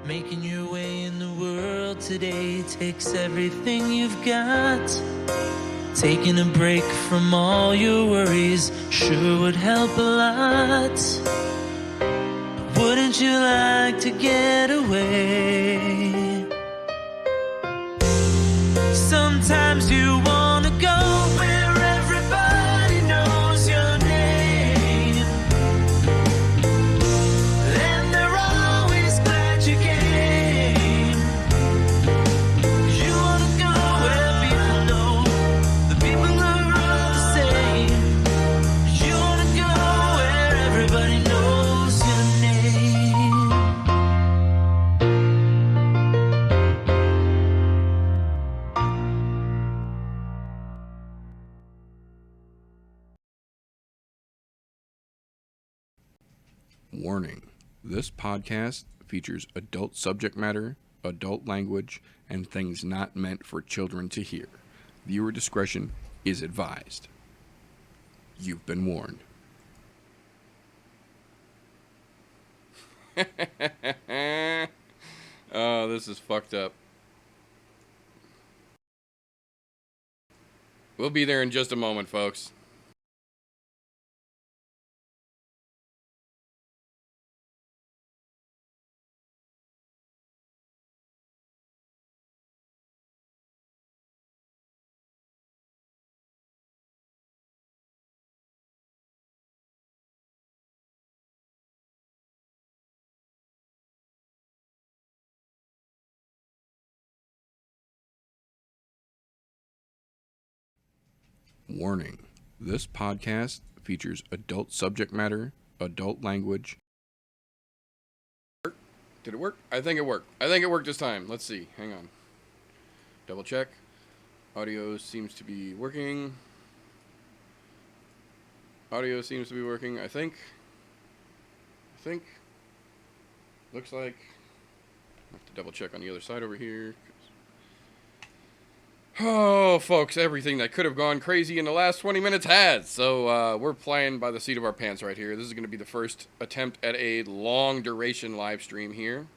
Making your way in the world today takes everything you've got. Taking a break from all your worries sure would help a lot. Wouldn't you like to get away? Sometimes you wanna go where everybody knows your name, and they're always glad you came. You wanna go where people know the people are all the same. You wanna go where everybody knows your name. Warning: this podcast features adult subject matter, adult language, and things not meant for children to hear. Viewer discretion is advised. You've been warned. Oh, this is fucked up. We'll be there in just a moment, folks. Warning: this podcast features adult subject matter, adult language. Did it work? I think it worked. I think it worked this time. Let's see. Hang on. Double check. Audio seems to be working. Audio seems to be working, I think. Looks like. I have to double check on the other side over here. Oh, folks, everything that could have gone crazy in the last 20 minutes has. So we're playing by the seat of our pants right here. This is going to be the first attempt at a long duration live stream here.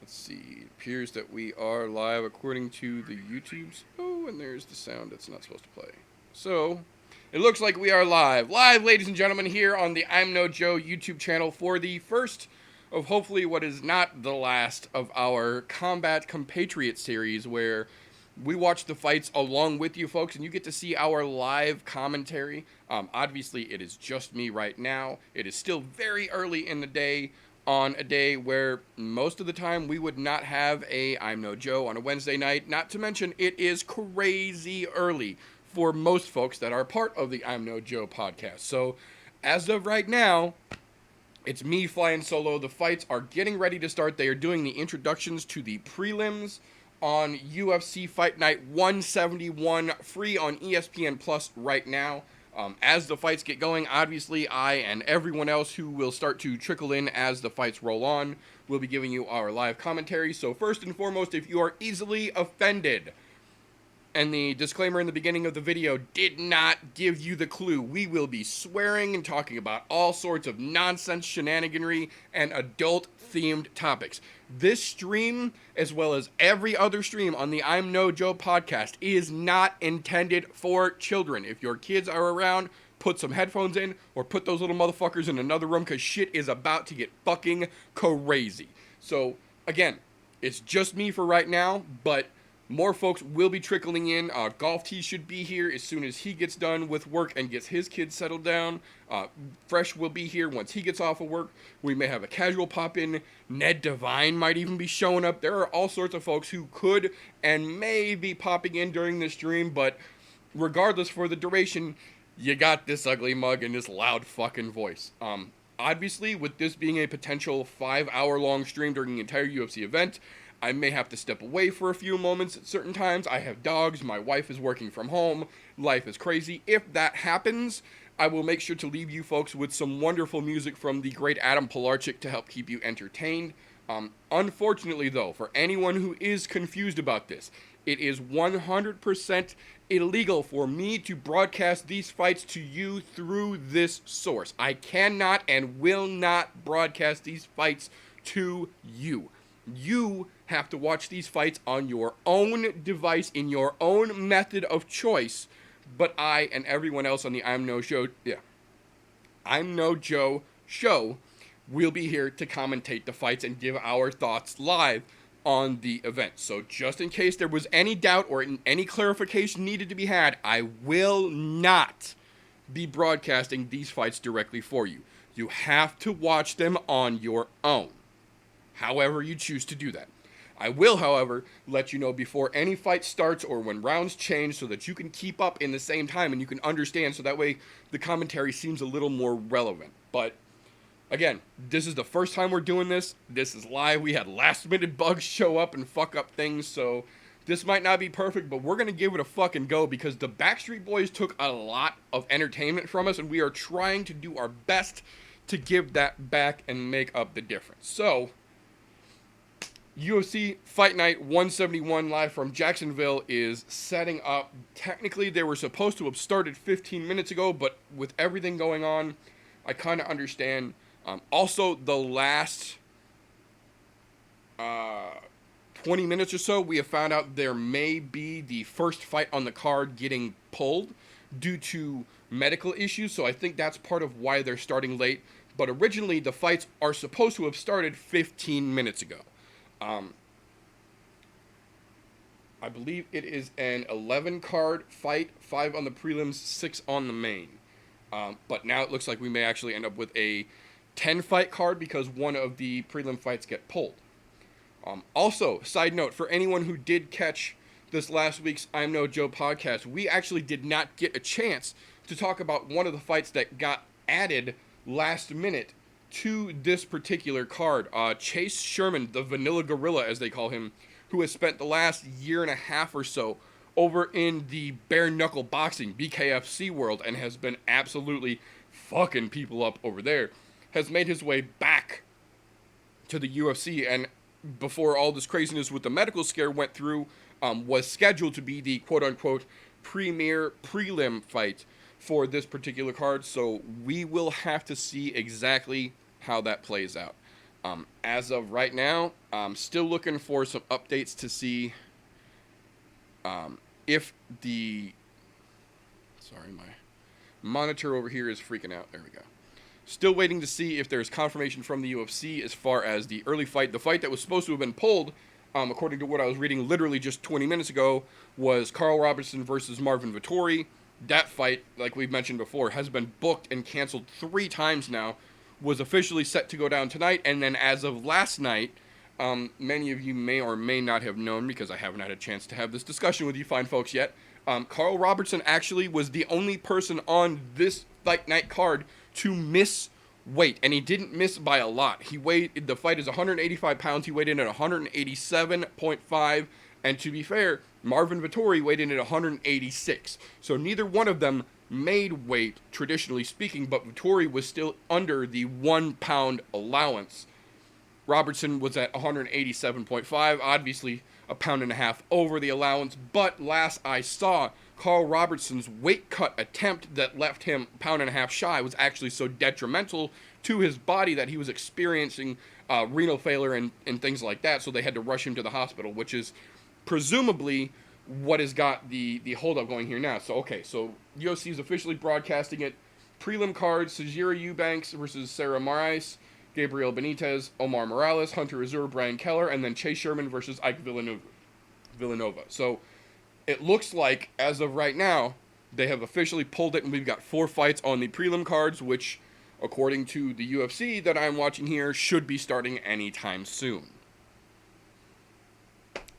Let's see. It appears that we are live according to the YouTubes. Oh, and there's the sound that's not supposed to play. So it looks like we are live. Live, ladies and gentlemen, here on the I'm No Joe YouTube channel for the first of hopefully what is not the last of our Combat Compatriot series, where we watch the fights along with you folks, and you get to see our live commentary. Obviously, it is just me right now. It is still very early in the day, on a day where most of the time we would not have a I'm No Joe on a Wednesday night. Not to mention, it is crazy early for most folks that are part of the I'm No Joe podcast. So, as of right now, it's me flying solo. The fights are getting ready to start. They are doing the introductions to the prelims on UFC Fight Night 171, free on ESPN Plus right now. As the fights get going, obviously I and everyone else who will start to trickle in as the fights roll on will be giving you our live commentary. So first and foremost, if you are easily offended, and the disclaimer in the beginning of the video did not give you the clue, we will be swearing and talking about all sorts of nonsense, shenaniganry, and adult-themed topics. This stream, as well as every other stream on the I'm No Joe podcast, is not intended for children. If your kids are around, put some headphones in, or put those little motherfuckers in another room, because shit is about to get fucking crazy. So, again, it's just me for right now, but more folks will be trickling in. Golf T should be here as soon as he gets done with work and gets his kids settled down. Fresh will be here once he gets off of work. We may have a casual pop in. Ned Devine might even be showing up. There are all sorts of folks who could and may be popping in during this stream, but regardless, for the duration, you got this ugly mug and this loud fucking voice. Obviously, with this being a potential 5-hour-long stream during the entire UFC event, I may have to step away for a few moments at certain times. I have dogs. My wife is working from home. Life is crazy. If that happens, I will make sure to leave you folks with some wonderful music from the great Adam Pilarczyk to help keep you entertained. Unfortunately, though, for anyone who is confused about this, it is 100% illegal for me to broadcast these fights to you through this source. I cannot and will not broadcast these fights to you. You have to watch these fights on your own device in your own method of choice. But I and everyone else on the I'm No Joe show will be here to commentate the fights and give our thoughts live on the event. So just in case there was any doubt or any clarification needed to be had, I will not be broadcasting these fights directly for you. You have to watch them on your own, however you choose to do that. I will, however, let you know before any fight starts or when rounds change so that you can keep up in the same time and you can understand, so that way the commentary seems a little more relevant. But again, this is the first time we're doing this. This is live. We had last minute bugs show up and fuck up things, so this might not be perfect, but we're going to give it a fucking go because the Backstreet Boys took a lot of entertainment from us and we are trying to do our best to give that back and make up the difference. So, UFC Fight Night 171 live from Jacksonville is setting up. Technically, they were supposed to have started 15 minutes ago, but with everything going on, I kind of understand. Also, the last 20 minutes or so, we have found out there may be the first fight on the card getting pulled due to medical issues, so I think that's part of why they're starting late. But originally, the fights are supposed to have started 15 minutes ago. I believe it is an 11-card fight, 5 on the prelims, 6 on the main. But now it looks like we may actually end up with a 10-fight card because one of the prelim fights get pulled. Also, side note, for anyone who did catch this last week's I'm No Joe podcast, we actually did not get a chance to talk about one of the fights that got added last minute to this particular card. Chase Sherman, the Vanilla Gorilla as they call him, who has spent the last year and a half or so over in the bare knuckle boxing BKFC world and has been absolutely fucking people up over there, has made his way back to the UFC, and before all this craziness with the medical scare went through, was scheduled to be the quote-unquote premier prelim fight for this particular card, so we will have to see exactly how that plays out. As of right now, I'm still looking for some updates to see if the... Sorry, my monitor over here is freaking out. There we go. Still waiting to see if there's confirmation from the UFC as far as the early fight. The fight that was supposed to have been pulled, according to what I was reading literally just 20 minutes ago, was Carl Robertson versus Marvin Vettori. That fight, like we've mentioned before, has been booked and canceled 3 times now, was officially set to go down tonight, and then as of last night, many of you may or may not have known, because I haven't had a chance to have this discussion with you fine folks yet, Carl Robertson actually was the only person on this fight night card to miss weight, and he didn't miss by a lot. The fight is 185 pounds, he weighed in at 187.5, and to be fair, Marvin Vettori weighed in at 186, so neither one of them made weight, traditionally speaking, but Vettori was still under the 1 pound allowance. Robertson was at 187.5, obviously a pound and a half over the allowance, but last I saw, Carl Robertson's weight cut attempt that left him a pound and a half shy was actually so detrimental to his body that he was experiencing renal failure and things like that, so they had to rush him to the hospital, which is presumably what has got the holdup going here now. So, okay, so UFC is officially broadcasting it. Prelim cards, Sajira Eubanks versus Sarah Morais, Gabriel Benitez, Omar Morales, Hunter Azur, Brian Keller, and then Chase Sherman versus Ike Villanova. So, it looks like, as of right now, they have officially pulled it, and we've got 4 fights on the prelim cards, which, according to the UFC that I'm watching here, should be starting anytime soon.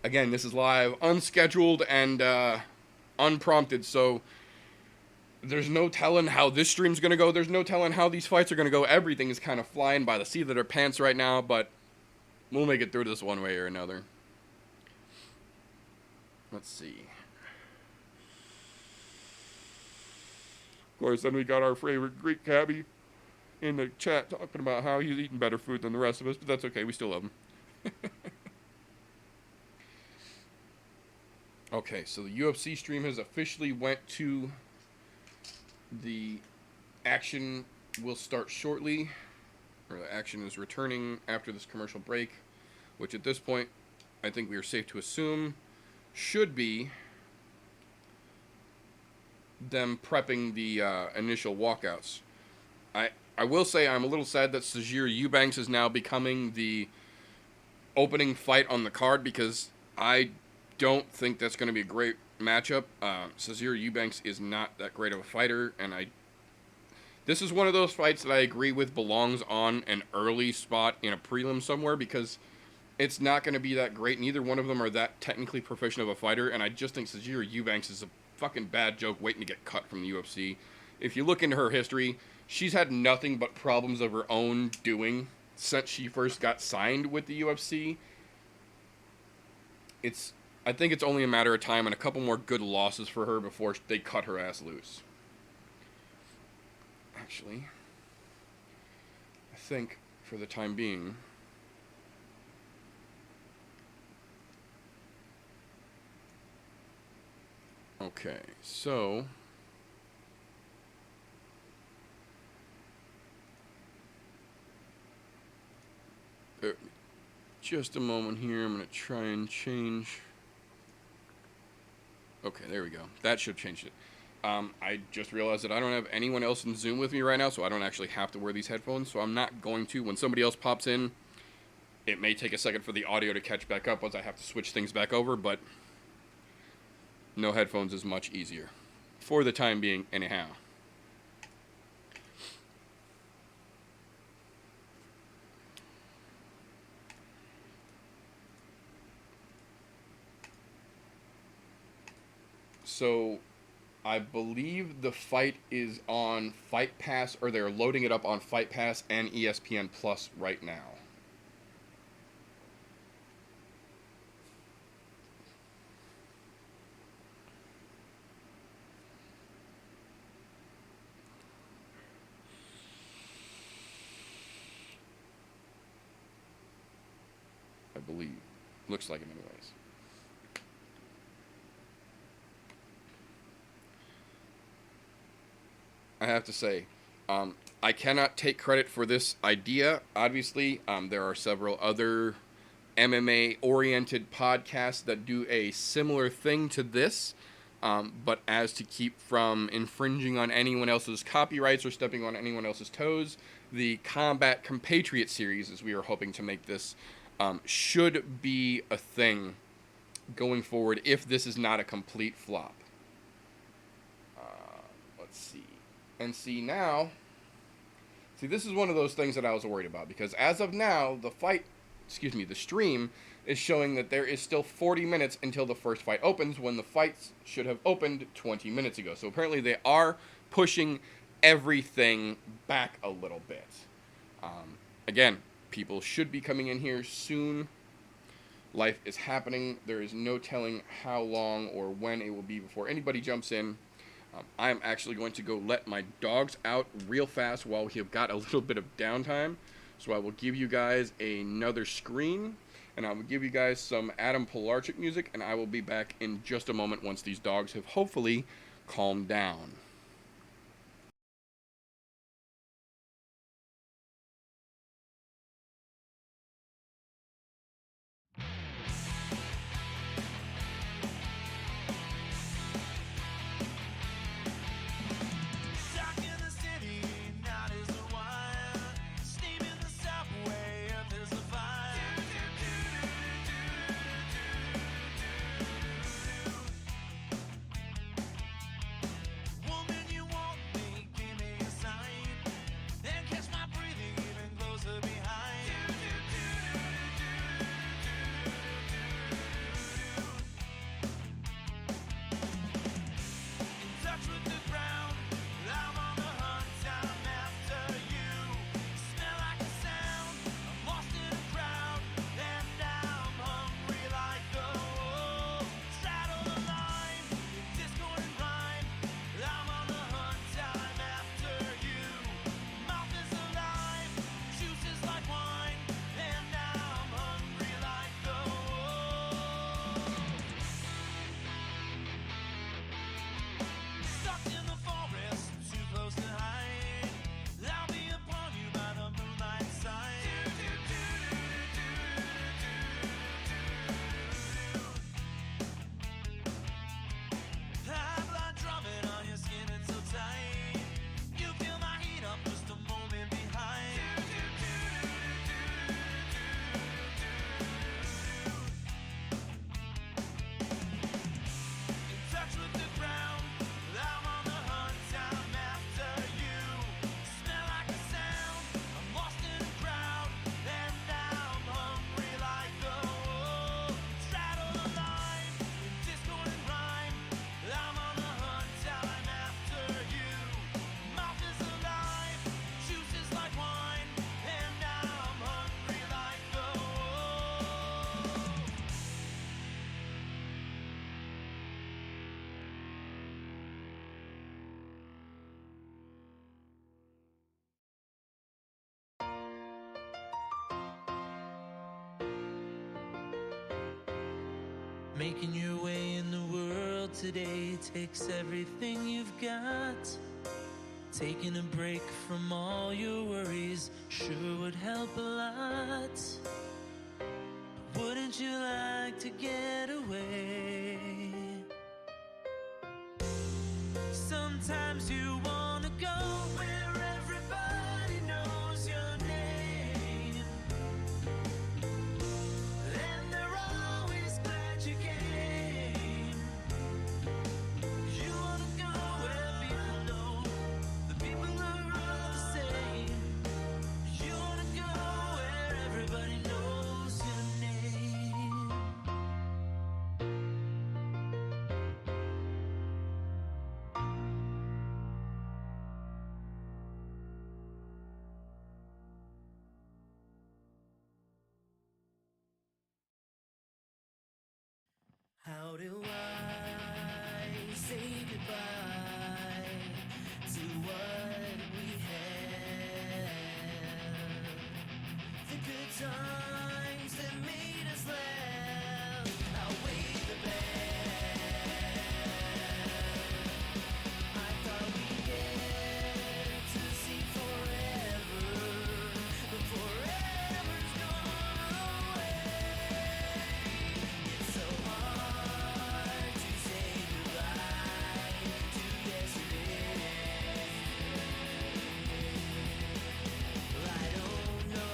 Again, this is live, unscheduled, and unprompted, so there's no telling how this stream's going to go. There's no telling how these fights are going to go. Everything is kind of flying by the seat of their pants right now, but we'll make it through this one way or another. Let's see. Of course, then we got our favorite Greek cabbie in the chat talking about how he's eating better food than the rest of us, but that's okay. We still love him. Okay, so the UFC stream has officially went to the action will start shortly, or the action is returning after this commercial break. which at this point, I think we are safe to assume should be them prepping the initial walkouts. I will say I'm a little sad that Sajir Eubanks is now becoming the opening fight on the card, because I don't think that's going to be a great matchup. Sajir Eubanks is not that great of a fighter, and this is one of those fights that I agree with belongs on an early spot in a prelim somewhere, because it's not going to be that great. Neither one of them are that technically proficient of a fighter, and I just think Sajir Eubanks is a fucking bad joke waiting to get cut from the UFC. If you look into her history, she's had nothing but problems of her own doing since she first got signed with the UFC. I think it's only a matter of time and a couple more good losses for her before they cut her ass loose. Actually, I think for the time being, okay, so just a moment here. I'm going to try and change. Okay, there we go. That should change it. I just realized that I don't have anyone else in Zoom with me right now, so I don't actually have to wear these headphones, so I'm not going to. When somebody else pops in, it may take a second for the audio to catch back up once I have to switch things back over, but no headphones is much easier. For the time being, anyhow. So, I believe the fight is on Fight Pass, or they're loading it up on Fight Pass and ESPN Plus right now. I believe. Looks like it anyways. I have to say, I cannot take credit for this idea. Obviously, there are several other MMA-oriented podcasts that do a similar thing to this, but as to keep from infringing on anyone else's copyrights or stepping on anyone else's toes, the Combat Compatriot series, as we are hoping to make this, should be a thing going forward if this is not a complete flop. Let's see. And see now, this is one of those things that I was worried about, because as of now, the stream is showing that there is still 40 minutes until the first fight opens, when the fights should have opened 20 minutes ago. So apparently they are pushing everything back a little bit. Again, people should be coming in here soon. Life is happening. There is no telling how long or when it will be before anybody jumps in. I am actually going to go let my dogs out real fast while we have got a little bit of downtime. So I will give you guys another screen, and I will give you guys some Adam Pilarchik music, and I will be back in just a moment once these dogs have hopefully calmed down. Woman Making your way in the world today takes everything you've got. Taking a break from all your worries sure would help a lot. Wouldn't you like to get away? Sometimes you wanna go where everybody knows your name, and they're always glad you came. You wanna go where people know the people are all the same. You wanna go where everybody knows your name. How do I say goodbye to what we had? The good times that made us laugh outweigh the bad. I thought we'd get to see forever, but forever's gone away. It's so hard to say goodbye to yesterday. I don't know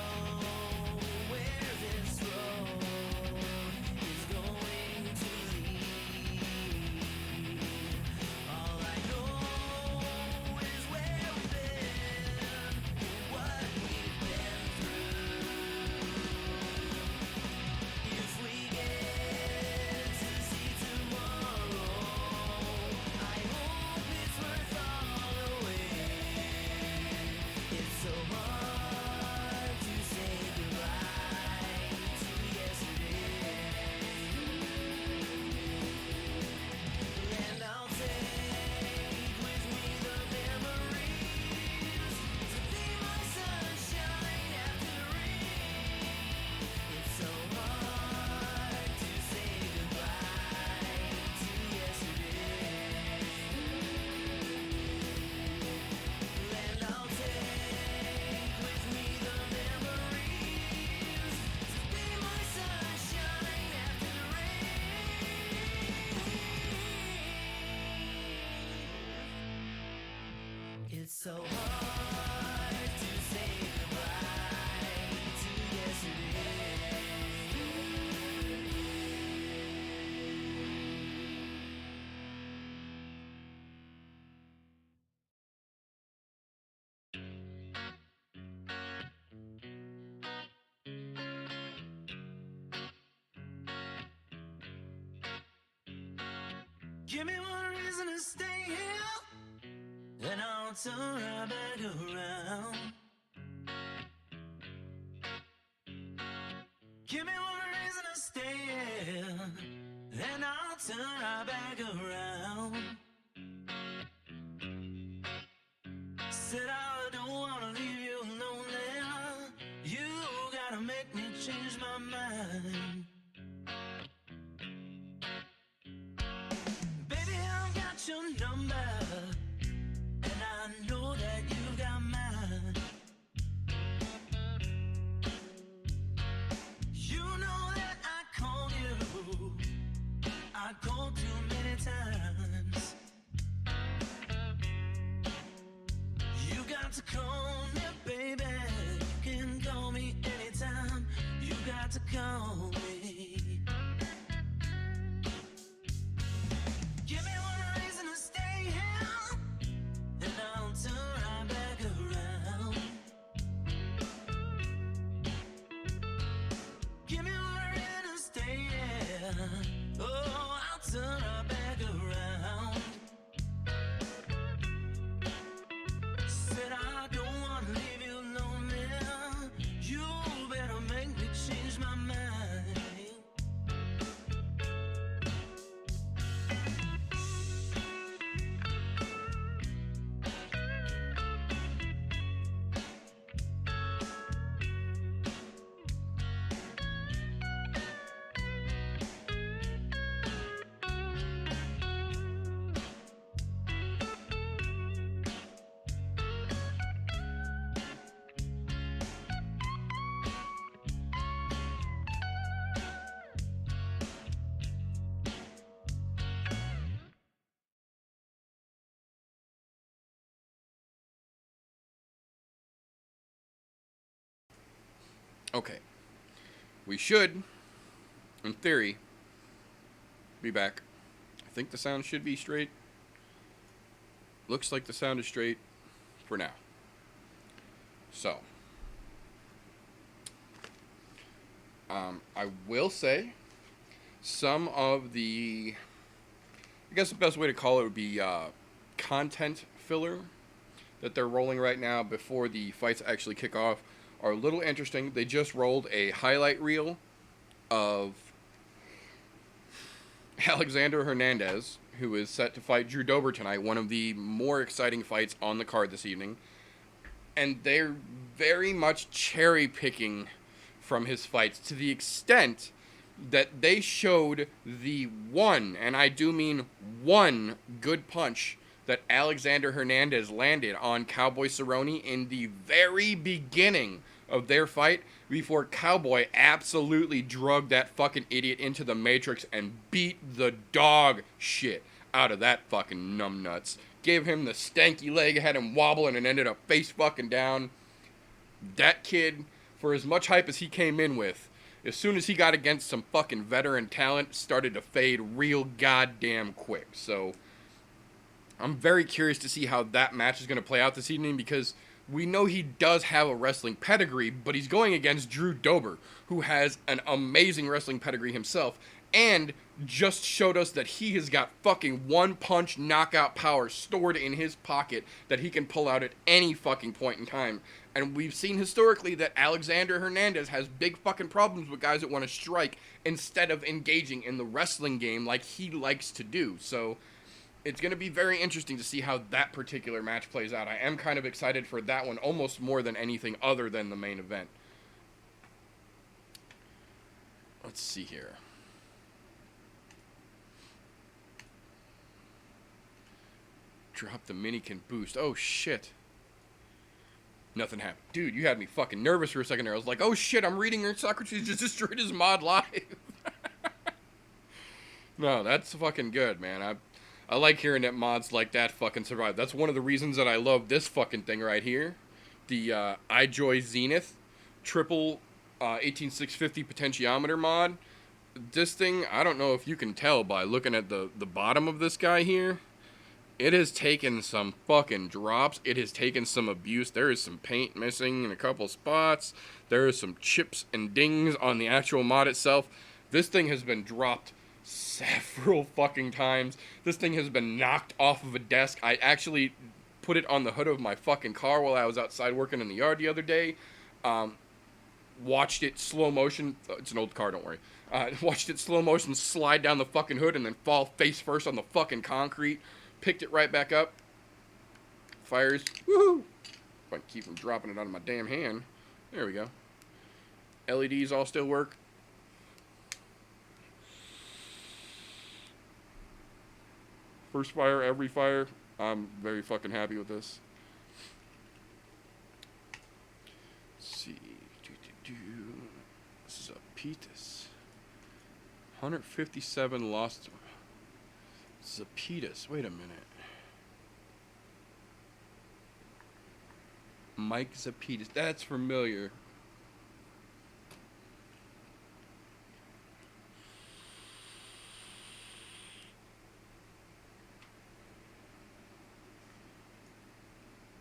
where this road is going to lead. All I know is where we've been, what we've been through. If we get to see tomorrow, I hope it's worth all the wait. It's so hard to say goodbye to yesterday. And I'll take with me the memories to be my sunshine after the rain. It's so hard to say goodbye to yesterday. And I'll take with me the memories to be my sunshine after the rain. It's so hard to say goodbye to yesterday. Give me one reason to stay here, then I'll turn right back around. Give me one reason to stay here, then I'll turn right back around. Said I don't wanna leave you lonely. You gotta make me change my mind. Baby, I've got your number, and I know that you got mine. You know that I called you, I called too many times. You got to call me, baby. You can call me anytime. You got to call me. Give me one reason to stay here, and I'll turn right back around. Give me one reason to stay here. Oh, I'll turn right back around. Said I don't Okay. We should, in theory, be back. I think the sound should be straight. Looks like the sound is straight for now. So, I will say some of the, I guess the best way to call it would be content filler that they're rolling right now before the fights actually kick off are a little interesting. They just rolled a highlight reel of Alexander Hernandez, who is set to fight Drew Dober tonight, one of the more exciting fights on the card this evening. And they're very much cherry picking from his fights to the extent that they showed the one, and I do mean one, good punch that Alexander Hernandez landed on Cowboy Cerrone in the very beginning of their fight before Cowboy absolutely drugged that fucking idiot into the Matrix and beat the dog shit out of that fucking numbnuts. Gave him the stanky leg, had him wobbling, and ended up face fucking down. That kid, for as much hype as he came in with, as soon as he got against some fucking veteran talent, started to fade real goddamn quick. So, I'm very curious to see how that match is going to play out this evening, because we know he does have a wrestling pedigree, but he's going against Drew Dober, who has an amazing wrestling pedigree himself, and just showed us that he has got fucking one-punch knockout power stored in his pocket that he can pull out at any fucking point in time. And we've seen historically that Alexander Hernandez has big fucking problems with guys that want to strike instead of engaging in the wrestling game like he likes to do. So it's going to be very interesting to see how that particular match plays out. I am kind of excited for that one almost more than anything other than the main event. Let's see here. Drop the Minikin boost. Oh, shit. Nothing happened. Dude, you had me fucking nervous for a second there. I was like, oh, shit, I'm reading your Socrates just destroyed his mod live. No, that's fucking good, man. I like hearing that mods like that fucking survive. That's one of the reasons that I love this fucking thing right here. The iJoy Zenith triple 18650 potentiometer mod. This thing, I don't know if you can tell by looking at the bottom of this guy here. It has taken some fucking drops. It has taken some abuse. There is some paint missing in a couple spots. There is some chips and dings on the actual mod itself. This thing has been dropped several fucking times. This thing has been knocked off of a desk. I actually put it on the hood of my fucking car while I was outside working in the yard the other day. Watched it slow motion. It's an old car, don't worry. Watched it slow motion slide down the fucking hood and then fall face first on the fucking concrete. Picked it right back up. Fires. Woohoo! If I can keep from dropping it out of my damn hand. There we go. LEDs all still work. First fire, every fire. I'm very fucking happy with this. Let's see. This is a Petus. 157 lost. Zapitas. Wait a minute. Mike Zapitas. That's familiar.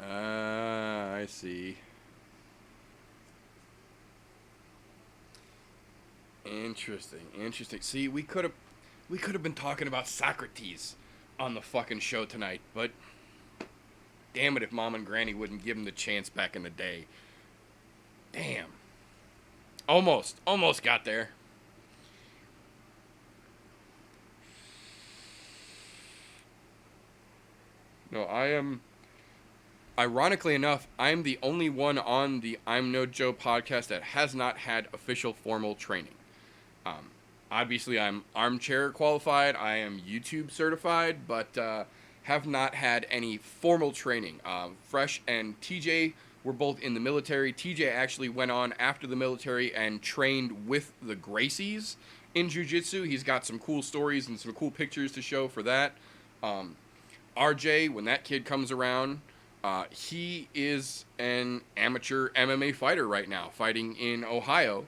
I see. Interesting. See, we could have been talking about Socrates on the fucking show tonight, but damn it if Mom and Granny wouldn't give him the chance back in the day. Damn. Almost got there. No, ironically enough, I'm the only one on the I'm No Joe podcast that has not had official formal training. Obviously, I'm armchair qualified. I am YouTube certified, but have not had any formal training. Fresh and TJ were both in the military. TJ actually went on after the military and trained with the Gracies in jiu-jitsu. He's got some cool stories and some cool pictures to show for that. RJ, when that kid comes around, He is an amateur MMA fighter right now, fighting in Ohio.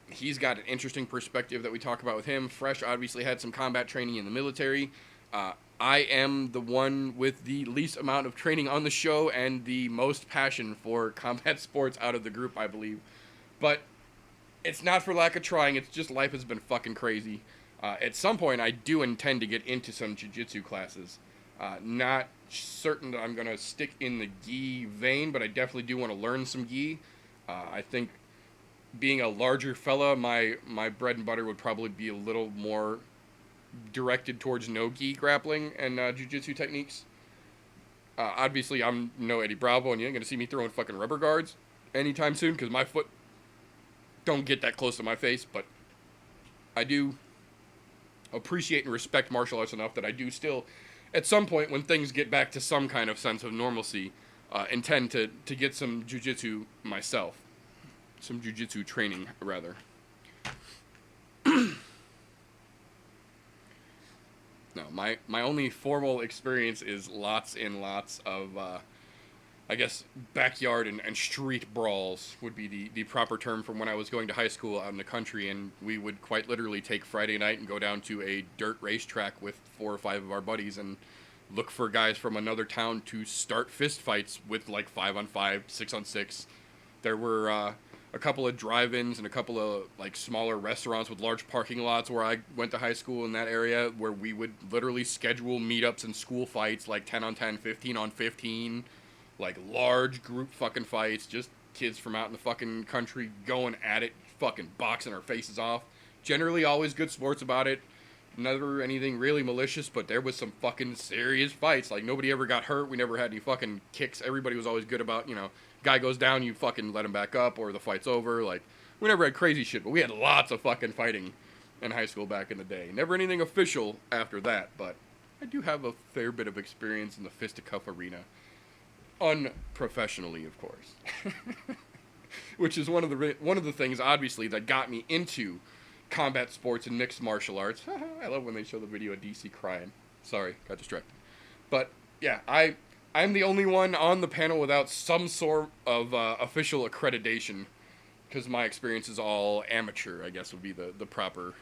He's got an interesting perspective that we talk about with him. Fresh obviously had some combat training in the military. I am the one with the least amount of training on the show and the most passion for combat sports out of the group, I believe. But it's not for lack of trying. It's just life has been fucking crazy. At some point, I do intend to get into some jiu-jitsu classes. Not certain that I'm going to stick in the gi vein, but I definitely do want to learn some gi. I think being a larger fella, my bread and butter would probably be a little more directed towards no gi grappling and jiu-jitsu techniques. Obviously, I'm no Eddie Bravo, and you ain't going to see me throwing fucking rubber guards anytime soon, because my foot don't get that close to my face, but I do appreciate and respect martial arts enough that I do still, at some point when things get back to some kind of sense of normalcy, intend to get some jiu-jitsu myself. Some jiu-jitsu training, rather. No, my only formal experience is lots and lots of, I guess, backyard and street brawls would be the proper term from when I was going to high school out in the country, and we would quite literally take Friday night and go down to a dirt racetrack with 4 or 5 of our buddies and look for guys from another town to start fist fights with like 5-on-5, 6-on-6. There were a couple of drive-ins and a couple of like smaller restaurants with large parking lots where I went to high school in that area, where we would literally schedule meetups and school fights like 10-on-10, 15-on-15, like large group fucking fights, just kids from out in the fucking country going at it, fucking boxing our faces off. Generally always good sports about it. Never anything really malicious, but there was some fucking serious fights. Like, nobody ever got hurt. We never had any fucking kicks. Everybody was always good about, guy goes down, you fucking let him back up, or the fight's over. Like, we never had crazy shit, but we had lots of fucking fighting in high school back in the day. Never anything official after that, but I do have a fair bit of experience in the fisticuff arena. Unprofessionally, of course. Which is one of the things, obviously, that got me into combat sports and mixed martial arts. I love when they show the video of DC crying. Sorry, got distracted. But yeah, I'm the only one on the panel without some sort of official accreditation, because my experience is all amateur, I guess would be the proper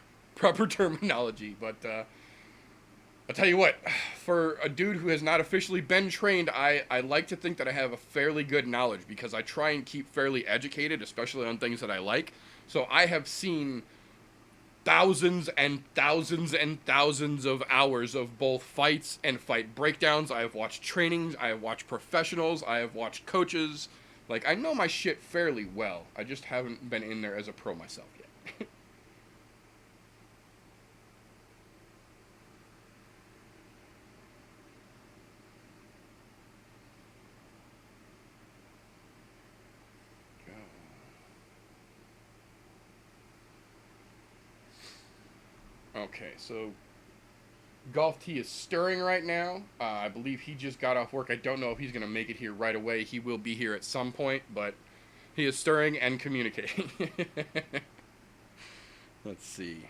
terminology. But I'll tell you what, for a dude who has not officially been trained, I like to think that I have a fairly good knowledge, because I try and keep fairly educated, especially on things that I like. So I have seen thousands and thousands and thousands of hours of both fights and fight breakdowns. I have watched trainings, I have watched professionals, I have watched coaches. Like, I know my shit fairly well. I just haven't been in there as a pro myself yet. Okay, so Golf T is stirring right now. I believe he just got off work. I don't know if he's going to make it here right away. He will be here at some point, but he is stirring and communicating. Let's see.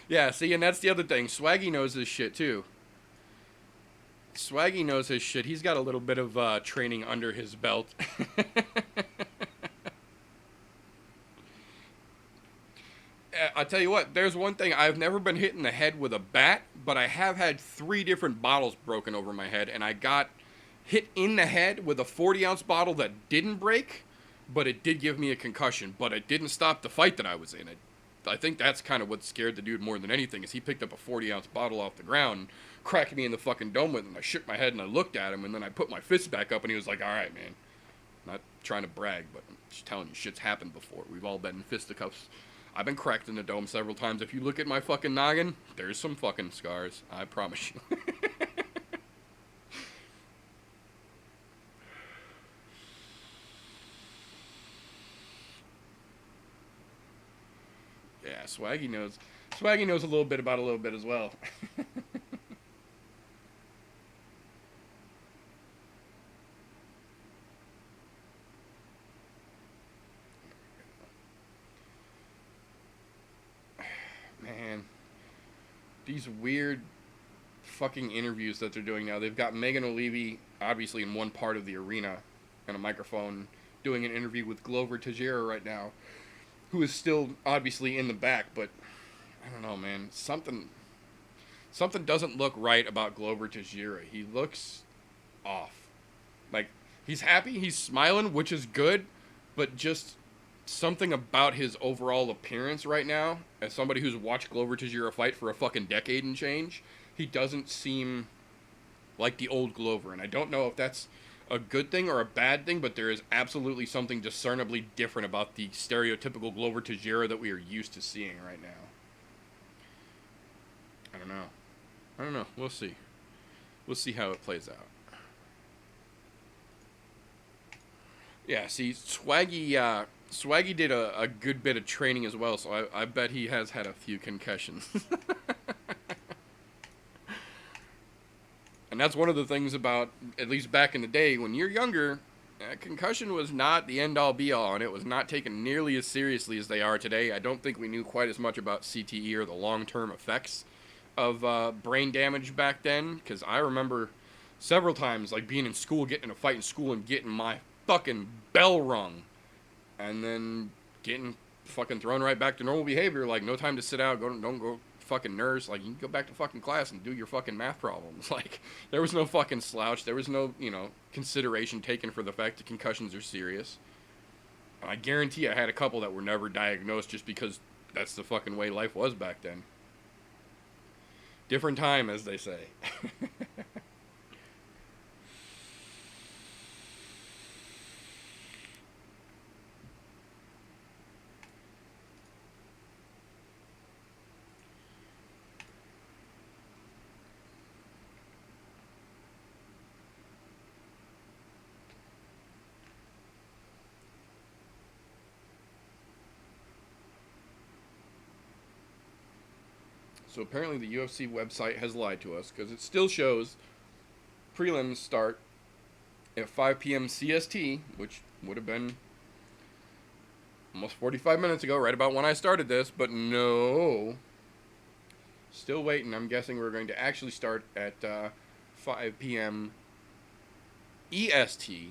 Yeah, see, and that's the other thing. Swaggy knows his shit, too. Swaggy knows his shit. He's got a little bit of training under his belt. I'll tell you what, there's one thing. I've never been hit in the head with a bat, but I have had 3 different bottles broken over my head, and I got hit in the head with a 40-ounce bottle that didn't break, but it did give me a concussion, but it didn't stop the fight that I was in. I think that's kind of what scared the dude more than anything, is he picked up a 40-ounce bottle off the ground and cracked me in the fucking dome with it, and I shook my head and I looked at him, and then I put my fist back up, and he was like, all right, man. Not trying to brag, but I'm just telling you, shit's happened before. We've all been in fisticuffs. I've been cracked in the dome several times. If you look at my fucking noggin, there's some fucking scars. I promise you. Yeah, Swaggy knows. Swaggy knows a little bit about a little bit as well. these weird fucking interviews that they're doing now. They've got Megan O'Leary obviously in one part of the arena and a microphone doing an interview with Glover Teixeira right now, who is still obviously in the back, but I don't know, man. Something doesn't look right about Glover Teixeira. He looks off. Like, he's happy, he's smiling, which is good, but just something about his overall appearance right now, as somebody who's watched Glover Teixeira fight for a fucking decade and change, he doesn't seem like the old Glover. And I don't know if that's a good thing or a bad thing, but there is absolutely something discernibly different about the stereotypical Glover Teixeira that we are used to seeing right now. I don't know. We'll see. We'll see how it plays out. Yeah, see, Swaggy did a good bit of training as well, so I bet he has had a few concussions. And that's one of the things about, at least back in the day, when you're younger, concussion was not the end-all be-all, and it was not taken nearly as seriously as they are today. I don't think we knew quite as much about CTE or the long-term effects of brain damage back then, because I remember several times, like, being in school, getting in a fight in school, and getting my fucking bell rung, and then getting fucking thrown right back to normal behavior, like, no time to sit out, don't go fucking nurse, like, you can go back to fucking class and do your fucking math problems. Like, there was no fucking slouch, there was no, consideration taken for the fact that concussions are serious. And I guarantee I had a couple that were never diagnosed just because that's the fucking way life was back then. Different time, as they say. So apparently the UFC website has lied to us, because it still shows prelims start at 5 p.m. CST, which would have been almost 45 minutes ago, right about when I started this, but no. Still waiting. I'm guessing we're going to actually start at 5 p.m. EST,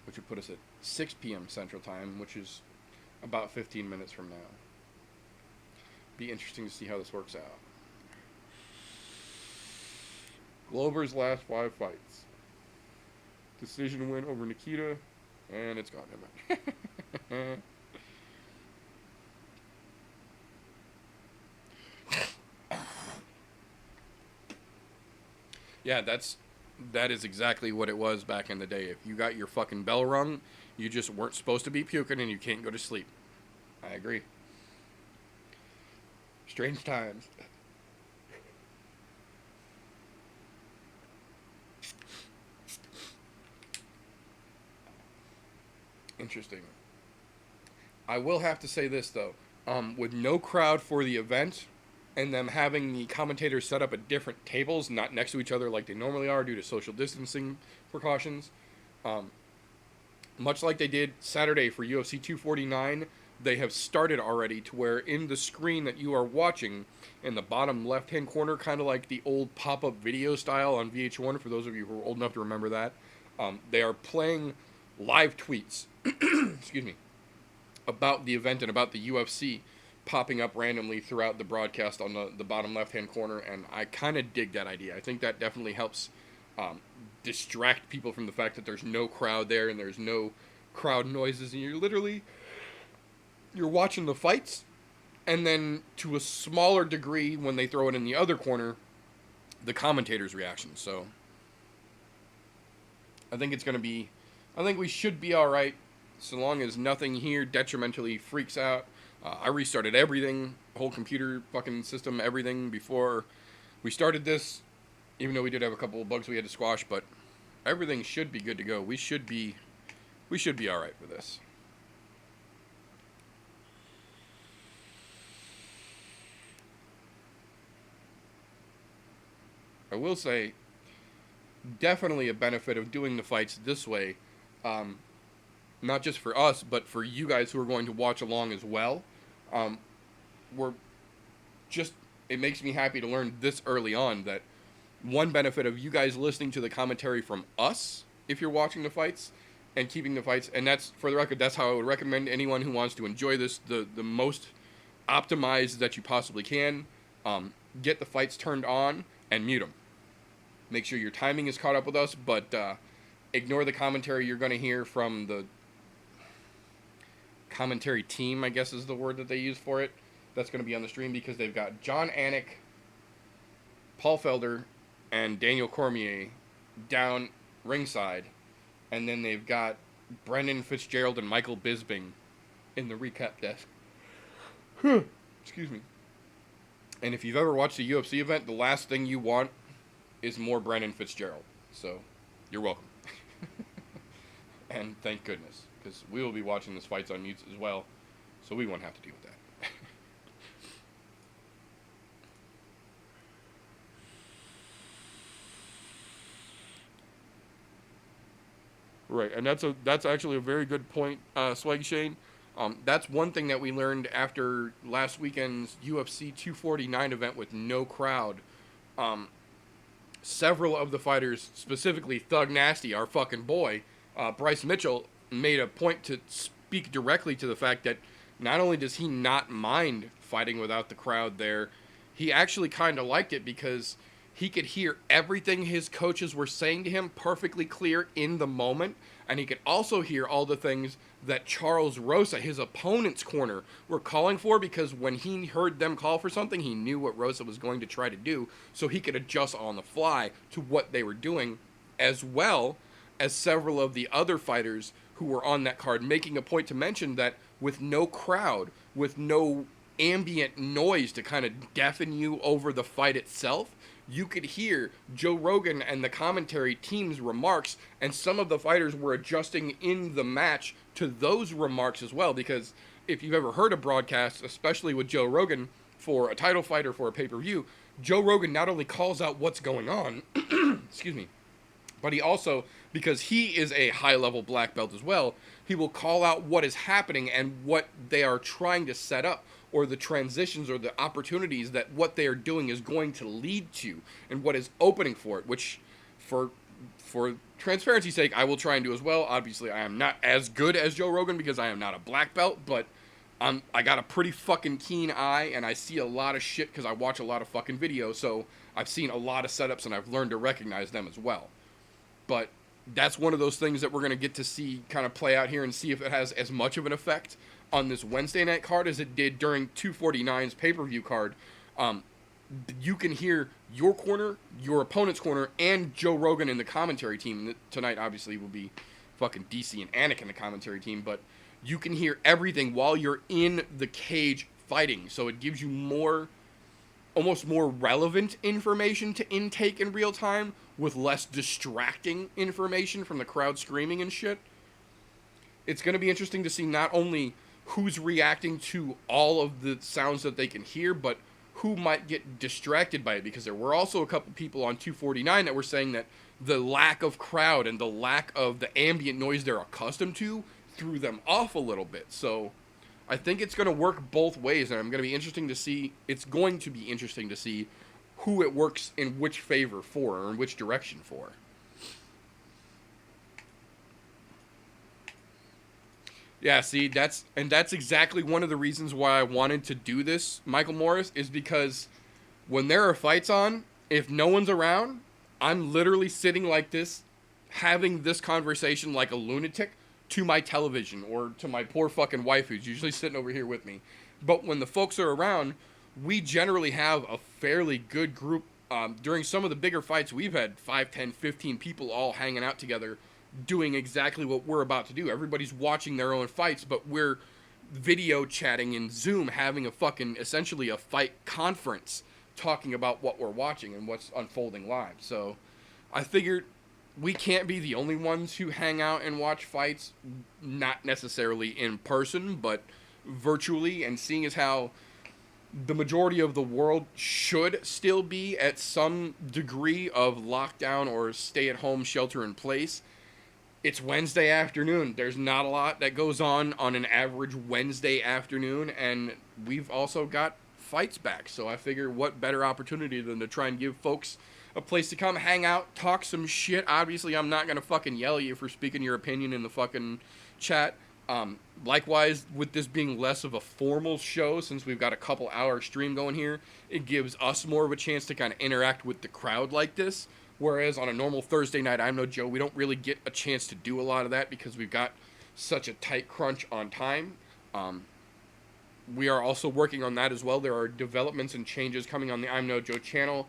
which would put us at 6 p.m. Central Time, which is about 15 minutes from now. Be interesting to see how this works out. Glover's last 5 fights. Decision win over Nikita, and it's gone. Never mind. Yeah, that is exactly what it was back in the day. If you got your fucking bell rung, you just weren't supposed to be puking and you can't go to sleep. I agree. Strange times. Interesting. I will have to say this, though. With no crowd for the event, and them having the commentators set up at different tables, not next to each other like they normally are due to social distancing precautions, much like they did Saturday for UFC 249, they have started already to where in the screen that you are watching, in the bottom left-hand corner, kind of like the old pop-up video style on VH1, for those of you who are old enough to remember that, they are playing live tweets, excuse me, about the event and about the UFC, popping up randomly throughout the broadcast on the bottom left-hand corner, and I kind of dig that idea. I think that definitely helps distract people from the fact that there's no crowd there and there's no crowd noises, and you're watching the fights, and then to a smaller degree, when they throw it in the other corner, the commentators' reactions. So I think we should be all right, so long as nothing here detrimentally freaks out. I restarted everything, whole computer fucking system, everything before we started this, even though we did have a couple of bugs we had to squash, but everything should be good to go. We should be all right for this. I will say, definitely a benefit of doing the fights this way, not just for us, but for you guys who are going to watch along as well. We're just it makes me happy to learn this early on that one benefit of you guys listening to the commentary from us, if you're watching the fights and keeping the fights, and that's, for the record, that's how I would recommend anyone who wants to enjoy this the most optimized that you possibly can. Get the fights turned on and mute them. Make sure your timing is caught up with us, but ignore the commentary you're going to hear from the commentary team, I guess is the word that they use for it. That's going to be on the stream because they've got John Anik, Paul Felder, and Daniel Cormier down ringside. And then they've got Brendan Fitzgerald and Michael Bisping in the recap desk. Excuse me. And if you've ever watched a UFC event, the last thing you want is more Brendan Fitzgerald. So, you're welcome. And thank goodness, because we will be watching this fights on YouTube as well, so we won't have to deal with that. Right, and that's actually a very good point, Swag Shane. That's one thing that we learned after last weekend's UFC 249 event with no crowd. Several of the fighters, specifically Thug Nasty, our fucking boy, Bryce Mitchell, made a point to speak directly to the fact that not only does he not mind fighting without the crowd there, he actually kind of liked it because he could hear everything his coaches were saying to him perfectly clear in the moment, and he could also hear all the things that Charles Rosa, his opponent's corner, were calling for, because when he heard them call for something, he knew what Rosa was going to try to do, so he could adjust on the fly to what they were doing, as well as several of the other fighters who were on that card making a point to mention that with no crowd, with no ambient noise to kind of deafen you over the fight itself, you could hear Joe Rogan and the commentary team's remarks, and some of the fighters were adjusting in the match to those remarks as well, because if you've ever heard a broadcast, especially with Joe Rogan, for a title fight or for a pay-per-view, Joe Rogan not only calls out what's going on, excuse me, but he also, because he is a high-level black belt as well, he will call out what is happening and what they are trying to set up, or the transitions or the opportunities that what they are doing is going to lead to, and what is opening for it, which, for transparency's sake, I will try and do as well. Obviously, I am not as good as Joe Rogan because I am not a black belt, but I got a pretty fucking keen eye, and I see a lot of shit because I watch a lot of fucking videos, so I've seen a lot of setups, and I've learned to recognize them as well. But that's one of those things that we're going to get to see kind of play out here and see if it has as much of an effect on this Wednesday night card as it did during 249's pay-per-view card. You can hear your corner, your opponent's corner, and Joe Rogan in the commentary team. Tonight, obviously, will be fucking DC and Anik in the commentary team, but you can hear everything while you're in the cage fighting. So it gives you almost more relevant information to intake in real time with less distracting information from the crowd screaming and shit. It's going to be interesting to see not only who's reacting to all of the sounds that they can hear, but who might get distracted by it, because there were also a couple people on 249 that were saying that the lack of crowd and the lack of the ambient noise they're accustomed to threw them off a little bit. So I think it's going to work both ways, and it's going to be interesting to see who it works in which favor for, or in which direction for. Yeah, see, that's exactly one of the reasons why I wanted to do this, Michael Morris, is because when there are fights on, if no one's around, I'm literally sitting like this, having this conversation like a lunatic to my television, or to my poor fucking wife who's usually sitting over here with me. But when the folks are around, we generally have a fairly good group. During some of the bigger fights, we've had 5, 10, 15 people all hanging out together, doing exactly what we're about to do. Everybody's watching their own fights, but we're video chatting in Zoom, having essentially a fight conference, talking about what we're watching and what's unfolding live. So I figured we can't be the only ones who hang out and watch fights, not necessarily in person, but virtually, and seeing as how the majority of the world should still be at some degree of lockdown or stay-at-home shelter-in-place. It's Wednesday afternoon. There's not a lot that goes on an average Wednesday afternoon, and we've also got fights back. So I figure what better opportunity than to try and give folks a place to come hang out, talk some shit. Obviously, I'm not going to fucking yell at you for speaking your opinion in the fucking chat. Likewise, with this being less of a formal show, since we've got a couple hour stream going here, it gives us more of a chance to kind of interact with the crowd like this. Whereas on a normal Thursday night, I'm No Joe, we don't really get a chance to do a lot of that because we've got such a tight crunch on time. We are also working on that as well. There are developments and changes coming on the I'm No Joe channel,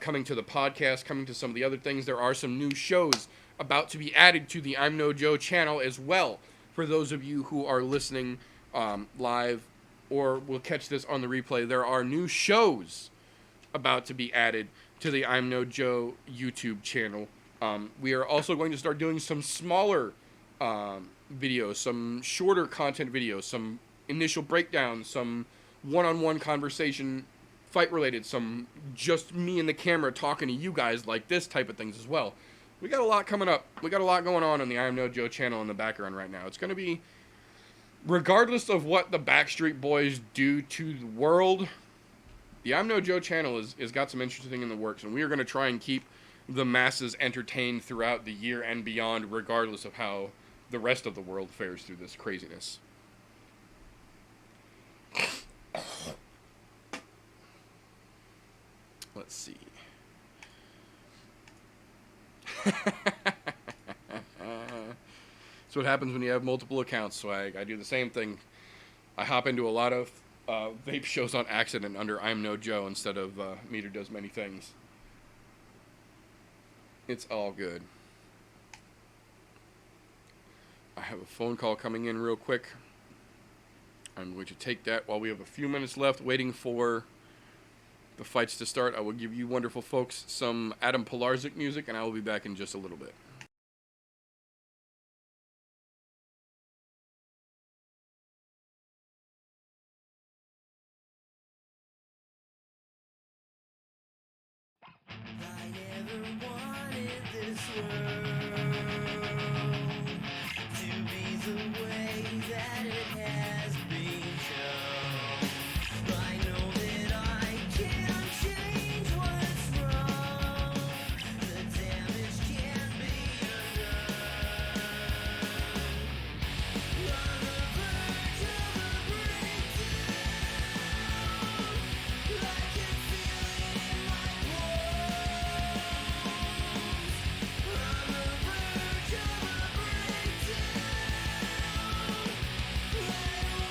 coming to the podcast, coming to some of the other things. There are some new shows about to be added to the I'm No Joe channel as well. For those of you who are listening live or will catch this on the replay, there are new shows about to be added to the I'm No Joe YouTube channel. We are also going to start doing some smaller videos, some shorter content videos, some initial breakdowns, some one-on-one conversation, fight-related, some just me and the camera talking to you guys like this type of things as well. We got a lot coming up. We got a lot going on the I'm No Joe channel in the background right now. It's going to be, regardless of what the Backstreet Boys do to the world, the I'm No Joe channel is got some interesting things in the works, and we are going to try and keep the masses entertained throughout the year and beyond, regardless of how the rest of the world fares through this craziness. Let's see. That's what happens when you have multiple accounts, Swag. I do the same thing. I hop into a lot of vape shows on accident under I'm No Joe instead of Meter Does Many Things. It's all good. I have a phone call coming in real quick. I'm going to take that while we have a few minutes left waiting for the fights to start. I will give you wonderful folks some Adam Pilarczyk music, and I will be back in just a little bit. I never wanted this world to be the way that it has been shown. I know that I can't change what's wrong. The damage can't be undone. On the verge of a breakdown, I can feel it in my bones. On the verge of a breakdown, I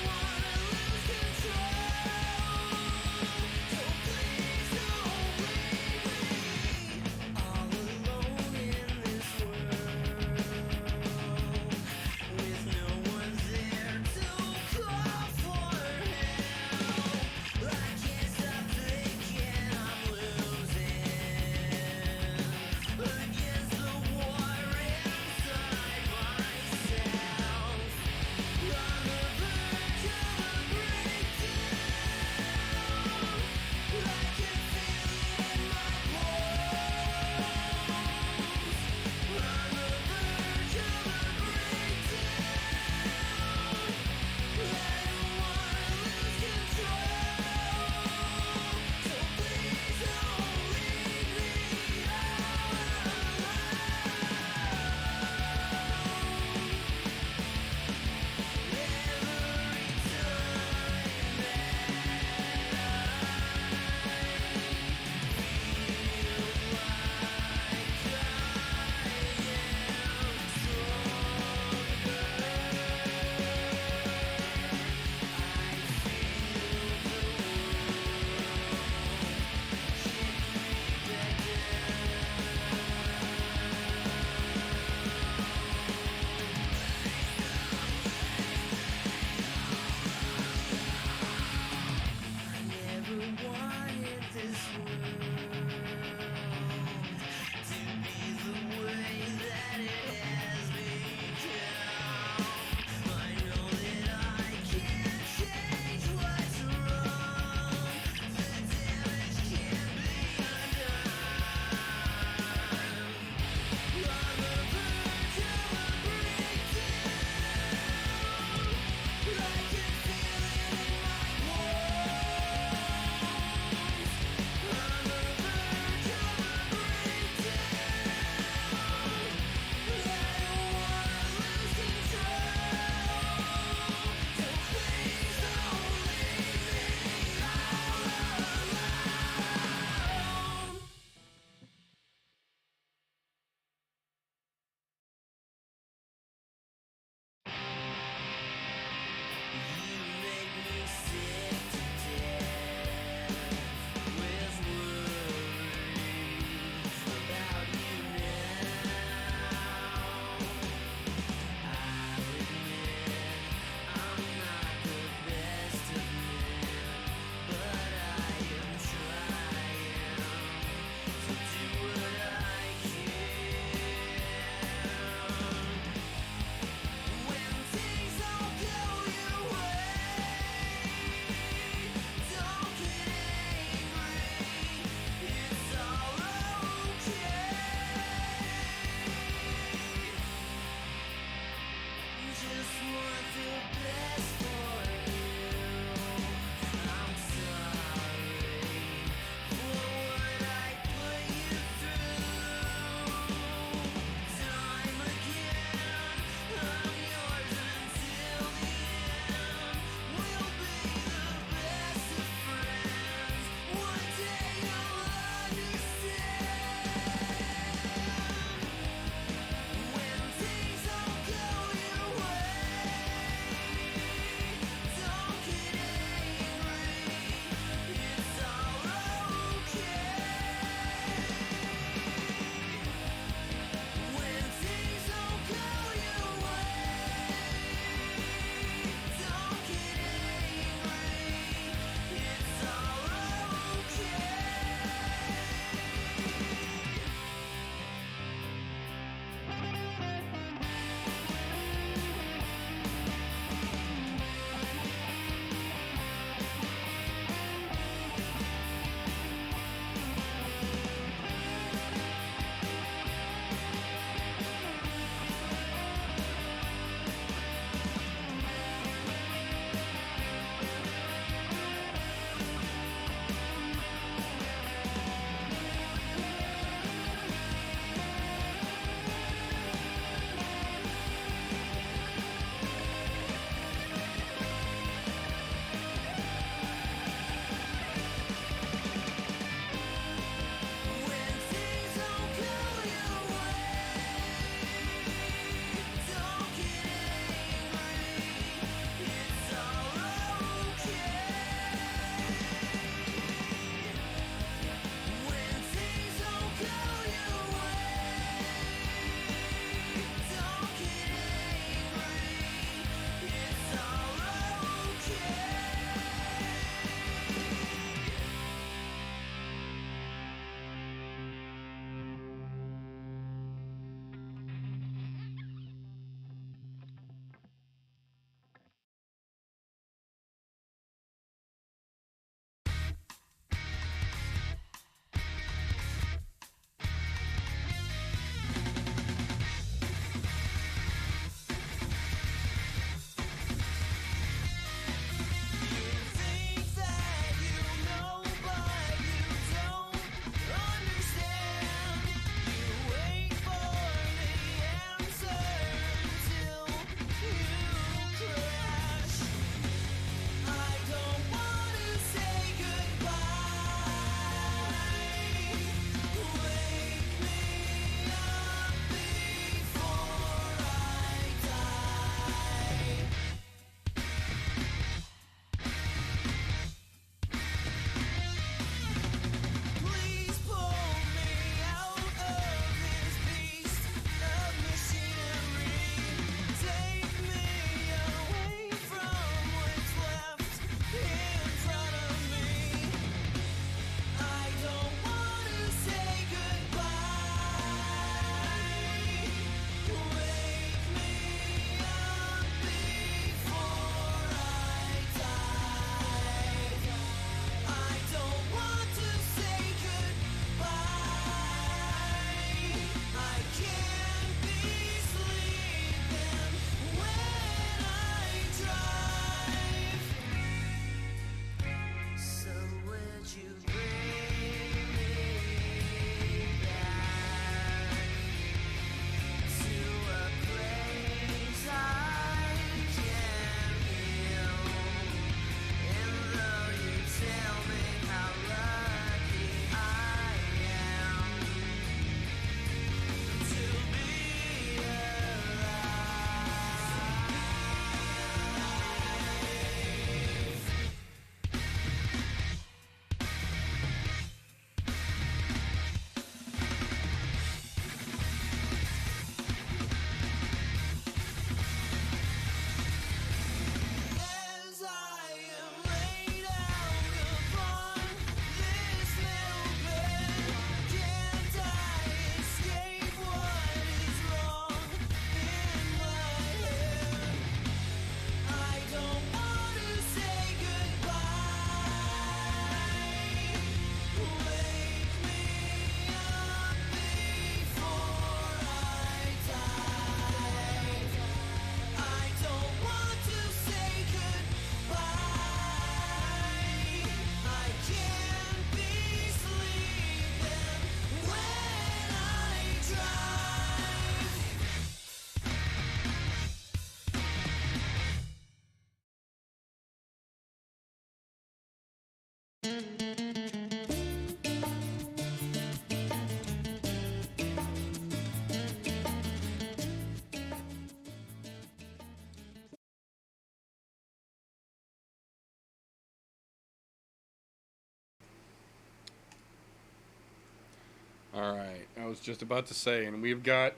All right, I was just about to say, and we've got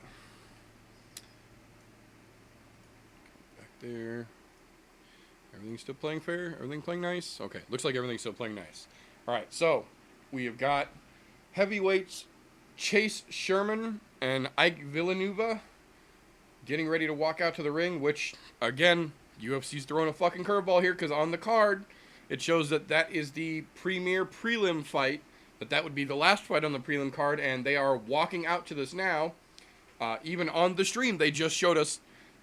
back there. Everything's still playing fair? Everything playing nice? Okay, looks like everything's still playing nice. All right, so we have got heavyweights Chase Sherman and Ike Villanueva getting ready to walk out to the ring, which, again, UFC's throwing a fucking curveball here because on the card, it shows that that is the premier prelim fight, that would be the last fight on the prelim card, and they are walking out to this now. Even on the stream, they just showed us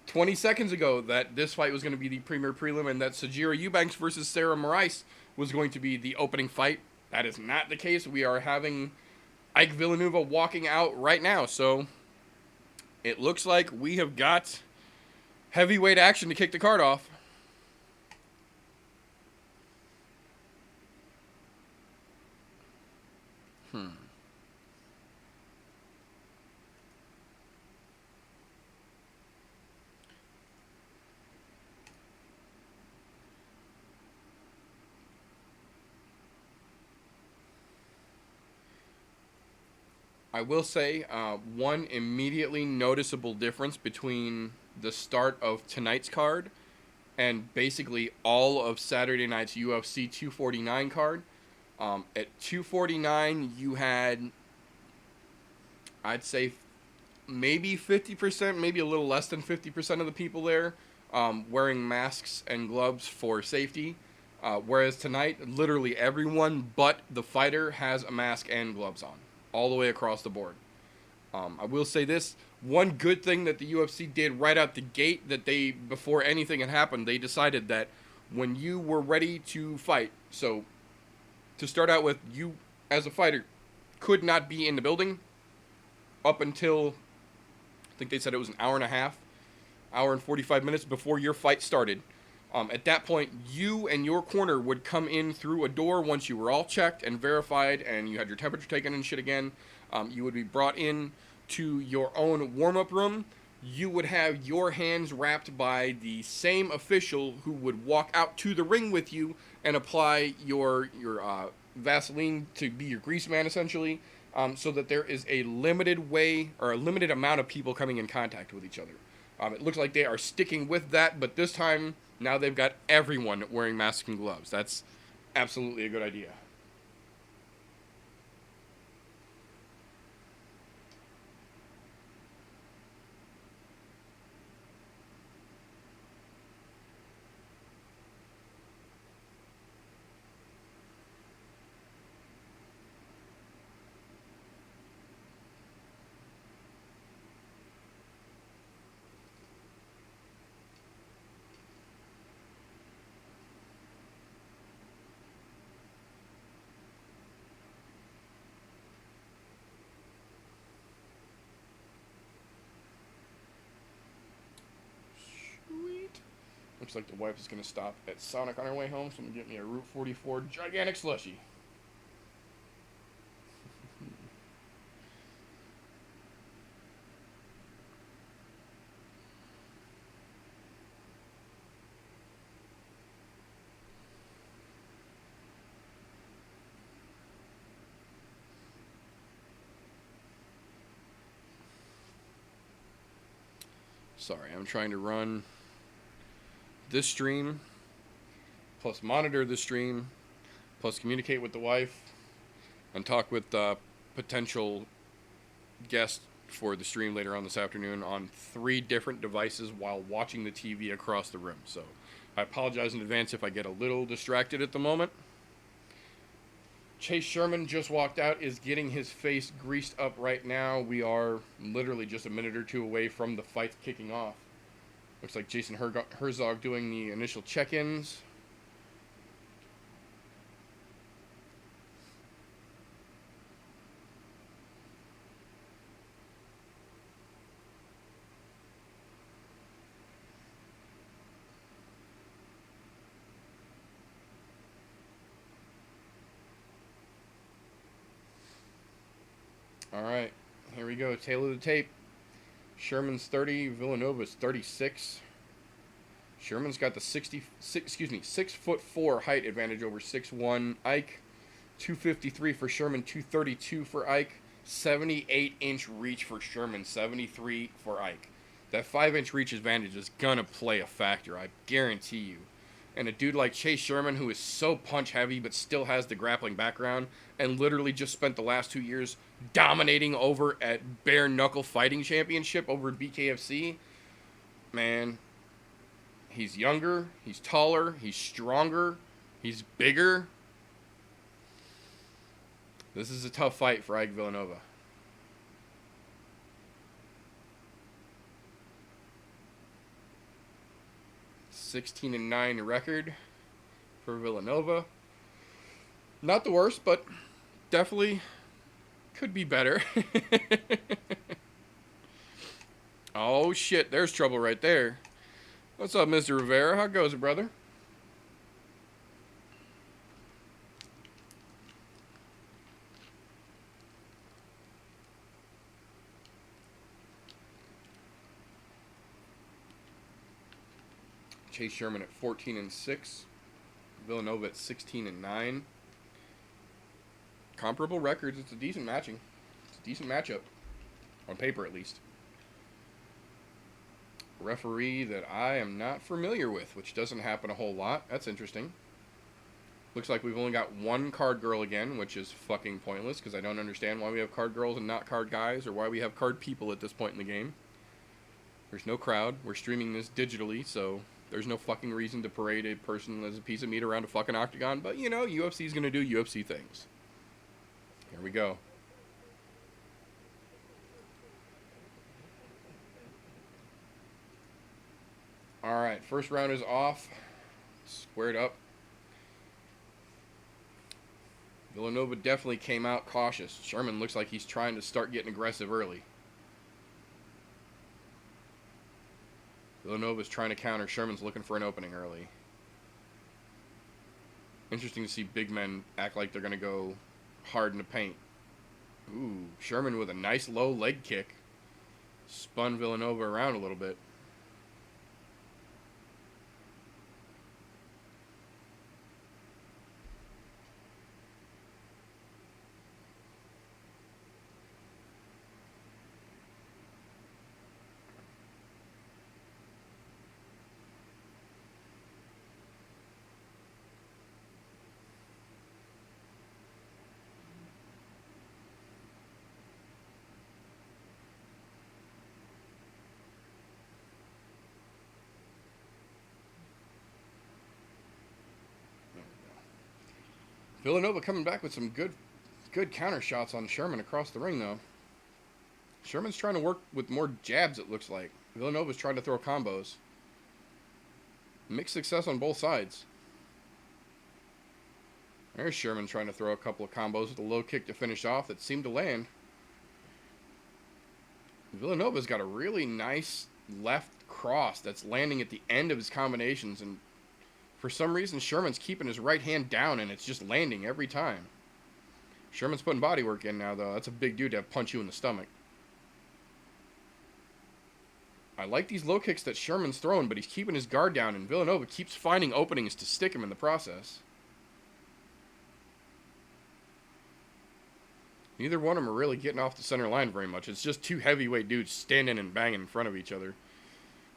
20 seconds ago that this fight was going to be the premier prelim and that Sajira Eubanks versus Sarah Morais was going to be the opening fight. That is not the case. We are having Ike Villanueva walking out right now, so it looks like we have got heavyweight action to kick the card off. I will say one immediately noticeable difference between the start of tonight's card and basically all of Saturday night's UFC 249 card. At 249, you had, I'd say, maybe 50%, maybe a little less than 50% of the people there wearing masks and gloves for safety. Whereas tonight, literally everyone but the fighter has a mask and gloves on, all the way across the board. I will say this, one good thing that the UFC did right out the gate, that they, before anything had happened, they decided that when you were ready to fight, so to start out with, you as a fighter could not be in the building up until, I think they said it was an hour and a half, hour and 45 minutes before your fight started. At that point, you and your corner would come in through a door once you were all checked and verified and you had your temperature taken and shit again. You would be brought in to your own warm-up room. You would have your hands wrapped by the same official who would walk out to the ring with you and apply your Vaseline to be your grease man, essentially, so that there is a limited way or a limited amount of people coming in contact with each other. It looks like they are sticking with that, but this time, now they've got everyone wearing masks and gloves. That's absolutely a good idea. Looks like the wife is going to stop at Sonic on her way home, so I'm going to get me a Route 44 gigantic slushie. Sorry, I'm trying to run this stream, plus monitor the stream, plus communicate with the wife, and talk with potential guests for the stream later on this afternoon on 3 different devices while watching the TV across the room. So I apologize in advance if I get a little distracted at the moment. Chase Sherman just walked out, is getting his face greased up right now. We are literally just a minute or two away from the fight kicking off. Looks like Jason Herzog doing the initial check-ins. All right, here we go. Tail of the tape. Sherman's 30, Villanova's 36. Sherman's got the 6'4" height advantage over 6'1" Ike. 253 for Sherman, 232 for Ike. 78-inch reach for Sherman, 73 for Ike. That 5-inch reach advantage is gonna play a factor, I guarantee you. And a dude like Chase Sherman, who is so punch heavy but still has the grappling background and literally just spent the last 2 years dominating over at Bare Knuckle Fighting Championship over at BKFC, man, he's younger, he's taller, he's stronger, he's bigger. This is a tough fight for Ike Villanova. (16-9) record for Villanova. Not the worst, but definitely could be better. Oh shit, there's trouble right there. What's up, Mr. Rivera? How goes it, brother? Chase Sherman at 14-6. Villanova at 16-9. Comparable records. It's a decent matching. It's a decent matchup. On paper, at least. Referee that I am not familiar with, which doesn't happen a whole lot. That's interesting. Looks like we've only got one card girl again, which is fucking pointless, because I don't understand why we have card girls and not card guys, or why we have card people at this point in the game. There's no crowd. We're streaming this digitally, so there's no fucking reason to parade a person as a piece of meat around a fucking octagon. But, you know, UFC's going to do UFC things. Here we go. Alright, first round is off. Squared up. Villanova definitely came out cautious. Sherman looks like he's trying to start getting aggressive early. Villanova's trying to counter. Sherman's looking for an opening early. Interesting to see big men act like they're going to go hard in the paint. Ooh, Sherman with a nice low leg kick. Spun Villanova around a little bit. Villanova coming back with some good counter shots on Sherman across the ring, though. Sherman's trying to work with more jabs, it looks like. Villanova's trying to throw combos. Mixed success on both sides. There's Sherman trying to throw a couple of combos with a low kick to finish off that seemed to land. Villanova's got a really nice left cross that's landing at the end of his combinations, and for some reason, Sherman's keeping his right hand down, and it's just landing every time. Sherman's putting body work in now, though. That's a big dude to punch you in the stomach. I like these low kicks that Sherman's throwing, but he's keeping his guard down, and Villanova keeps finding openings to stick him in the process. Neither one of them are really getting off the center line very much. It's just two heavyweight dudes standing and banging in front of each other.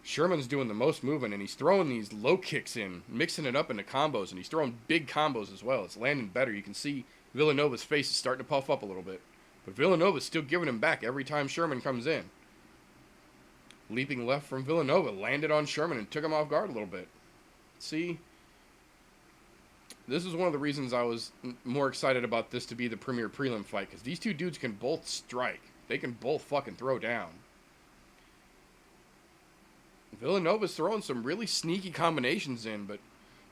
Sherman's doing the most movement, and he's throwing these low kicks in, mixing it up into combos, and he's throwing big combos as well. It's landing better. You can see Villanova's face is starting to puff up a little bit. But Villanova's still giving him back every time Sherman comes in. Leaping left from Villanova, landed on Sherman and took him off guard a little bit. See, this is one of the reasons I was more excited about this to be the premier prelim fight, because these two dudes can both strike. They can both fucking throw down. Villanova's throwing some really sneaky combinations in, but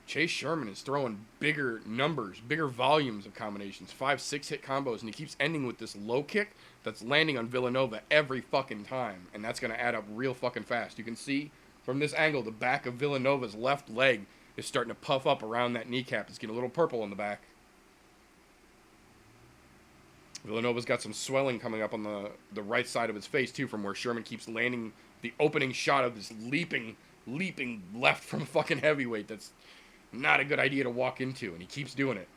Chase Sherman is throwing bigger numbers, bigger volumes of combinations, 5-6 hit combos, and he keeps ending with this low kick that's landing on Villanova every fucking time, and that's going to add up real fucking fast. You can see from this angle, the back of Villanova's left leg is starting to puff up around that kneecap. It's getting a little purple in the back. Villanova's got some swelling coming up on the right side of his face, too, from where Sherman keeps landing the opening shot of this leaping left from fucking heavyweight. That's not a good idea to walk into, and he keeps doing it.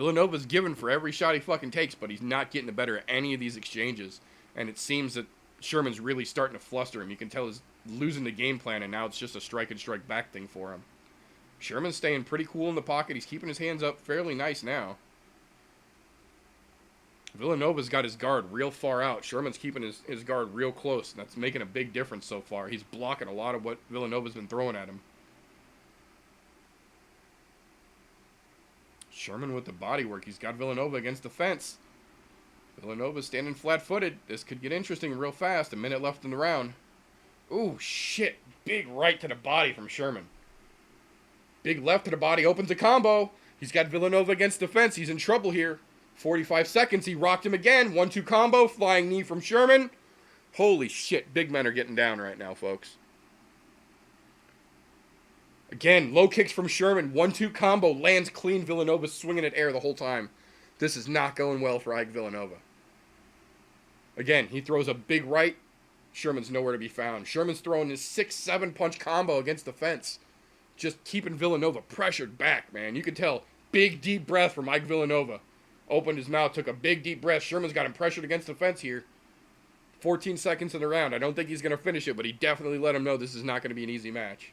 Villanova's given for every shot he fucking takes, but he's not getting the better at any of these exchanges. And it seems that Sherman's really starting to fluster him. You can tell he's losing the game plan, and now it's just a strike and strike back thing for him. Sherman's staying pretty cool in the pocket. He's keeping his hands up fairly nice now. Villanova's got his guard real far out. Sherman's keeping his guard real close, and that's making a big difference so far. He's blocking a lot of what Villanova's been throwing at him. Sherman with the body work. He's got Villanova against the fence. Villanova's standing flat-footed. This could get interesting real fast. A minute left in the round. Ooh, shit. Big right to the body from Sherman. Big left to the body opens a combo. He's got Villanova against the fence. He's in trouble here. 45 seconds. He rocked him again. 1-2 combo. Flying knee from Sherman. Holy shit. Big men are getting down right now, folks. Again, low kicks from Sherman. 1-2 combo. Lands clean. Villanova swinging at air the whole time. This is not going well for Ike Villanova. Again, he throws a big right. Sherman's nowhere to be found. Sherman's throwing his 6-7 punch combo against the fence. Just keeping Villanova pressured back, man. You can tell. Big, deep breath from Ike Villanova. Opened his mouth, took a big, deep breath. Sherman's got him pressured against the fence here. 14 seconds in the round. I don't think he's going to finish it, but he definitely let him know this is not going to be an easy match.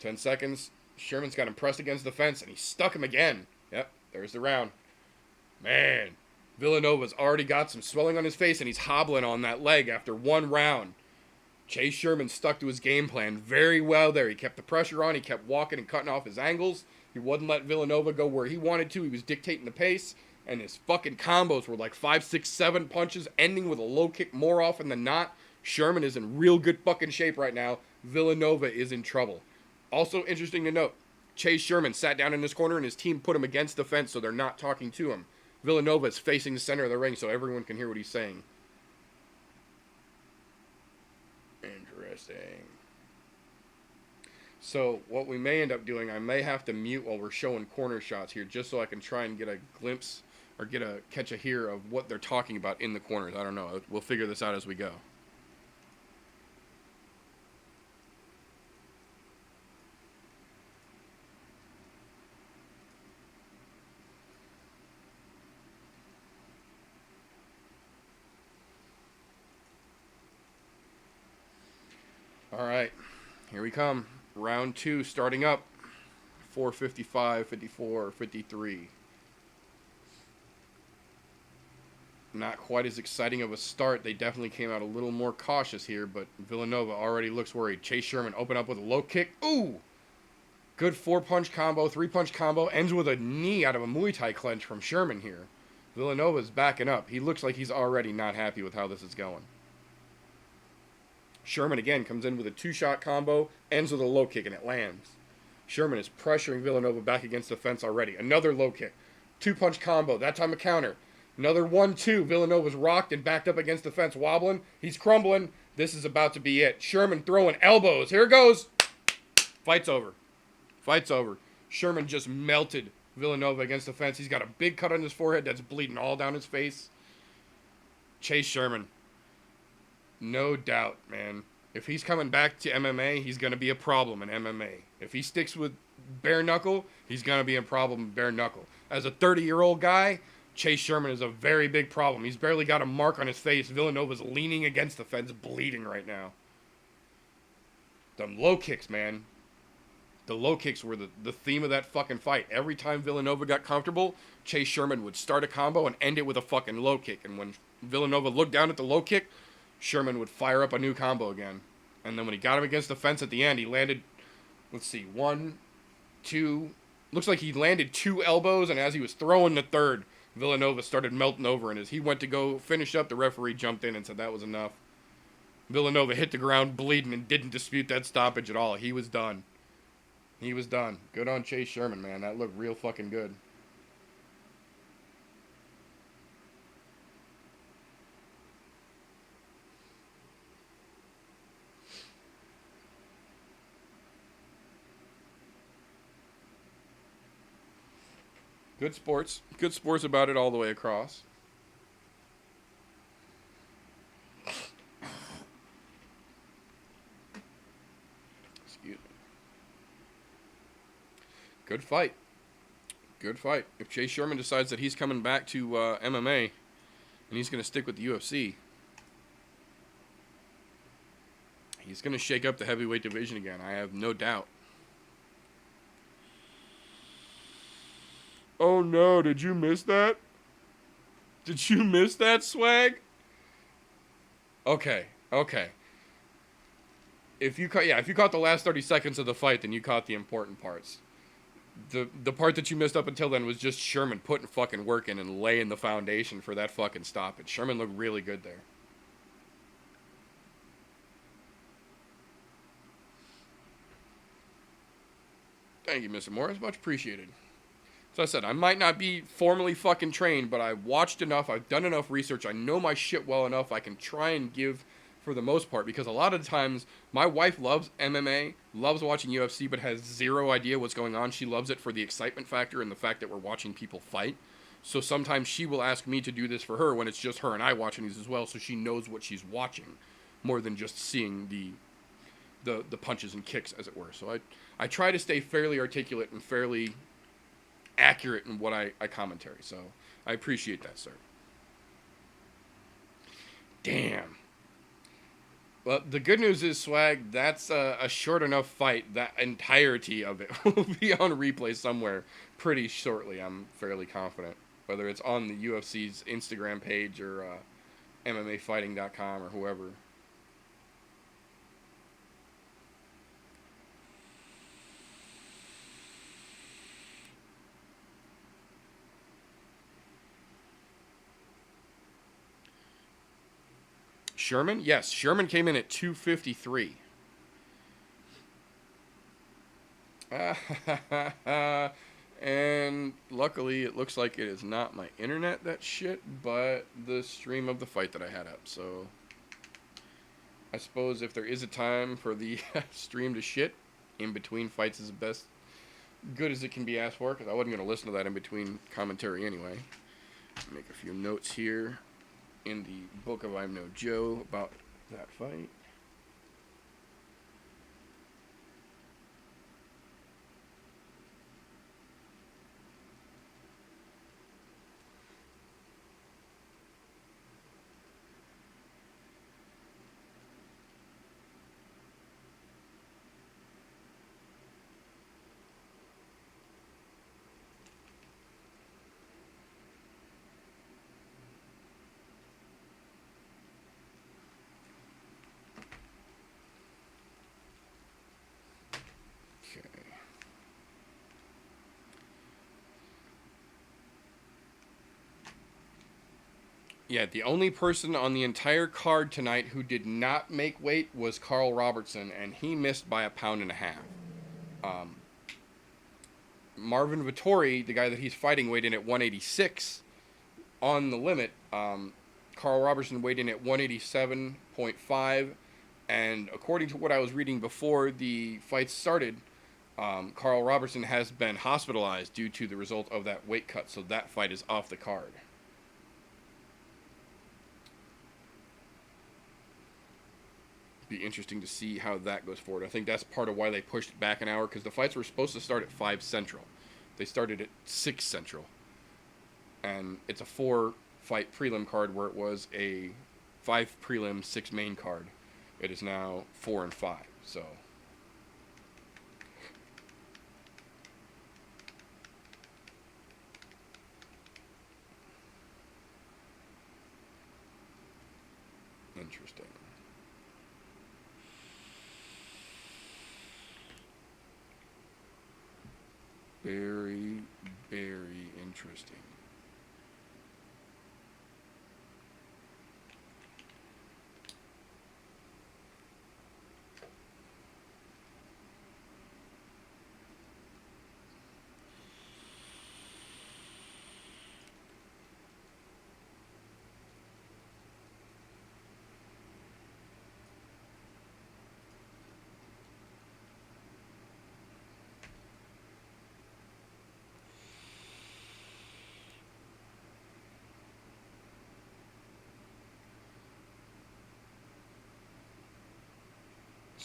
10 seconds. Sherman's got him pressed against the fence, and he stuck him again. Yep, there's the round. Man, Villanova's already got some swelling on his face, and he's hobbling on that leg after one round. Chase Sherman stuck to his game plan very well there. He kept the pressure on. He kept walking and cutting off his angles. He wouldn't let Villanova go where he wanted to. He was dictating the pace, and his fucking combos were like 5, 6, 7 punches, ending with a low kick more often than not. Sherman is in real good fucking shape right now. Villanova is in trouble. Also interesting to note, Chase Sherman sat down in his corner and his team put him against the fence so they're not talking to him. Villanova is facing the center of the ring so everyone can hear what he's saying. Interesting. So what we may end up doing, I may have to mute while we're showing corner shots here just so I can try and get a glimpse or catch a hear of what they're talking about in the corners. I don't know. We'll figure this out as we go. All right, here we come. Round 2 starting up. 4:55, 54, 53. Not quite as exciting of a start. They definitely came out a little more cautious here, but Villanova already looks worried. Chase Sherman open up with a low kick. Ooh! Good 4-punch combo, 3-punch combo. Ends with a knee out of a Muay Thai clench from Sherman here. Villanova's backing up. He looks like he's already not happy with how this is going. Sherman again comes in with a 2-shot combo, ends with a low kick, and it lands. Sherman is pressuring Villanova back against the fence already. Another low kick. 2-punch combo, that time a counter. Another 1-2. Villanova's rocked and backed up against the fence, wobbling. He's crumbling. This is about to be it. Sherman throwing elbows. Here it goes. Fight's over. Fight's over. Sherman just melted Villanova against the fence. He's got a big cut on his forehead that's bleeding all down his face. Chase Sherman. No doubt, man. If he's coming back to MMA, he's going to be a problem in MMA. If he sticks with bare knuckle, he's going to be a problem bare knuckle. As a 30-year-old guy, Chase Sherman is a very big problem. He's barely got a mark on his face. Villanova's leaning against the fence, bleeding right now. Them low kicks, man. The low kicks were the theme of that fucking fight. Every time Villanova got comfortable, Chase Sherman would start a combo and end it with a fucking low kick. And when Villanova looked down at the low kick, Sherman would fire up a new combo again. And then when he got him against the fence at the end, he landed, let's see, 1, 2, looks like he landed 2 elbows, and as he was throwing the third, Villanova started melting over, and as he went to go finish up, the referee jumped in and said that was enough. Villanova hit the ground bleeding and didn't dispute that stoppage at all. He was done. He was done. Good on Chase Sherman, man. That looked real fucking good. Good sports. Good sports about it all the way across. Excuse me. Good fight. Good fight. If Chase Sherman decides that he's coming back to MMA and he's going to stick with the UFC, he's going to shake up the heavyweight division again. I have no doubt. Oh no, did you miss that? Did you miss that, Swag? Okay. If you caught the last 30 seconds of the fight, then you caught the important parts. The part that you missed up until then was just Sherman putting fucking work in and laying the foundation for that fucking stoppage. Sherman looked really good there. Thank you, Mr. Morris. Much appreciated. So I said, I might not be formally fucking trained, but I watched enough. I've done enough research. I know my shit well enough. I can try and give for the most part, because a lot of times my wife loves MMA, loves watching UFC, but has zero idea what's going on. She loves it for the excitement factor and the fact that we're watching people fight. So sometimes she will ask me to do this for her when it's just her and I watching these as well, so she knows what she's watching more than just seeing the punches and kicks, as it were. So I try to stay fairly articulate and fairly accurate in what I commentary. So I appreciate that, sir. Damn. Well, the good news is, Swag, that's a short enough fight. That entirety of it will be on replay somewhere pretty shortly, I'm fairly confident. Whether it's on the UFC's Instagram page or MMAfighting.com or whoever. Sherman? Yes, Sherman came in at 253. And luckily, it looks like it is not my internet that shit, but the stream of the fight that I had up. So I suppose if there is a time for the stream to shit, in between fights is the best good as it can be asked for, because I wasn't going to listen to that in between commentary anyway. Make a few notes here in the book of I'm No Joe about that fight. Yeah, the only person on the entire card tonight who did not make weight was Carl Robertson, and he missed by 1.5 pounds. Marvin Vettori, the guy that he's fighting, weighed in at 186 on the limit. Carl Robertson weighed in at 187.5, and according to what I was reading before the fight started, Carl Robertson has been hospitalized due to the result of that weight cut, so that fight is off the card. Be interesting to see how that goes forward. I think that's part of why they pushed it back an hour, because the fights were supposed to start at 5 Central. They started at 6 Central. And it's a 4-fight prelim card where it was a 5 prelim, 6 main card. It is now 4 and 5. So interesting. Very, very interesting.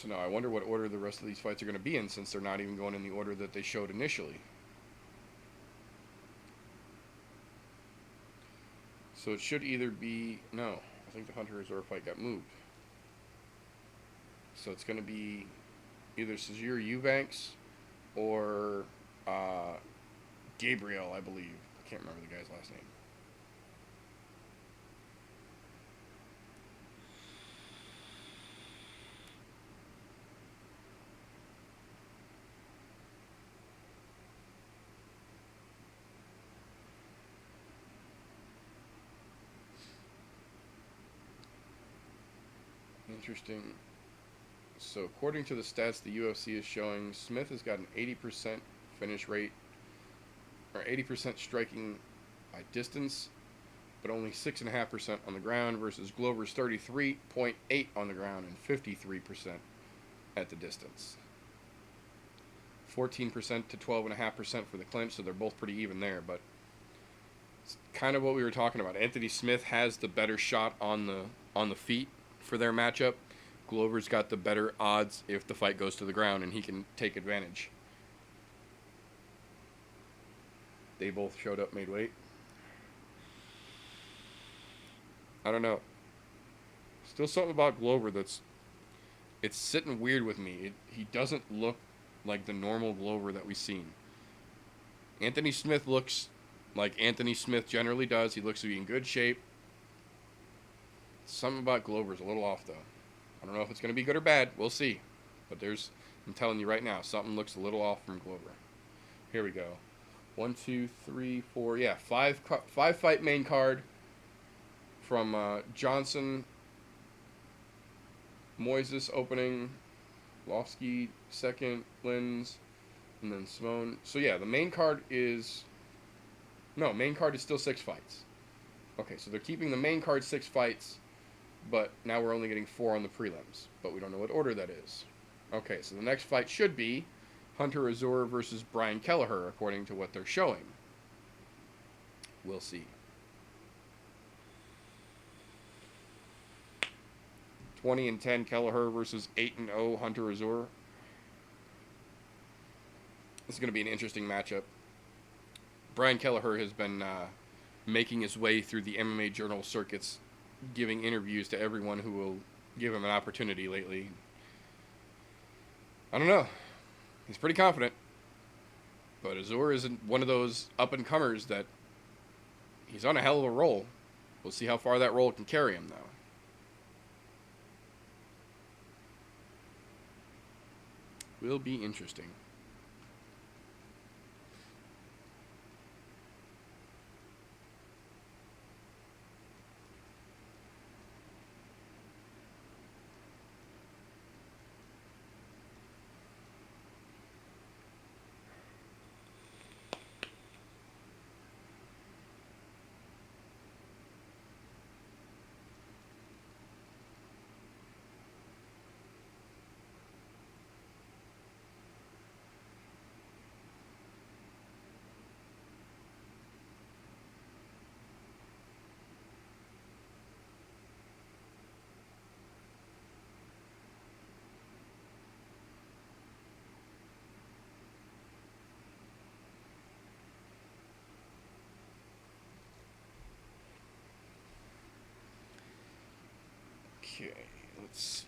So now I wonder what order the rest of these fights are going to be in, since they're not even going in the order that they showed initially. So it should either be... No, I think the Hunter Azor fight got moved. So it's going to be either Sajir Eubanks or Gabriel, I believe. I can't remember the guy's last name. Interesting. So according to the stats the UFC is showing, Smith has got an 80% finish rate, or 80% striking by distance, but only 6.5% on the ground, versus Glover's 33.8 on the ground and 53% at the distance. 14% to 12.5% for the clinch, so they're both pretty even there, but it's kind of what we were talking about. Anthony Smith has the better shot on the feet for their matchup. Glover's got the better odds if the fight goes to the ground, and he can take advantage. They both showed up, made weight. I don't know. Still something about Glover it's sitting weird with me. He doesn't look like the normal Glover that we've seen. Anthony Smith looks like Anthony Smith generally does. He looks to be in good shape. Something about Glover's a little off, though. I don't know if it's going to be good or bad. We'll see. But I'm telling you right now, something looks a little off from Glover. Here we go. 1, 2, 3, 4. Yeah, five fight main card from Johnson, Moises opening, Lofsky second, Lins, and then Simone. So yeah, the main card is... No, main card is still 6 fights. Okay, so they're keeping the main card 6 fights, but now we're only getting 4 on the prelims. But we don't know what order that is. Okay, so the next fight should be Hunter Azor versus Brian Kelleher, according to what they're showing. We'll see. 20-10 Kelleher versus 8-0 Hunter Azor. This is going to be an interesting matchup. Brian Kelleher has been making his way through the MMA journal circuits, giving interviews to everyone who will give him an opportunity lately. I don't know. He's pretty confident. But Azor isn't one of those up-and-comers that... He's on a hell of a roll. We'll see how far that roll can carry him, though. Will be interesting. Okay, let's see.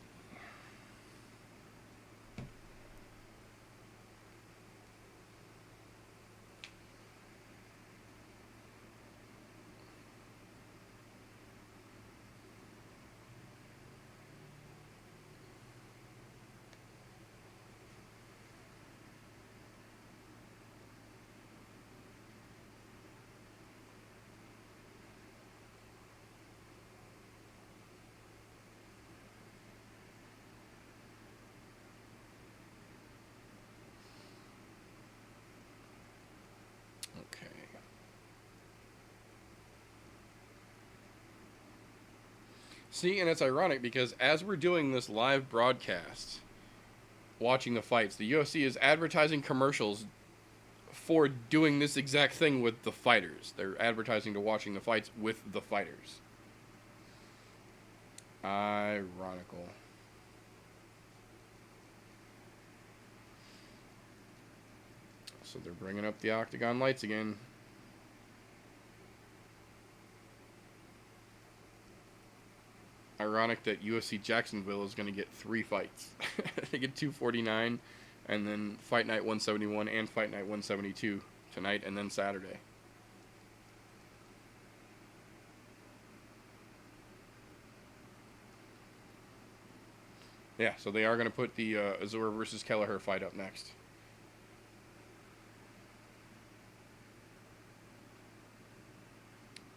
Okay. See, and it's ironic because as we're doing this live broadcast, watching the fights, the UFC is advertising commercials for doing this exact thing with the fighters. They're advertising to watching the fights with the fighters. Ironical. So they're bringing up the octagon lights again. Ironic that UFC Jacksonville is going to get 3 fights. They get 249, and then Fight Night 171 and Fight Night 172 tonight, and then Saturday. Yeah, so they are going to put the Azur versus Kelleher fight up next.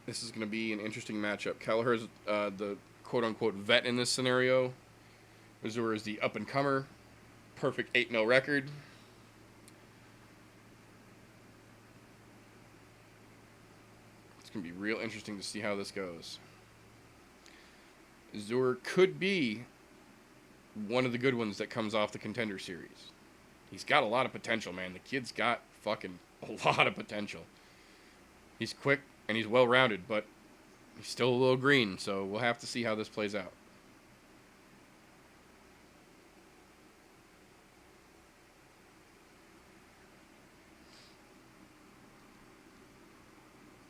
This is going to be an interesting matchup. Kelleher's the quote-unquote vet in this scenario. Azur is the up-and-comer. Perfect 8-0 record. It's going to be real interesting to see how this goes. Azur could be one of the good ones that comes off the Contender Series. He's got a lot of potential, man. The kid's got fucking a lot of potential. He's quick and he's well-rounded, but he's still a little green, so we'll have to see how this plays out.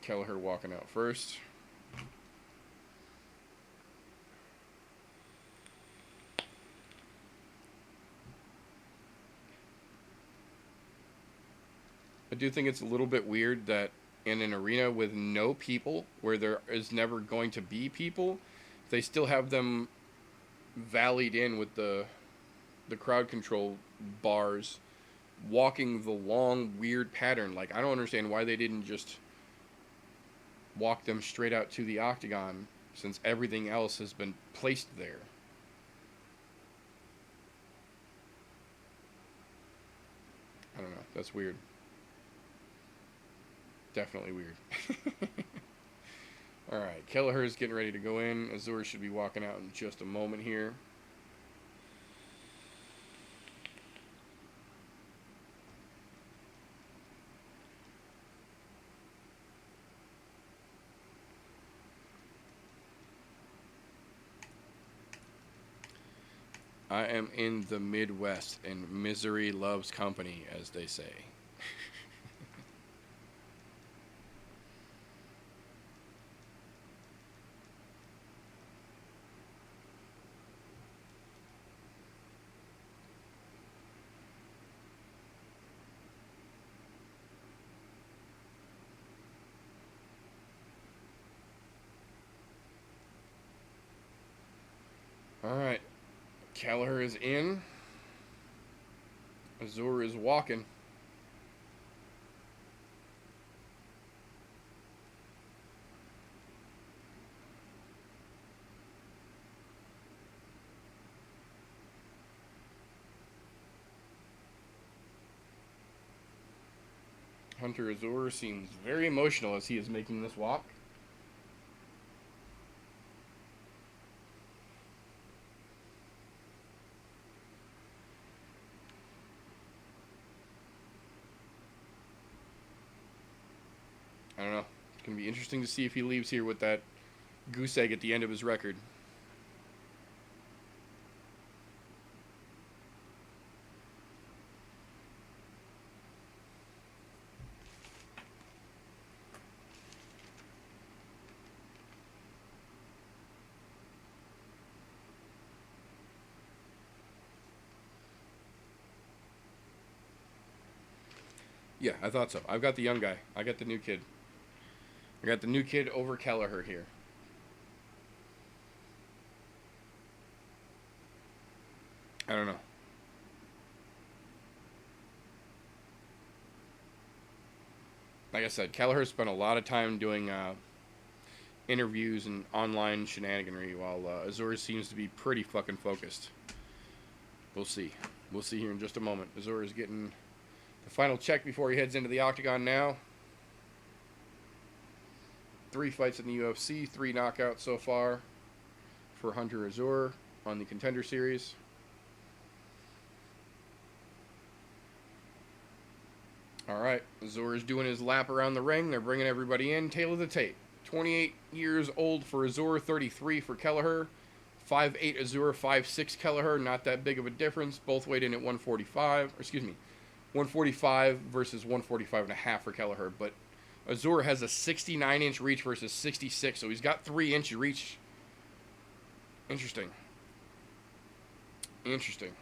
Kelleher walking out first. I do think it's a little bit weird that in an arena with no people, where there is never going to be people, they still have them valleyed in with the crowd control bars, walking the long, weird pattern. Like, I don't understand why they didn't just walk them straight out to the octagon, since everything else has been placed there. I don't know. That's weird. Definitely weird. Alright, Kelleher is getting ready to go in. Azur should be walking out in just a moment here. I am in the Midwest, and misery loves company, as they say. Alright. Kelleher is in. Azur is walking. Hunter Azur seems very emotional as he is making this walk. I don't know. It's going to be interesting to see if he leaves here with that goose egg at the end of his record. Yeah, I thought so. I've got the young guy. I got the new kid. I got the new kid over Kelleher here. I don't know. Like I said, Kelleher spent a lot of time doing interviews and online shenaniganry, while Azur seems to be pretty fucking focused. We'll see. We'll see here in just a moment. Azur is getting the final check before he heads into the octagon now. 3 fights in the UFC, 3 knockouts so far for Hunter Azur on the Contender Series. Alright, Azur is doing his lap around the ring. They're bringing everybody in. Tail of the tape. 28 years old for Azur, 33 for Kelleher. 5'8 Azur, 5'6 Kelleher. Not that big of a difference. Both weighed in at 145. Or excuse me, 145 versus 145 and a half for Kelleher, but Azur has a 69-inch reach versus 66, so he's got 3-inch reach. Interesting. Interesting.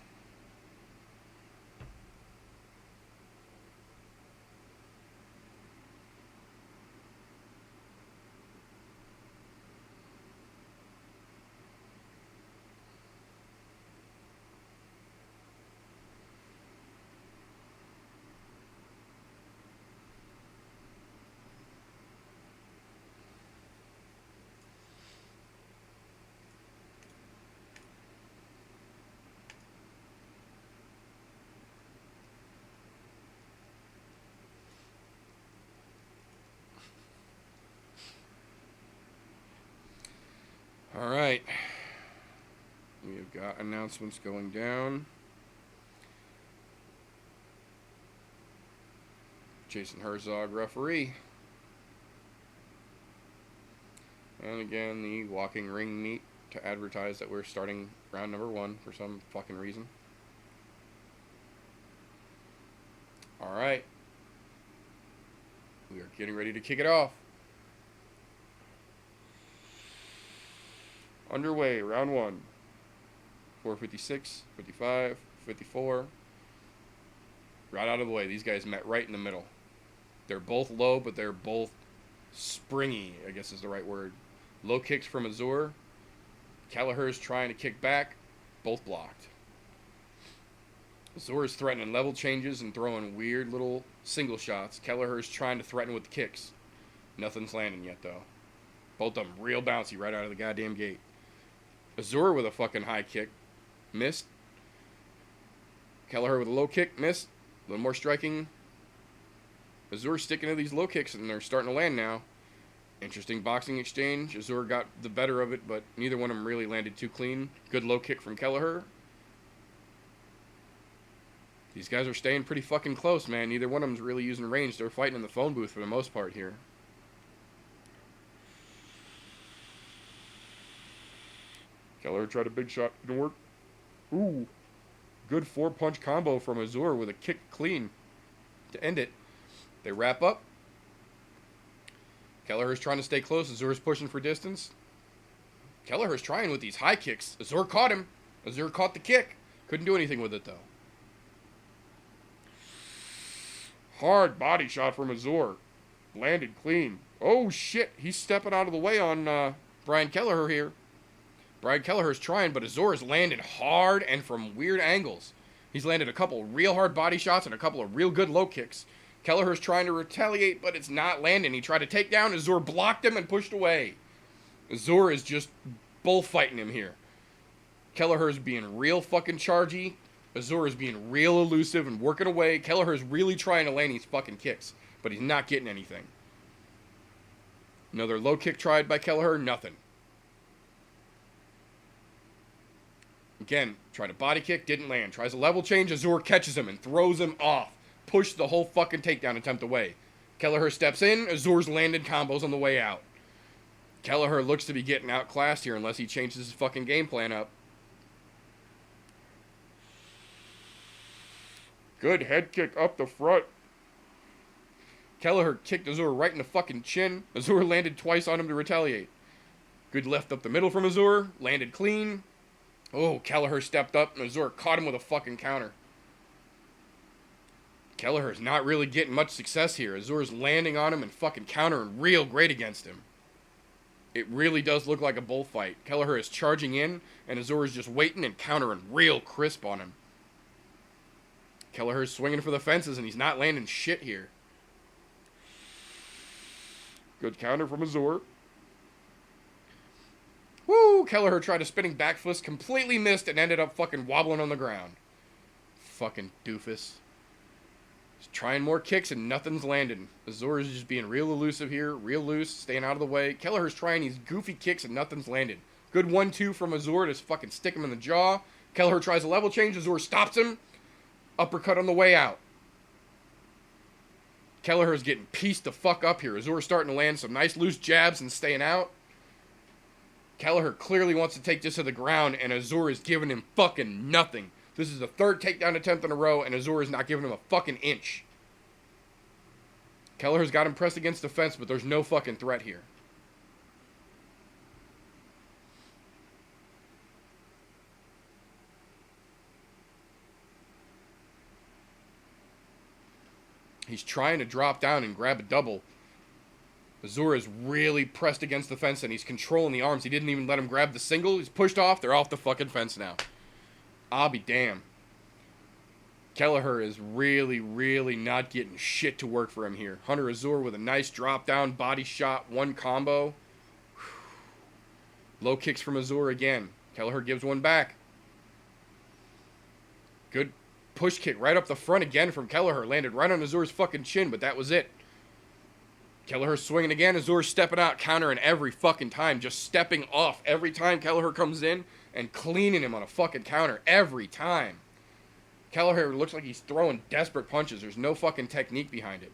All right. We've got announcements going down. Jason Herzog, referee. And again, the walking ring meet to advertise that we're starting round number 1 for some fucking reason. All right. We are getting ready to kick it off. Underway, round 1. 456, 55, 54. Right out of the way. These guys met right in the middle. They're both low, but they're both springy, I guess is the right word. Low kicks from Azur. Kelleher's trying to kick back. Both blocked. Azur is threatening level changes and throwing weird little single shots. Kelleher's trying to threaten with the kicks. Nothing's landing yet, though. Both of them real bouncy right out of the goddamn gate. Azur with a fucking high kick. Missed. Kelleher with a low kick. Missed. A little more striking. Azur sticking to these low kicks, and they're starting to land now. Interesting boxing exchange. Azur got the better of it, but neither one of them really landed too clean. Good low kick from Kelleher. These guys are staying pretty fucking close, man. Neither one of them's really using range. They're fighting in the phone booth for the most part here. Kelleher tried a big shot. Didn't work. Ooh. Good 4-punch combo from Azur with a kick clean to end it. They wrap up. Kelleher's trying to stay close. Azur's pushing for distance. Kelleher's trying with these high kicks. Azur caught him. Azur caught the kick. Couldn't do anything with it, though. Hard body shot from Azur. Landed clean. Oh, shit. He's stepping out of the way on Brian Kelleher here. Brian Kelleher's trying, but Azur is landing hard and from weird angles. He's landed a couple real hard body shots and a couple of real good low kicks. Kelleher's trying to retaliate, but it's not landing. He tried to take down. Azur blocked him and pushed away. Azur is just bullfighting him here. Kelleher's being real fucking chargy. Azur is being real elusive and working away. Kelleher's really trying to land these fucking kicks, but he's not getting anything. Another low kick tried by Kelleher. Nothing. Again, tried a body kick, didn't land. Tries a level change, Azur catches him and throws him off. Pushed the whole fucking takedown attempt away. Kelleher steps in, Azur's landed combos on the way out. Kelleher looks to be getting outclassed here unless he changes his fucking game plan up. Good head kick up the front. Kelleher kicked Azur right in the fucking chin. Azur landed twice on him to retaliate. Good left up the middle from Azur. Landed clean. Oh, Kelleher stepped up, and Azur caught him with a fucking counter. Kelleher's not really getting much success here. Azur's landing on him and fucking countering real great against him. It really does look like a bullfight. Kelleher is charging in, and Azur is just waiting and countering real crisp on him. Kelleher's swinging for the fences, and he's not landing shit here. Good counter from Azur. Woo! Kelleher tried a spinning back fist, completely missed, and ended up fucking wobbling on the ground. Fucking doofus. He's trying more kicks, and nothing's landing. Azur is just being real elusive here, real loose, staying out of the way. Kelleher's trying these goofy kicks, and nothing's landed. Good 1-2 from Azur to fucking stick him in the jaw. Kelleher tries a level change, Azur stops him. Uppercut on the way out. Kelleher's getting pieced the fuck up here. Azur's starting to land some nice loose jabs and staying out. Kelleher clearly wants to take this to the ground, and Azur is giving him fucking nothing. This is the third takedown attempt in a row, and Azur is not giving him a fucking inch. Kelleher's got him pressed against the fence, but there's no fucking threat here. He's trying to drop down and grab a double. Azur is really pressed against the fence, and he's controlling the arms. He didn't even let him grab the single. He's pushed off. They're off the fucking fence now. I'll be damned. Kelleher is really, really not getting shit to work for him here. Hunter Azur with a nice drop down body shot, one combo. Low kicks from Azur again. Kelleher gives one back. Good push kick right up the front again from Kelleher. Landed right on Azur's fucking chin, but that was it. Kelleher swinging again. Azur stepping out, countering every fucking time. Just stepping off every time Kelleher comes in and cleaning him on a fucking counter every time. Kelleher looks like he's throwing desperate punches. There's no fucking technique behind it.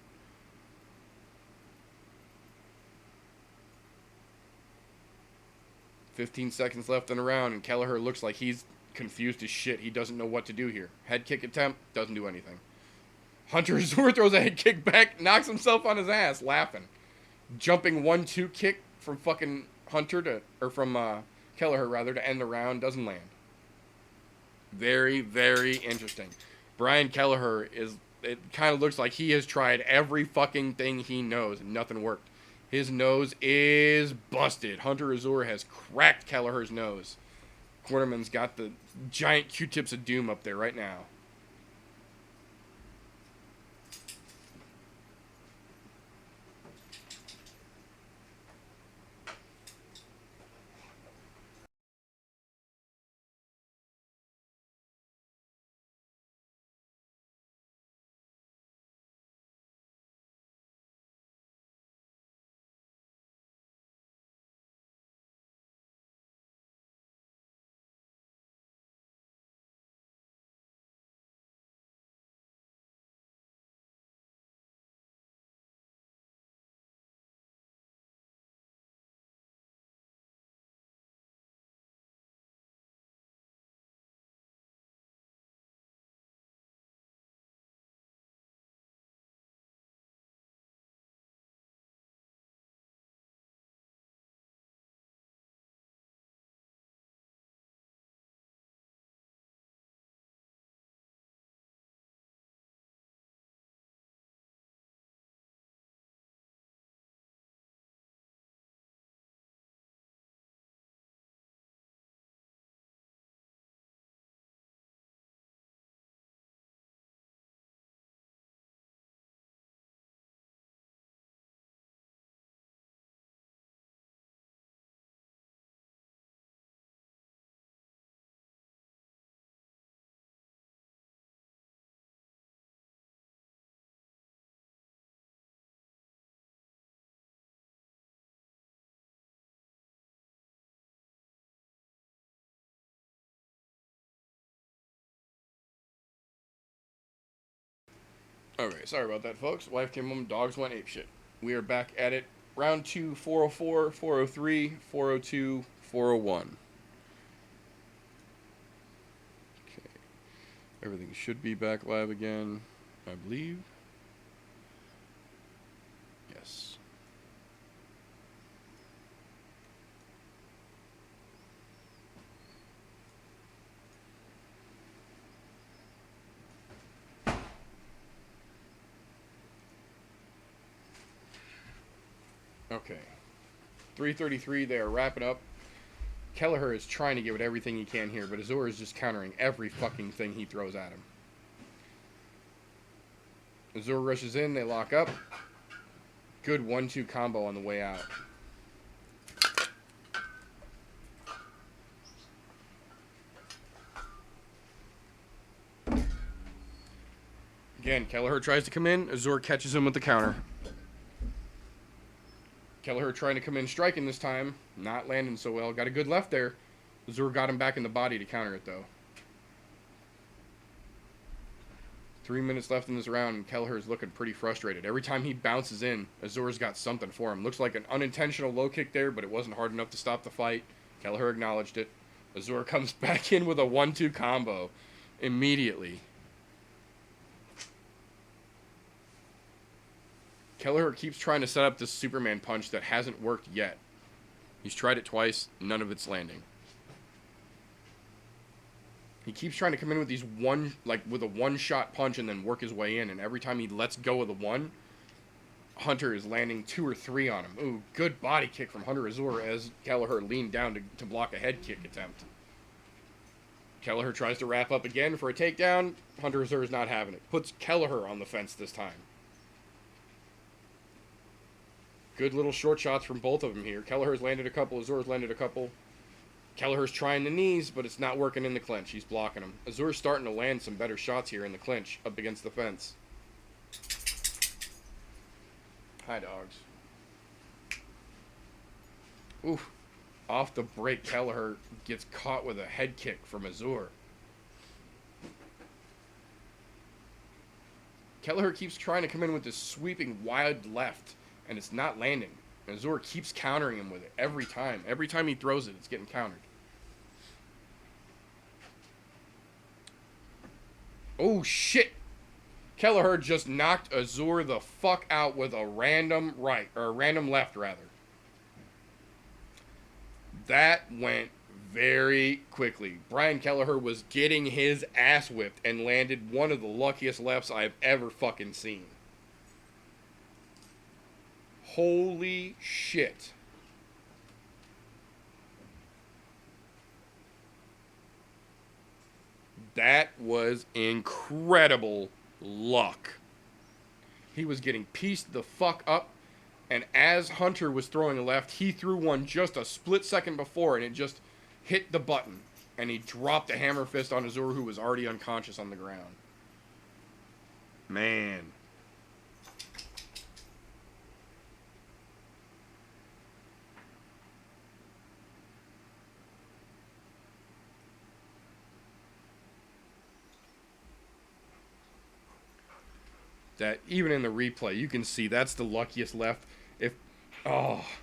"15 seconds left in the round, and Kelleher looks like he's confused as shit. He doesn't know what to do here. Head kick attempt, doesn't do anything. Hunter Azur throws a head kick back, knocks himself on his ass, laughing. Jumping 1-2 kick from fucking Hunter from Kelleher rather, to end the round, doesn't land. Very, very interesting. Brian Kelleher it kind of looks like he has tried every fucking thing he knows and nothing worked. His nose is busted. Hunter Azur has cracked Kelleher's nose. Cornerman's got the giant Q-tips of doom up there right now. Alright, sorry about that, folks. Wife came home, dogs went apeshit. We are back at it. Round 2, 404, 403, 402, 401. Okay. Everything should be back live again, I believe. Yes. Okay. 3:33, they are wrapping up. Kelleher is trying to give it everything he can here, but Azur is just countering every fucking thing he throws at him. Azur rushes in, they lock up. Good 1-2 combo on the way out. Again, Kelleher tries to come in, Azur catches him with the counter. Kelleher trying to come in striking this time, not landing so well. Got a good left there. Azur got him back in the body to counter it, though. 3 minutes left in this round, and Kelleher's looking pretty frustrated. Every time he bounces in, Azur's got something for him. Looks like an unintentional low kick there, but it wasn't hard enough to stop the fight. Kelleher acknowledged it. Azur comes back in with a 1-2 combo. immediately. Kelleher keeps trying to set up this Superman punch that hasn't worked yet. He's tried it twice, none of it's landing. He keeps trying to come in with these with a one-shot punch and then work his way in, and every time he lets go of the one, Hunter is landing 2 or 3 on him. Ooh, good body kick from Hunter Azur as Kelleher leaned down to block a head kick attempt. Kelleher tries to wrap up again for a takedown. Hunter Azur is not having it. Puts Kelleher on the fence this time. Good little short shots from both of them here. Kelleher's landed a couple. Azur's landed a couple. Kelleher's trying the knees, but it's not working in the clinch. He's blocking them. Azur's starting to land some better shots here in the clinch up against the fence. Hi, dogs. Oof. Off the break, Kelleher gets caught with a head kick from Azur. Kelleher keeps trying to come in with this sweeping wide left, and it's not landing. And Azur keeps countering him with it every time. Every time he throws it, it's getting countered. Oh, shit. Kelleher just knocked Azur the fuck out with a random right, or a random left, rather. That went very quickly. Brian Kelleher was getting his ass whipped and landed one of the luckiest lefts I've ever fucking seen. Holy shit. That was incredible luck. He was getting pieced the fuck up, and as Hunter was throwing a left, he threw one just a split second before, and it just hit the button, and he dropped a hammer fist on Azur, who was already unconscious on the ground. Man. That even in the replay, you can see that's the luckiest left.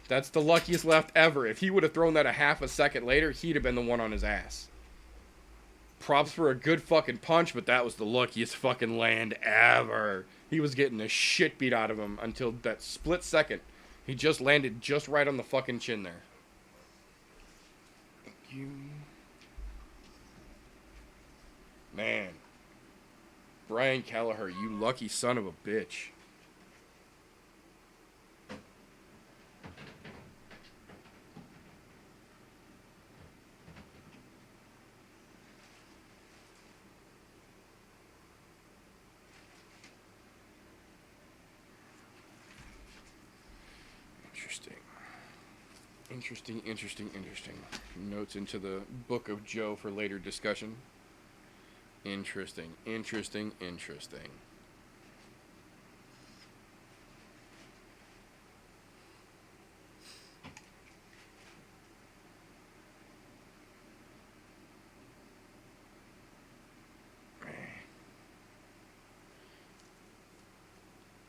That's the luckiest left ever. If he would have thrown that a half a second later, he'd have been the one on his ass. Props for a good fucking punch, but that was the luckiest fucking land ever. He was getting the shit beat out of him until that split second. He just landed just right on the fucking chin there. Man. Brian Kelleher, you lucky son of a bitch. Interesting. Notes into the Book of Joe for later discussion. Interesting.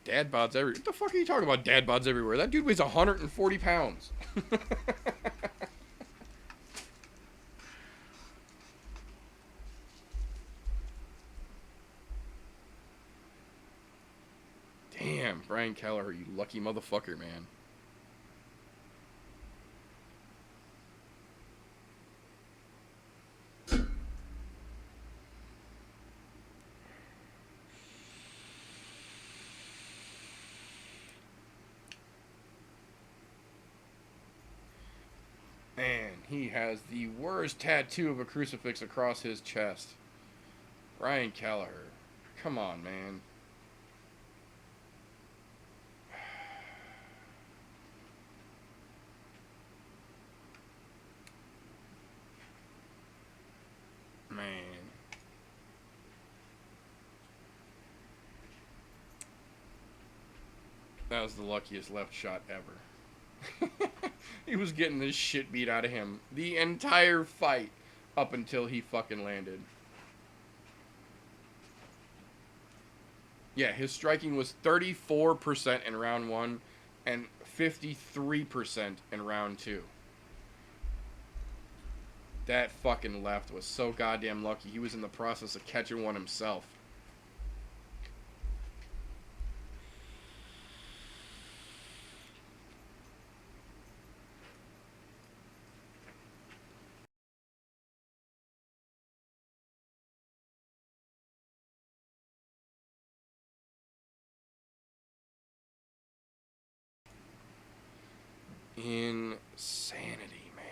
Dad bods everywhere. What the fuck are you talking about, dad bods everywhere? That dude weighs 140 pounds. Damn, Brian Kelleher, you lucky motherfucker, man. Man, he has the worst tattoo of a crucifix across his chest. Brian Kelleher. Come on, man. Man. That was the luckiest left shot ever. He was getting this shit beat out of him the entire fight up until he fucking landed. Yeah, his striking was 34% in round 1 and 53% in round 2. That fucking left was so goddamn lucky. He was in the process of catching one himself. Insanity, man.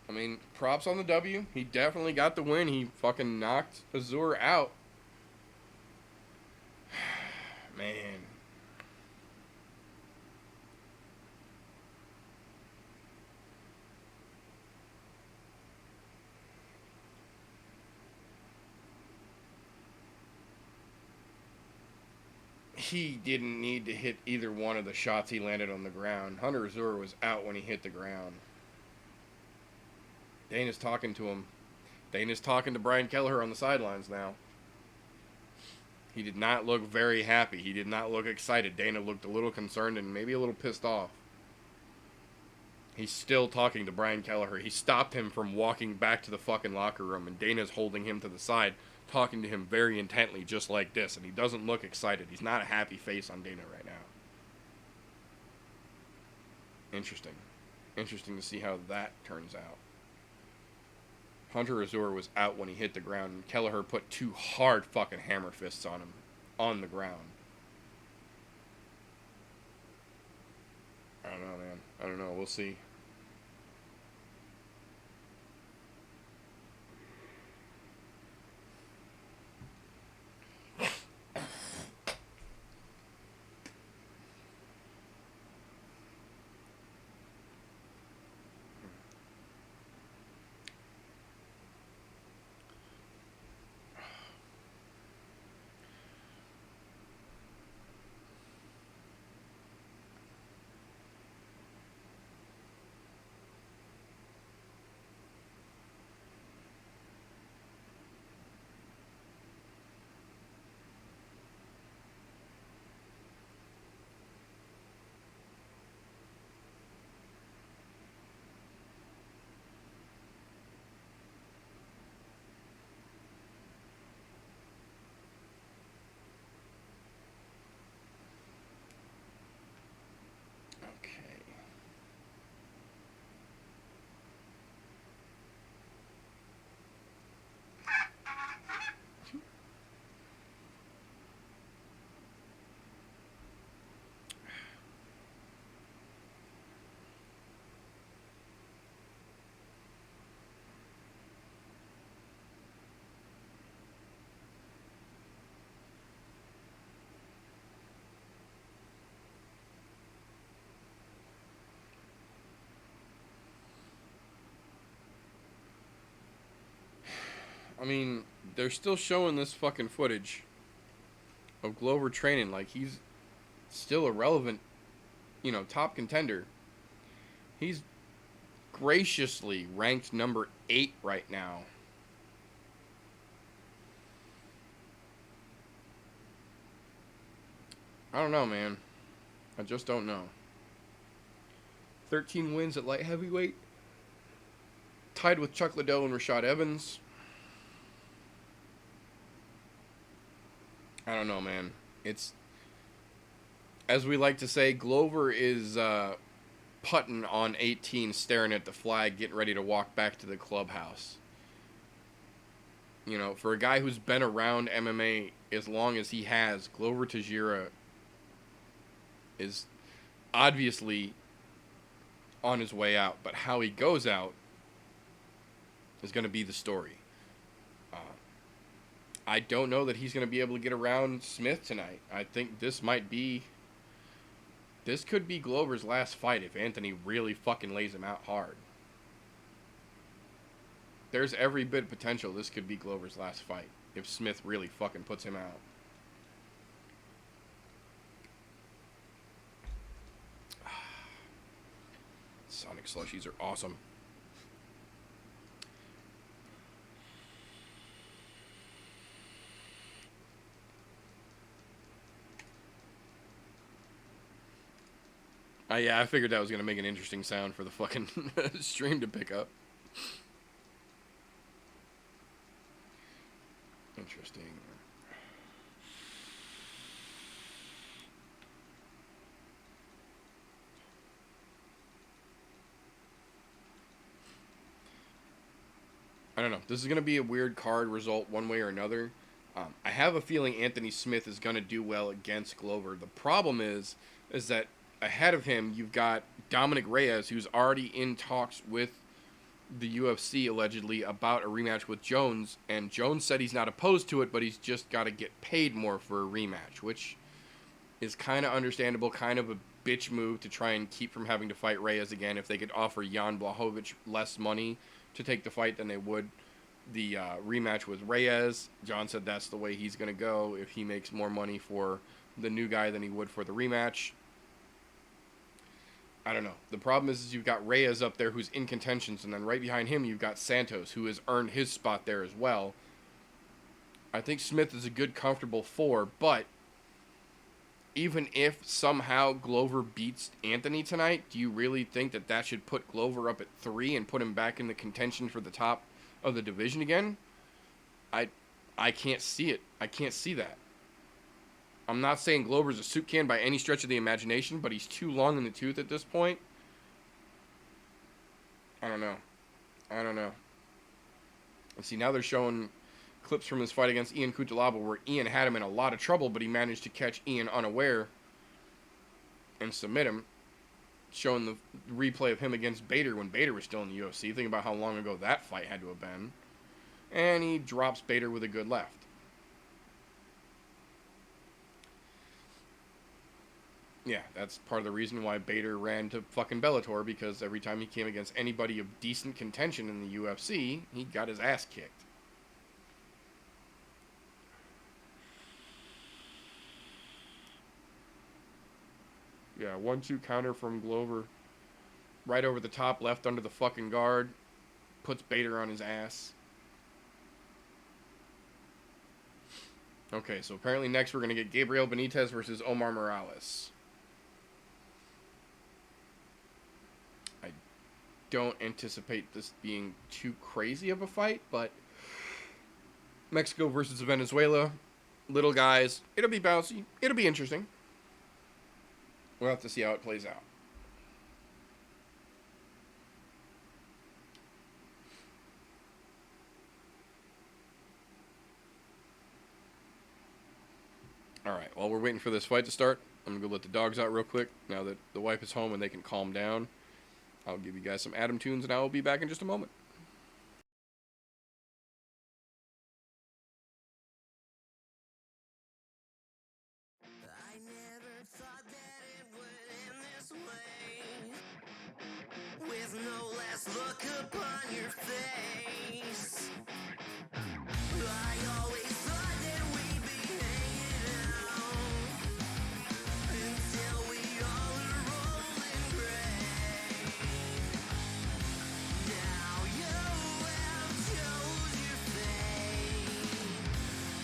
I mean, props on the W. He definitely got the win. He fucking knocked Azur out. Man. He didn't need to hit either one of the shots he landed on the ground. Hunter Azur was out when he hit the ground. Dana's talking to him. Dana's talking to Brian Kelleher on the sidelines now. He did not look very happy. He did not look excited. Dana looked a little concerned and maybe a little pissed off. He's still talking to Brian Kelleher. He stopped him from walking back to the fucking locker room, and Dana's holding him to the side, talking to him very intently, just like this, and he doesn't look excited. He's not a happy face on Dana right now. Interesting. Interesting to see how that turns out. Hunter Azur was out when he hit the ground, and Kelleher put two hard fucking hammer fists on him, on the ground. I don't know, man. I don't know. We'll see. Okay. I mean, they're still showing this fucking footage of Glover training like he's still a relevant, top contender. He's graciously ranked number 8 right now. I don't know, man. I just don't know. 13 wins at light heavyweight. Tied with Chuck Liddell and Rashad Evans. I don't know, man. It's, as we like to say, Glover is putting on 18, staring at the flag, getting ready to walk back to the clubhouse. For a guy who's been around MMA as long as he has, Glover Teixeira is obviously on his way out. But how he goes out is going to be the story. I don't know that he's going to be able to get around Smith tonight. I think this could be Glover's last fight if Anthony really fucking lays him out hard. There's every bit of potential this could be Glover's last fight if Smith really fucking puts him out. Sonic slushies are awesome. Yeah, I figured that was going to make an interesting sound for the fucking stream to pick up. Interesting. I don't know. This is going to be a weird card result one way or another. I have a feeling Anthony Smith is going to do well against Glover. The problem is that ahead of him, you've got Dominic Reyes, who's already in talks with the UFC, allegedly, about a rematch with Jones. And Jones said he's not opposed to it, but he's just got to get paid more for a rematch, which is kind of understandable, kind of a bitch move to try and keep from having to fight Reyes again. If they could offer Jan Blachowicz less money to take the fight than they would the rematch with Reyes. John said that's the way he's going to go if he makes more money for the new guy than he would for the rematch. I don't know. The problem is you've got Reyes up there who's in contentions, and then right behind him you've got Santos, who has earned his spot there as well. I think Smith is a good, comfortable 4, but even if somehow Glover beats Anthony tonight, do you really think that that should put Glover up at 3 and put him back in the contention for the top of the division again? I can't see it. I can't see that. I'm not saying Glover's a soup can by any stretch of the imagination, but he's too long in the tooth at this point. I don't know. And see, now they're showing clips from his fight against Ian Cutelaba where Ian had him in a lot of trouble, but he managed to catch Ian unaware and submit him. Showing the replay of him against Bader when Bader was still in the UFC. Think about how long ago that fight had to have been. And he drops Bader with a good left. Yeah, that's part of the reason why Bader ran to fucking Bellator, because every time he came against anybody of decent contention in the UFC, he got his ass kicked. Yeah, 1-2 counter from Glover. Right over the top, left under the fucking guard. Puts Bader on his ass. Okay, so apparently next we're going to get Gabriel Benitez versus Omar Morales. I don't anticipate this being too crazy of a fight, but Mexico versus Venezuela. Little guys. It'll be bouncy. It'll be interesting. We'll have to see how it plays out. Alright, while we're waiting for this fight to start, I'm going to go let the dogs out real quick. Now that the wife is home and they can calm down, I'll give you guys some Adam tunes and I will be back in just a moment. With no less look upon your face, I always thought that we'd be hanging out until we all are rolling gray. Now you have chose your fate.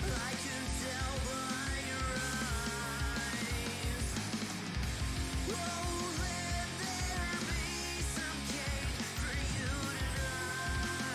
I can tell by your eyes. Oh, let there be some cake for you tonight.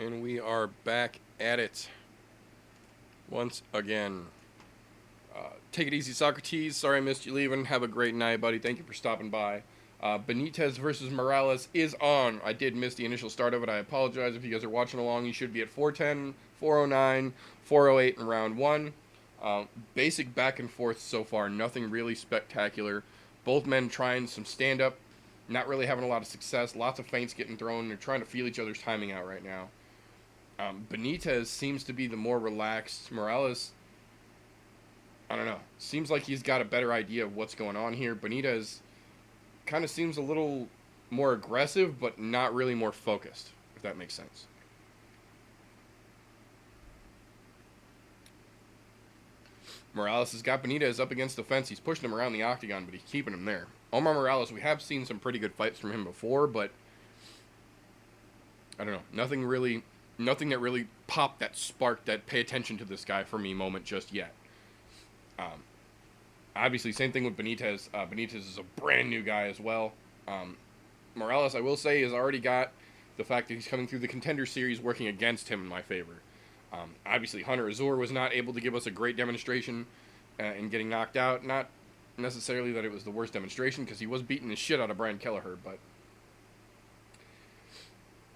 And we are back at it once again. Take it easy, Socrates. Sorry I missed you leaving. Have a great night, buddy. Thank you for stopping by. Benitez versus Morales is on. I did miss the initial start of it. I apologize if you guys are watching along. You should be at 410, 409, 408 in round one. Basic back and forth so far. Nothing really spectacular. Both men trying some stand-up. Not really having a lot of success. Lots of feints getting thrown. They're trying to feel each other's timing out right now. Benitez seems to be the more relaxed. Morales, I don't know. Seems like he's got a better idea of what's going on here. Benitez kind of seems a little more aggressive, but not really more focused, if that makes sense. Morales has got Benitez up against the fence. He's pushing him around the octagon, but he's keeping him there. Omar Morales, we have seen some pretty good fights from him before, but I don't know. Nothing that really popped that spark, that pay attention to this guy for me moment just yet. Obviously, same thing with Benitez. Benitez is a brand new guy as well. Morales, I will say, has already got the fact that he's coming through the Contender Series working against him in my favor. Obviously, Hunter Azur was not able to give us a great demonstration in getting knocked out. Not necessarily that it was the worst demonstration, because he was beating the shit out of Brian Kelleher, but...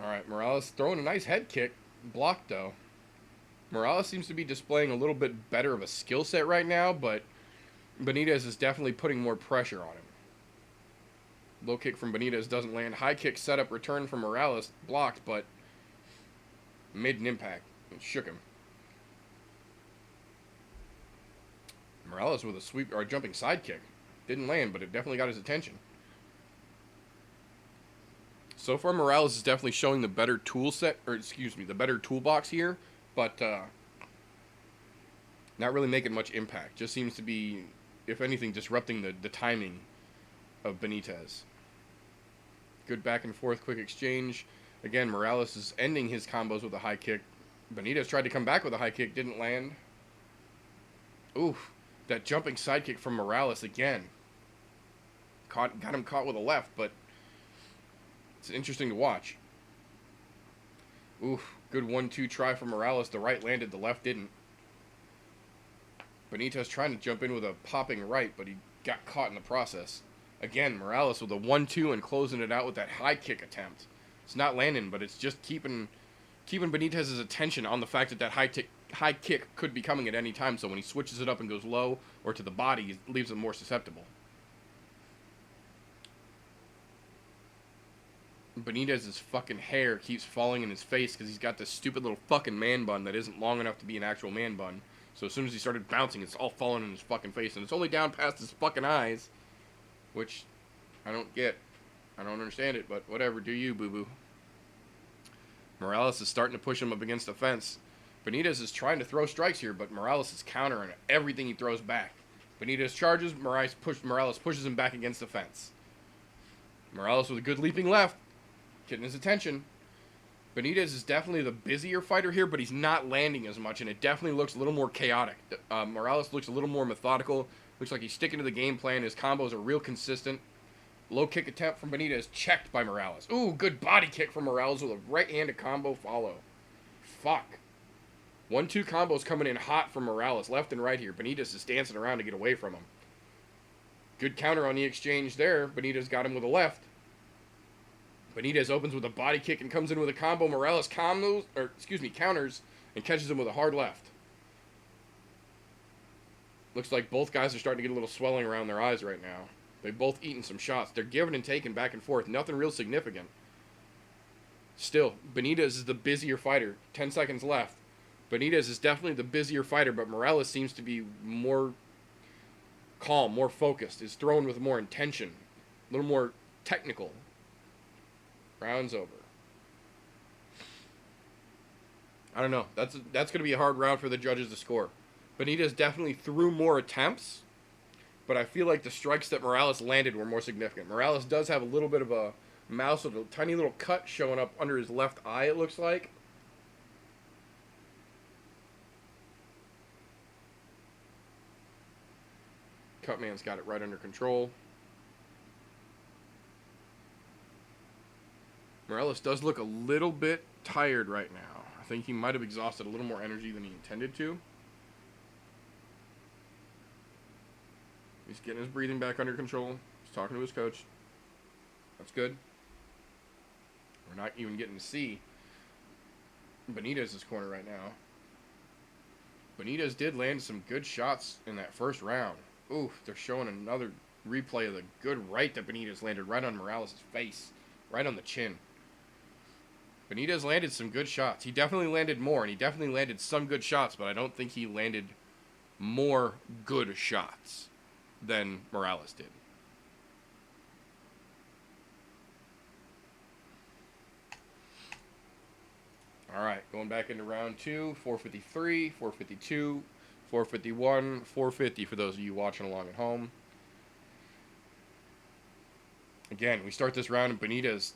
Alright, Morales throwing a nice head kick. Blocked, though. Morales seems to be displaying a little bit better of a skill set right now, but Benitez is definitely putting more pressure on him. Low kick from Benitez doesn't land. High kick setup return from Morales. Blocked, but made an impact. It shook him. Morales with a sweep or a jumping side kick. Didn't land, but it definitely got his attention. So far, Morales is definitely showing the better tool set, or excuse me, the better toolbox here, but not really making much impact. Just seems to be, if anything, disrupting the timing of Benitez. Good back and forth, quick exchange. Again, Morales is ending his combos with a high kick. Benitez tried to come back with a high kick, didn't land. Oof, that jumping side kick from Morales again. Got him caught with a left, but it's interesting to watch. Oof, good 1-2 try from Morales. The right landed, the left didn't. Benitez trying to jump in with a popping right, but he got caught in the process. Again, Morales with a 1-2 and closing it out with that high kick attempt. It's not landing, but it's just keeping Benitez's attention on the fact that high kick could be coming at any time, so when he switches it up and goes low or to the body, it leaves him more susceptible. Benitez's fucking hair keeps falling in his face because he's got this stupid little fucking man bun that isn't long enough to be an actual man bun. So as soon as he started bouncing, it's all falling in his fucking face, and it's only down past his fucking eyes, which I don't get. I don't understand it, but whatever. Do you, boo-boo. Morales is starting to push him up against the fence. Benitez is trying to throw strikes here, but Morales is countering everything he throws back. Benitez charges, Morales pushes him back against the fence. Morales with a good leaping left, getting his attention. Benitez is definitely the busier fighter here, but he's not landing as much, and it definitely looks a little more chaotic. Morales looks a little more methodical. Looks like he's sticking to the game plan. His combos are real consistent. Low kick attempt from Benitez, checked by Morales. Ooh, good body kick from Morales with a right-handed combo follow. Fuck. 1-2 combos coming in hot from Morales, left and right here. Benitez is dancing around to get away from him. Good counter on the exchange there. Benitez got him with a left. Benitez opens with a body kick and comes in with a combo. Morales counters and catches him with a hard left. Looks like both guys are starting to get a little swelling around their eyes right now. They've both eaten some shots. They're giving and taking back and forth. Nothing real significant. Still, Benitez is the busier fighter. 10 seconds left. Benitez is definitely the busier fighter, but Morales seems to be more calm, more focused. Is thrown with more intention. A little more technical. Round's over. I don't know. That's going to be a hard round for the judges to score. Benitez definitely threw more attempts, but I feel like the strikes that Morales landed were more significant. Morales does have a little bit of a mouse with a tiny little cut showing up under his left eye, it looks like. Cutman's got it right under control. Morales does look a little bit tired right now. think he might have exhausted a little more energy than he intended to. He's getting his breathing back under control. He's talking to his coach. That's good. We're not even getting to see Benitez's corner right now. Benitez did land some good shots in that first round. Ooh, they're showing another replay of the good right that Benitez landed right on Morales' face. Right on the chin. Benitez landed some good shots. He definitely landed more, and he definitely landed some good shots, but I don't think he landed more good shots than Morales did. All right, going back into round 2, 453, 452, 451, 450 for those of you watching along at home. Again, we start this round and Benitez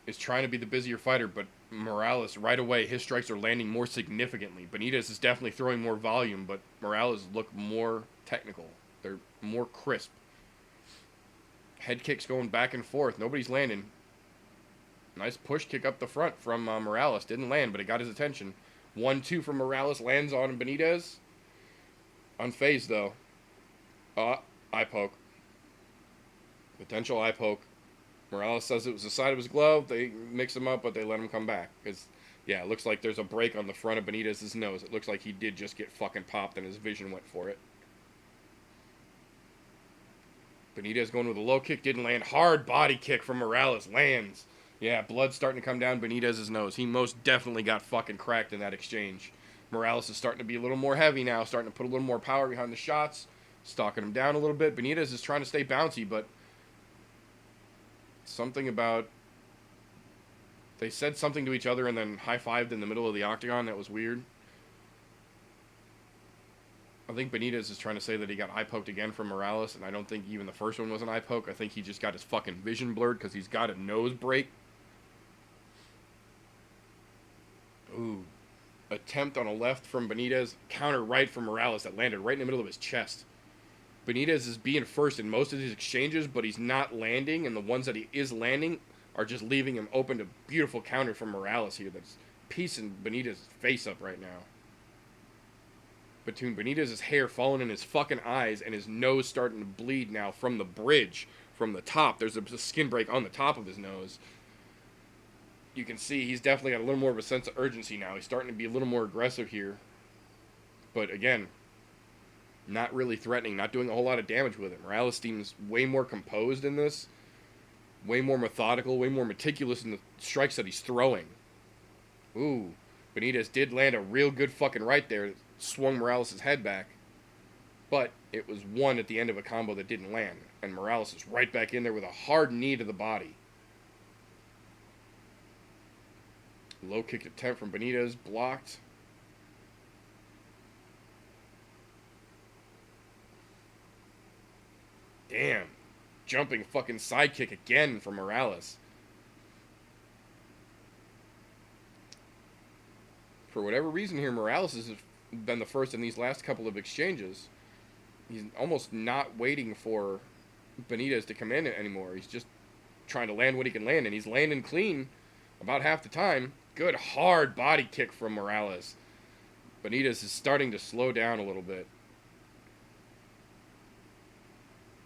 is trying to be the busier fighter, but Morales, right away, his strikes are landing more significantly. Benitez is definitely throwing more volume, but Morales look more technical. They're more crisp. Head kicks going back and forth. Nobody's landing. Nice push kick up the front from Morales. Didn't land, but it got his attention. 1-2 from Morales. Lands on Benitez. Unfazed, though. Eye poke. Potential eye poke. Morales says it was the side of his glove. They mix him up, but they let him come back. Yeah, it looks like there's a break on the front of Benitez's nose. It looks like he did just get fucking popped and his vision went for it. Benitez going with a low kick. Didn't land. Hard body kick from Morales. Lands. Yeah, blood's starting to come down Benitez's nose. He most definitely got fucking cracked in that exchange. Morales is starting to be a little more heavy now, starting to put a little more power behind the shots, stalking him down a little bit. Benitez is trying to stay bouncy, but something about... They said something to each other and then high-fived in the middle of the octagon. That was weird. I think Benitez is trying to say that he got eye poked again from Morales, and I don't think even the first one was an eye poke. I think he just got his fucking vision blurred because he's got a nose break. Ooh. Attempt on a left from Benitez. Counter right from Morales that landed right in the middle of his chest. Benitez is being first in most of these exchanges, but he's not landing, and the ones that he is landing are just leaving him open to beautiful counter from Morales here that's piecing Benitez's face up right now. Between Benitez's hair falling in his fucking eyes and his nose starting to bleed now from the bridge, from the top. There's a skin break on the top of his nose. You can see he's definitely got a little more of a sense of urgency now. He's starting to be a little more aggressive here. But again, not really threatening, not doing a whole lot of damage with it. Morales seems way more composed in this. Way more methodical, way more meticulous in the strikes that he's throwing. Ooh, Benitez did land a real good fucking right there. Swung Morales' head back. But it was one at the end of a combo that didn't land. And Morales is right back in there with a hard knee to the body. Low kick attempt from Benitez. Blocked. Damn. Jumping fucking side kick again from Morales. For whatever reason here, Morales has been the first in these last couple of exchanges. He's almost not waiting for Benitez to come in anymore. He's just trying to land what he can land, and he's landing clean about half the time. Good hard body kick from Morales. Benitez is starting to slow down a little bit.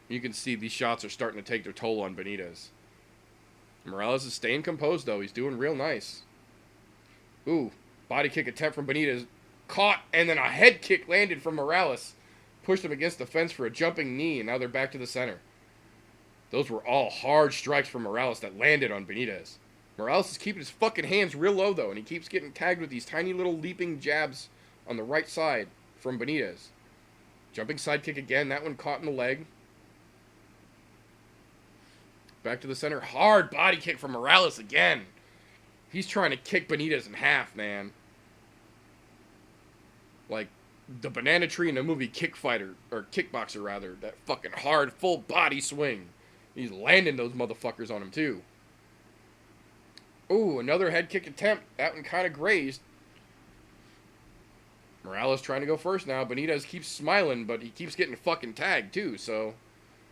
You can see these shots are starting to take their toll on Benitez. Morales is staying composed, though. He's doing real nice. Ooh, body kick attempt from Benitez. Caught, and then a head kick landed from Morales. Pushed him against the fence for a jumping knee, and now they're back to the center. Those were all hard strikes from Morales that landed on Benitez. Morales is keeping his fucking hands real low, though, and he keeps getting tagged with these tiny little leaping jabs on the right side from Benitez. Jumping side kick again. That one caught in the leg. Back to the center. Hard body kick from Morales again. He's trying to kick Benitez in half, man. Like the banana tree in the movie Kickfighter, or Kickboxer rather. That fucking hard, full body swing. He's landing those motherfuckers on him, too. Ooh, another head kick attempt. That one kind of grazed. Morales trying to go first now. Benitez keeps smiling, but he keeps getting fucking tagged, too, so...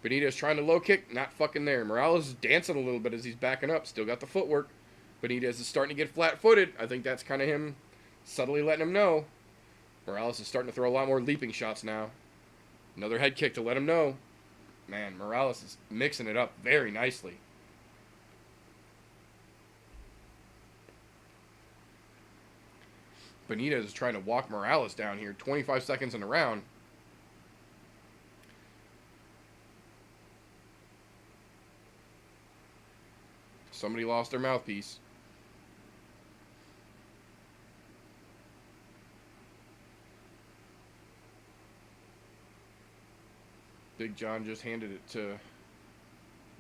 Benitez trying to low kick, not fucking there. Morales is dancing a little bit as he's backing up. Still got the footwork. Benitez is starting to get flat-footed. I think that's kind of him Subtly letting him know. Morales is starting to throw a lot more leaping shots now. Another head kick to let him know. Man, Morales is mixing it up very nicely. Benitez is trying to walk Morales down here. 25 seconds in the round. Somebody lost their mouthpiece. Big John just handed it to...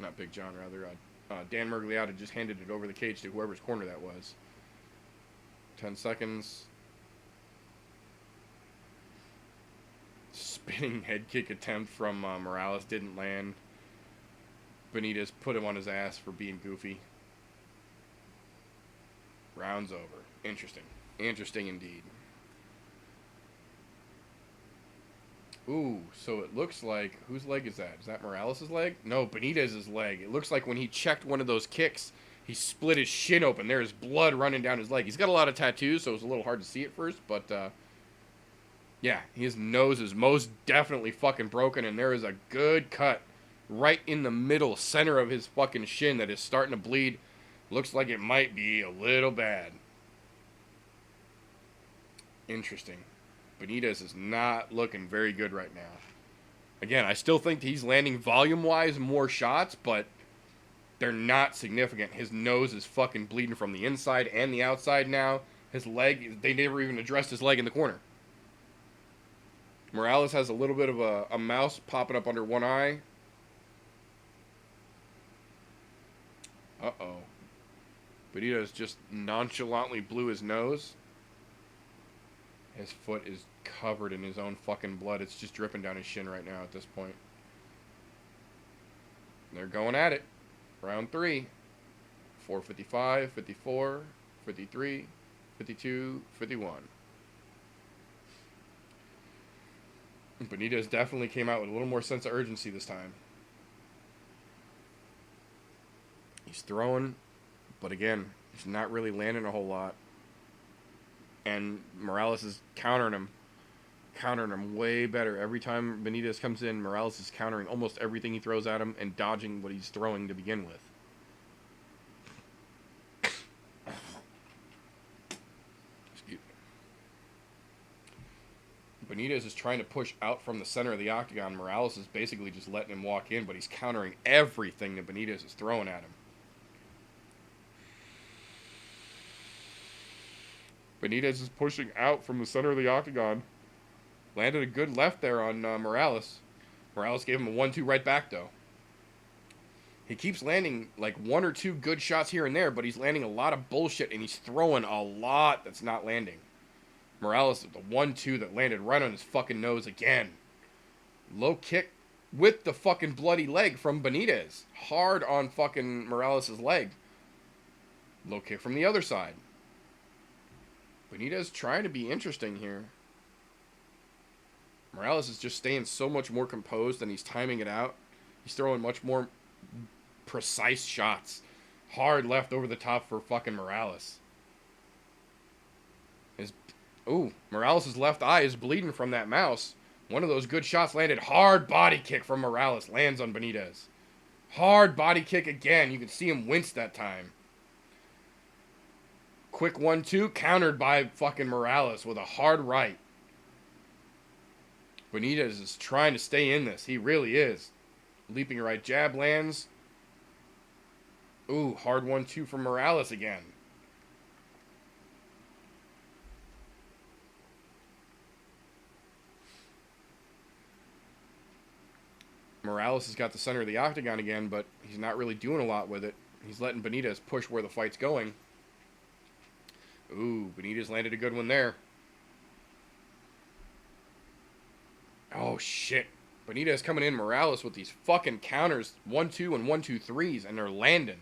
Not Big John, rather. Dan Mergliotta just handed it over the cage to whoever's corner that was. 10 seconds. Spinning head kick attempt from Morales didn't land. Benitez put him on his ass for being goofy. Round's over. Interesting. Interesting indeed. Ooh, so it looks like... Whose leg is that? Is that Morales' leg? No, Benitez's leg. It looks like when he checked one of those kicks, he split his shin open. There's blood running down his leg. He's got a lot of tattoos, so it's a little hard to see at first, but... yeah, his nose is most definitely fucking broken, and there is a good cut right in the middle, center of his fucking shin that is starting to bleed. Looks like it might be a little bad. Interesting. Benitez is not looking very good right now. Again, I still think he's landing volume-wise more shots, but they're not significant. His nose is fucking bleeding from the inside and the outside now. His leg, they never even addressed his leg in the corner. Morales has a little bit of a mouse popping up under one eye. Uh-oh. Benitez just nonchalantly blew his nose. His foot is covered in his own fucking blood. It's just dripping down his shin right now at this point. They're going at it. Round 3. 4:55, 54, 53, 52, 51. Benitez definitely came out with a little more sense of urgency this time. He's throwing, but again, he's not really landing a whole lot. And Morales is countering him way better. Every time Benitez comes in, Morales is countering almost everything he throws at him and dodging what he's throwing to begin with. Benitez is trying to push out from the center of the octagon. Morales is basically just letting him walk in, but he's countering everything that Benitez is throwing at him. Benitez is pushing out from the center of the octagon. Landed a good left there on Morales. Morales gave him a 1-2 right back, though. He keeps landing like 1 or 2 good shots here and there, but he's landing a lot of bullshit, and he's throwing a lot that's not landing. Morales, the 1-2 that landed right on his fucking nose again. Low kick with the fucking bloody leg from Benitez. Hard on fucking Morales' leg. Low kick from the other side. Benitez trying to be interesting here. Morales is just staying so much more composed and he's timing it out. He's throwing much more precise shots. Hard left over the top for fucking Morales. Morales' left eye is bleeding from that mouse. One of those good shots landed. Hard body kick from Morales. Lands on Benitez. Hard body kick again. You can see him wince that time. Quick 1-2. Countered by fucking Morales with a hard right. Benitez is trying to stay in this. He really is. Leaping right jab lands. Ooh, hard 1-2 from Morales again. Morales has got the center of the octagon again, but he's not really doing a lot with it. He's letting Benitez push where the fight's going. Ooh, Benitez landed a good one there. Oh, shit. Benitez coming in Morales with these fucking counters. 1-2 and 1-2-3s, and they're landing.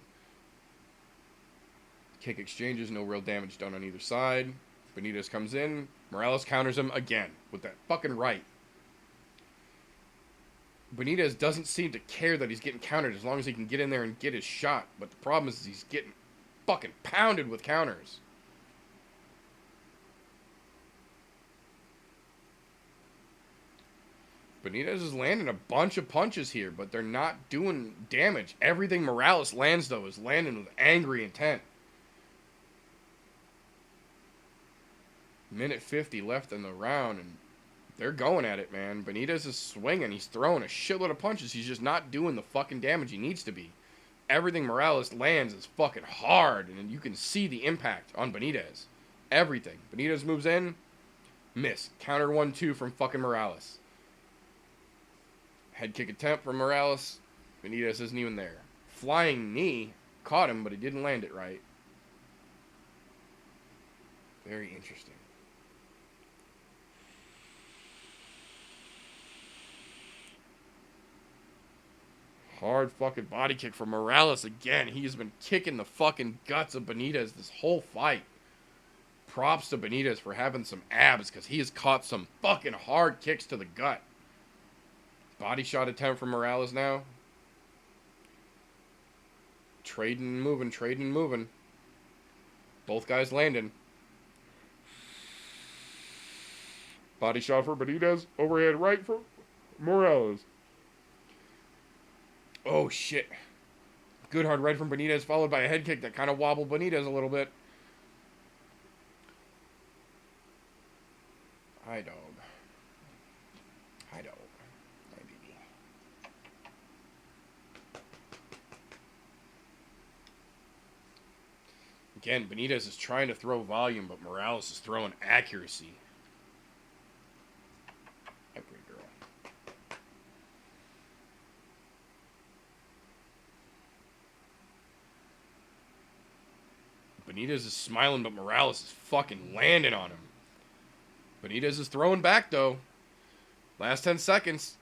Kick exchanges, no real damage done on either side. Benitez comes in. Morales counters him again with that fucking right. Benitez doesn't seem to care that he's getting countered as long as he can get in there and get his shot. But the problem is he's getting fucking pounded with counters. Benitez is landing a bunch of punches here, but they're not doing damage. Everything Morales lands, though, is landing with angry intent. Minute 50 left in the round, and they're going at it, man. Benitez is swinging. He's throwing a shitload of punches. He's just not doing the fucking damage he needs to be. Everything Morales lands is fucking hard, and you can see the impact on Benitez. Everything. Benitez moves in, miss. Counter 1-2 from fucking Morales. Head kick attempt from Morales. Benitez isn't even there. Flying knee. Caught him, but he didn't land it right. Very interesting. Hard fucking body kick from Morales again. He has been kicking the fucking guts of Benitez this whole fight. Props to Benitez for having some abs, because he has caught some fucking hard kicks to the gut. Body shot attempt from Morales now. Trading and moving, trading and moving. Both guys landing. Body shot for Benitez. Overhead right for Morales. Oh, shit. Good hard right from Benitez, followed by a head kick that kind of wobbled Benitez a little bit. Hi, dog. Hi, dog. Hi, baby. Again, Benitez is trying to throw volume, but Morales is throwing accuracy. Hi, pretty girl. Benitez is smiling, but Morales is fucking landing on him. Benitez is throwing back, though. Last 10 seconds.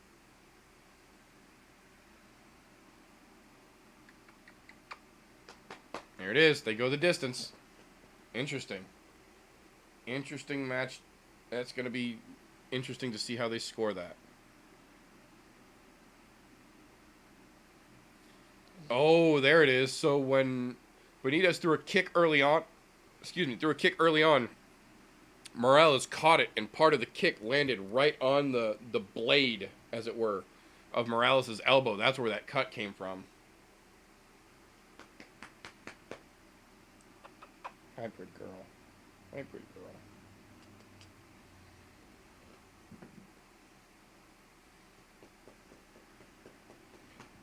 There it is. They go the distance. Interesting. Interesting match. That's going to be interesting to see how they score that. Oh, there it is. So when Benitez threw a kick early on, Morales caught it, and part of the kick landed right on the blade, as it were, of Morales' elbow. That's where that cut came from. Hi, pretty girl. Hi, pretty girl.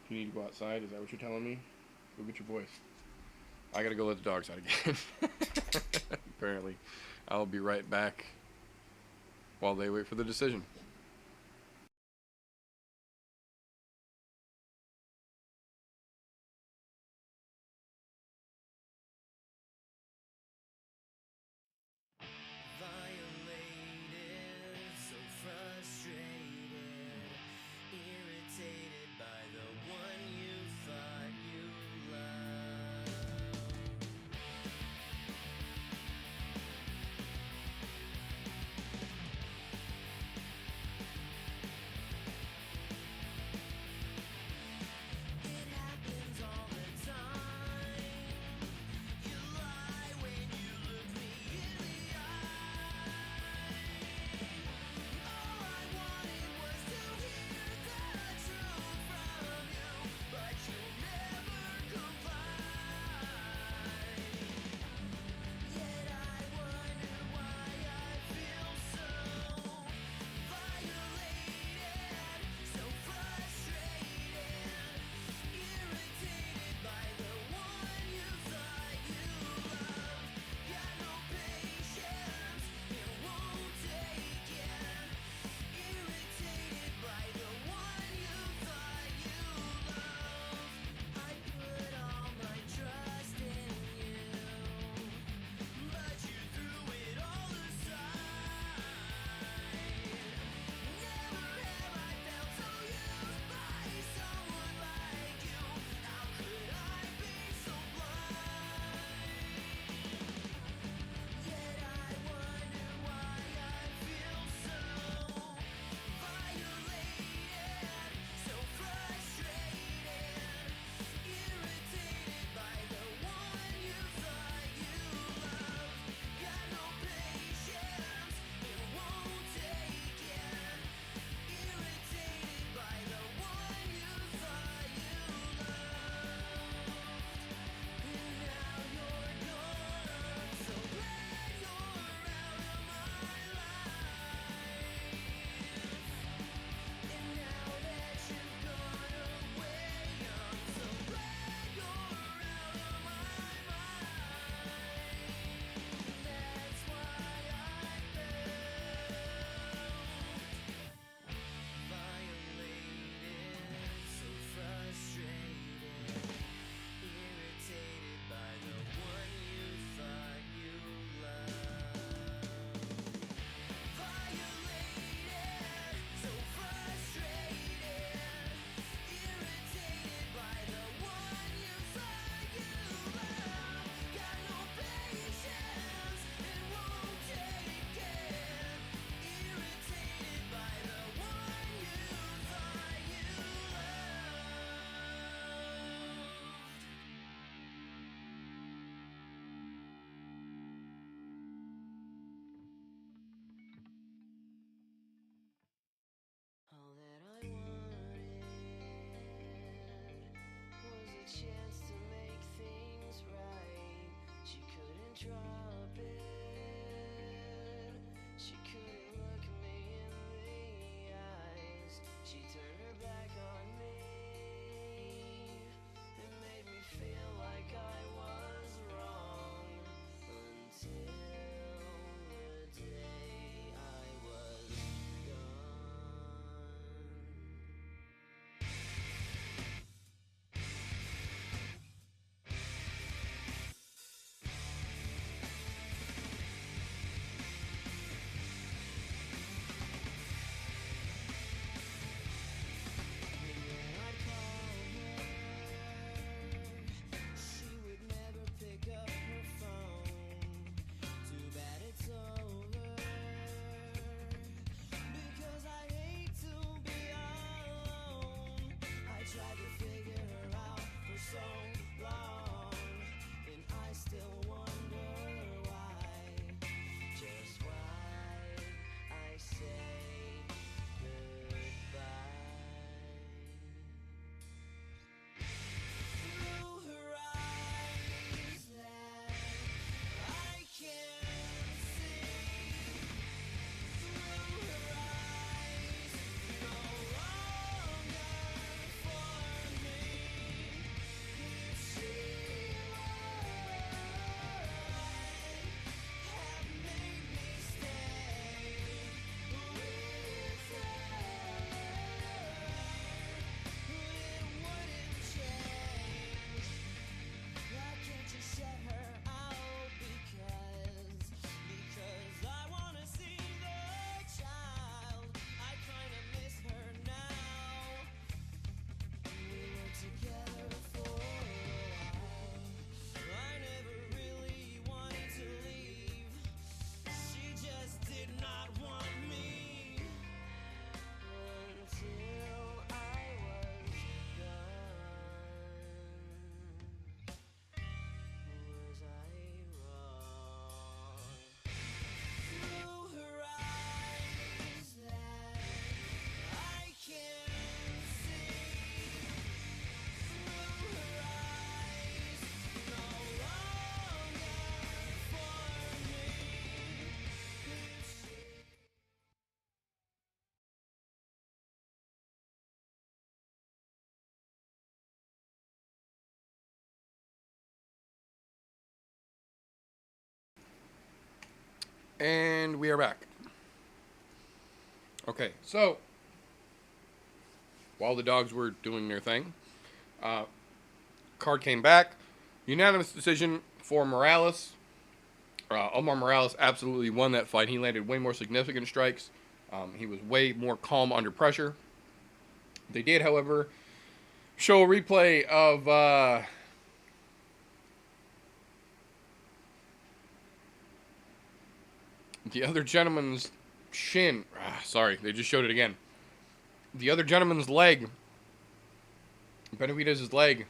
You need to go outside? Is that what you're telling me? Go get your boys. I gotta go let the dogs out again. Apparently. I'll be right back while they wait for the decision. And we are back. Okay, so while the dogs were doing their thing, card came back. Unanimous decision for Morales. Omar Morales absolutely won that fight. He landed way more significant strikes. He was way more calm under pressure. They did, however, show a replay of the other gentleman's shin. Sorry, they just showed it again. The other gentleman's leg, Benavidez' leg,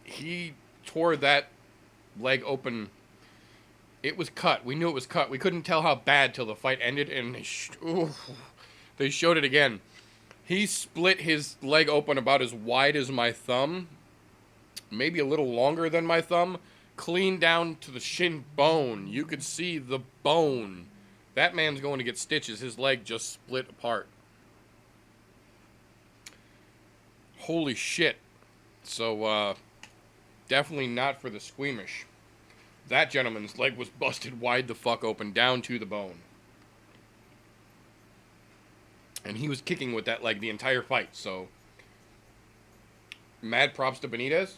he tore that leg open. It was cut. We knew it was cut. We couldn't tell how bad till the fight ended, and they showed it again. He split his leg open about as wide as my thumb, maybe a little longer than my thumb, clean down to the shin bone. You could see the bone. That man's going to get stitches. His leg just split apart. Holy shit. So, definitely not for the squeamish. That gentleman's leg was busted wide the fuck open, down to the bone. And he was kicking with that leg the entire fight, so mad props to Benitez.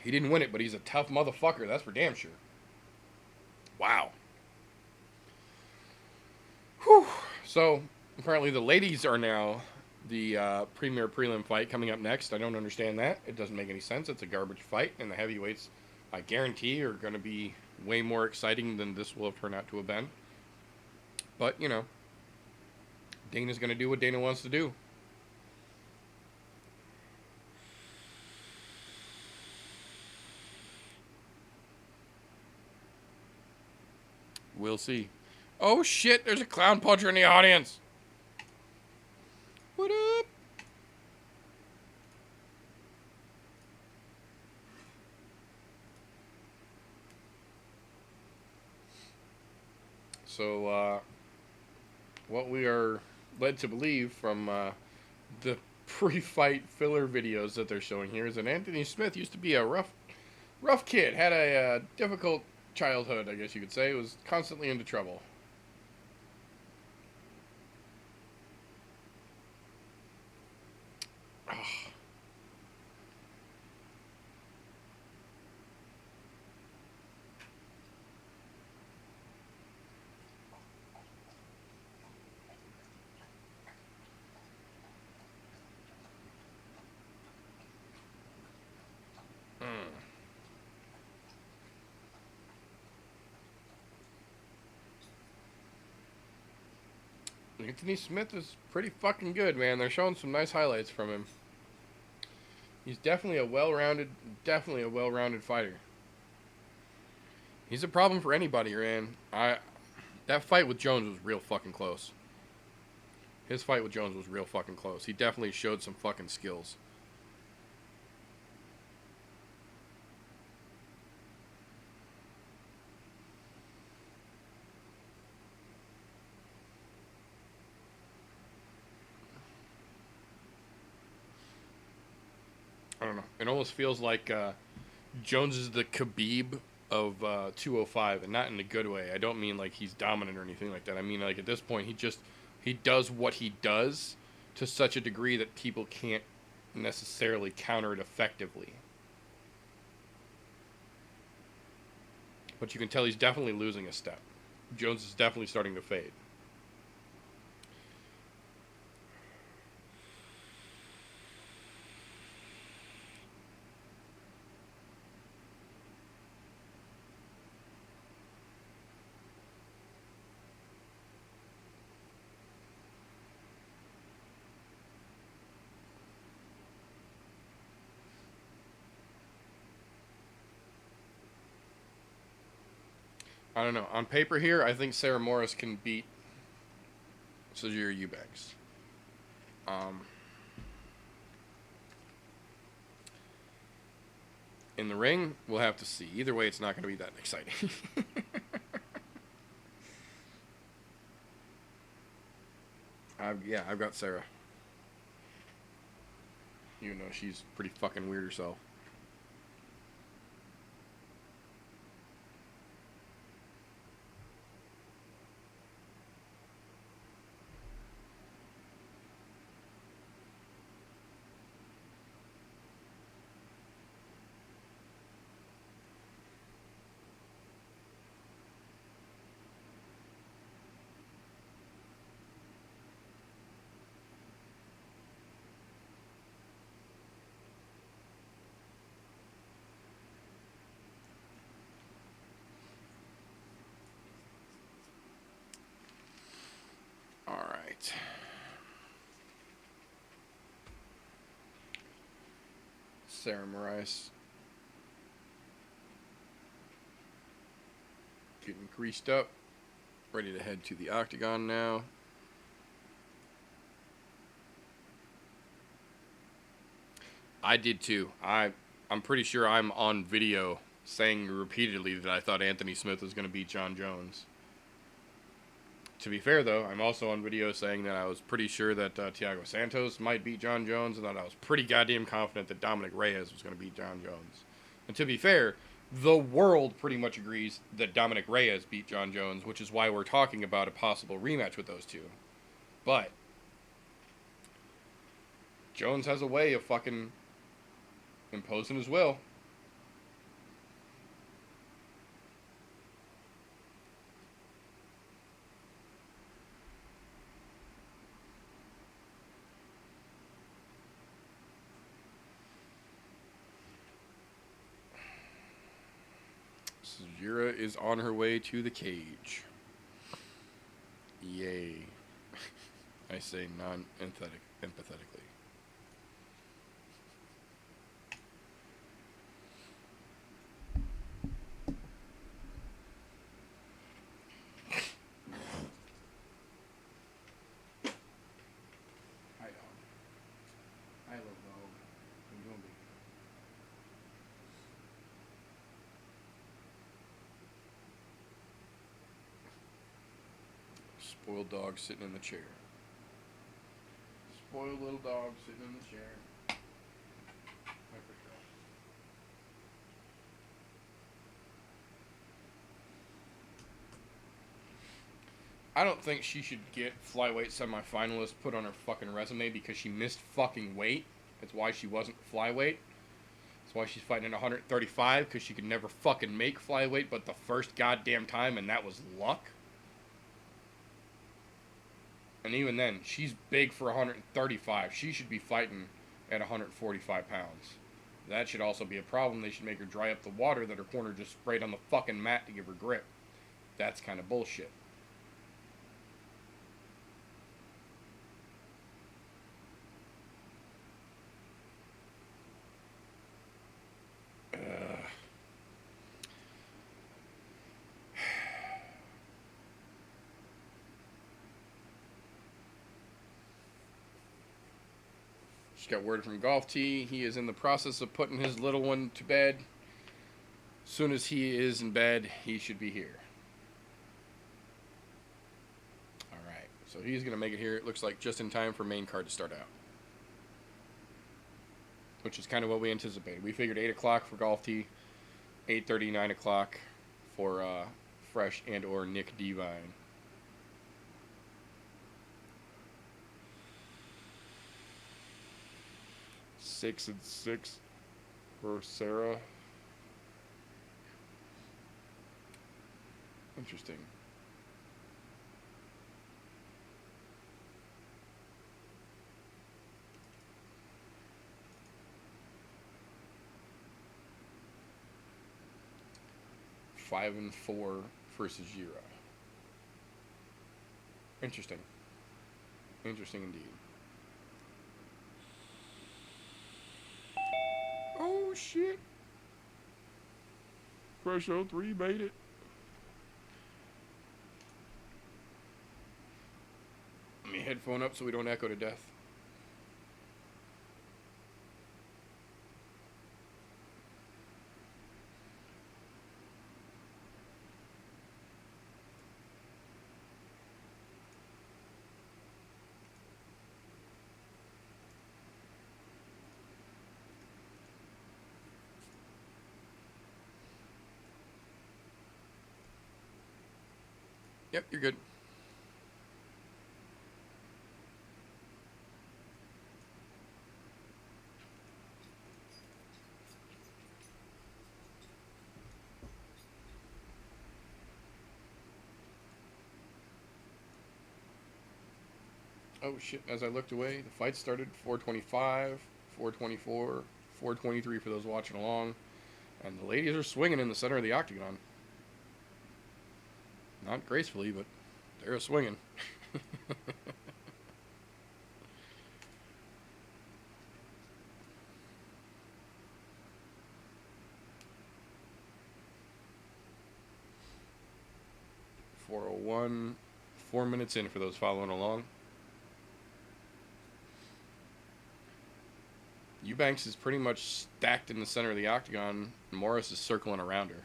He didn't win it, but he's a tough motherfucker, that's for damn sure. Wow. Whew. So, apparently the ladies are now the premier prelim fight coming up next. I don't understand that. It doesn't make any sense. It's a garbage fight, and the heavyweights, I guarantee, are going to be way more exciting than this will have turned out to have been. But, you know, Dana's going to do what Dana wants to do. We'll see. Oh, shit, there's a clown puncher in the audience. What up? So, what we are led to believe from the pre-fight filler videos that they're showing here is that Anthony Smith used to be a rough kid, had a difficult childhood, I guess you could say, was constantly into trouble. Anthony Smith is pretty fucking good, man. They're showing some nice highlights from him. He's definitely a well-rounded fighter. He's a problem for anybody, man. That fight with Jones was real fucking close. His fight with Jones was real fucking close. He definitely showed some fucking skills. I don't know. It almost feels like Jones is the Khabib of 205, and not in a good way. I don't mean like he's dominant or anything like that. I mean like at this point he does what he does to such a degree that people can't necessarily counter it effectively. But you can tell he's definitely losing a step. Jones is definitely starting to fade. I don't know. On paper here, I think Sarah Morris can beat Sojiro Eubanks. In the ring, we'll have to see. Either way, it's not going to be that exciting. I've got Sarah. Even though she's pretty fucking weird herself. All right. Sarah Moraes getting greased up, ready to head to the octagon now. I did too. I'm pretty sure I'm on video saying repeatedly that I thought Anthony Smith was going to beat John Jones. To be fair, though, I'm also on video saying that I was pretty sure that Thiago Santos might beat John Jones, and that I was pretty goddamn confident that Dominic Reyes was going to beat John Jones. And to be fair, the world pretty much agrees that Dominic Reyes beat John Jones, which is why we're talking about a possible rematch with those two. But Jones has a way of fucking imposing his will. Jira is on her way to the cage. Yay. I say empathetically. Hi, dog. Hi, little dog. How you doing, baby? Spoiled dog sitting in the chair. Spoiled little dog sitting in the chair. I don't think she should get flyweight semifinalist put on her fucking resume because she missed fucking weight. That's why she wasn't flyweight. That's why she's fighting at 135, because she could never fucking make flyweight but the first goddamn time, and that was luck. And even then, she's big for 135. She should be fighting at 145 pounds. That should also be a problem. They should make her dry up the water that her corner just sprayed on the fucking mat to give her grip. That's kind of bullshit. Just got word from Golf Tee. He is in the process of putting his little one to bed. As soon as he is in bed, he should be here. Alright, so he's going to make it here, it looks like, just in time for main card to start out. Which is kind of what we anticipated. We figured 8 o'clock for Golf Tee, 8:30, 9 o'clock for Fresh and or Nick Devine. Six and 6 for Sarah. Interesting. Five and 4 versus Jira. Interesting. Interesting indeed. Oh shit. Fresh 03 made it. Let me headphone up so we don't echo to death. Yep, you're good. Oh shit, as I looked away, the fight started 425, 424, 423 for those watching along. And the ladies are swinging in the center of the octagon. Not gracefully, but they're swinging. .401, 4 minutes in for those following along. Eubanks is pretty much stacked in the center of the octagon. Morris is circling around her.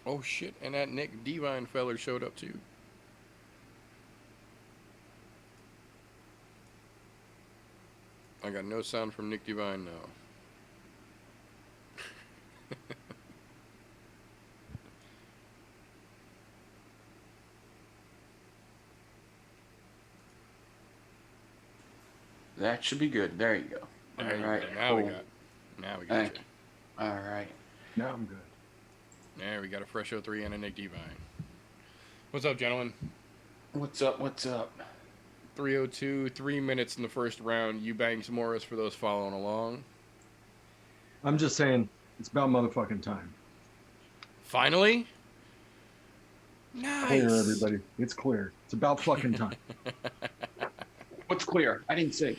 Oh shit, and that Nick Devine feller showed up too. I got no sound from Nick Devine now. That should be good. There you go. All right. Now cool. we got you. All right. Now I'm good. There we got a fresh 03 and a Nick Devine. What's up, gentlemen? What's up? What's up? 3:02, 3 minutes in the first round. Eubanks Morris for those following along. I'm just saying, it's about motherfucking time. Finally? Nice. Clear, everybody. It's clear. It's about fucking time. What's clear? I didn't say.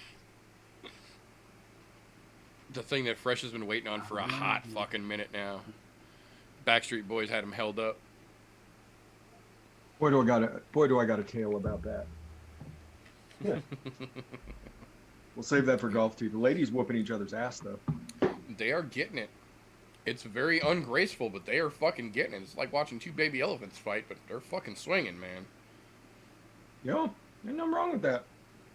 The thing that Fresh has been waiting on for a hot fucking minute now. Backstreet Boys had him held up. Boy, do I got a tale about that. Yeah. We'll save that for golf too. The ladies whooping each other's ass though. They are getting it. It's very ungraceful, but they are fucking getting it. It's like watching two baby elephants fight, but they're fucking swinging, man. Yo, ain't nothing wrong with that.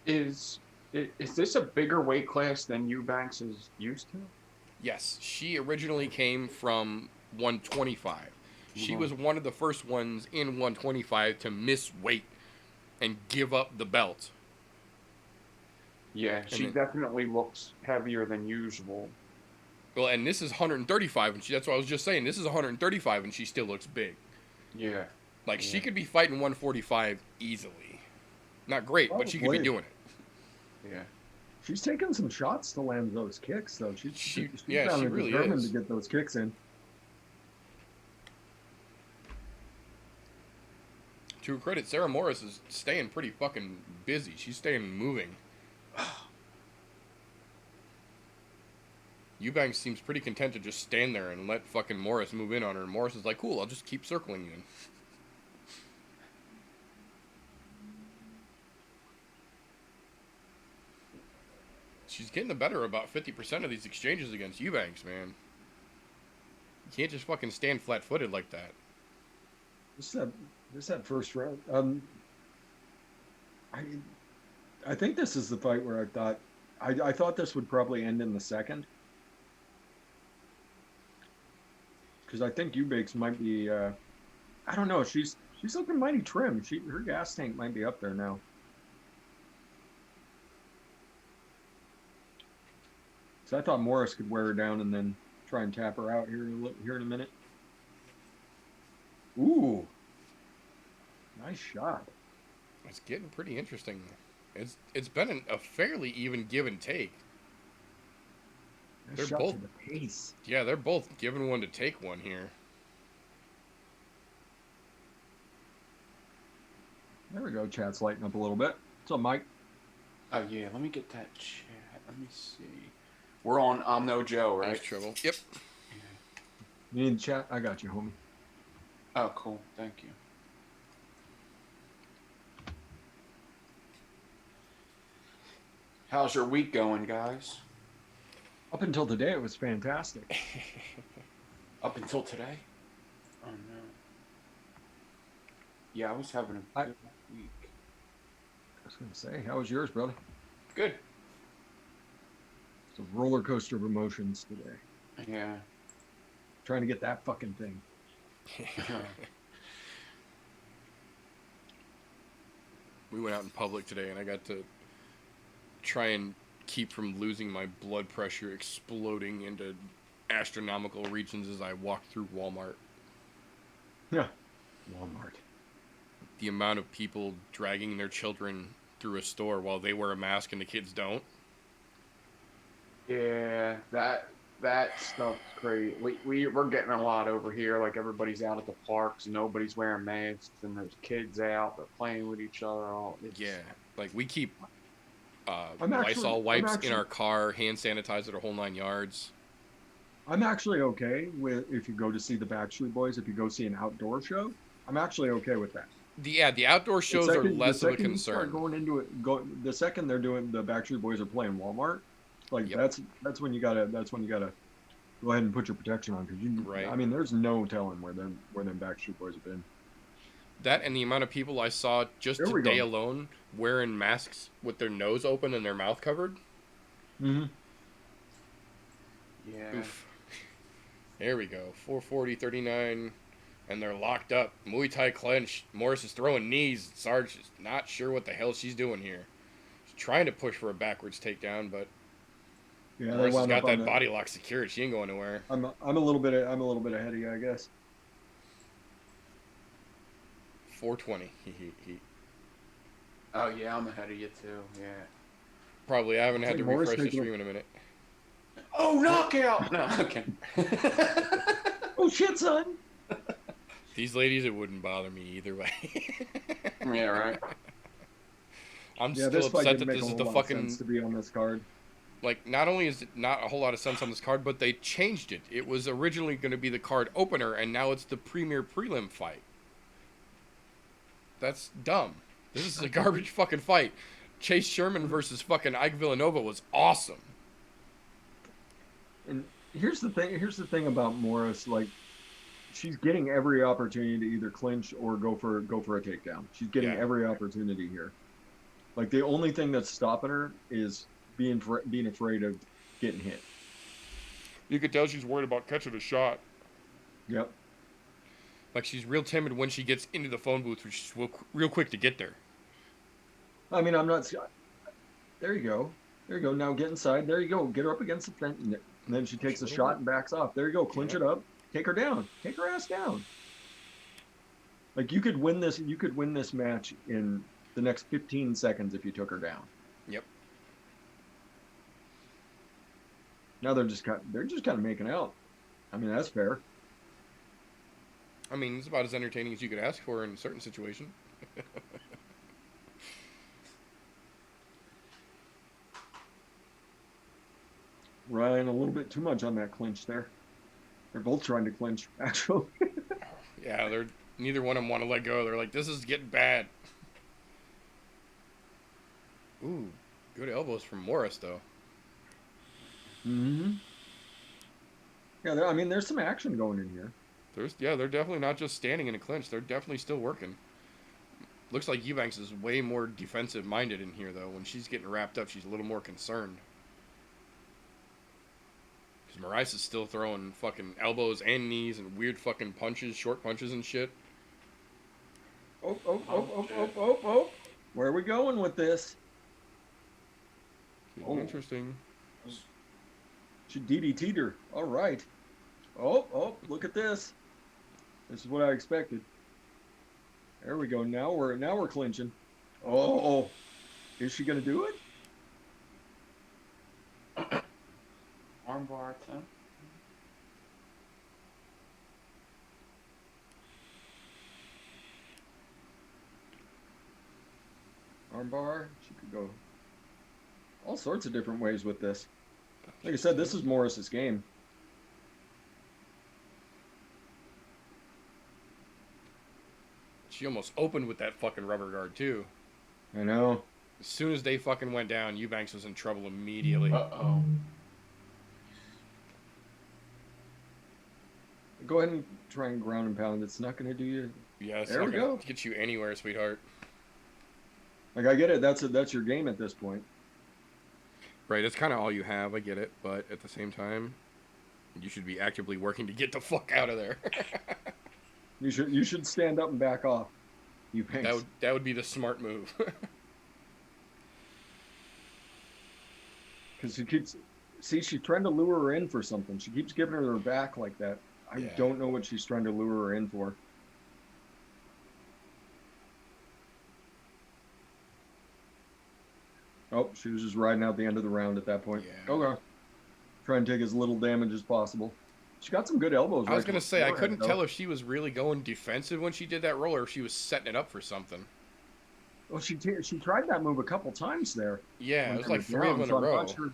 Is this a bigger weight class than Eubanks is used to? Yes, she originally came from 125. She Mhm. was one of the first ones in 125 to miss weight and give up the belt. Yeah, she then- definitely looks heavier than usual. Well, and this is 135, and that's what I was just saying. This is 135, and she still looks big. Yeah. Like, she Yeah. could be fighting 145 easily. Not great, but she could be Probably. doing it. Yeah. She's taking some shots to land those kicks though. She's Yeah, she really determined is. to get those kicks in. To her credit, Sarah Morris is staying pretty fucking busy. She's staying moving. Eubanks seems pretty content to just stand there and let fucking Morris move in on her. And Morris is like, cool, I'll just keep circling you. She's getting the better of about 50% of these exchanges against Eubanks, man. You can't just fucking stand flat-footed like that. This is that first round. I think this is the fight where I thought this would probably end in the second. Because I think Eubanks might be I don't know, she's looking mighty trim. Her gas tank might be up there now. So I thought Morris could wear her down and then try and tap her out here in a minute. Ooh. Nice shot. It's getting pretty interesting. It's been a fairly even give and take. Nice They're shot both- to the pace. Yeah, they're both giving one to take one here. There we go. Chat's lighting up a little bit. What's up, Mike? Oh yeah, let me get that chat. Let me see. We're on I'm No Joe, right? There's trouble. Yep. You need chat? I got you, homie. Oh, cool. Thank you. How's your week going, guys? Up until today, it was fantastic. Up until today? Oh no. Yeah, I was having a good week. I was gonna say, how was yours, brother? Good. It's a roller coaster of emotions today. Yeah. Trying to get that fucking thing. We went out in public today, and I got to try and keep from losing my blood pressure exploding into astronomical regions as I walked through Walmart. Yeah. Walmart. The amount of people dragging their children through a store while they wear a mask and the kids don't. Yeah, that stuff's crazy. We're getting a lot over here. Like everybody's out at the parks, nobody's wearing masks, and there's kids out. They're playing with each other. Yeah, like we keep I'm Lysol wipes actually, in our car, hand sanitizer, the whole 9 yards. I'm actually okay with if you go to see the Backstreet Boys. If you go see an outdoor show, I'm actually okay with that. The outdoor shows are The less of a second you start concern. going into it, the second they're doing the Backstreet Boys are playing Walmart, like Yep. that's when you gotta go ahead and put your protection on because Right. I mean, there's no telling where them Backstreet Boys have been. That and the amount of people I saw just There we today go. alone wearing masks with their nose open and their mouth covered. Mm-hmm. Yeah. Oof. There we go. 440, 39, and they're locked up. Muay Thai clinch. Morris is throwing knees. Sarge is not sure what the hell she's doing here. She's trying to push for a backwards takedown, but Yeah, they Morris has wound got up on that the. body lock secured. She ain't going nowhere. I'm a little bit ahead of you, I guess. 420. Oh yeah, I'm ahead of you too. Yeah. Probably. I haven't had Like to Morris refresh the taking a- stream in a minute. Oh, knockout! No, okay. Oh shit, son! These ladies, it wouldn't bother me either way. Yeah, right. I'm Yeah, still this fight upset didn't that make this a is whole the lot of fucking sense to be on this card. like. Not only is it not a whole lot of sense on this card, but they changed it. It was originally going to be the card opener, and now it's the premier prelim fight. That's dumb. This is a garbage fucking fight. Chase Sherman versus fucking Ike Villanova was awesome. And here's the thing about Morris, like she's getting every opportunity to either clinch or go for a takedown. She's getting Yeah. every opportunity here. Like the only thing that's stopping her is being afraid of getting hit. You could tell she's worried about catching a shot. Yep. Like she's real timid when she gets into the phone booth, which is real quick to get there. I mean, I'm not. There you go. There you go. Now get inside. There you go. Get her up against the fence. And then she takes a shot and backs off. There you go. Clinch it up. Take her down. Take her ass down. Like you could win this. You could win this match in the next 15 seconds if you took her down. Yep. Now they're just kind of making out. I mean, that's fair. I mean, it's about as entertaining as you could ask for in a certain situation. Ryan, a little bit too much on that clinch there. They're both trying to clinch, actually. Yeah, they're neither one of them want to let go. They're like, this is getting bad. Ooh, good elbows from Morris though. Mm-hmm. Yeah, I mean, there's some action going in here. They're definitely not just standing in a clinch. They're definitely still working. Looks like Eubanks is way more defensive minded in here though. When she's getting wrapped up, she's a little more concerned. Because Maurice is still throwing fucking elbows and knees and weird fucking punches, short punches and shit. Oh. Where are we going with this? Oh. Interesting. She DDT'd her. All right. Oh, look at this. This is what I expected. There we go. Now we're clinching. Oh. Is she gonna do it? Armbar attempt. Armbar. She could go all sorts of different ways with this. Like I said, this is Morris's game. She almost opened with that fucking rubber guard too. I know. As soon as they fucking went down, Eubanks was in trouble immediately. Uh-oh. Go ahead and try and ground and pound. It's not going to do you. Yeah, it's There not we gonna go. get you anywhere, sweetheart. Like I get it. That's your game at this point. Right, it's kind of all you have. I get it, but at the same time, you should be actively working to get the fuck out of there. You should stand up and back off. You Banks. that would be the smart move. Because she's trying to lure her in for something. She keeps giving her back like that. I Yeah. don't know what she's trying to lure her in for. Oh, she was just riding out the end of the round at that point. Yeah. Okay. Try and take as little damage as possible. She got some good elbows. I was right gonna to the say I forehead, couldn't though. tell if she was really going defensive when she did that roll, or if she was setting it up for something. Well, she tried that move a couple times there. Yeah, when it was they like were 3 of them down, in so a I'm not row. sure.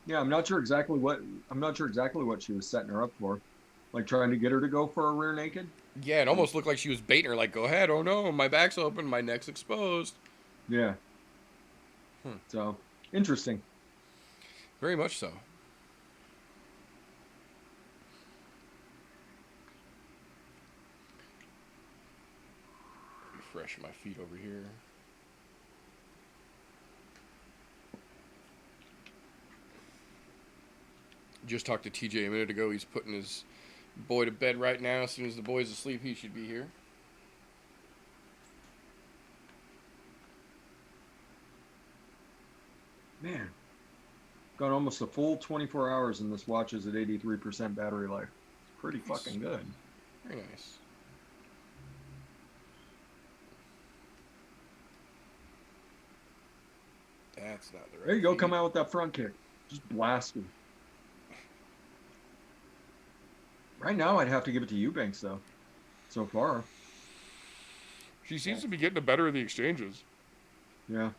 Yeah, I'm not sure exactly what she was setting her up for. Like trying to get her to go for a rear naked. Yeah, it almost looked like she was baiting her, like, go ahead, oh no, my back's open, my neck's exposed. Yeah. Hmm. So interesting. Very much so. Refresh my feet over here. Just talked to TJ a minute ago. He's putting his boy to bed right now. As soon as the boy's asleep, he should be here. Man, gone almost a full 24 hours, and this watch is at 83% battery life. It's pretty fucking good. Very nice. That's not the right There you go. feet. Come out with that front kick. Just blast him. Right now, I'd have to give it to Eubanks, though. So far. She seems to be getting the better of the exchanges. Yeah.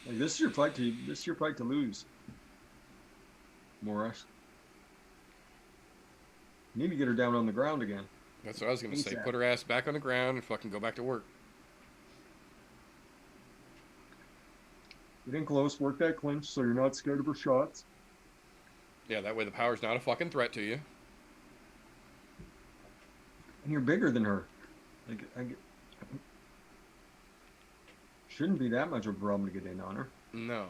Like, this is your fight to lose. Morris. You need to get her down on the ground again. That's what I was going to say. ASAP. Put her ass back on the ground and fucking go back to work. Get in close, work that clinch so you're not scared of her shots. Yeah, that way the power's not a fucking threat to you. And you're bigger than her. Like, shouldn't be that much of a problem to get in on her. No.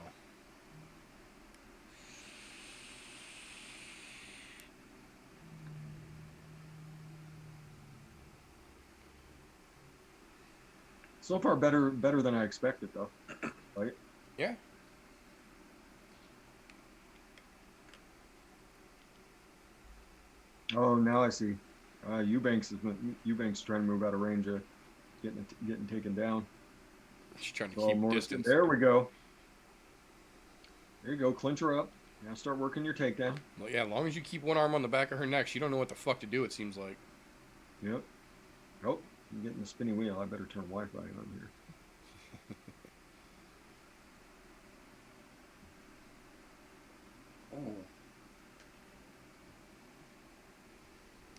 So far, better than I expected, though. Right? Yeah. Oh, now I see. Eubanks trying to move out of range, getting taken down. She's trying to So keep Morris, distance. there we go. There you go. Clinch her up. Now start working your takedown. Well, yeah, as long as you keep one arm on the back of her neck, she don't know what the fuck to do, it seems like. Yep. Oh, I'm getting the spinny wheel. I better turn Wi-Fi on here.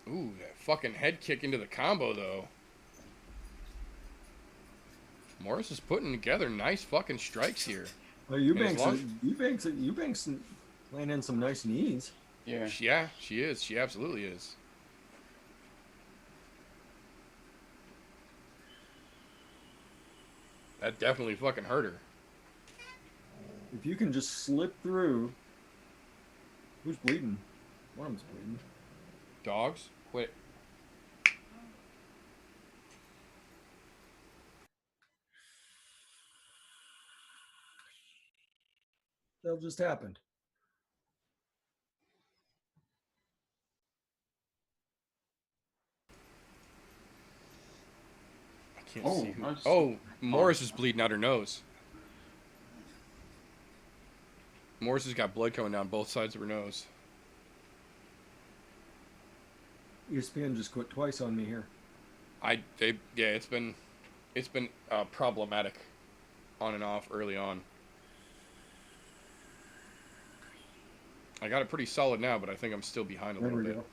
Ooh, that fucking head kick into the combo, though. Morris is putting together nice fucking strikes here. Well, Eubanks laying in some nice knees. Yeah. Yeah, she is. She absolutely is. That definitely fucking hurt her. If you can just slip through. Who's bleeding? One of them's bleeding. Dogs? Quit. That just happened. I can't Oh, see who. nice. Oh, Morris is bleeding out her nose. Morris has got blood coming down both sides of her nose. ESPN just quit twice on me here. Yeah, it's been problematic on and off early on. I got it pretty solid now, but I think I'm still behind a There little we bit. go.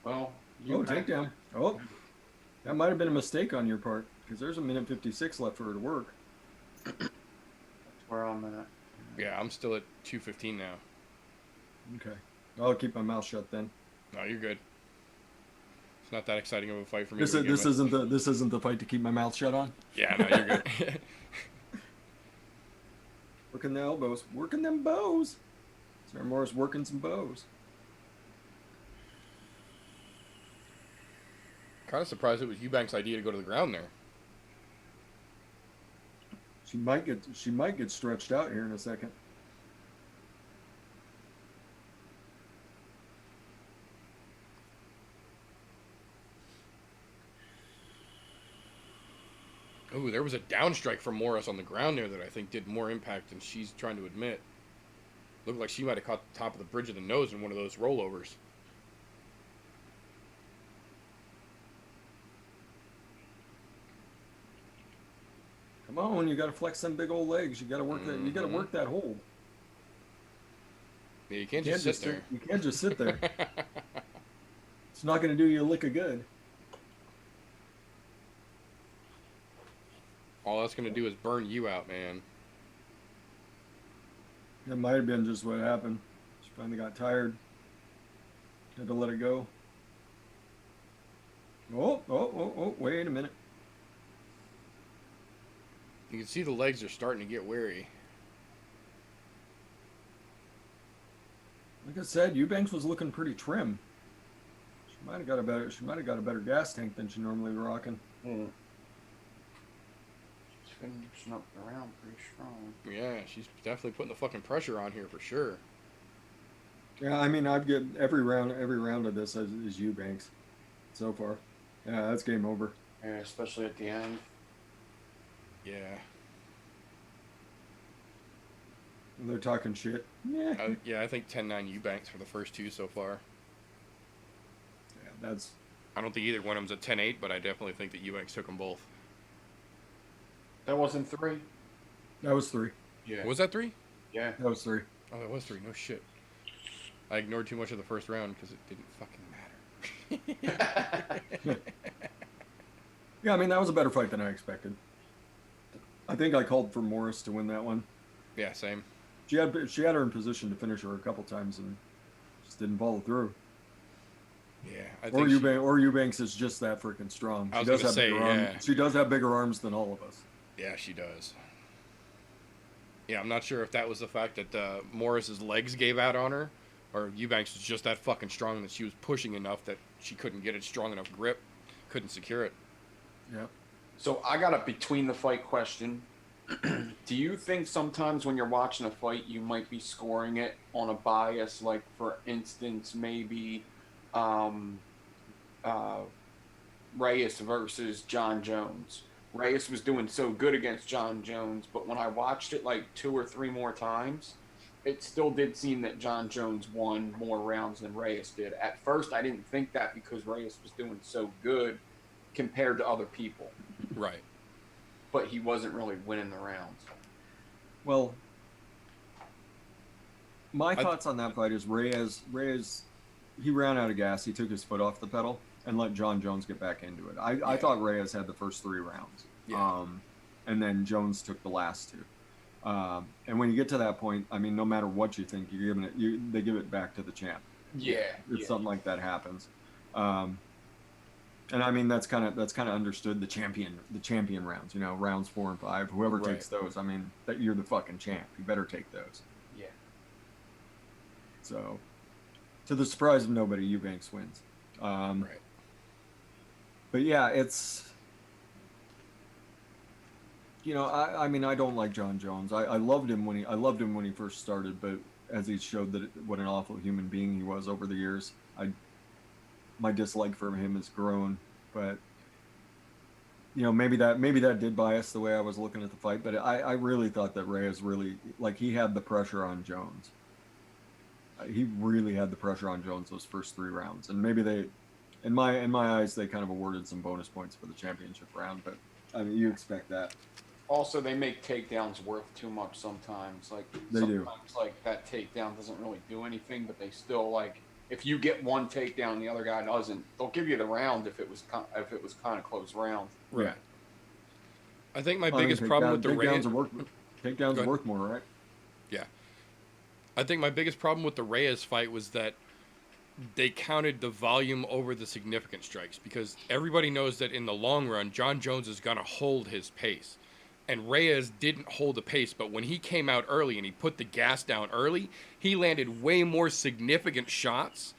Well, Oh, takedown. Oh, that might have been a mistake on your part because there's a minute 56 left for her to work. that's where I'm at. Yeah, I'm still at 2:15 now. Okay. I'll keep my mouth shut then. No, you're good. It's not that exciting of a fight for me. This to begin with. this isn't the fight to keep my mouth shut on. Yeah, no, you're good. Working the elbows, working them bows. Sarah Morris working some bows. Kind of surprised it was Eubanks' idea to go to the ground there. She might get stretched out here in a second. Ooh, Ooh, there was a down strike from Morris on the ground there that I think did more impact than she's trying to admit. Looked like she might have caught the top of the bridge of the nose in one of those rollovers. Come on, you got to flex them big old legs. You got to work that. You got to work that hold. Yeah, you can't just sit there. You can't just sit there. It's not going to do you a lick of good. All that's going to do is burn you out, man. It might have been just what happened. She finally got tired. Had to let it go. Oh, wait a minute. You can see the legs are starting to get weary. Like I said, Eubanks was looking pretty trim. She might have got a better. She might have got a better gas tank than she normally rocking. She's finishing up the round pretty strong. Yeah, she's definitely putting the fucking pressure on here for sure. Yeah, I mean, I've get every round of this is Eubanks so far. Yeah, that's game over. Yeah, especially at the end. Yeah. They're talking shit. Yeah. Yeah, I think 10-9 Eubanks for the first two so far. Yeah, that's. I don't think either one of them's at 10-8, but I definitely think that Eubanks took them both. That wasn't 3? That was 3. Yeah. Was that 3? Yeah. That was 3. Oh, that was 3. No shit. I ignored too much of the first round because it didn't fucking matter. Yeah, I mean, that was a better fight than I expected. I think I called for Morris to win that one. Yeah, same. She had her in position to finish her a couple times and just didn't follow through. Yeah, I think Eubanks is just that freaking strong. I was gonna say, yeah. She does have bigger arms than all of us. Yeah, she does. Yeah, I'm not sure if that was the fact that Morris's legs gave out on her, or Eubanks was just that fucking strong that she was pushing enough that she couldn't get a strong enough grip, couldn't secure it. Yeah. So I got a between the fight question. Do you think sometimes when you're watching a fight, you might be scoring it on a bias? Like, for instance, maybe Reyes versus John Jones. Reyes was doing so good against John Jones, but when I watched it like 2 or 3 more times, it still did seem that John Jones won more rounds than Reyes did. At first, I didn't think that because Reyes was doing so good compared to other people. Right. But he wasn't really winning the rounds. Well, my thoughts on that fight is Reyes, he ran out of gas. He took his foot off the pedal and let John Jones get back into it. I thought Reyes had the first 3 rounds. Yeah. And then Jones took the last 2. And when you get to that point, I mean, no matter what you think, you're giving it. They give it back to the champ. Yeah. If something like that happens. And I mean, that's kind of understood. The champion rounds, rounds 4 and 5. Whoever takes those, I mean, that you're the fucking champ. You better take those. Yeah. So, to the surprise of nobody, Eubanks wins. Right. But yeah, it's. I mean, I don't like John Jones. I loved him when he first started, but as he showed what an awful human being he was over the years, my dislike for him has grown. But maybe that did bias the way I was looking at the fight. But I really thought that Reyes really, like, he had the pressure on Jones. He really had the pressure on Jones those first 3 rounds, and maybe they, in my eyes, they kind of awarded some bonus points for the championship round. But I mean, you expect that. Also, they make takedowns worth too much sometimes. Like, they sometimes, do. like, that takedown doesn't really do anything, but they still, like, if you get one takedown and the other guy doesn't, they'll give you the round if it was kind of close round. Right. Yeah. I think my biggest problem with the Reyes takedowns are worth more, right? Yeah. I think my biggest problem with the Reyes fight was that they counted the volume over the significant strikes, because everybody knows that in the long run, John Jones is going to hold his pace. And Reyes didn't hold the pace, but when he came out early and he put the gas down early, he landed way more significant shots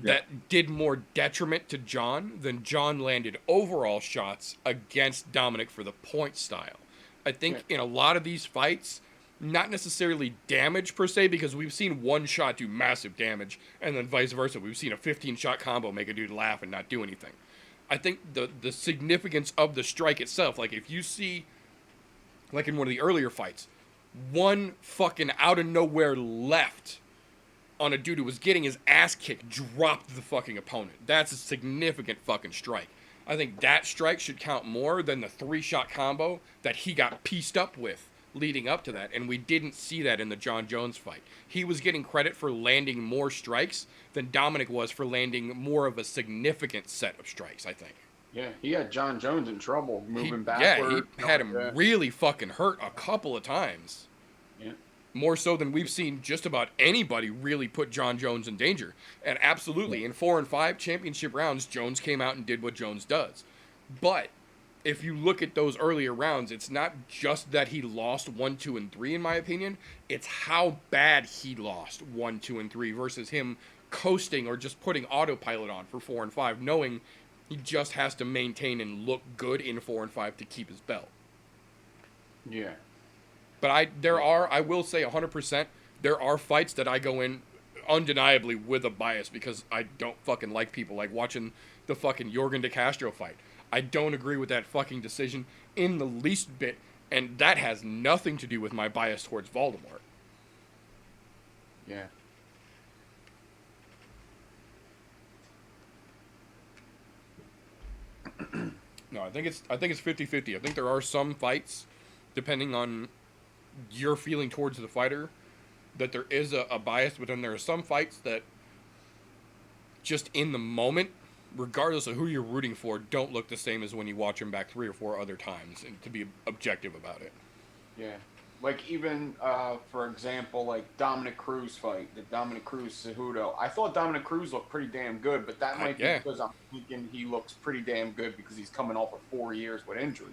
that did more detriment to John than John landed overall shots against Dominic for the point style. I think in a lot of these fights, not necessarily damage per se, because we've seen one shot do massive damage, and then vice versa. We've seen a 15-shot combo make a dude laugh and not do anything. I think the significance of the strike itself, like if you see, like in one of the earlier fights, one fucking out of nowhere left on a dude who was getting his ass kicked dropped the fucking opponent. That's a significant fucking strike. I think that strike should count more than the 3-shot combo that he got pieced up with leading up to that, and we didn't see that in the John Jones fight. He was getting credit for landing more strikes than Dominic was for landing more of a significant set of strikes, I think. Yeah, he had John Jones in trouble moving backward. Yeah, he had him really fucking hurt a couple of times. Yeah. More so than we've seen just about anybody really put John Jones in danger. And absolutely, in 4 and 5 championship rounds, Jones came out and did what Jones does. But if you look at those earlier rounds, it's not just that he lost 1, 2, and 3, in my opinion. It's how bad he lost 1, 2, and 3 versus him coasting or just putting autopilot on for 4 and 5, knowing he just has to maintain and look good in 4 and 5 to keep his belt. Yeah. But I will say 100%, there are fights that I go in undeniably with a bias because I don't fucking like people. Like watching the fucking Jorgen De Castro fight. I don't agree with that fucking decision in the least bit, and that has nothing to do with my bias towards Voldemort. Yeah. No, I think it's 50-50. I think there are some fights, depending on your feeling towards the fighter, that there is a bias, but then there are some fights that just in the moment, regardless of who you're rooting for, don't look the same as when you watch them back 3 or 4 other times, and to be objective about it. Yeah. Like even, for example, like Dominic Cruz fight, the Dominic Cruz-Cejudo. I thought Dominic Cruz looked pretty damn good, but that might be because I'm thinking he looks pretty damn good because he's coming off of 4 years with injuries.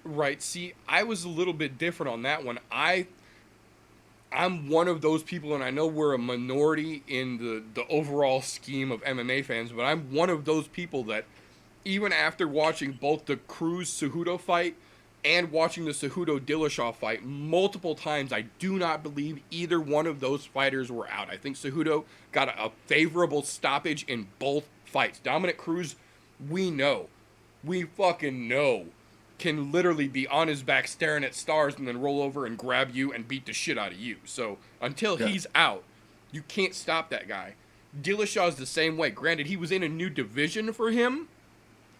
Right. See, I was a little bit different on that one. I'm one of those people, and I know we're a minority in the overall scheme of MMA fans, but I'm one of those people that even after watching both the Cruz-Cejudo fight and watching the Cejudo-Dillashaw fight multiple times, I do not believe either one of those fighters were out. I think Cejudo got a favorable stoppage in both fights. Dominic Cruz, we fucking know, can literally be on his back staring at stars and then roll over and grab you and beat the shit out of you. So until he's out, you can't stop that guy. Dillashaw's the same way. Granted, he was in a new division for him.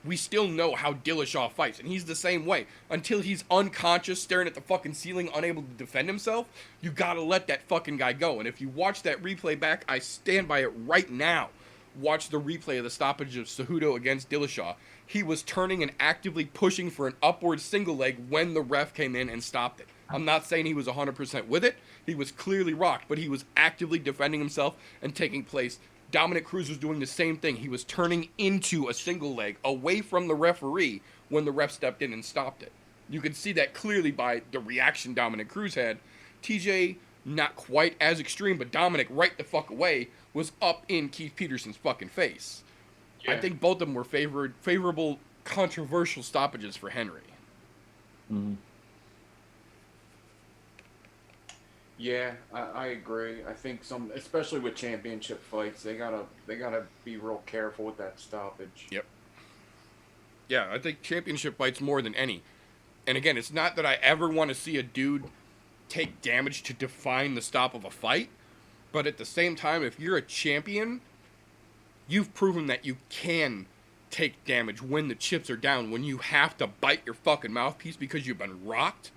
We still know how Dillashaw fights, and he's the same way. Until he's unconscious, staring at the fucking ceiling, unable to defend himself, you gotta let that fucking guy go. And if you watch that replay back, I stand by it right now. Watch the replay of the stoppage of Cejudo against Dillashaw. He was turning and actively pushing for an upward single leg when the ref came in and stopped it. I'm not saying he was 100% with it. He was clearly rocked, but he was actively defending himself and taking place. Dominic Cruz was doing the same thing. He was turning into a single leg away from the referee when the ref stepped in and stopped it. You could see that clearly by the reaction Dominic Cruz had. TJ, not quite as extreme, but Dominic, right the fuck away, was up in Keith Peterson's fucking face. Yeah. I think both of them were favorable, controversial stoppages for Henry. Mm-hmm. Yeah, I agree. I think especially with championship fights, they gotta be real careful with that stoppage. Yep. Yeah, I think championship fights more than any. And again, it's not that I ever want to see a dude take damage to define the stop of a fight, but at the same time, if you're a champion, you've proven that you can take damage when the chips are down, when you have to bite your fucking mouthpiece because you've been rocked.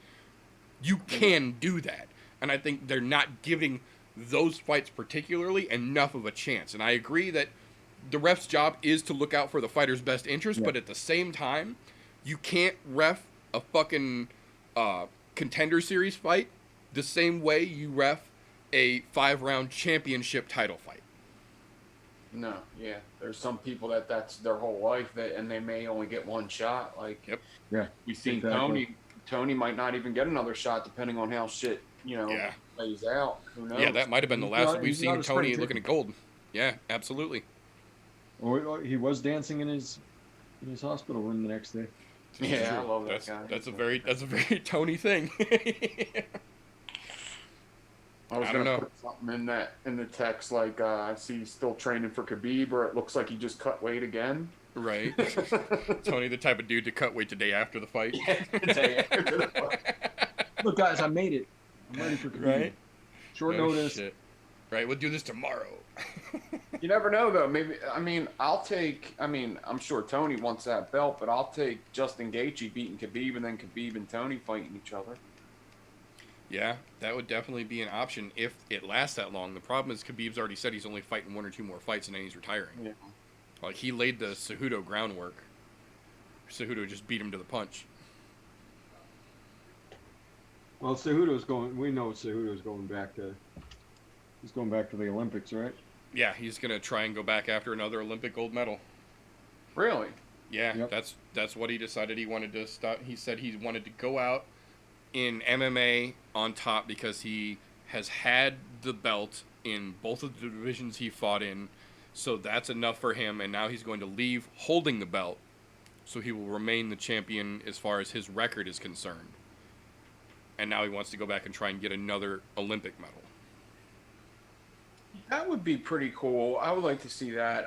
You can do that. And I think they're not giving those fights particularly enough of a chance. And I agree that the ref's job is to look out for the fighter's best interest, but at the same time, you can't ref a fucking contender series fight the same way you ref a 5-round championship title fight. No, yeah. There's some people that's their whole life, and they may only get one shot. Like, we've seen exactly. Tony might not even get another shot depending on how shit, plays out. Who knows? Yeah, that might have been the last we've seen Tony looking at gold. Yeah, absolutely. Or he was dancing in his hospital room the next day. Yeah, I love that guy. That's a very Tony thing. I was gonna put something in the text like I see he's still training for Khabib, or it looks like he just cut weight again. Right. Tony, the type of dude to cut weight the day after the fight. Yeah, the day after the fight. Look, guys, I made it. I'm ready for Khabib. Right? Short No notice. shit. Right, we'll do this tomorrow. You never know, though. Maybe, I'm sure Tony wants that belt, but I'll take Justin Gaethje beating Khabib and then Khabib and Tony fighting each other. Yeah, that would definitely be an option if it lasts that long. The problem is Khabib's already said he's only fighting 1 or 2 more fights and then he's retiring. Yeah. Like, he laid the Cejudo groundwork. Cejudo just beat him to the punch. Well, Cejudo's going. We know Cejudo's going back to. He's going back to the Olympics, right? Yeah, he's going to try and go back after another Olympic gold medal. Really? Yeah, Yep. that's what he decided he wanted to stop. He said he wanted to go out in MMA on top because he has had the belt in both of the divisions he fought in. So that's enough for him, and now he's going to leave holding the belt, so he will remain the champion as far as his record is concerned. And now he wants to go back and try and get another Olympic medal. That would be pretty cool. I would like to see that.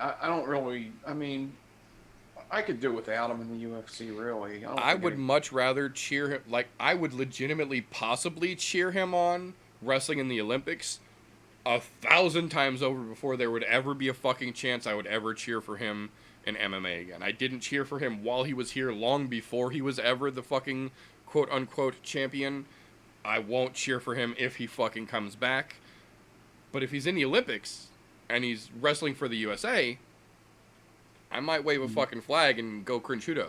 I could do without him in the UFC, really. I would much rather cheer him, like, I would legitimately possibly cheer him on wrestling in the Olympics 1,000 times over before there would ever be a fucking chance I would ever cheer for him in MMA again. I didn't cheer for him while he was here, long before he was ever the fucking quote-unquote champion. I won't cheer for him if he fucking comes back. But if he's in the Olympics and he's wrestling for the USA, I might wave a fucking flag and go crinchudo.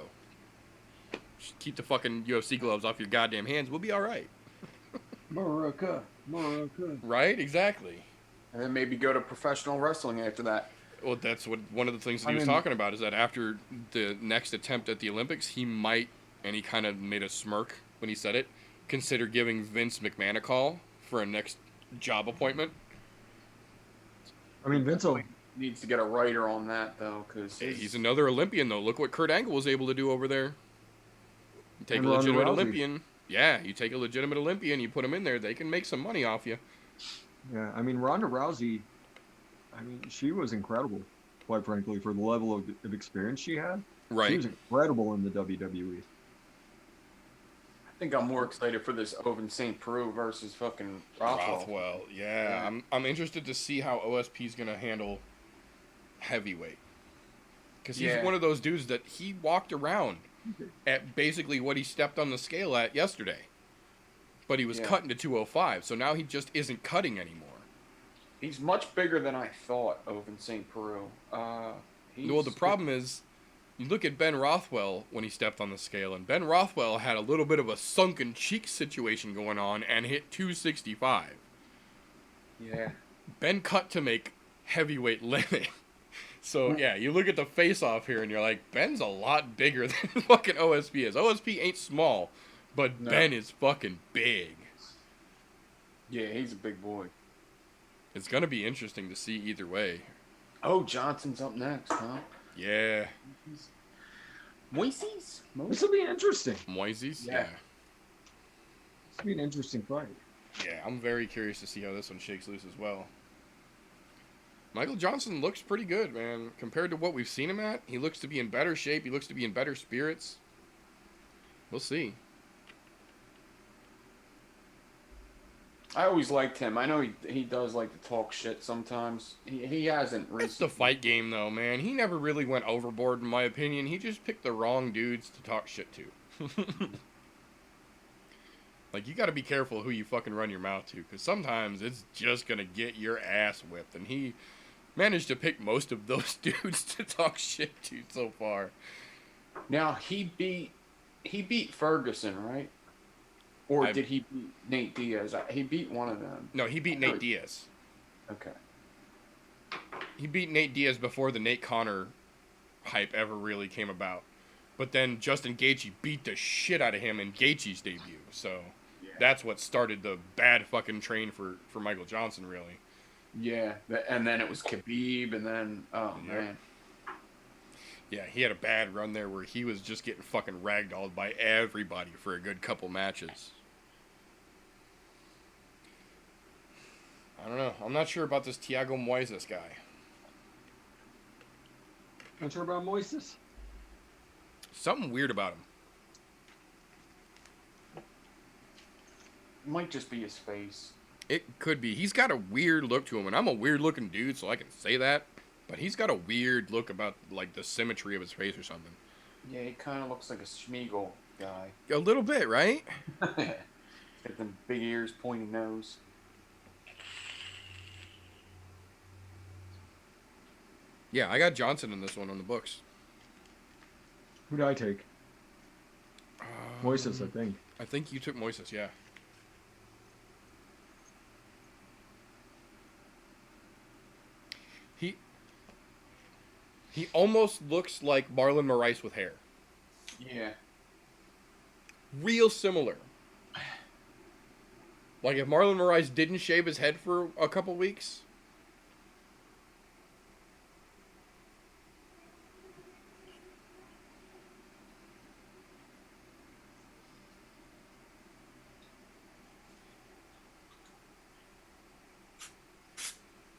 Just keep the fucking UFC gloves off your goddamn hands. We'll be all right. America. Right? Exactly. And then maybe go to professional wrestling after that. Well, that's what one of the things that he was talking about, is that after the next attempt at the Olympics, he might, and he kind of made a smirk when he said it, consider giving Vince McMahon a call for a next job appointment. I mean, Vince Needs to get a writer on that, though, because He's another Olympian, though. Look what Kurt Angle was able to do over there. You take And a Ronda legitimate Rousey. Olympian. Yeah, you take a legitimate Olympian, you put him in there, they can make some money off you. Yeah, I mean, Ronda Rousey, she was incredible, quite frankly, for the level of experience she had. She Right. was incredible in the WWE. I think I'm more excited for this Oven St. Preux versus fucking Rothwell. Rothwell, yeah. I'm interested to see how OSP's going to handle heavyweight. Because he's Yeah. one of those dudes that he walked around at basically what he stepped on the scale at yesterday. But he was Yeah. cutting to 205, so now he just isn't cutting anymore. He's much bigger than I thought, Oven St. Preux. Well, the problem is, you look at Ben Rothwell when he stepped on the scale, and Ben Rothwell had a little bit of a sunken cheek situation going on and hit 265. Yeah. Ben cut to make heavyweight limit. So, yeah, you look at the face-off here, and you're like, Ben's a lot bigger than fucking OSP is. OSP ain't small, but No. Ben is fucking big. Yeah, he's a big boy. It's going to be interesting to see either way. Oh, Johnson's up next, huh? Yeah. Moises? This will be interesting. Moises? Yeah. This will be an interesting fight. Yeah, I'm very curious to see how this one shakes loose as well. Michael Johnson looks pretty good, man. Compared to what we've seen him at, he looks to be in better shape. He looks to be in better spirits. We'll see. I always liked him. I know he does like to talk shit sometimes. He hasn't It's recently. the fight game, though, man. He never really went overboard, in my opinion. He just picked the wrong dudes to talk shit to. Like, you gotta be careful who you fucking run your mouth to, because sometimes it's just gonna get your ass whipped. And he managed to pick most of those dudes to talk shit to so far. Now, he beat Ferguson, right? Or did he beat Nate Diaz? He beat one of them. No, he beat Nate Diaz. Okay. He beat Nate Diaz before the Nate Connor hype ever really came about. But then Justin Gaethje beat the shit out of him in Gaethje's debut. So that's what started the bad fucking train for Michael Johnson, really. Yeah, and then it was Khabib, and then, man. Yeah, he had a bad run there where he was just getting fucking ragdolled by everybody for a good couple matches. I don't know. I'm not sure about this Thiago Moises guy. Not sure about Moises? Something weird about him. It might just be his face. It could be. He's got a weird look to him, and I'm a weird looking dude, so I can say that. But he's got a weird look about, like, the symmetry of his face or something. Yeah, he kind of looks like a Schmeagol guy. A little bit, right? Got them big ears, pointy nose. Yeah, I got Johnson in this one on the books. Who did I take? Moises, I think. I think you took Moises, yeah. He almost looks like Marlon Moraes with hair. Yeah. Real similar. Like if Marlon Moraes didn't shave his head for a couple weeks.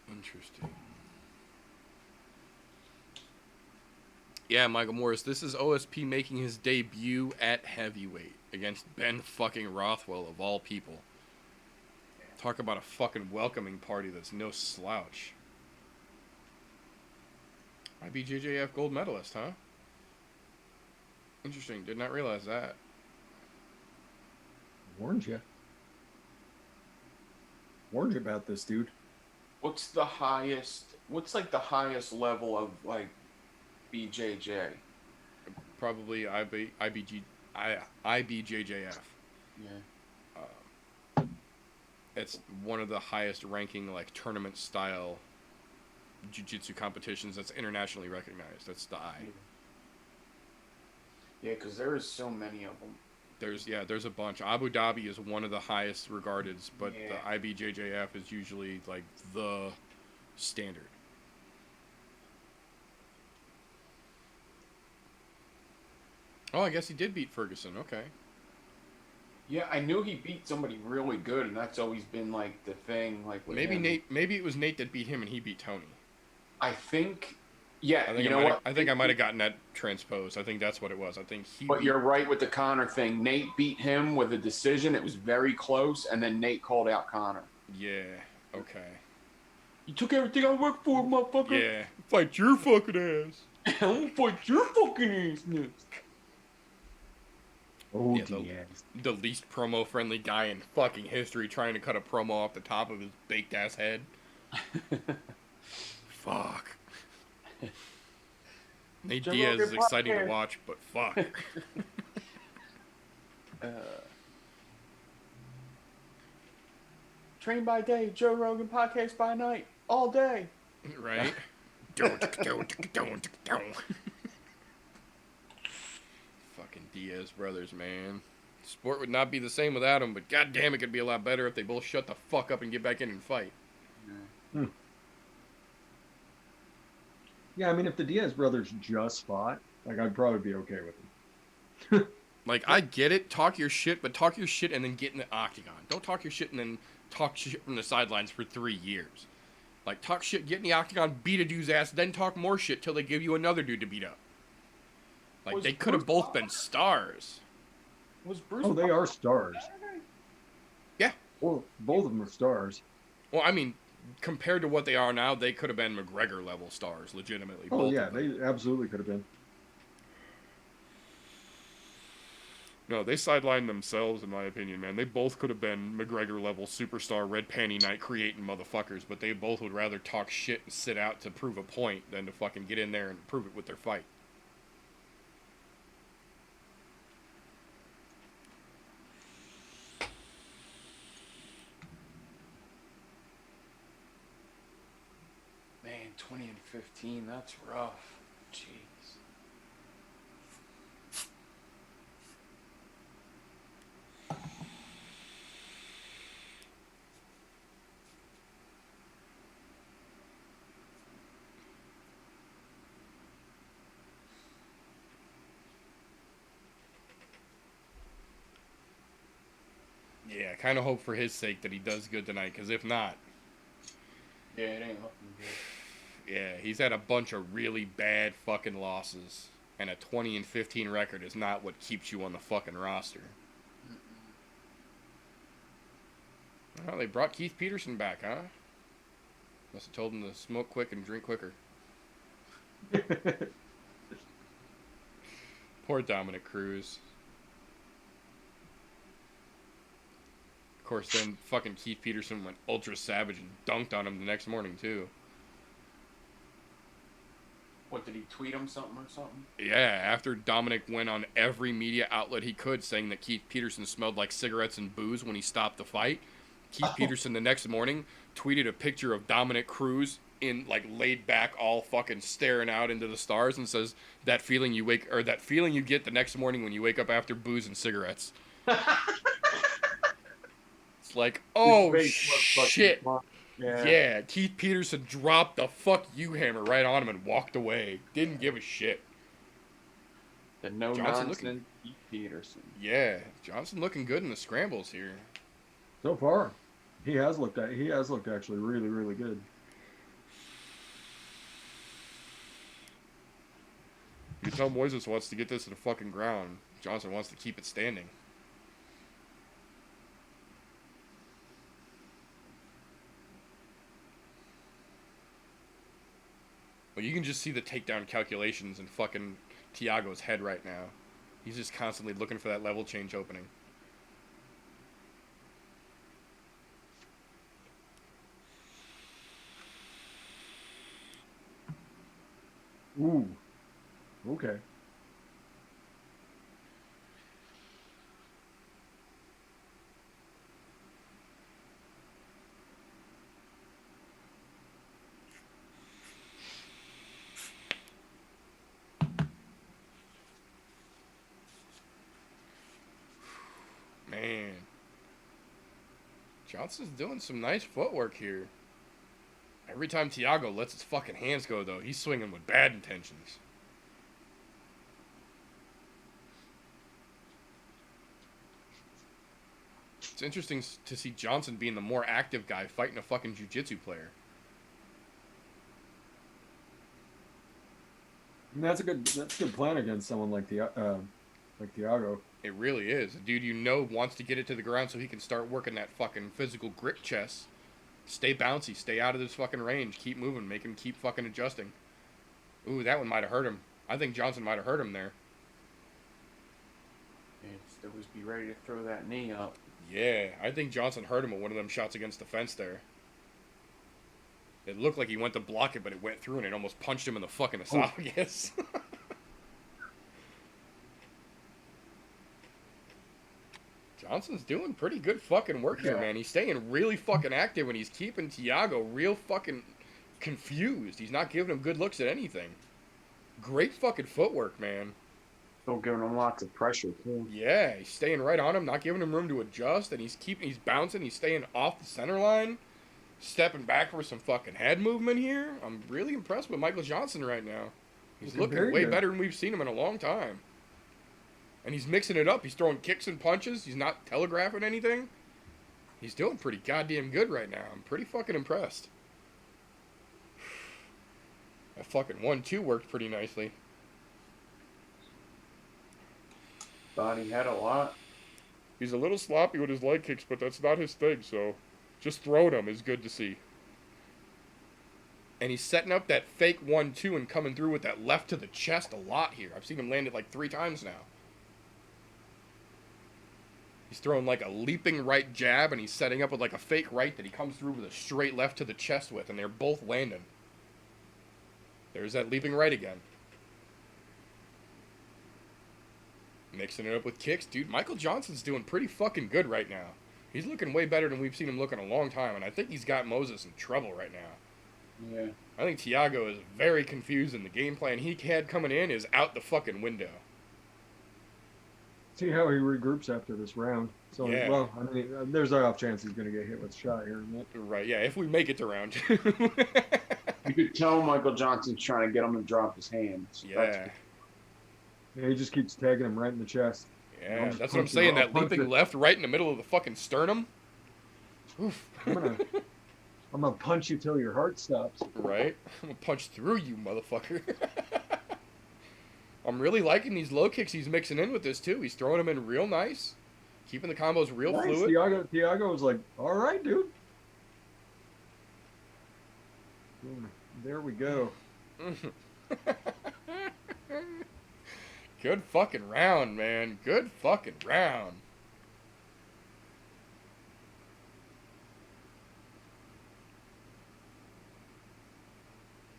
Interesting. Yeah, Michael Morris, this is OSP making his debut at heavyweight against Ben fucking Rothwell of all people. Talk about a fucking welcoming party that's no slouch. IBJJF gold medalist, huh? Interesting, did not realize that. Warned you. Warned you about this, dude. What's the highest? What's like the highest level of like BJJ? Probably IBJJF. Yeah. It's one of the highest ranking like tournament style jiu-jitsu competitions that's internationally recognized. That's the I. Yeah, because there is so many of them. There's a bunch. Abu Dhabi is one of the highest regarded, but Yeah. the IBJJF is usually like the standard. Oh, I guess he did beat Ferguson. Okay. Yeah, I knew he beat somebody really good, and that's always been like the thing. Like with Maybe him. Nate. Maybe it was Nate that beat him and he beat Tony. I think. Yeah, I think you know what? I think I might have gotten that transposed. I think that's what it was. I think he. But you're right with the Connor thing. Nate beat him with a decision. It was very close, and then Nate called out Connor. Yeah. Okay. You took everything I worked for, motherfucker. Yeah. Fight your fucking ass. I'm gonna fight your fucking ass next. Oh, Yeah, Diaz. The least promo friendly guy in fucking history trying to cut a promo off the top of his baked ass head. Fuck. Nate Joe Diaz is Rogan exciting to podcast. watch, but fuck. Train by day, Joe Rogan podcast by night, all day. Right? Fucking Diaz brothers, man. Sport would not be the same without them, but goddamn, it could be a lot better if they both shut the fuck up and get back in and fight. Yeah, I mean, if the Diaz brothers just fought, like, I'd probably be okay with them. Like, I get it, talk your shit, but talk your shit and then get in the octagon. Don't talk your shit and then talk shit from the sidelines for 3 years. Like, talk shit, get in the octagon, beat a dude's ass, then talk more shit till they give you another dude to beat up. Like, Was they could have Bruce both been stars. Was Bruce? Oh, they are stars. Yeah. Well, both of them are stars. Well, I mean, compared to what they are now, they could have been McGregor level stars, legitimately. Oh, both yeah, of them. they absolutely could have been. No, they sidelined themselves, in my opinion, man. They both could have been McGregor level superstar red panty night creating motherfuckers, but they both would rather talk shit and sit out to prove a point than to fucking get in there and prove it with their fight. Man, 20 and 15, that's rough. Jeez. Yeah, kind of hope for his sake that he does good tonight, because if not, Yeah, it ain't looking good. yeah, he's had a bunch of really bad fucking losses. And a 20-15 record is not what keeps you on the fucking roster. Well, they brought Keith Peterson back, huh? Must have told him to smoke quick and drink quicker. Poor Dominic Cruz. Of course, then fucking Keith Peterson went ultra savage and dunked on him the next morning, too. What, did he tweet him something or something? Yeah, after Dominic went on every media outlet he could saying that Keith Peterson smelled like cigarettes and booze when he stopped the fight, Keith Peterson the next morning tweeted a picture of Dominic Cruz in like laid back, all fucking staring out into the stars, and says that feeling you get the next morning when you wake up after booze and cigarettes. It's like, oh shit. Yeah, Keith Peterson dropped the fuck you hammer right on him and walked away. Didn't give a shit. The no nonsense Keith Peterson. Yeah, Johnson looking good in the scrambles here. So far, he has looked actually really, really good. You can tell Moises wants to get this to the fucking ground. Johnson wants to keep it standing. Well, you can just see the takedown calculations in fucking Thiago's head right now. He's just constantly looking for that level change opening. Ooh. Okay. Man. Johnson's doing some nice footwork here. Every time Thiago lets his fucking hands go, though, he's swinging with bad intentions. It's interesting to see Johnson being the more active guy fighting a fucking jiu-jitsu player. And that's a good plan against someone like Thiago. It really is. A dude you know wants to get it to the ground so he can start working that fucking physical grip chest. Stay bouncy, stay out of this fucking range, keep moving, make him keep fucking adjusting. Ooh, that one might have hurt him. I think Johnson might have hurt him there. And still was be ready to throw that knee up. Yeah, I think Johnson hurt him with one of them shots against the fence there. It looked like he went to block it, but it went through and it almost punched him in the fucking esophagus. Johnson's doing pretty good fucking work here, man. He's staying really fucking active and he's keeping Thiago real fucking confused. He's not giving him good looks at anything. Great fucking footwork, man. Still giving him lots of pressure, too. Yeah, he's staying right on him, not giving him room to adjust, and he's bouncing, he's staying off the center line, stepping back for some fucking head movement here. I'm really impressed with Michael Johnson right now. He's looking way better than we've seen him in a long time. And he's mixing it up. He's throwing kicks and punches. He's not telegraphing anything. He's doing pretty goddamn good right now. I'm pretty fucking impressed. That fucking 1-2 worked pretty nicely. Thought he had a lot. He's a little sloppy with his leg kicks, but that's not his thing, so just throwing them is good to see. And he's setting up that fake 1-2 and coming through with that left to the chest a lot here. I've seen him land it like 3 times now. He's throwing like a leaping right jab, and he's setting up with like a fake right that he comes through with a straight left to the chest with, and they're both landing. There's that leaping right again. Mixing it up with kicks. Dude, Michael Johnson's doing pretty fucking good right now. He's looking way better than we've seen him look in a long time, and I think he's got Moses in trouble right now. Yeah. I think Thiago is very confused, and the game plan he had coming in is out the fucking window. See how he regroups after this round. So, Yeah. well, I mean, there's an off chance he's going to get hit with a shot here. Isn't it? Right, yeah, if we make it to round 2. You could tell Michael Johnson's trying to get him to drop his hands. Yeah. Yeah, he just keeps tagging him right in the chest. Yeah, that's what I'm saying. That leaping left right in the middle of the fucking sternum. Oof. I'm gonna punch you till your heart stops. Right? I'm gonna punch through you, motherfucker. I'm really liking these low kicks he's mixing in with this too. He's throwing them in real nice, keeping the combos real Nice. fluid. Tiago was like, all right, dude. Boom. There we go. Good fucking round, man. Good fucking round.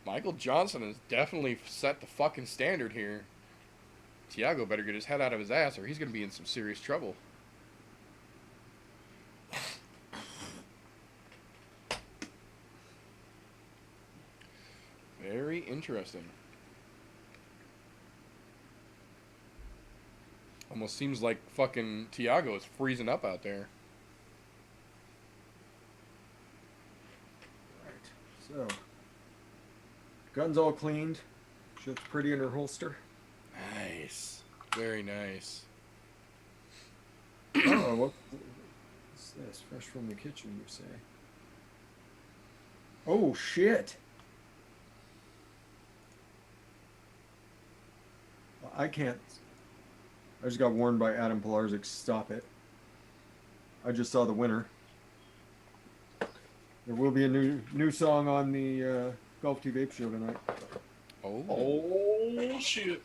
Michael Johnson has definitely set the fucking standard here. Tiago better get his head out of his ass or he's going to be in some serious trouble. Very interesting. Almost seems like fucking Tiago is freezing up out there. Right. So, gun's all cleaned. Shit's pretty in her holster. Nice. Very nice. Oh, what's this? Fresh from the kitchen, you say? Oh, shit. I can't. I just got warned by Adam Pilarczyk. Stop it. I just saw the winner. There will be a new song on the Golf Tea Vape show tonight. Oh shit!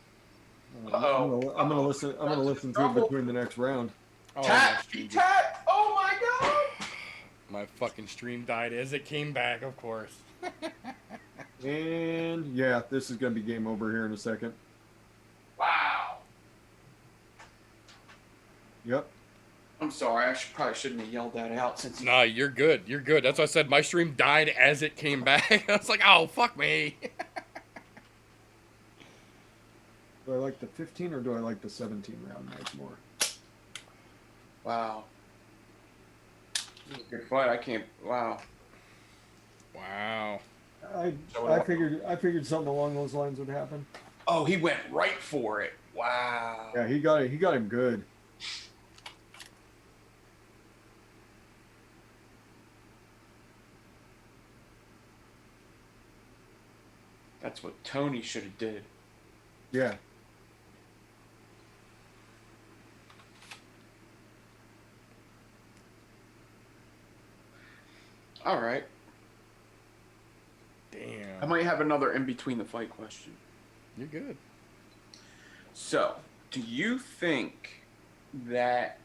I'm gonna listen. I'm gonna listen to it between the next round. Oh, Tat! Tat! Oh my god! my fucking stream died as it came back, of course. And yeah, this is gonna be game over here in a second. Wow. Yep. I'm sorry. Probably shouldn't have yelled that out since. Nah, you're good. You're good. That's why I said my stream died as it came back. I was like, oh, fuck me. Do I like the 15 or do I like the 17 round night more? Wow. This is a good fight. I can't. Wow. Wow. I figured something along those lines would happen. Oh, he went right for it. Wow. Yeah, he got him good. That's what Tony should have did. Yeah. All right. Damn. I might have another in between the fight question. You're good. So, do you think that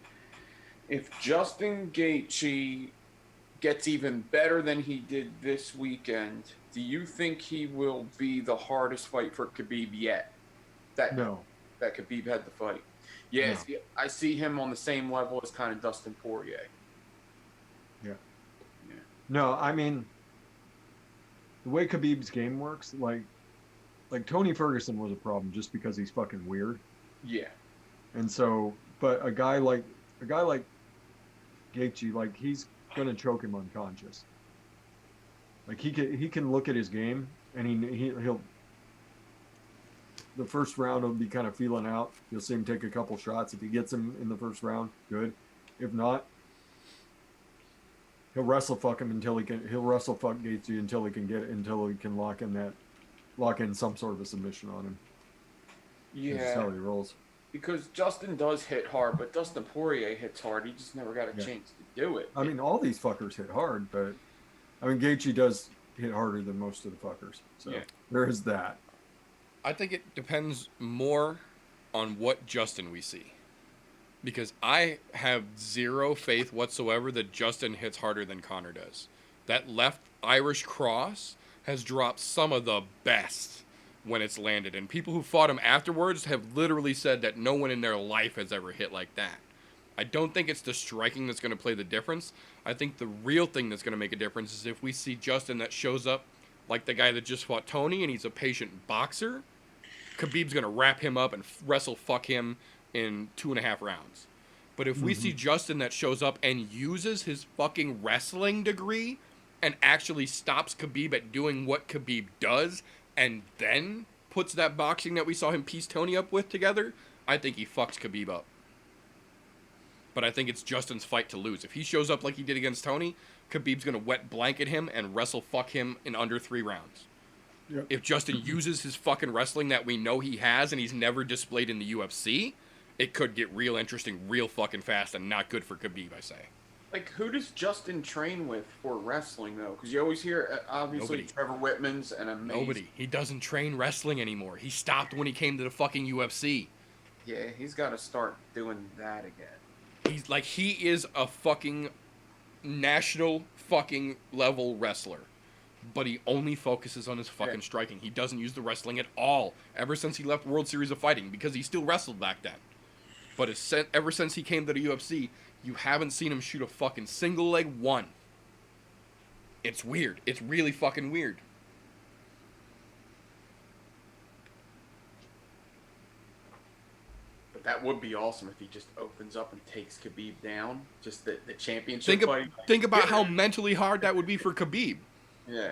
if Justin Gaethje gets even better than he did this weekend, do you think he will be the hardest fight for Khabib yet? No. That Khabib had the fight. Yes, No. I see him on the same level as kind of Dustin Poirier. Yeah. No, I mean, the way Khabib's game works, like Tony Ferguson was a problem just because he's fucking weird. Yeah. And so, but a guy like Gaethje, like he's gonna choke him unconscious. Like he can look at his game and he'll the first round will be kind of feeling out. You'll see him take a couple shots. If he gets him in the first round, good. If not, he'll wrestle fuck him until he'll wrestle fuck Gaethje until he can lock in some sort of a submission on him. That's how he rolls. Because Justin does hit hard, but Dustin Poirier hits hard. He just never got a chance to do it. I mean, all these fuckers hit hard, but I mean, Gaethje does hit harder than most of the fuckers. So there is that. I think it depends more on what Justin we see. Because I have zero faith whatsoever that Justin hits harder than Conor does. That left Irish cross has dropped some of the best when it's landed. And people who fought him afterwards have literally said that no one in their life has ever hit like that. I don't think it's the striking that's going to play the difference. I think the real thing that's going to make a difference is if we see Justin that shows up like the guy that just fought Tony and he's a patient boxer, Khabib's going to wrap him up and wrestle fuck him in 2.5 rounds. But if we see Justin that shows up and uses his fucking wrestling degree and actually stops Khabib at doing what Khabib does and then puts that boxing that we saw him piece Tony up with together, I think he fucks Khabib up. But I think it's Justin's fight to lose. If he shows up like he did against Tony, Khabib's going to wet blanket him and wrestle fuck him in under 3 rounds. Yep. If Justin uses his fucking wrestling that we know he has and he's never displayed in the UFC, it could get real interesting real fucking fast and not good for Khabib, I say. Like, who does Justin train with for wrestling, though? Because you always hear, obviously, Nobody. Trevor Whitman's an amazing... Nobody. He doesn't train wrestling anymore. He stopped when he came to the fucking UFC. Yeah, he's got to start doing that again. He's like, he is a fucking national fucking level wrestler. But he only focuses on his fucking striking. He doesn't use the wrestling at all ever since he left World Series of Fighting, because he still wrestled back then. But ever since he came to the UFC, you haven't seen him shoot a fucking single leg one. It's weird. It's really fucking weird. But that would be awesome if he just opens up and takes Khabib down. Just the championship fight. Think about how mentally hard that would be for Khabib. Yeah.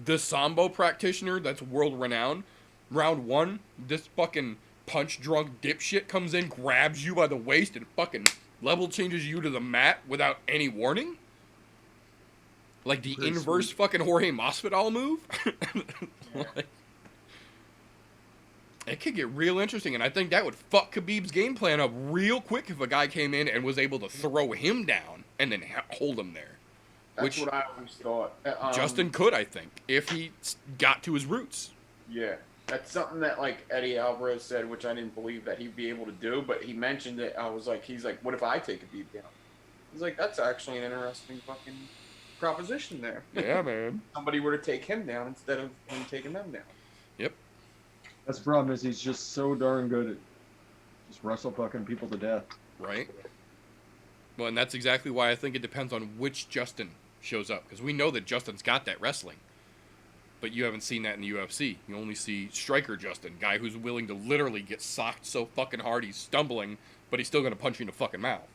The Sambo practitioner that's world renowned, round one, this fucking punch drunk dipshit comes in, grabs you by the waist, and fucking level changes you to the mat without any warning? Like the Pretty inverse sweet. fucking Jorge Masvidal move? Like, it could get real interesting, and I think that would fuck Khabib's game plan up real quick if a guy came in and was able to throw him down and then hold him there. That's what I always thought. Justin could, I think, if he got to his roots. Yeah. That's something that, like, Eddie Alvarez said, which I didn't believe that he'd be able to do, but he mentioned it. I was like, he's like, what if I take Khabib down? He's like, that's actually an interesting fucking proposition there. Yeah, man. Somebody were to take him down instead of him taking them down. Yep. That's the problem, is he's just so darn good at just wrestle fucking people to death. Right? Well, and that's exactly why I think it depends on which Justin shows up. Because we know that Justin's got that wrestling. But you haven't seen that in the UFC. You only see striker Justin, guy who's willing to literally get socked so fucking hard he's stumbling, but he's still going to punch you in the fucking mouth.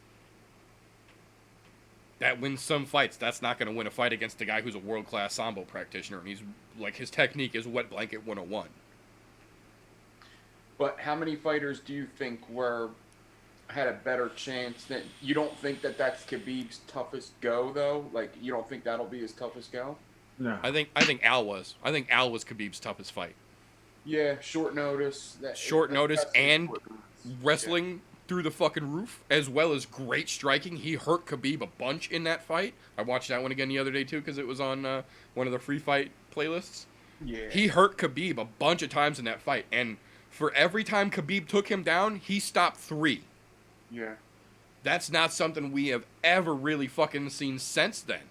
That wins some fights. That's not going to win a fight against a guy who's a world-class Sambo practitioner, and he's like, his technique is wet blanket 101. But how many fighters do you think had a better chance than... You don't think that that's Khabib's toughest go, though? Like, you don't think that'll be his toughest go? No. I think Al was. I think Al was Khabib's toughest fight. Yeah, short notice. Short notice and short notice. wrestling through the fucking roof, as well as great striking. He hurt Khabib a bunch in that fight. I watched that one again the other day, too, because it was on one of the free fight playlists. Yeah. He hurt Khabib a bunch of times in that fight, and for every time Khabib took him down, he stopped 3. Yeah. That's not something we have ever really fucking seen since then.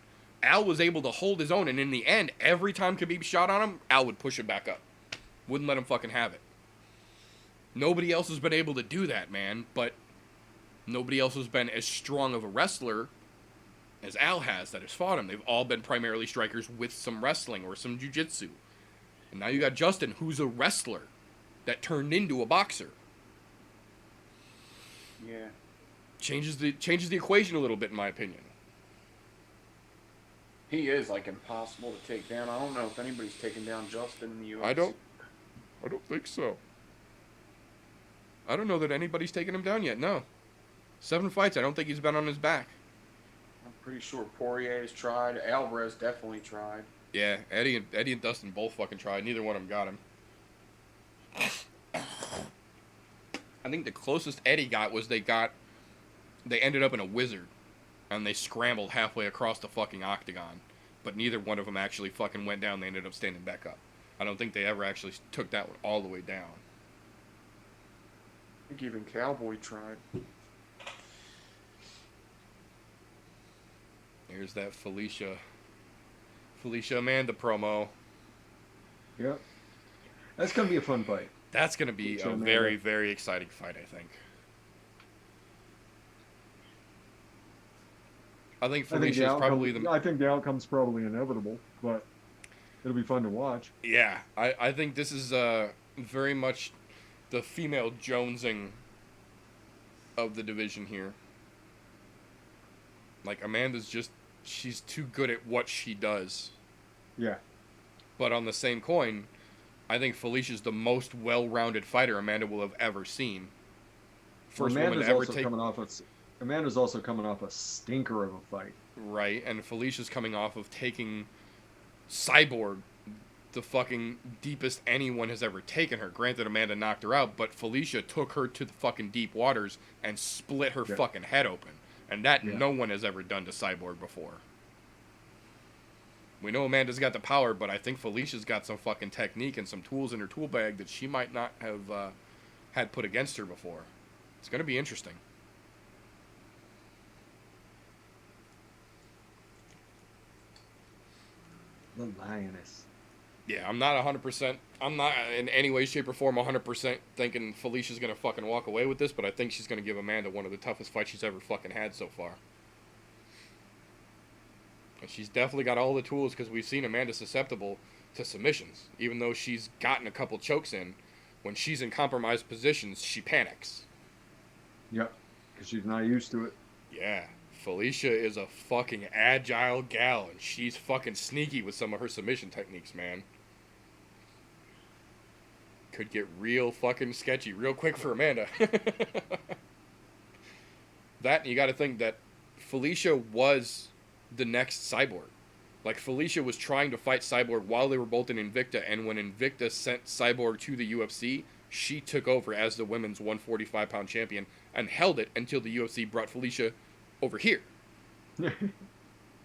Al was able to hold his own, and in the end, every time Khabib shot on him, Al would push him back up. Wouldn't let him fucking have it. Nobody else has been able to do that, man, but nobody else has been as strong of a wrestler as Al has that has fought him. They've all been primarily strikers with some wrestling or some jiu-jitsu. And now you got Justin, who's a wrestler that turned into a boxer. Yeah. Changes the equation a little bit, in my opinion. He is, like, impossible to take down. I don't know if anybody's taken down Justin in the UFC. I don't think so. I don't know that anybody's taken him down yet, no. 7 fights, I don't think he's been on his back. I'm pretty sure Poirier's tried. Alvarez definitely tried. Yeah, Eddie and Dustin both fucking tried. Neither one of them got him. I think the closest Eddie got was they ended up in a wizard. And they scrambled halfway across the fucking octagon. But neither one of them actually fucking went down. They ended up standing back up. I don't think they ever actually took that one all the way down. I think even Cowboy tried. Here's that Felicia Amanda promo. Yep. That's going to be a fun fight. That's going to be Felicia a Amanda. very, very exciting fight, I think. I think Felicia's probably I think the outcome's probably inevitable, but it'll be fun to watch. Yeah, I think this is very much the female jonesing of the division here. Like, Amanda's she's too good at what she does. Yeah. But on the same coin, I think Felicia's the most well-rounded fighter Amanda will have ever seen. First woman to ever take... Amanda's also coming off a stinker of a fight. Right, and Felicia's coming off of taking Cyborg the fucking deepest anyone has ever taken her. Granted, Amanda knocked her out, but Felicia took her to the fucking deep waters and split her fucking head open. And that no one has ever done to Cyborg before. We know Amanda's got the power, but I think Felicia's got some fucking technique and some tools in her tool bag that she might not have had put against her before. It's going to be interesting. The lioness. Yeah, I'm not 100%. I'm not in any way, shape, or form 100% thinking Felicia's going to fucking walk away with this, but I think she's going to give Amanda one of the toughest fights she's ever fucking had so far. And she's definitely got all the tools because we've seen Amanda susceptible to submissions. Even though she's gotten a couple chokes in, when she's in compromised positions, she panics. Yep, because she's not used to it. Yeah, Felicia is a fucking agile gal, and she's fucking sneaky with some of her submission techniques, man. Could get real fucking sketchy real quick for Amanda. That, you got to think that Felicia was the next Cyborg. Like, Felicia was trying to fight Cyborg while they were both in Invicta, and when Invicta sent Cyborg to the UFC, she took over as the women's 145-pound champion and held it until the UFC brought Felicia over here.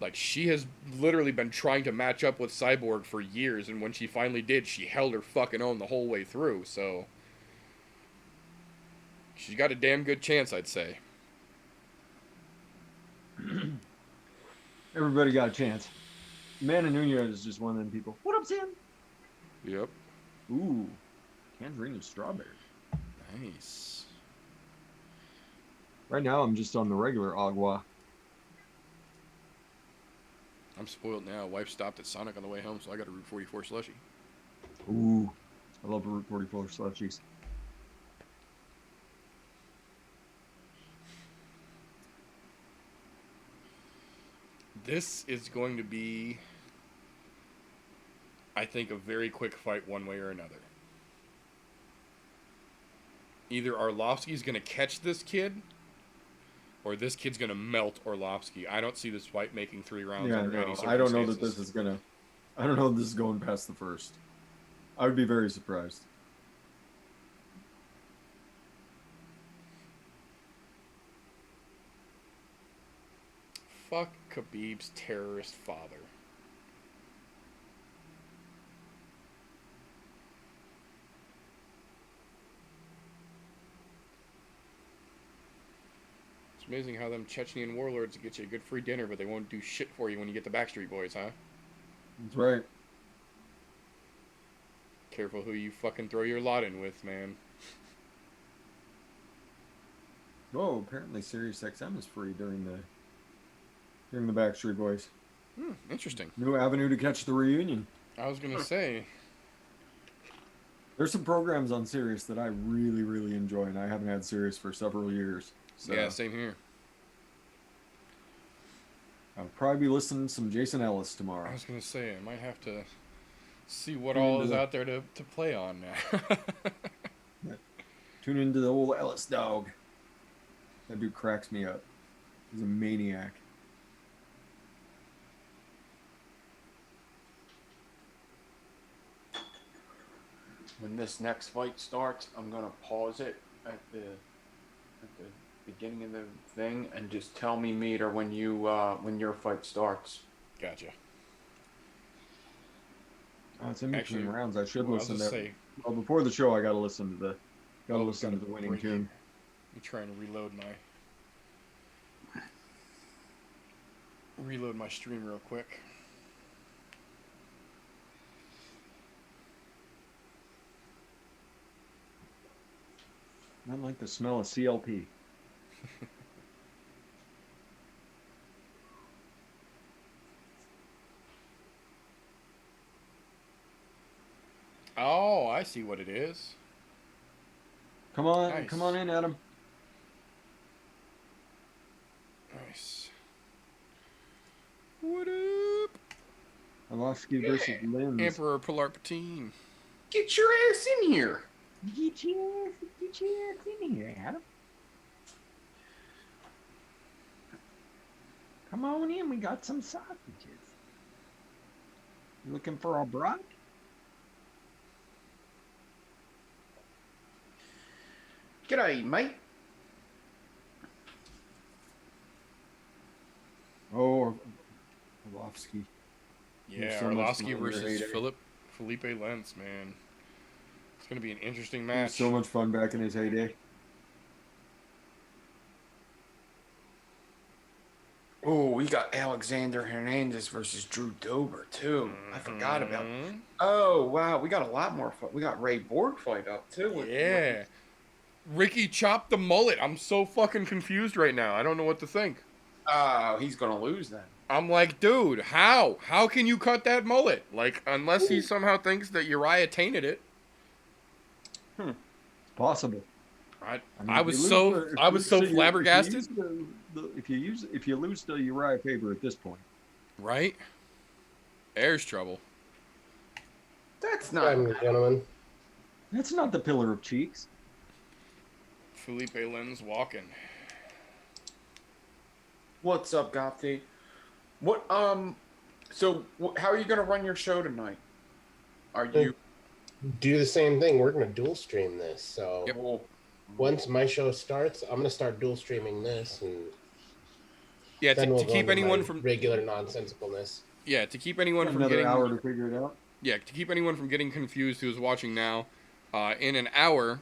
Like, she has literally been trying to match up with Cyborg for years, and when she finally did, she held her fucking own the whole way through, so she's got a damn good chance, I'd say. Everybody got a chance. Amanda Nunez is just one of them people. What up, Sam? Yep. Ooh, tangerine and strawberry. Nice. Right now, I'm just on the regular agua. I'm spoiled now. Wife stopped at Sonic on the way home, so I got a Route 44 slushie. Ooh, I love Route 44 slushies. This is going to be, I think, a very quick fight one way or another. Either Arlovsky's going to catch this kid, or this kid's going to melt Orlovsky. I don't see this fight making 3 rounds Yeah, under any no, circumstances. I don't know that this is gonna. I don't know if this is going past the first. I would be very surprised. Fuck Khabib's terrorist father. It's amazing how them Chechnyan warlords get you a good free dinner, but they won't do shit for you when you get the Backstreet Boys, huh? That's right. Careful who you fucking throw your lot in with, man. Oh, apparently SiriusXM is free during the Backstreet Boys. Interesting. New avenue to catch the reunion. I was gonna say. There's some programs on Sirius that I really, really enjoy, and I haven't had Sirius for several years. So Yeah, same here. I'll probably be listening to some Jason Ellis tomorrow. I was gonna say, I might have to see what all is out there to play on now. Tune into the old Ellis dog. That dude cracks me up. He's a maniac. When this next fight starts, I'm gonna pause it at the beginning of the thing and just tell me, Meter, when when your fight starts. Gotcha. Oh, it's in between Actually, rounds. I should well, listen I'll to. just say, Well, before the show, I gotta listen to the. Gotta Oh, listen to gotta the winning break tune. I'm trying to reload my stream real quick. I like the smell of CLP. Oh, I see what it is. Come on, Nice. come on in, Adam. Nice. What up? Arlovsky versus Limbs. Emperor Pilarpatine. Get your ass in here. Get your ass in here, Adam. Come on in, we got some sausages. You looking for a brat? G'day, mate. Oh, Orlovsky. Yeah, so much fun Arlovsky in their versus heyday. Felipe Lentz, man. It's going to be an interesting He was match. so much fun back in his heyday. Oh, we got Alexander Hernandez versus Drew Dober too. I forgot about. Mhm. Oh wow, we got a lot more. We got Ray Borg fight up too. Yeah. Ricky chopped the mullet. I'm so fucking confused right now. I don't know what to think. Oh, he's gonna lose then. I'm like, dude, how? How can you cut that mullet? Like, unless he somehow thinks that Uriah tainted it. It's possible. I, I mean, I if was you lose so the- if I you was lose so to Uri- flabbergasted. if you lose to Uriah Faber at this point, Right? Air's trouble. That's not. Gentlemen. that's not the pillar of cheeks. Felipe Lens walking. What's up, Gothy? What So how are you gonna run your show tonight? Are you? Do the same thing. We're gonna dual stream this. So Yep. Oh, once my show starts, I'm gonna start dual streaming this, and Yeah, then we'll to go keep into anyone my from regular nonsensicalness. yeah to keep anyone from Another getting hour to figure it out. to keep anyone from getting confused who's watching now, in an hour,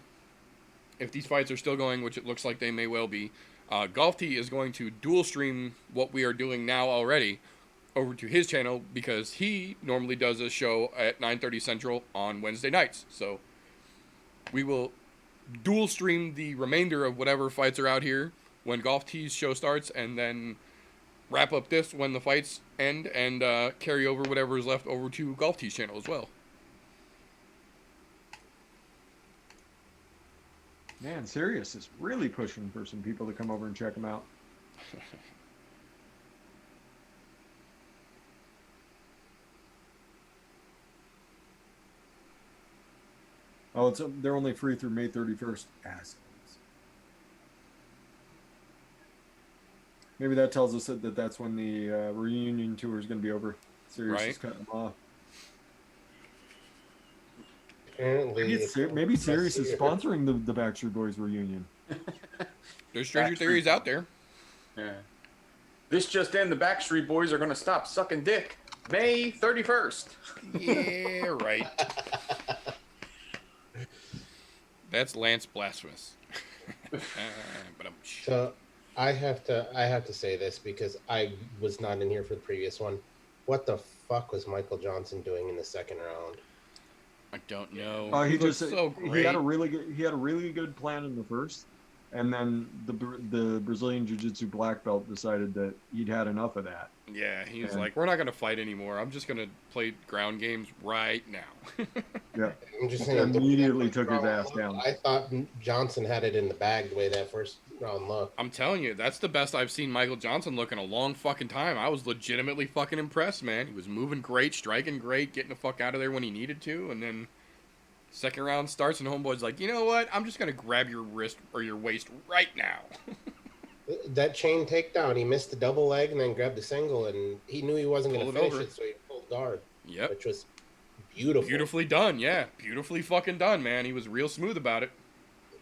if these fights are still going, which it looks like they may well be, Golf Tee is going to dual stream what we are doing now already over to his channel because he normally does a show at 9:30 Central on Wednesday nights. So we will dual stream the remainder of whatever fights are out here when Golf Tee's show starts, and then wrap up this when the fights end, and carry over whatever is left over to Golf Tee's channel as well. Man, Sirius is really pushing for some people to come over and check him out. Oh, they're only free through May 31st. Assholes. Maybe that tells us that that's when the reunion tour is going to be over. Sirius is Right. cutting them off. Apparently, Maybe Sirius is sponsoring the Backstreet Boys reunion. There's stranger theories out there. yeah. This just in: the Backstreet Boys are gonna stop sucking dick May 31st. Yeah, right. That's Lance Blasphemous. But So I have to say this because I was not in here for the previous one. What the fuck was Michael Johnson doing in the second round? I don't know. He looks just so he great. had a really good plan in the first, and then the Brazilian Jiu-Jitsu black belt decided that he'd had enough of that. Yeah, he was Yeah. like, we're not gonna fight anymore. I'm just gonna play ground games right now. Yeah, I'm just He saying. immediately took his ass down. I thought Johnson had it in the bag the way that first round looked. I'm telling you, that's the best I've seen Michael Johnson look in a long fucking time. I was legitimately fucking impressed, man. He was moving great, striking great, getting the fuck out of there when he needed to, and then second round starts and Homeboy's like, you know what? I'm just gonna grab your wrist or your waist right now. That chain takedown, he missed the double leg and then grabbed the single, and he knew he wasn't going Pulled to it finish over. it, so he pulled guard, Yep. which was beautiful. Beautifully done, yeah. Beautifully fucking done, man. He was real smooth about it.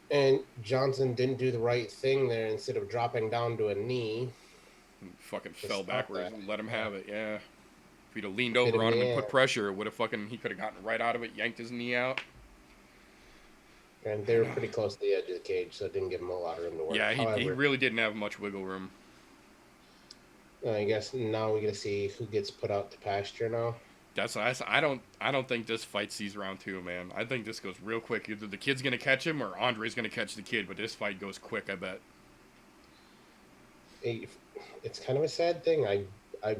And Johnson didn't do the right thing there. Instead of dropping down to a knee, Fucking Just fell stop backwards that. and let him have it, yeah. If he'd have leaned Hit over him on him in and the put ass. pressure, it would have fucking, he could have gotten right out of it, yanked his knee out. and they were pretty close to the edge of the cage, so it didn't give him a lot of room to work. Yeah, he However, really didn't have much wiggle room. I guess now we got to see who gets put out to pasture now. I don't think this fight sees round two, man. I think this goes real quick. Either the kid's gonna catch him or Andre's gonna catch the kid, but this fight goes quick, I bet. It's kind of a sad thing. I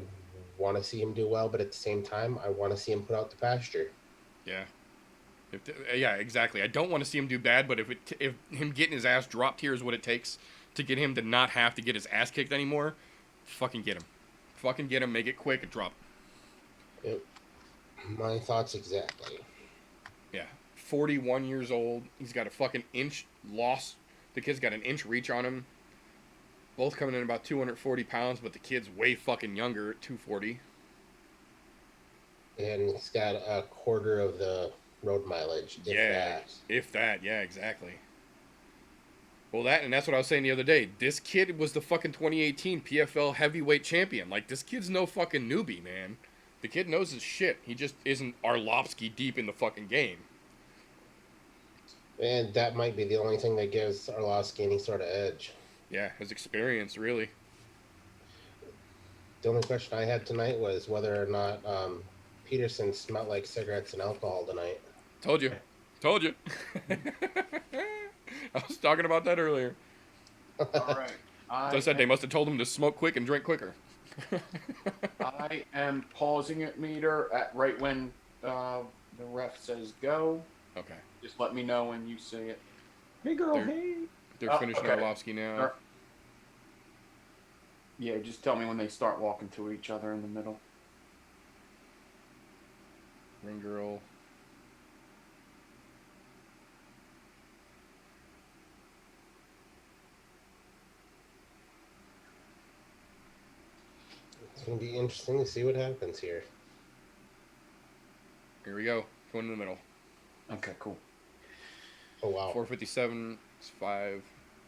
want to see him do well, but at the same time, I want to see him put out to pasture. Yeah. Yeah, exactly. I don't want to see him do bad, but if him getting his ass dropped here is what it takes to get him to not have to get his ass kicked anymore, fucking get him. Fucking get him, make it quick, and drop him. Yep. My thoughts exactly. Yeah. 41 years old. He's got a fucking inch loss. The kid's got an inch reach on him. Both coming in about 240 pounds, but the kid's way fucking younger at 240. And he's got a quarter of the road mileage. If that. Yeah, exactly. Well, that's what I was saying the other day. This kid was the fucking 2018 PFL heavyweight champion. Like, this kid's no fucking newbie, man. The kid knows his shit. He just isn't Arlovsky deep in the fucking game. And that might be the only thing that gives Arlovsky any sort of edge. Yeah, his experience, really. The only question I had tonight was whether or not Peterson smelled like cigarettes and alcohol tonight. Told you. I was talking about that earlier. All right. So I said they must have told him to smoke quick and drink quicker. I am pausing it meter at right when the ref says go. Okay. Just let me know when you see it. Hey, girl, They're- hey. They're finishing okay. Arlovsky now. Or- Yeah, just tell me when they start walking to each other in the middle. Ring girl. It's going to be interesting to see what happens here. Here we go. Going in the middle. Okay, cool. Oh, wow. 457, 5,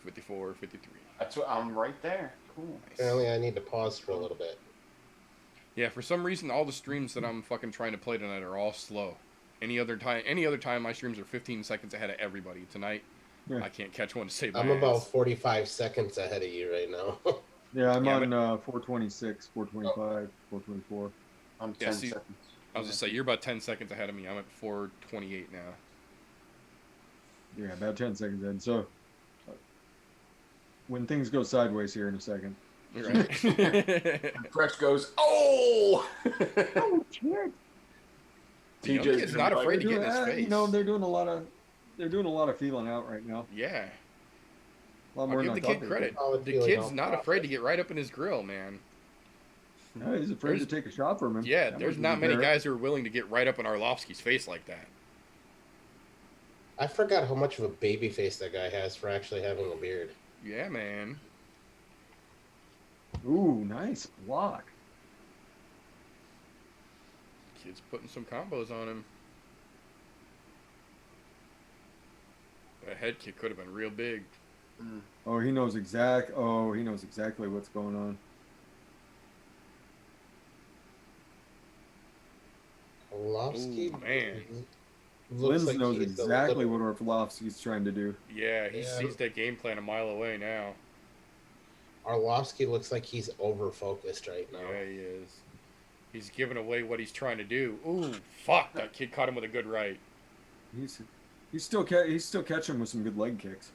54, 53. That's what I'm right there. Cool. Apparently, I need to pause for a little bit. Yeah, for some reason, all the streams that I'm fucking trying to play tonight are all slow. Any other time, my streams are 15 seconds ahead of everybody. Tonight, Yeah. I can't catch one to save my I'm about ass. 45 seconds ahead of you right now. Yeah, I'm Yeah, on 426, 425, 424. I'm Yeah, 10 see, seconds. I was just say you're about 10 seconds ahead of me. I'm at 428 now. Yeah, about 10 seconds in. So, when things go sideways here in a second. Right. Fresh goes, oh! Oh, shit. The young TJ's kid's gonna not be afraid to get in his face. You know, they're doing a lot of feeling out right now. Yeah. A lot I'll more give than the I kid thought they credit. Solid The feeling kid's out not front. afraid to get right up in his grill, man. did. Yeah, he's afraid to There's- take a shot from him. Yeah, That there's might be not many fair. guys who are willing to get right up in Arlovsky's face like that. I forgot how much of a baby face that guy has for actually having a beard. Yeah, man. Ooh, nice block. Kid's putting some combos on him. That head kick could have been real big. Oh, he knows exactly what's going on. Arlovsky, Ooh, man. looks Linz like knows he's a exactly little- what Orlovsky's trying to do. Yeah, he Yeah. sees that game plan a mile away now. Arlovsky looks like he's over focused right now. Yeah, he is. He's giving away what he's trying to do. Ooh, fuck! That kid caught him with a good right. He's still catching with some good leg kicks.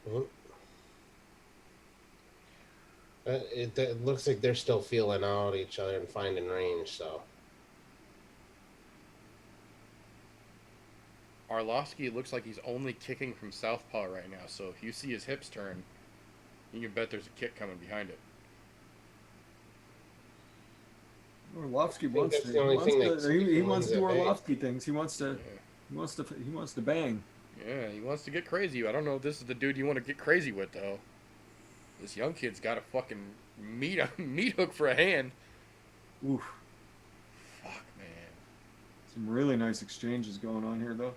Mhm. It looks like they're still feeling out each other and finding range. So Arlovsky looks like he's only kicking from southpaw right now. So if you see his hips turn, you can bet there's a kick coming behind it. Orlovsky wants that's to. the only thing that He wants to do Linz at bay. Orlovsky things. He wants to. Yeah. He wants to bang. Yeah, he wants to get crazy. I don't know if this is the dude you want to get crazy with, though. This young kid's got a fucking meat hook for a hand. Oof. Fuck, man. Some really nice exchanges going on here, though.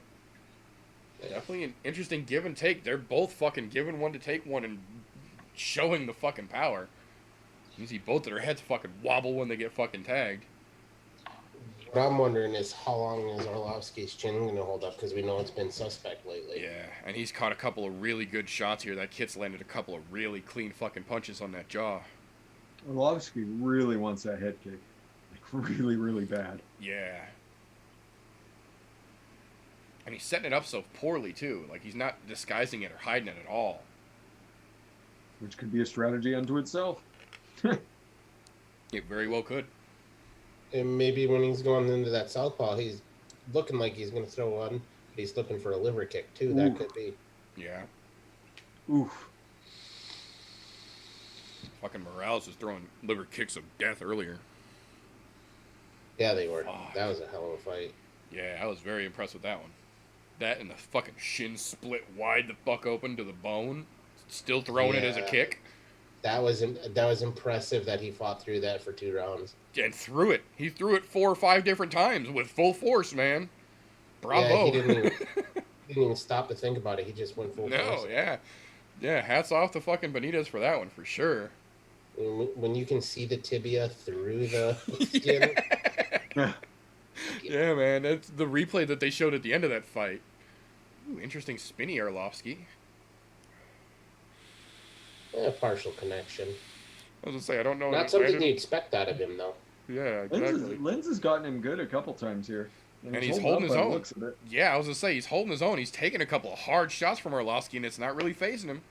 Definitely an interesting give and take. They're both fucking giving one to take one and showing the fucking power. You see both of their heads fucking wobble when they get fucking tagged. what I'm wondering is how long is Arlovsky's chin going to hold up? Because we know it's been suspect lately. Yeah, and he's caught a couple of really good shots here. That kid's landed a couple of really clean fucking punches on that jaw. Orlovsky really wants that head kick. Like, really, really bad. Yeah. And he's setting it up so poorly, too. Like, he's not disguising it or hiding it at all. Which could be a strategy unto itself. It very well could. And maybe when he's going into that southpaw, he's looking like he's going to throw one. But he's looking for a liver kick, too. That Ooh. could be. Yeah. Oof. Fucking Morales was throwing liver kicks of death earlier. Yeah, they were. Fuck. That was a hell of a fight. Yeah, I was very impressed with that one. That and the fucking shin split wide the fuck open to the bone. Still throwing it as a Yeah. kick. That was impressive that he fought through that for 2 rounds. And threw it. He threw it 4 or 5 different times with full force, man. Bravo. Yeah, he didn't even stop to think about it. He just went full No, force. yeah. Yeah, hats off to fucking Benitez for that one, for sure. When you can see the tibia through the skin. Yeah. Yeah, man, that's the replay that they showed at the end of that fight. Ooh, interesting spinny Arlovsky. Partial connection. I was gonna say, I don't know. Not something you expect out of him, though. Yeah, exactly. Linz has gotten him good a couple times here. And he's holding his own. Looks of it. Yeah, I was gonna say, he's holding his own. He's taking a couple of hard shots from Arlovsky, and it's not really phasing him.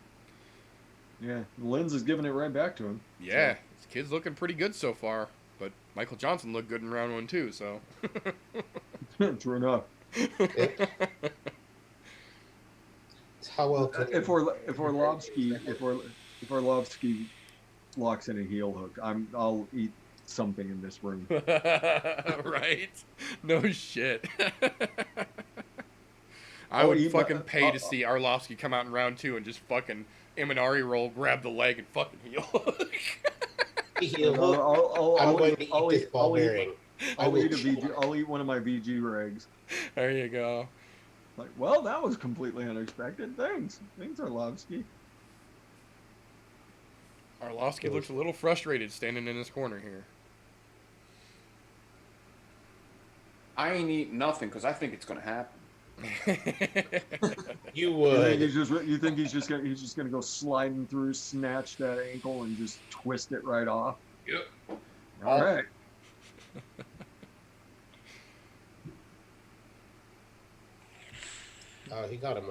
Yeah, Linz is giving it right back to him. Yeah, this kid's looking pretty good so far. But Michael Johnson looked good in round 1 too, so. True enough. It's how well If Orlovsky locks in a heel hook, I'll eat something in this room. Right? No shit. I would fucking pay to see Arlovsky come out in round 2 and just fucking Imanari roll, grab the leg, and fucking heel hook. heel hook. I'm going to eat this ball bearing. I'll eat one of my VG rigs. There you go. Like, well, that was completely unexpected. Thanks, Arlovsky. Arlovsky looks a little frustrated standing in his corner here. I ain't eating nothing because I think it's gonna happen. You would. You think he's just gonna go sliding through, snatch that ankle, and just twist it right off? Yep. All right. He got him.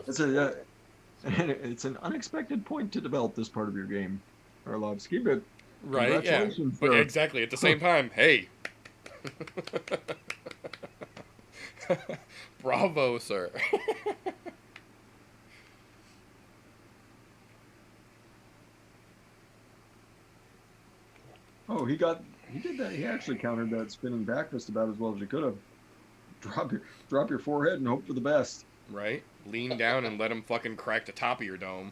It's an unexpected point to develop this part of your game, Arlovsky. But right? Yeah. congratulations, But sir. exactly. At the same time, hey. Bravo, sir. Oh, he did that. He actually countered that spinning back fist about as well as you could have. Drop your forehead and hope for the best. Right? Lean down and let him fucking crack the top of your dome.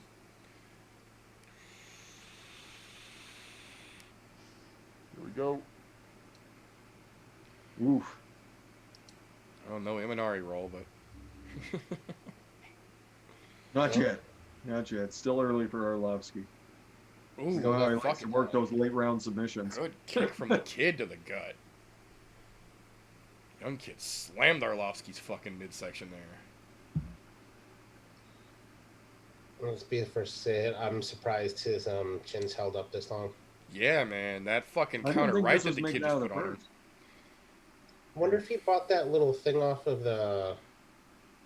Here we go. Oof. Oh, no Imanari roll, but... Not yet. Not yet. Still early for Arlovsky. Ooh, You know how he that likes to work those late round submissions. good kick from the kid to the gut. Young kid slammed Arlovsky's fucking midsection there. Let's be the first to say it. I'm surprised his chin's held up this long. Yeah, man, that fucking I didn't counter think right this that was the making kid out just of put the on him. first. I wonder if he bought that little thing off of the...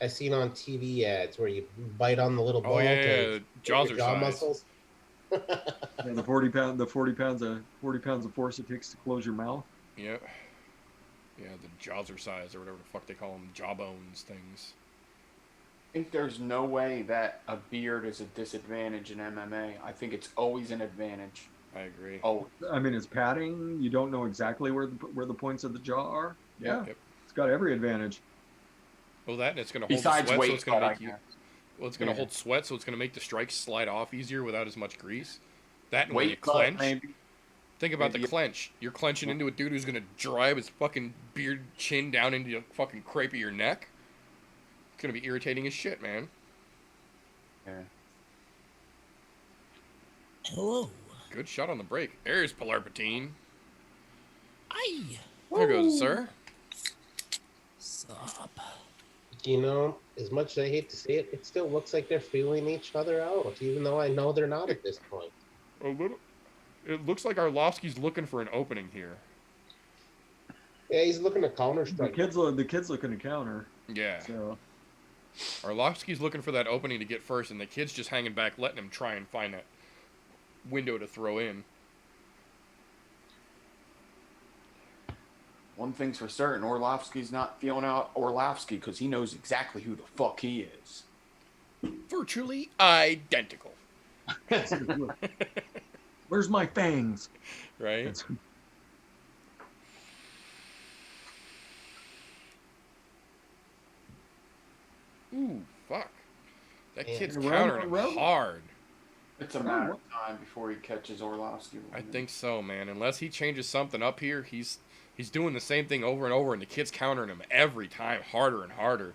I seen on TV ads where you bite on the little ball Oh, yeah, to yeah, jaws your are jaw size. muscles. Yeah, the 40 pounds of force it takes to close your mouth. Yep. Yeah, the jaws are size or whatever the fuck they call them, jawbones things. I think there's no way that a beard is a disadvantage in MMA. I think it's always an advantage. I agree. Oh, I mean, it's padding. You don't know exactly where the points of the jaw are. Yeah, Yep. it's got every advantage. Well, that and it's going to hold besides sweat, so weight it's going cut, to I make you. guess. Well, it's going to Yeah. hold sweat, so it's going to make the strikes slide off easier without as much grease. That and when you Weight cut, clench. maybe. Think about the Maybe- clench. You're clenching into a dude who's going to drive his fucking beard chin down into the fucking crepe of your neck. It's going to be irritating as shit, man. Yeah. Hello. Good shot on the break. There's Pilarpatine. Aye. There goes, sir. Sup. You know, as much as I hate to say it, it still looks like they're feeling each other out, even though I know they're not at this point. A little. It looks like Arlovsky's looking for an opening here. Yeah, he's looking to counter The strike. kid's looking to counter. Yeah. So Arlovsky's looking for that opening to get first, and the kid's just hanging back, letting him try and find that window to throw in. One thing's for certain, Orlovsky's not feeling out Orlovsky because he knows exactly who the fuck he is. Virtually identical. where's my fangs? Right? That's- Ooh, fuck. That Yeah. kid's Round- countering him round- hard. It's a matter of time before he catches Orlovsky. I think so, man. Unless he changes something up here, he's doing the same thing over and over, and the kid's countering him every time, harder and harder.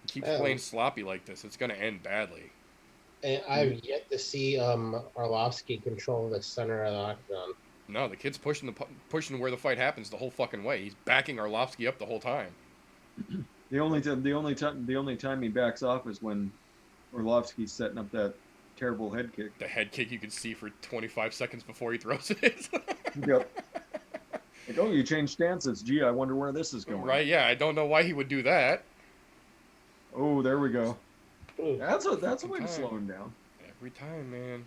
He keeps Yeah. playing sloppy like this. It's going to end badly. And I've yet to see Arlovsky control the center of the octagon. No, the kid's pushing where the fight happens the whole fucking way. He's backing Arlovsky up the whole time. The only time he backs off is when Orlovsky's setting up that terrible head kick. The head kick you can see for 25 seconds before he throws it. Yep. Like, oh, you changed stances. Gee, I wonder where this is going. Right? Yeah, I don't know why he would do that. Oh, there we go. Ooh. That's a way to slow him down. Every time, man.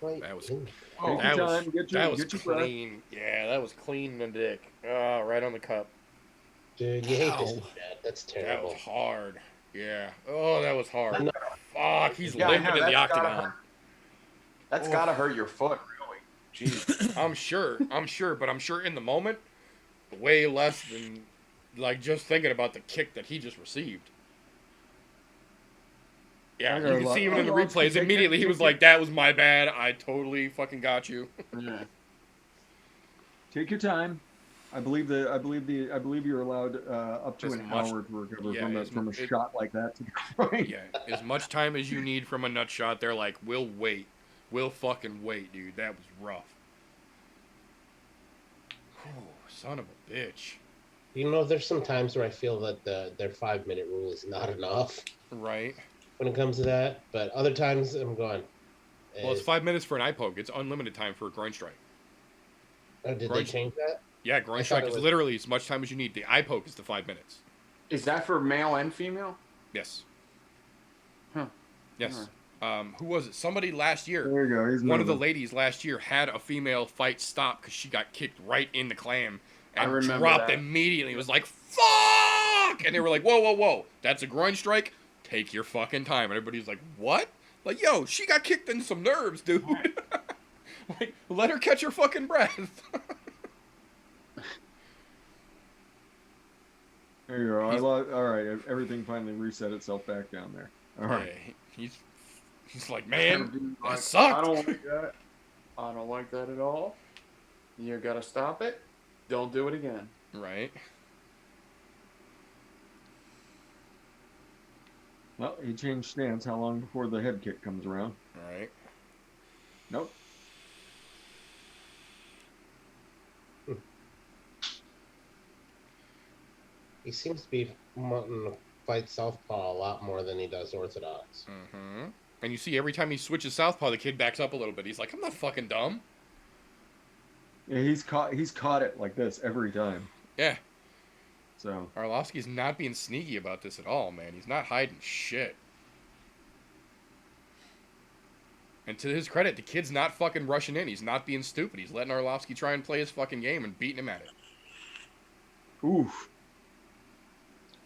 Like, That was Take that your was time, get that your was breath. clean. Yeah, that was clean in the dick. Oh, right on the cup. dude, you hate to Ow. see that. That's That terrible. was hard. Yeah. Oh, that was hard. No. Fuck, he's Yeah, I limping know, in the that's gotta octagon. hurt. That's Oh. gotta hurt your foot, really. Jeez. I'm sure, but I'm sure in the moment, way less than like just thinking about the kick that he just received. Yeah, I you got a can lot- see even in the I lost replays. the Immediately, he kick, was kick, like, "That was my bad. I totally fucking got you." Yeah. Take your time. I believe you're allowed up to As an much- hour to recover yeah, from a it- shot like that to the groin. Yeah, as much time as you need from a nut shot, they're like, "We'll wait. We'll fucking wait, dude. That was rough." Whew, son of a bitch. You know, there's some times where I feel that their 5-minute rule is not enough Right. when it comes to that, but other times I'm going. Well, it's 5 minutes for an eye poke. It's unlimited time for a groin strike. Oh, did groin- they change that? Yeah, groin I thought strike it is was- literally as much time as you need. The eye poke is the 5 minutes. Is that for male and female? Yes. Huh. Yes. Who was it? Somebody last year. There you go. He's One of the moving. ladies last year had a female fight stop because she got kicked right in the clam I and remember dropped that. immediately. It was like, fuck! And they were like, whoa, whoa, whoa. That's a groin strike? Take your fucking time. And everybody's like, what? Like, yo, she got kicked in some nerves, dude. Like, let her catch her fucking breath. There you go. He's- All right, everything finally reset itself back down there. All right. Yeah, he's like, man, Like, that sucked. I don't like that. I don't like that at all. You gotta stop it. Don't do it again. Right. Well, he changed stance. How long before the head kick comes around? All right. Nope. He seems to be wanting to fight southpaw a lot more than he does orthodox. Mm-hmm. And you see every time he switches southpaw, the kid backs up a little bit. He's like, I'm not fucking dumb. Yeah, he's caught it like this every time. Yeah. So Arlovsky's not being sneaky about this at all, man. He's not hiding shit. And to his credit, the kid's not fucking rushing in. He's not being stupid. He's letting Arlovsky try and play his fucking game and beating him at it. oof.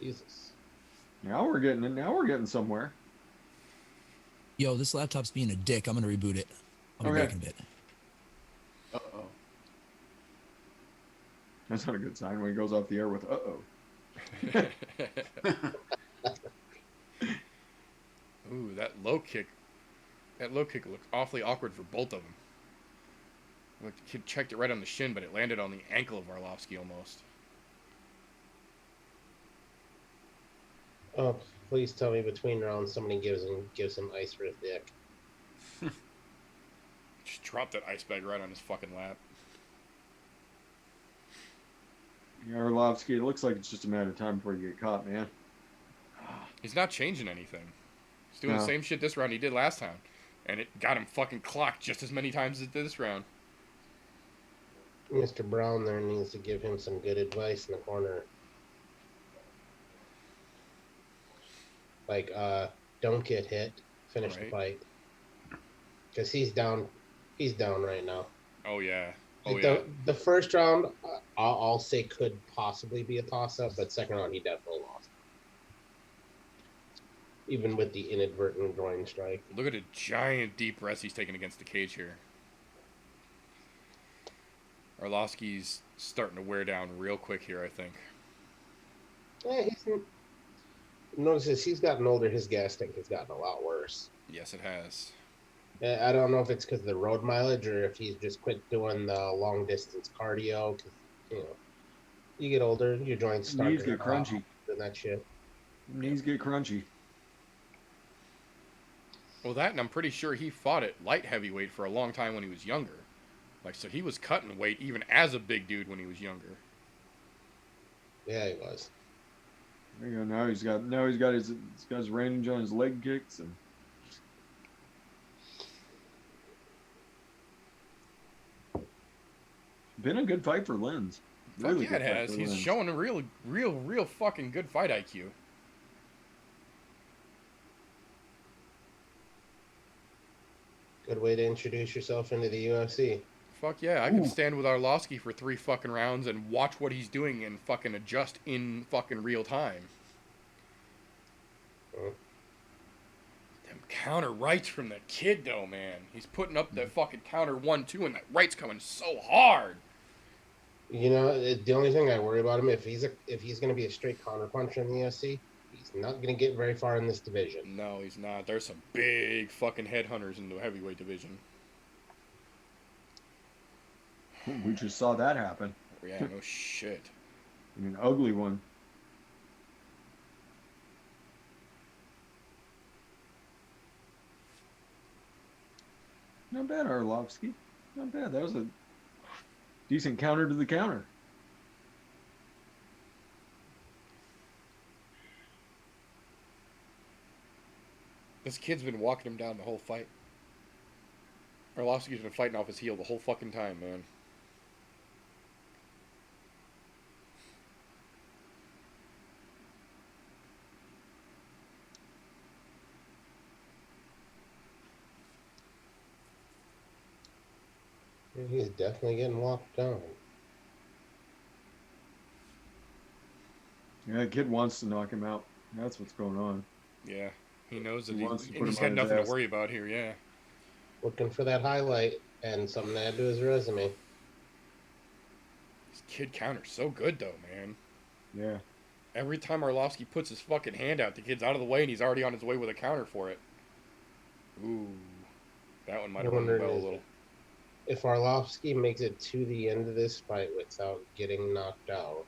Jesus. Now we're getting somewhere. Yo, this laptop's being a dick. I'm gonna reboot it. I'll be Okay. back in a bit. Uh-oh. That's not a good sign when he goes off the air with uh-oh. Ooh, that low kick. That low kick looked awfully awkward for both of them. Like the kid checked it right on the shin, but it landed on the ankle of Arlovsky almost. Oh, please tell me between rounds somebody gives him ice for his dick. Just dropped that ice bag right on his fucking lap. Yeah, Arlovsky, it looks like it's just a matter of time before you get caught, man. He's not changing anything. He's doing the No. same shit this round he did last time. And it got him fucking clocked just as many times as it did this round. Mr. Brown there needs to give him some good advice in the corner. Like, don't get hit. Finish the Right. fight. Because he's down right now. Oh, yeah. Oh, Like, yeah. the first round, I'll say could possibly be a toss-up, but second round he definitely lost. Even with the inadvertent groin strike. Look at the giant deep breaths he's taking against the cage here. Arlovsky's starting to wear down real quick here, I think. Yeah, notice as he's gotten older, his gas tank has gotten a lot worse. Yes, it has. I don't know if it's because of the road mileage or if he's just quit doing the long distance cardio. Cause, you get older, your joints start Knees to get get hot crunchy. and that shit. Knees get crunchy. Well, that, and I'm pretty sure he fought at light heavyweight for a long time when he was younger. Like, so he was cutting weight even as a big dude when he was younger. Yeah, he was. There you go. Now he's got his range on his leg kicks and. Been a good fight for Lenz. Fuck yeah, it has. He's showing a real fucking good fight IQ. Good way to introduce yourself into the UFC. Fuck yeah, I can stand with Arlovsky for 3 fucking rounds and watch what he's doing and fucking adjust in fucking real time. Them counter rights from the kid though, man. He's putting up the fucking counter 1-2 and that right's coming so hard. You know, the only thing I worry about him, if he's going to be a straight counterpuncher in the UFC, he's not going to get very far in this division. No, he's not. There's some big fucking headhunters in the heavyweight division. We just saw that happen. Yeah, no shit. I mean, ugly one. Not bad, Arlovsky. Not bad. That was a decent counter to the counter. This kid's been walking him down the whole fight. Arlovsky's been fighting off his heel the whole fucking time, man. He's definitely getting walked down. Yeah, the kid wants to knock him out. That's what's going on. Yeah, he knows that He wants to put he's him got on his nothing ass. to worry about here, yeah. Looking for that highlight and something to add to his resume. This kid counters so good, though, man. Yeah. Every time Arlovsky puts his fucking hand out, the kid's out of the way, and he's already on his way with a counter for it. Ooh. That one might have rung the bell a little. If Arlovsky makes it to the end of this fight without getting knocked out,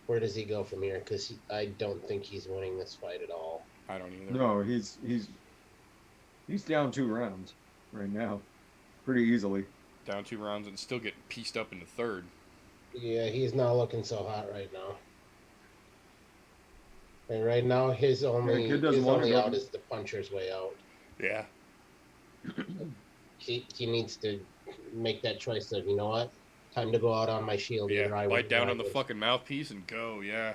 where does he go from here? Because I don't think he's winning this fight at all. I don't either. No, he's down 2 rounds right now, pretty easily. Down 2 rounds and still getting pieced up in the third. Yeah, he's not looking so hot right now. And right now, his only out is the puncher's way out. Yeah. He needs to make that choice of, you know what, time to go out on my shield. Yeah, bite down on the fucking mouthpiece and go, yeah.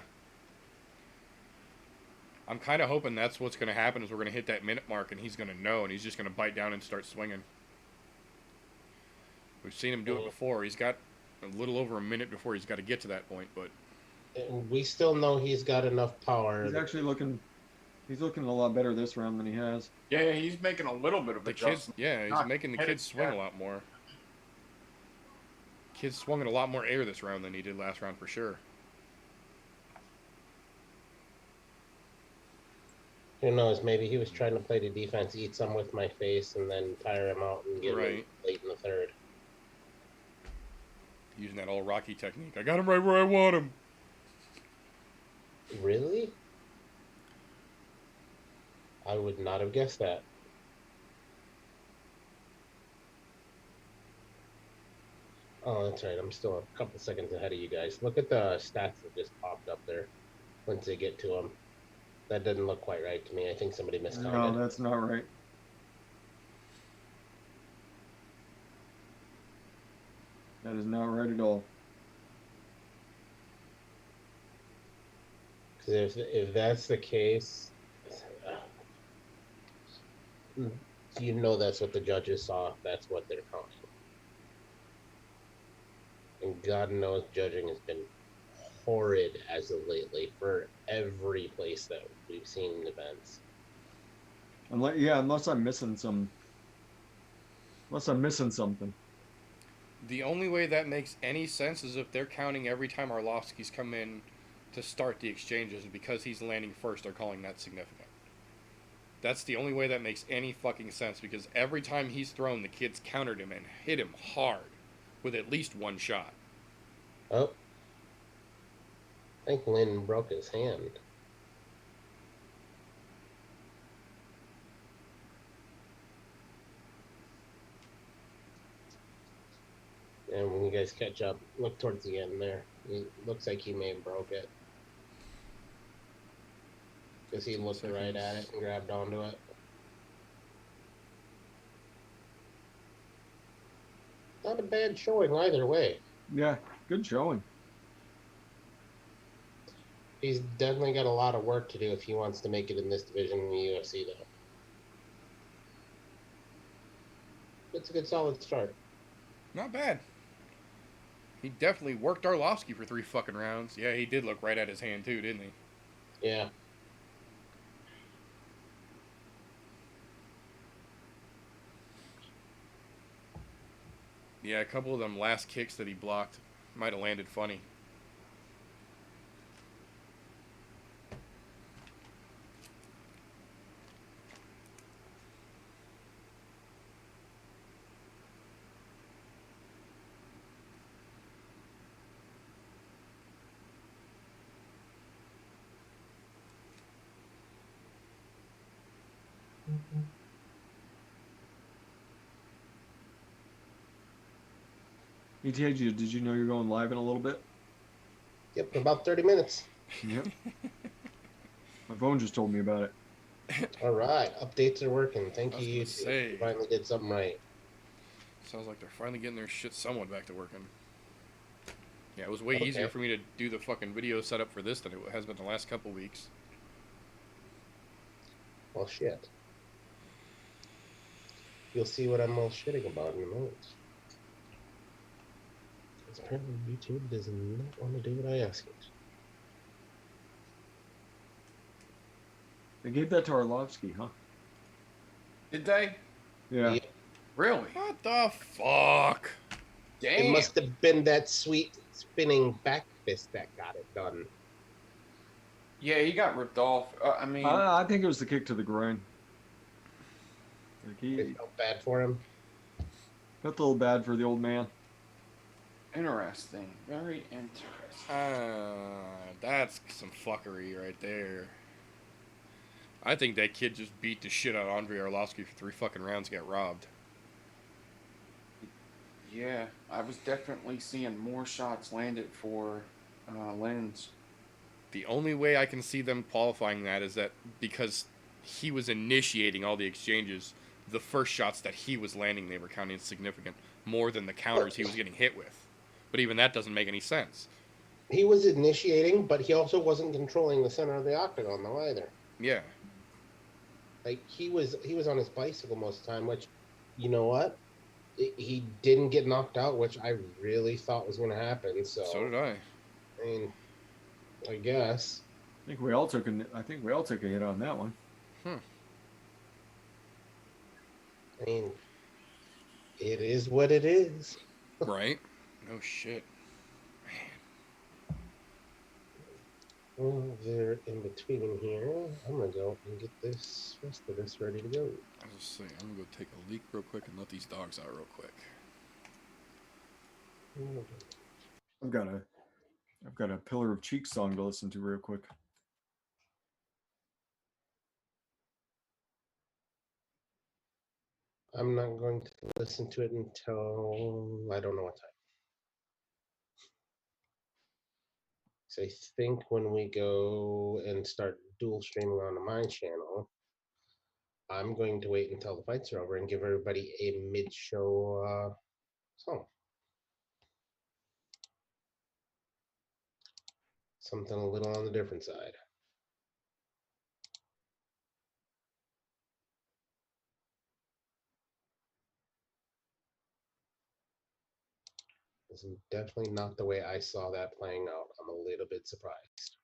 I'm kind of hoping that's what's going to happen is we're going to hit that minute mark and he's going to know and he's just going to bite down and start swinging. We've seen him do it before. He's got a little over a minute before he's got to get to that point, but... We still know he's got enough power. He's actually looking a lot better this round than he has. Yeah, he's making a little bit of adjustment. He's making the kids swing a lot more. Kids swung at a lot more air this round than he did last round for sure. Who knows? Maybe he was trying to play the defense, eat some with my face, and then tire him out and get him late in the third. Using that old Rocky technique. I got him right where I want him. Really? I would not have guessed that. Oh, that's right. I'm still a couple seconds ahead of you guys. Look at the stats that just popped up there once they get to them. That doesn't look quite right to me. I think somebody miscounted. No, that's not right. That is not right at all. Because if that's the case, you know that's what the judges saw. That's what they're counting. And God knows judging has been horrid as of lately for every place that we've seen in events. Unless I'm missing something. The only way that makes any sense is if they're counting every time Arlovsky's come in to start the exchanges, and because he's landing first, they're calling that significant. That's the only way that makes any fucking sense, because every time he's thrown, the kids countered him and hit him hard with at least one shot. Oh. I think Lynn broke his hand. And when you guys catch up, look towards the end there. It looks like he may have broke it. Because he 10 looked right at seconds. it and grabbed onto it. Not a bad showing either way. Yeah, good showing. He's definitely got a lot of work to do if he wants to make it in this division in the UFC, though. It's a good, solid start. Not bad. He definitely worked Arlovsky for 3 fucking rounds. Yeah, he did look right at his hand too, didn't he? Yeah. Yeah, a couple of them last kicks that he blocked might have landed funny. ETA, did you know you're going live in a little bit? Yep, about 30 minutes. Yep. My phone just told me about it. All right, updates are working. Thank I was you, gonna YouTube. say. You finally did something right. Sounds like they're finally getting their shit somewhat back to working. Yeah, it was way Okay. easier for me to do the fucking video setup for this than it has been the last couple weeks. Well, shit. You'll see what I'm all shitting about in a moment. Because apparently YouTube does not want to do what I ask it. They gave that to Arlovsky, huh? Did they? Yeah. Yep. Really? What the fuck? Damn. It must have been that sweet spinning back fist that got it done. Yeah, he got ripped off. I mean, I think it was the kick to the groin. Like It felt bad for him. felt a little bad for the old man. interesting. Very interesting. That's some fuckery right there. I think that kid just beat the shit out of Andrei Arlovsky for 3 fucking rounds and got robbed. Yeah, I was definitely seeing more shots landed for Lenz. The only way I can see them qualifying that is that because he was initiating all the exchanges, the first shots that he was landing, they were counting as significant more than the counters he was getting hit with. But even that doesn't make any sense. He was initiating, but he also wasn't controlling the center of the octagon though either. Yeah. Like he was on his bicycle most of the time, which, you know what? He didn't get knocked out, which I really thought was going to happen. So did I. I mean, I guess. I think we all took a hit on that one. I mean, it is what it is. Right? No shit. Over in between here, I'm gonna go and get this rest of this ready to go. I was just saying, I'm gonna go take a leak real quick and let these dogs out real quick. I've got a Pillar of Cheek song to listen to real quick. I'm not going to listen to it until I don't know what time. So I think when we go and start dual streaming on my channel, I'm going to wait until the fights are over and give everybody a mid-show song. Something a little on the different side. This is definitely not the way I saw that playing out. I'm a little bit surprised.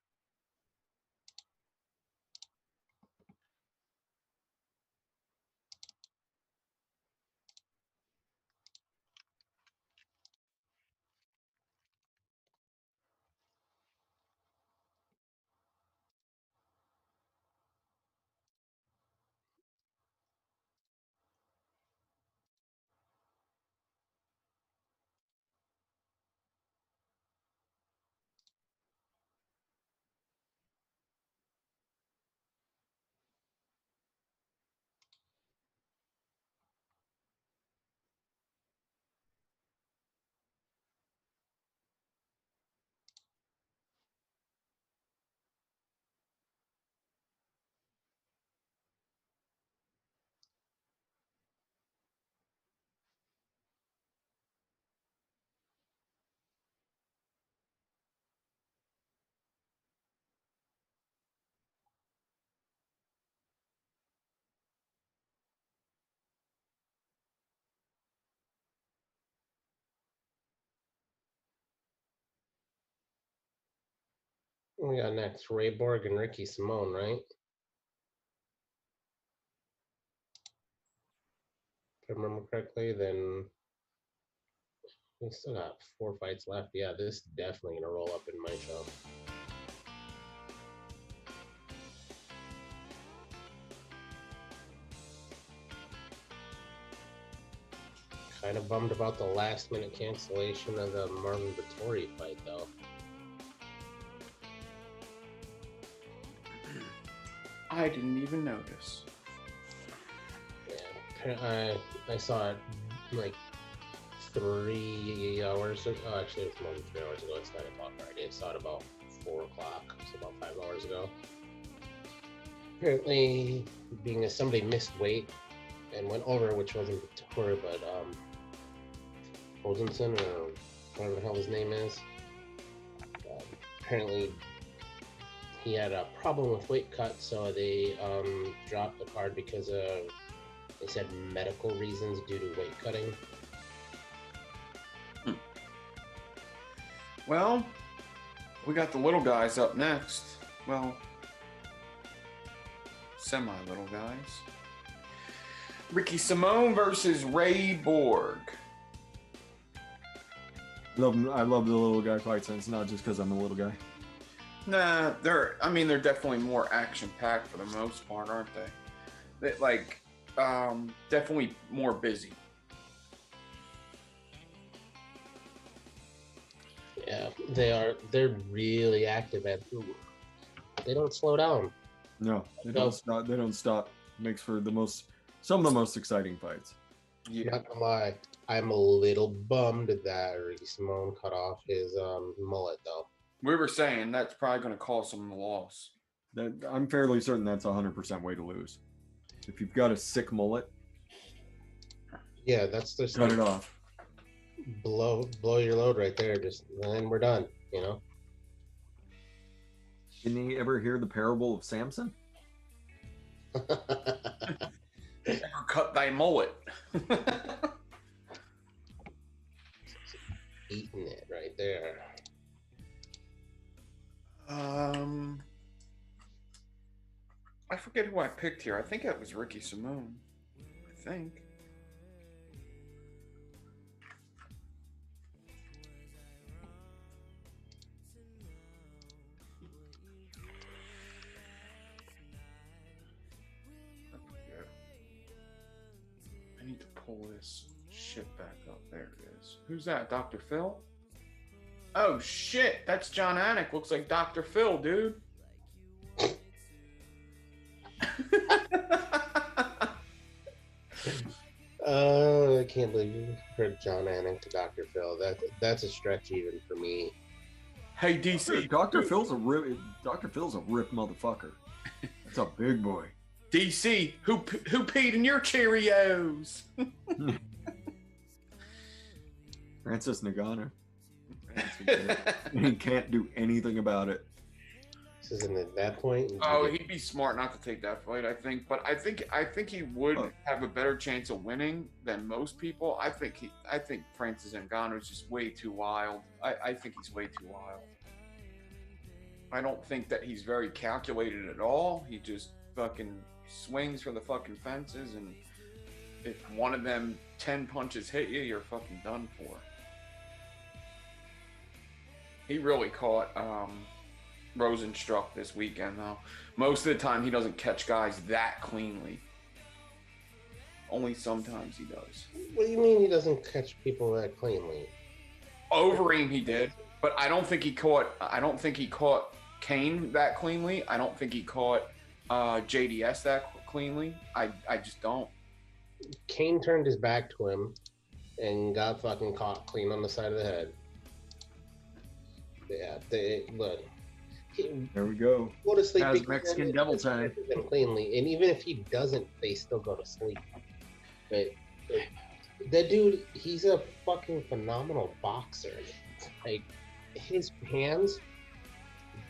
We got next Ray Borg and Ricky Simone, right? If I remember correctly, then we still got 4 fights left. Yeah, this is definitely gonna roll up in my show. Kind of bummed about the last minute cancellation of the Marvin Vittori fight, though. I didn't even notice. Yeah, I saw it like 3 hours ago. Oh, actually, it was more than 3 hours ago. It's 9 o'clock already. I saw it about 4 o'clock, so about 5 hours ago. Apparently, being as somebody missed weight and went over, which wasn't Vittori, but Oldenson, or whatever the hell his name is. Apparently, he had a problem with weight cut, so they dropped the card because of, they said, medical reasons due to weight cutting. Well, we got the little guys up next. Well, semi-little guys. Ricky Simone versus Ray Borg. I love the little guy fights, and it's not just because I'm a little guy. Nah, they're definitely more action-packed for the most part, aren't they? Definitely more busy. Yeah, they are. They're really active at. They don't slow down. No, they don't stop. They don't stop. Makes for some of the most exciting fights. Yeah. Not gonna lie, I'm a little bummed that Ricky Simone cut off his mullet, though. We were saying that's probably going to cause him the loss. I'm fairly certain that's 100% way to lose. If you've got a sick mullet, Yeah, that's just cut it off. blow your load right there. Just then we're done. You know. Didn't you ever hear the parable of Samson? Never cut thy mullet. Eating it right there. I forget who I picked here. I think it was Ricky Simone. I think. I need to pull this shit back up. There it is. Who's that? Dr. Phil? Oh shit, that's John Anik. Looks like Dr. Phil, dude. I can't believe you heard John Anik to Dr. Phil. That's a stretch even for me. Hey DC, Dr. Phil's a rip motherfucker. That's a big boy. DC, who peed in your Cheerios? Francis Nagano. He can't do anything about it. This isn't at that point. Oh, he'd be smart not to take that fight, I think. But I think he would have a better chance of winning than most people. I think Francis Ngannou is just way too wild. I think he's way too wild. I don't think that he's very calculated at all. He just fucking swings for the fucking fences, and if one of them 10 punches hit you, you're fucking done for. He really caught Rosenstruck this weekend, though. Most of the time, he doesn't catch guys that cleanly. Only sometimes he does. What do you mean he doesn't catch people that cleanly? Overeem he did, but I don't think he caught Kane that cleanly. I don't think he caught JDS that cleanly. I just don't. Kane turned his back to him and got fucking caught clean on the side of the head. Yeah, look. There we go. Go to sleep. Has Mexican devil time. Them cleanly, and even if he doesn't, they still go to sleep. But that dude, he's a fucking phenomenal boxer. Like his hands,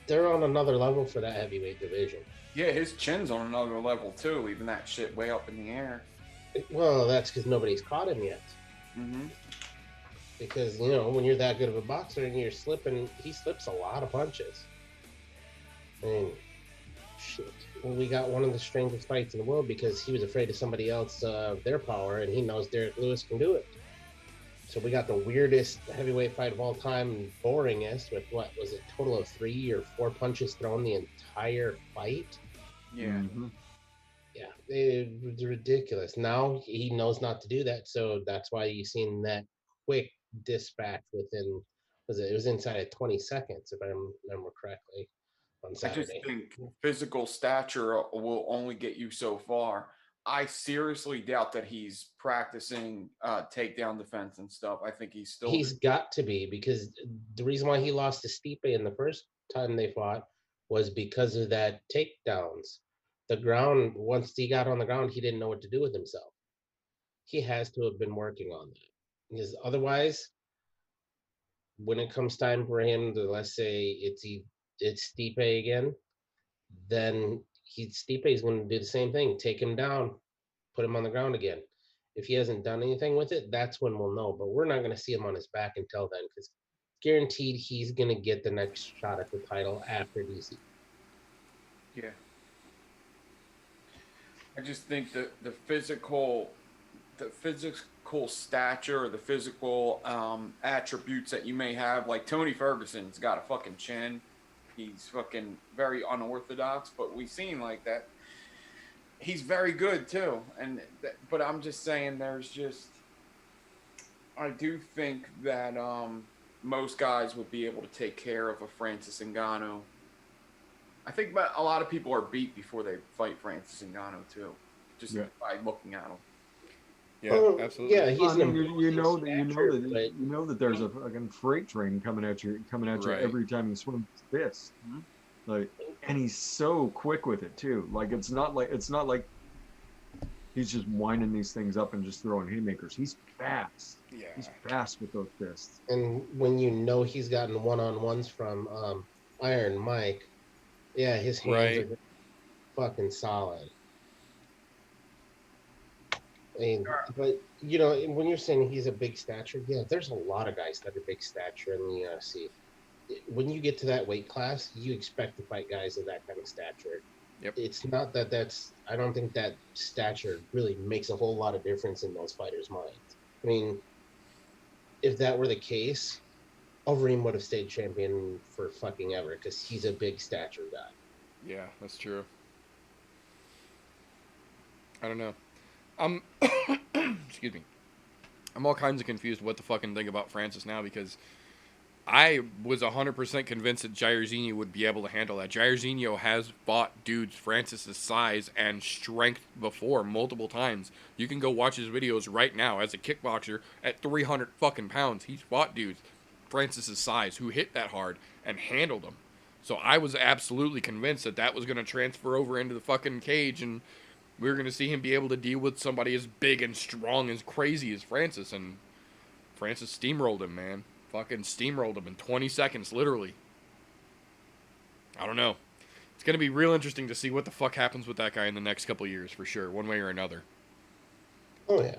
they're on another level for that heavyweight division. Yeah, his chin's on another level too, leaving that shit way up in the air. Well, that's because nobody's caught him yet. Mm-hmm. Because, you know, when you're that good of a boxer and you're slipping, he slips a lot of punches. I mean, shit. We got one of the strangest fights in the world because he was afraid of somebody else, their power, and he knows Derek Lewis can do it. So we got the weirdest heavyweight fight of all time, boringest, with what was it, total of 3 or 4 punches thrown the entire fight. Yeah. Mm-hmm. Yeah, it was ridiculous. Now he knows not to do that, so that's why you seen that quick dispatch within. It was inside of 20 seconds, if I remember correctly, on I just Saturday. think physical stature will only get you so far. I seriously doubt that he's practicing takedown defense and stuff. I think he's still He's got to be, because the reason why he lost to Stipe in the first time they fought was because of that takedowns. The ground, once he got on the ground, he didn't know what to do with himself. He has to have been working on that, because otherwise, when it comes time for him to, let's say it's Stipe again, then Stipe is going to do the same thing, take him down, put him on the ground again. If he hasn't done anything with it, that's when we'll know. But we're not going to see him on his back until then, because guaranteed he's going to get the next shot at the title after DC. yeah. I just think that the physical stature, the physical attributes that you may have, like Tony Ferguson's got a fucking chin. He's fucking very unorthodox, but we've seen like that. He's very good too, but I'm just saying, I do think that most guys would be able to take care of a Francis Ngannou. I think a lot of people are beat before they fight Francis Ngannou too, just by looking at him. Yeah, absolutely. Yeah, he's I mean, an you know stature, but you know that there's a fucking freight train coming at you Right. every time he swings his fist. Like, and he's so quick with it too. Like it's not like he's just winding these things up and just throwing haymakers. He's fast. Yeah. He's fast with those fists. and when you know he's gotten one-on-ones from Iron Mike, yeah, his hands Right. are fucking solid. I mean, but you know, when you're saying he's a big stature, yeah, there's a lot of guys that are big stature in the UFC. When you get to that weight class, you expect to fight guys of that kind of stature. Yep. It's not that's. I don't think that stature really makes a whole lot of difference in those fighters' minds. I mean, if that were the case, Overeem would have stayed champion for fucking ever because he's a big stature guy. Yeah, that's true. I don't know. I'm excuse me. I'm all kinds of confused what the fucking thing about Francis now, because I was 100% convinced that Jairzinho would be able to handle that. Jairzinho has fought dudes Francis's size and strength before multiple times. You can go watch his videos right now as a kickboxer at 300 fucking pounds. He's fought dudes Francis's size who hit that hard and handled them. So I was absolutely convinced that that was going to transfer over into the fucking cage, and we were going to see him be able to deal with somebody as big and strong as crazy as Francis. And Francis steamrolled him, man. Fucking steamrolled him in 20 seconds, literally. I don't know. It's going to be real interesting to see what the fuck happens with that guy in the next couple years, for sure, one way or another. Oh, yeah.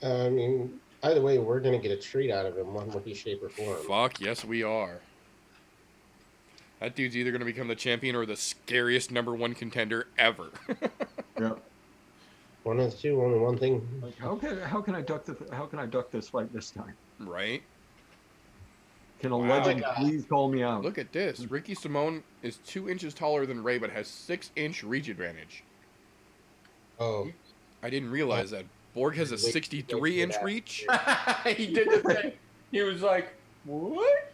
I mean, either way, we're going to get a treat out of him, one way, shape, or form. Fuck, yes, we are. That dude's either going to become the champion or the scariest number one contender ever. Yep. One of the two, only one thing. Like how can I duck this fight this time? Right? Can a Wow. legend please call me out? Look at this. Ricky Simone is 2 inches taller than Ray, but has 6-inch reach advantage. Oh. I didn't realize that. Borg has a 63-inch reach. He did the thing. He was like, "What?"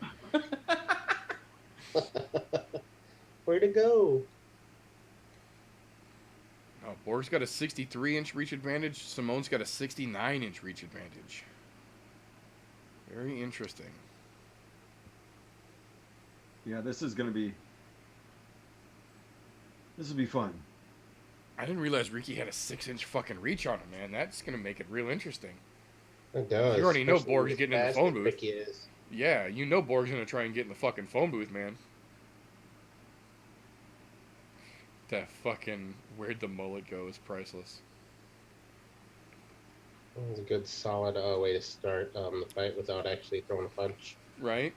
Where'd it go? Oh, Borg's got a 63-inch reach advantage. Simone's got a 69-inch reach advantage. Very interesting. Yeah, this will be fun. I didn't realize Ricky had a 6-inch fucking reach on him, man. That's going to make it real interesting. It does. You already know especially Borg's as getting in the fast phone as booth. Ricky is. Yeah, you know Borg's going to try and get in the fucking phone booth, man. That fucking where'd the mullet go is priceless. It was a good, solid way to start the fight without actually throwing a punch. Right?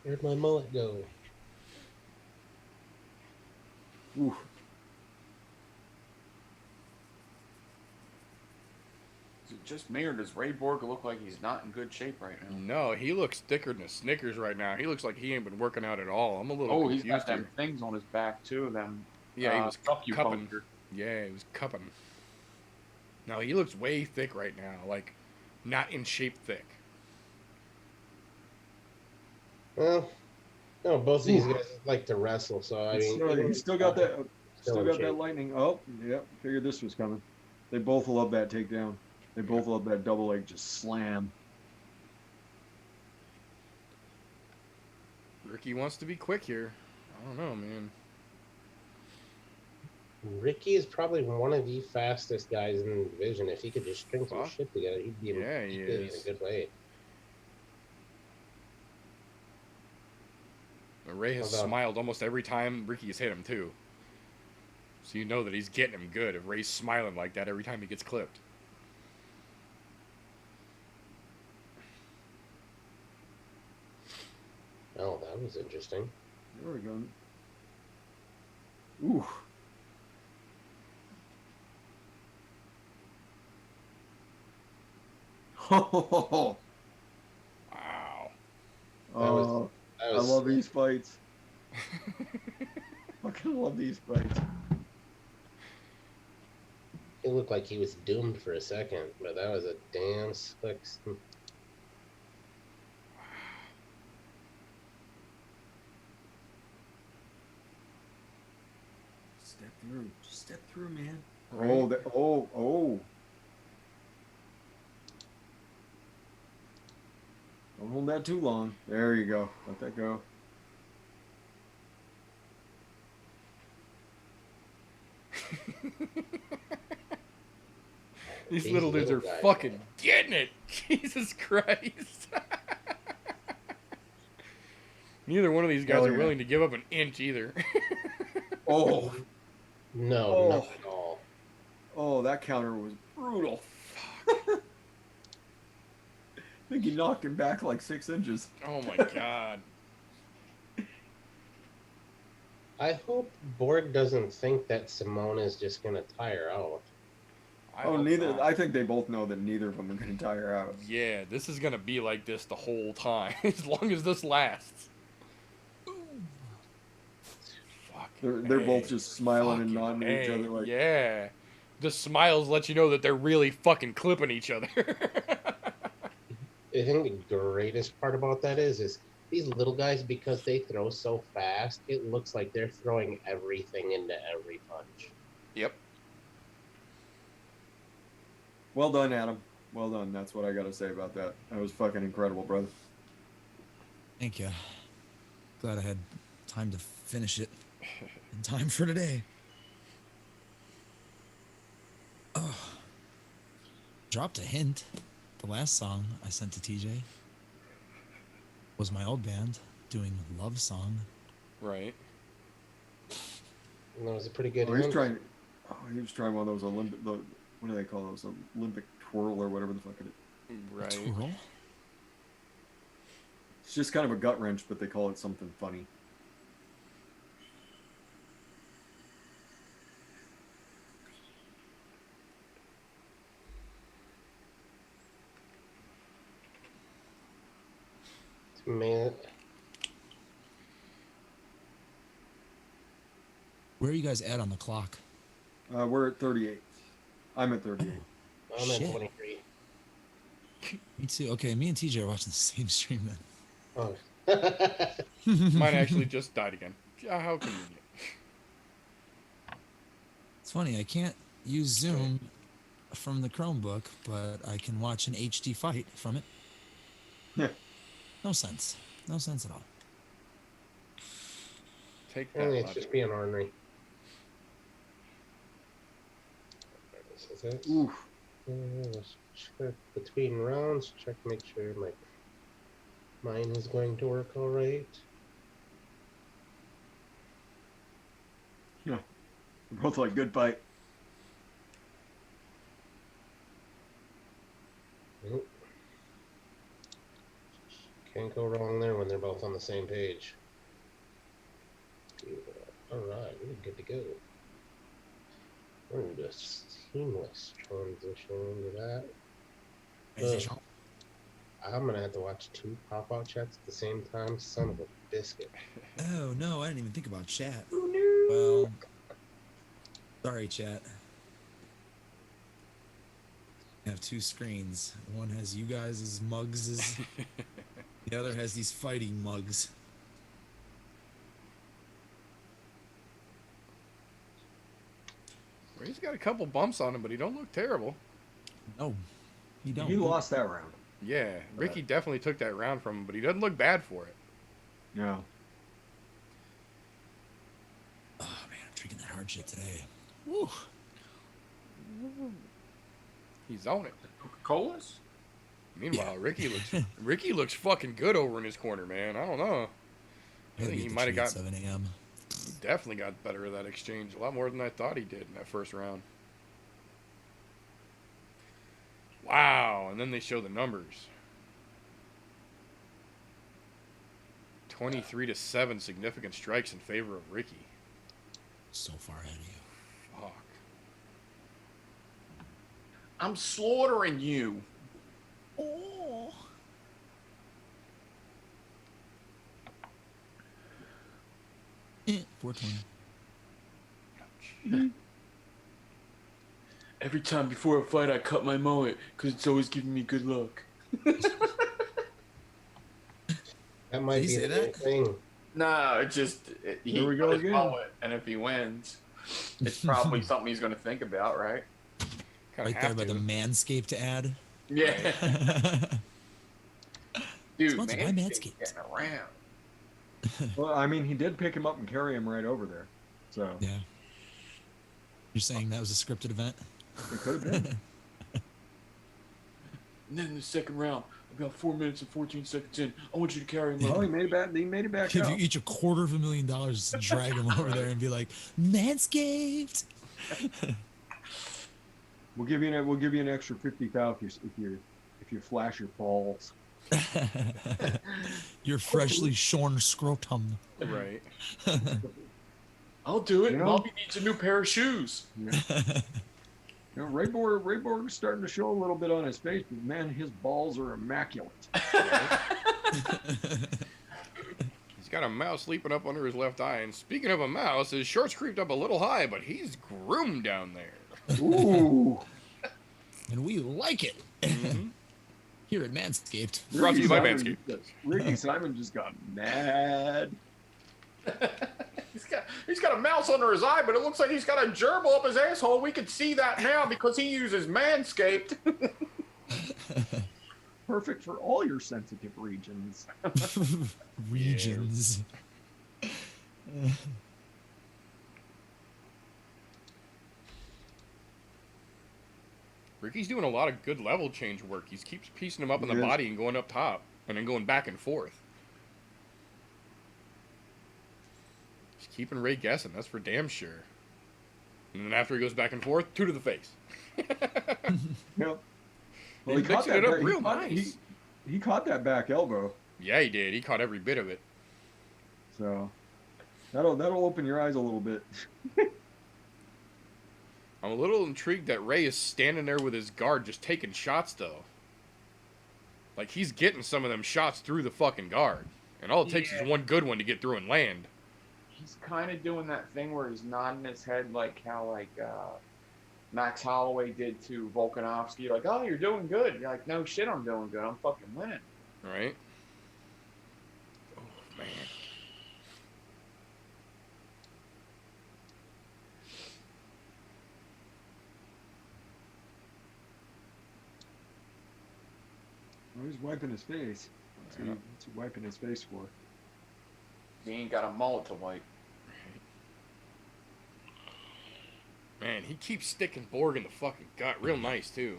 Where'd my mullet go? Ooh. Is it just me, or does Ray Borg look like he's not in good shape right now? No, he looks thicker than a Snickers right now. He looks like he ain't been working out at all. I'm a little Oh, he's confused got them here. things on his back too. Them Yeah, he was cupping. acupuncture. Yeah, he was cupping. No, he looks way thick right now. Like, not in shape thick. Well, no, both of these Ooh. guys like to wrestle, so I He's mean, still, even he's still got that. Still in got shape. that lightning. Oh, yep. Figured this was coming. They both love that takedown. They both love that double leg just slam. Ricky wants to be quick here. I don't know, man. Ricky is probably one of the fastest guys in the division. If he could just string some Fuck. shit together, he'd be Yeah, he he'd be in is. a good way. But Ray has Hold on. smiled almost every time Ricky's hit him, too. So you know that he's getting him good if Ray's smiling like that every time he gets clipped. Oh, that was interesting. There we go. Ooh. Oh, Wow. was- I love these fights. Fucking love these fights. It looked like he was doomed for a second, but that was a damn slick. Step through. Just step through, man. Right. Oh. Don't hold that too long. There you go. Let that go. These These little dudes little are guys, fucking man. getting it. Jesus Christ. Neither one of these guys Hell are yeah. willing to give up an inch either. Oh. No, Oh. not at all. Oh, that counter was brutal. I think he knocked him back like 6 inches. Oh my god. I hope Borg doesn't think that Simone is just gonna tire out. I Oh, hope neither. not. I think they both know that neither of them are going to tire out. Yeah, this is gonna be like this the whole time, as long as this lasts. Fuck. They're both just smiling and Fucking nodding to each A, other like, yeah. The smiles let you know that they're really fucking clipping each other. I think the greatest part about that is these little guys, because they throw so fast, it looks like they're throwing everything into every punch. Yep. well done, Adam. Well done. That's what I got to say about that. That was fucking incredible, brother. Thank you. Glad I had time to finish it in time for today. Oh. Dropped a hint. The last song I sent to TJ was my old band doing Love Song. Right. And that was a pretty good Oh, he was hint. trying. Oh, he was trying one of those Olympic. What do they call those? Olympic twirl or whatever the fuck it is. Right. Twirl? It's just kind of a gut wrench, but they call it something funny. Man, Where are you guys at on the clock? We're at 38. I'm at 38. I'm Shit. at 23. Me too. Okay, me and TJ are watching the same stream then. Oh. Mine actually just died again. How convenient. It's funny, I can't use Zoom from the Chromebook, but I can watch an HD fight from it. Yeah. No sense. No sense at all. Take that. It's logic. just being ornery. This is it. Oof. Let's check between rounds. Check, make sure mine is going to work all right. Yeah. We're both like, good fight. Nope. Can't go wrong there when they're both on the same page. All right, we're good to go. We're going to do a seamless transition into that. Transition. I'm going to have to watch 2 pop-out chats at the same time. Son of a biscuit. Oh no, I didn't even think about chat. Oh, no. Well, sorry, chat. I have 2 screens. One has you guys as mugs. The other has these fighting mugs. He's got a couple bumps on him, but he don't look terrible. No, you don't. He lost that round. Yeah, Ricky definitely took that round from him, but he doesn't look bad for it. No. Oh man, I'm drinking that hard shit today. Woo. He's on it. Colas? Meanwhile, Ricky looks fucking good over in his corner, man. I don't know. I think he might have got 7 a.m. He definitely got better at that exchange. A lot more than I thought he did in that first round. Wow, and then they show the numbers. 23-7 significant strikes in favor of Ricky. So far ahead of you. Fuck. I'm slaughtering you. Oh. Eh, 420. Every time before a fight, I cut my mullet because it's always giving me good luck. That might Did he be say the that? thing. No, he Here we go cut his again. mullet, and if he wins, it's probably something he's going to think about, right? Kinda Right there have by to. the Manscaped ad. Yeah. Dude, Sponsored by Manscaped's Manscaped. getting around. Well, I mean, he did pick him up and carry him right over there. So Yeah. You're saying that was a scripted event? it could have been. And then in the second round, about 4 minutes and 14 seconds in, I want you to carry him Oh, up. he made it back. He made it back Give out. you each $250,000 to drag him over there and be like, Manscaped. We'll give you an extra 50,000 if you flash your balls. Your freshly shorn scrotum. Right. I'll do it. You know- Bobby needs a new pair of shoes. You know, Rayborg is starting to show a little bit on his face, but man, his balls are immaculate. He's got a mouse sleeping up under his left eye. And speaking of a mouse, his shorts creeped up a little high, but he's groomed down there. Ooh. And we like it. Mm-hmm. Here at Manscaped. Brought to you by Ricky Manscaped. Simon- Ricky Simon just got mad. He's got a mouse under his eye, but it looks like he's got a gerbil up his asshole. We can see that now because he uses Manscaped. Perfect for all your sensitive regions. Regions. Ricky's doing a lot of good level change work. He keeps piecing them up in the Yes. body and going up top, and then going back and forth. He's keeping Ray guessing. That's for damn sure. And then after he goes back and forth, 2 to the face. Yep. He mixed it up real nice. He caught that back elbow, Yeah, he did. He caught every bit of it. so that'll open your eyes a little bit. I'm a little intrigued that Ray is standing there with his guard just taking shots, though. Like, he's getting some of them shots through the fucking guard. And all it takes is one good one to get through and land. He's kind of doing that thing where he's nodding his head like how Max Holloway did to Volkanovski. Like, oh, you're doing good. You're like, no shit, I'm doing good. I'm fucking winning. Right? Oh, man. Oh, he's wiping his face. What's he wiping his face for? He ain't got a mullet to wipe. Man, he keeps sticking Borg in the fucking gut real nice, too.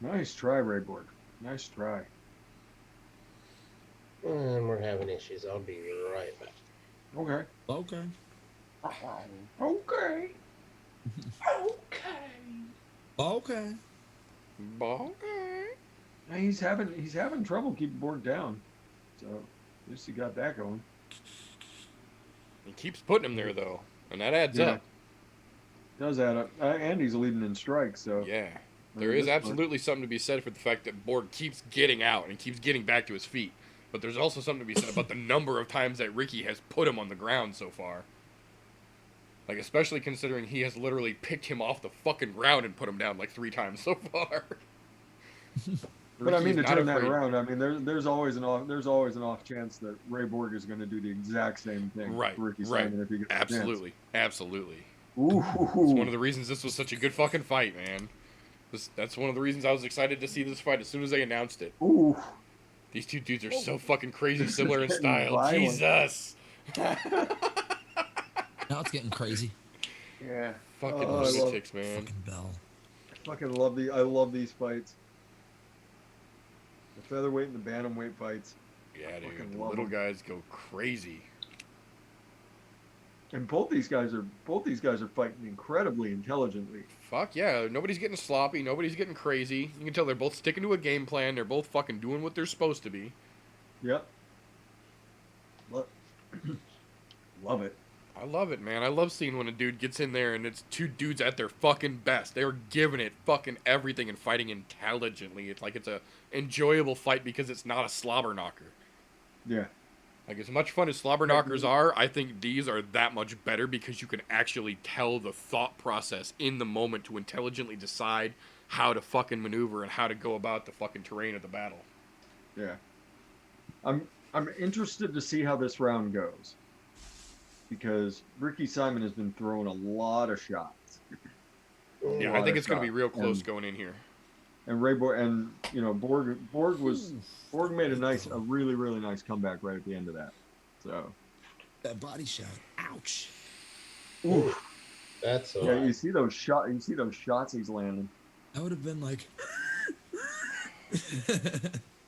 Nice try, Rayborg. Nice try. And we're having issues. I'll be right back. Okay. Okay. Okay. Okay. Okay. Okay. Yeah, he's having trouble keeping Borg down. So at least he got that going. He keeps putting him there, though, and that adds Yeah. up. Does add up. And he's leading in strikes. So Yeah. I There mean, is this point- absolutely something to be said for the fact that Borg keeps getting out and keeps getting back to his feet. But there's also something to be said about the number of times that Ricky has put him on the ground so far. Like, especially considering he has literally picked him off the fucking ground and put him down like 3 times so far. But I mean, Ricky's to not turn that afraid. around, I mean, there's always an off chance that Ray Borg is going to do the exact same thing Right, to Ricky right. Simon if he gets a chance. Absolutely. Absolutely. Ooh. It's one of the reasons this was such a good fucking fight, man. That's one of the reasons I was excited to see this fight as soon as they announced it. Ooh. These two dudes are so fucking crazy similar in Getting style. violent. Jesus. Now it's getting crazy. Yeah. Fucking Oh, I love- lunatics, man. Fucking Bell. I love these fights. The featherweight and the bantamweight fights. Yeah, dude. fucking The love little 'em. guys go crazy. And both these guys are fighting incredibly intelligently. Fuck yeah. Nobody's getting sloppy. Nobody's getting crazy. You can tell they're both sticking to a game plan. They're both fucking doing what they're supposed to be. Yep. Love it. I love it, man. I love seeing when a dude gets in there and it's two dudes at their fucking best. They were giving it fucking everything and fighting intelligently. It's like it's a enjoyable fight because it's not a slobber knocker. Yeah. Like, as much fun as slobber knockers are, I think these are that much better because you can actually tell the thought process in the moment to intelligently decide how to fucking maneuver and how to go about the fucking terrain of the battle. Yeah. I'm interested to see how this round goes. Because Ricky Simon has been throwing a lot of shots. Yeah, I think it's going to be real close going in here. And Ray Borg and Borg made a really, really nice comeback right at the end of that. So That body shot. Ouch. ooh. That's Yeah, you see those shots he's landing. That would have been like.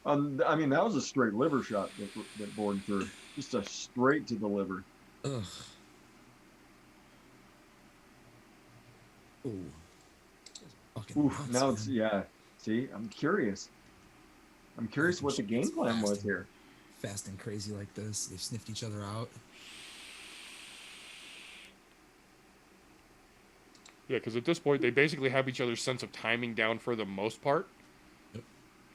I mean, that was a straight liver shot that Borg threw. Just a straight to the liver. Ugh. Ooh. Fucking Oof, nuts, now it's, man. yeah. See, I'm curious. I'm curious what the game plan was here. Fast and crazy like this. They've sniffed each other out. Yeah, because at this point, they basically have each other's sense of timing down for the most part. Yep.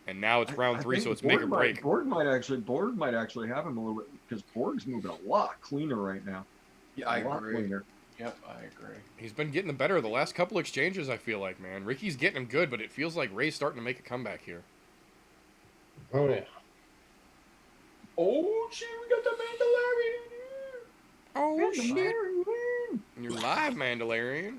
And now it's round 3, think so it's make or break. Borg might actually have him a little bit because Borg's moving a lot cleaner right now. Yeah, I A lot agree. cleaner. Yep, I agree. He's been getting the better of the last couple exchanges, I feel like, man. Ricky's getting him good, but it feels like Ray's starting to make a comeback here. Oh yeah. Oh, shit, we got the Mandalorian. Oh, shit. You're live, Mandalorian.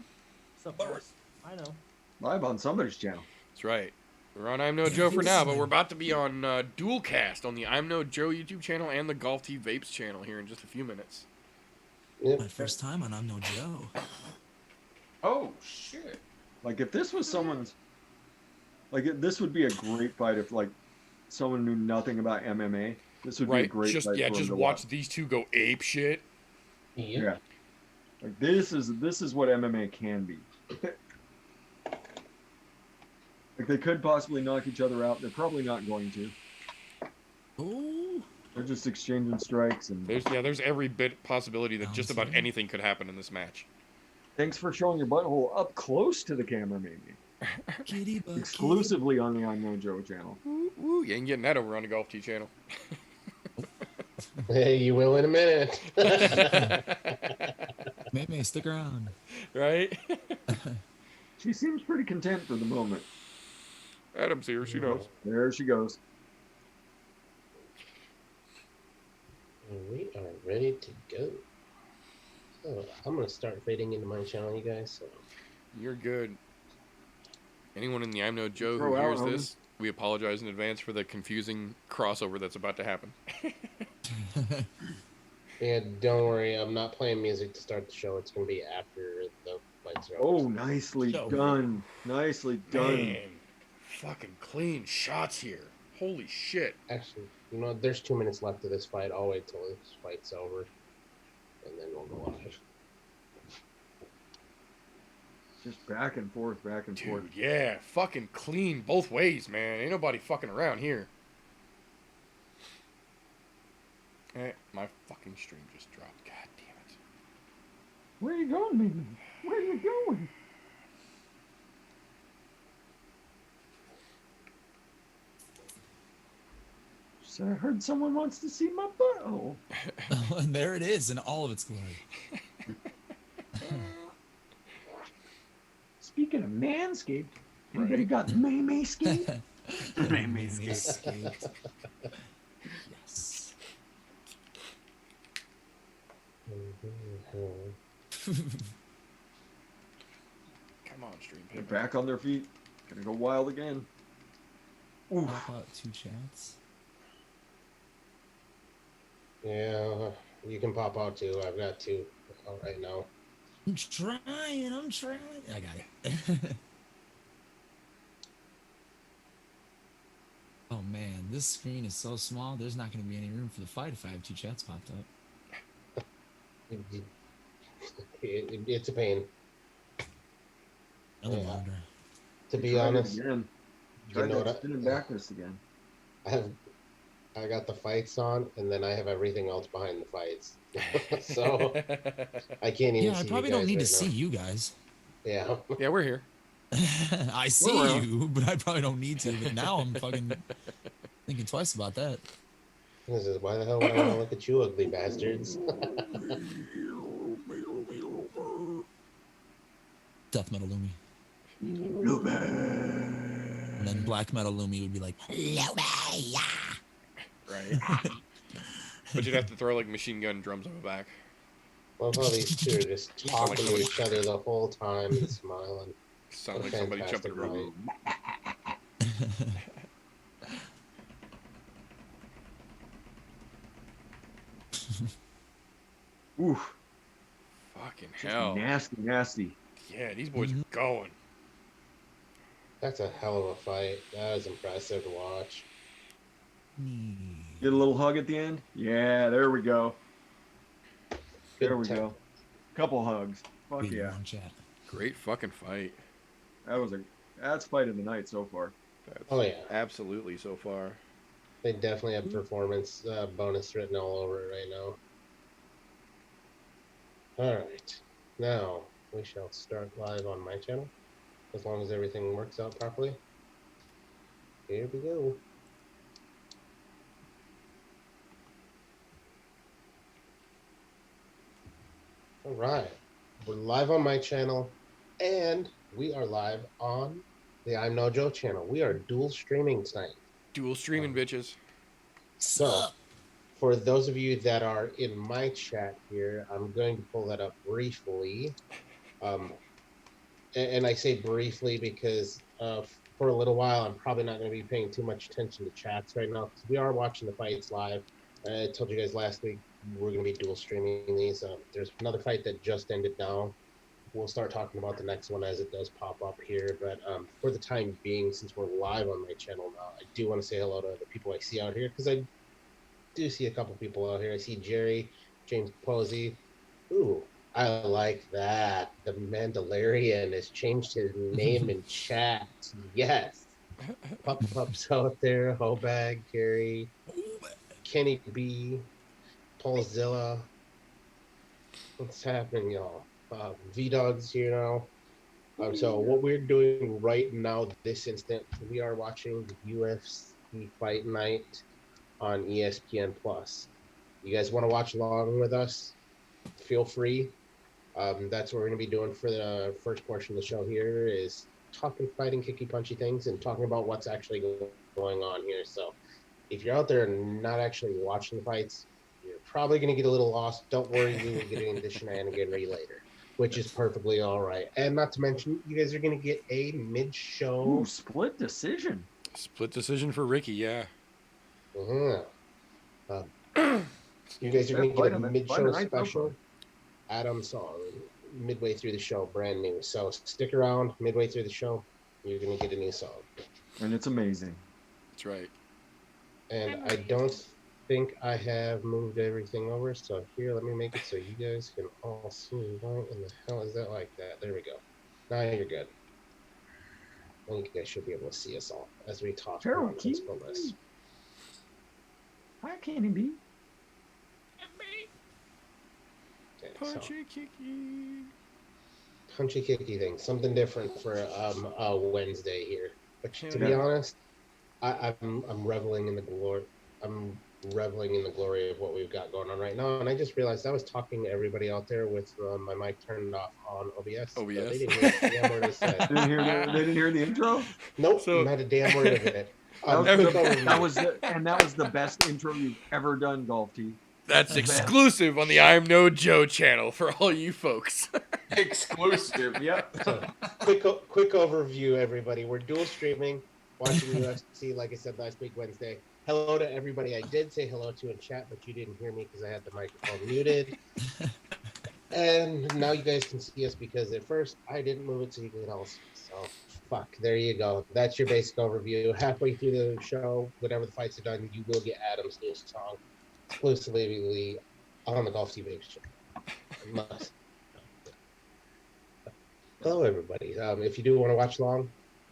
What's up, boys? I know. Live on somebody's channel. That's right. We're on I'm No Joe for now, but we're about to be on Dualcast on the I'm No Joe YouTube channel and the Golf T Vapes channel here in just a few minutes. Yep. My first time on I'm No Joe. Oh, shit. Like if this was someone's, this would be a great fight if like someone knew nothing about MMA. This would be a Right? great Just fight. for him just to watch these two go ape shit. Yep. Yeah. Like this is what MMA can be. Like they could possibly knock each other out. They're probably not going to. Oh. They're just exchanging strikes and There's every bit possibility that just about Bouncing. anything could happen in this match. thanks for showing your butthole up close to the camera, maybe. Kitty butt. Exclusively on the I'm No Joe channel. Woo, woo. You ain't getting that over on the Golf T channel. Hey, you will in a minute. May stick around. Right? She seems pretty content for the moment. Adam's here, she knows. There she goes. We are ready to go. So I'm gonna start fading into my channel, you guys. So You're good. Anyone in the I'm No Joe Throw who out, hears homie. this, we apologize in advance for the confusing crossover that's about to happen. yeah, don't worry. I'm not playing music to start the show. It's gonna be after the fights are over. Oh, nicely No. done. Nicely done. Man, fucking clean shots here. Holy shit. Actually, there's 2 minutes left of this fight. I'll wait till this fight's over, and then we'll go live. Just back and forth, back and forth. Dude, yeah, fucking clean both ways, man. Ain't nobody fucking around here. My fucking stream just dropped. God damn it. Where are you going, baby? Where are you going? So I heard someone wants to see my butthole. And there it is in all of its glory. Speaking of manscaped, anybody Right. got May-May-Skate? Escaped. Yes. Come on, stream They're people. back on their feet. Gonna go wild again. Ooh. Pop out 2 chats. Yeah, you can pop out too. I've got 2 out right now. I'm trying. I got it. Oh man, this screen is so small. There's not going to be any room for the fight if I have 2 chats popped up. It's a pain. Another Yeah. monitor. To be Tried it honest, again. you Tried know that what? spinning backwards again. I got the fights on, and then I have everything else behind the fights. So I can't even Yeah, see I probably you guys don't need right to now. see you guys. Yeah. Yeah, we're here. I see around. you, but I probably don't need to. But now I'm fucking thinking twice about that. This is why the hell would I want to look at you, ugly bastards? Death metal Lumi. And then black metal Lumi would be like, Lumi, yeah. Right. But you'd have to throw like machine gun drums on the back. Love how these 2 are just talking to somebody- each other the whole time and smiling. Sound What a like somebody jumping fantastic rope. Oof. Fucking Just hell. nasty, nasty. Yeah, these boys are going. That's a hell of a fight. That was impressive to watch. Get a little hug at the end? Yeah, there we go. There we Good go. Couple hugs. Fuck Wait, yeah. wrong chat. Great fucking fight. That's fight of the night so far. That's Oh, yeah. absolutely so far. They definitely have performance bonus written all over it right now. Alright. Now, we shall start live on my channel. As long as everything works out properly. Here we go. Alright. We're live on my channel. And we are live on the I'm No Joe channel. We are dual streaming tonight. Dual streaming, bitches. So, for those of you that are in my chat here, I'm going to pull that up briefly. And I say briefly because for a little while, I'm probably not going to be paying too much attention to chats right now because we are watching the fights live. I told you guys last week we're going to be dual streaming these. There's another fight that just ended now. We'll start talking about the next one as it does pop up here. But for the time being, since we're live on my channel now, I do want to say hello to the people I see out here because I do see a couple people out here. I see Jerry, James Posey. Ooh, I like that. The Mandalorian has changed his name in chat. Yes. Pups out there. Hobag, Gary, Kenny B, Paulzilla. What's happening, y'all? V-Dog's here now. So what we're doing right now, this instant, we are watching the UFC Fight Night on ESPN Plus. You guys want to watch along with us? Feel free. That's what we're going to be doing for the first portion of the show here is talking, fighting, kicky, punchy things and talking about what's actually going on here. So if you're out there and not actually watching the fights, you're probably going to get a little lost. Don't worry, we will get into shenaniganry later, which is perfectly all right. And not to mention, you guys are going to get a mid-show. Ooh, split decision. Split decision for Ricky, yeah. You guys are going to get a mid-show special. Adam song midway through the show, brand new. So stick around midway through the show. You're going to get a new song. And it's amazing. That's right. And I don't think I have moved everything over. So here, let me make it so you guys can all see. Why in the hell is that like that? There we go. Now you're good. I think you guys should be able to see us all as we talk Carol on physical list. Hi, Candy B. Okay, so Punchy kicky. punchy kicky thing, something different for a Wednesday here. But to be Yeah. honest, I'm reveling in the glory. I'm reveling in the glory of what we've got going on right now. And I just realized I was talking to everybody out there with my mic turned off on OBS. So OBS. they didn't hear a damn word I said. They didn't hear the intro. Nope, So- not a damn word of it. That was, Quick the, overview. that was the best intro you've ever done, Golf T. That's Best. exclusive on the I'm No Joe channel for all you folks. Exclusive. Yep. So, quick overview, everybody. We're dual streaming, watching UFC, like I said last week, Wednesday. Hello to everybody I did say hello to in chat, but you didn't hear me because I had the microphone muted. And now you guys can see us because at first I didn't move it so you could all see. So, fuck, there you go. That's your basic overview. Halfway through the show, whenever the fights are done, you will get Adam's new song exclusively on the Golf TV show. Must. Hello, everybody. If you do want to watch along,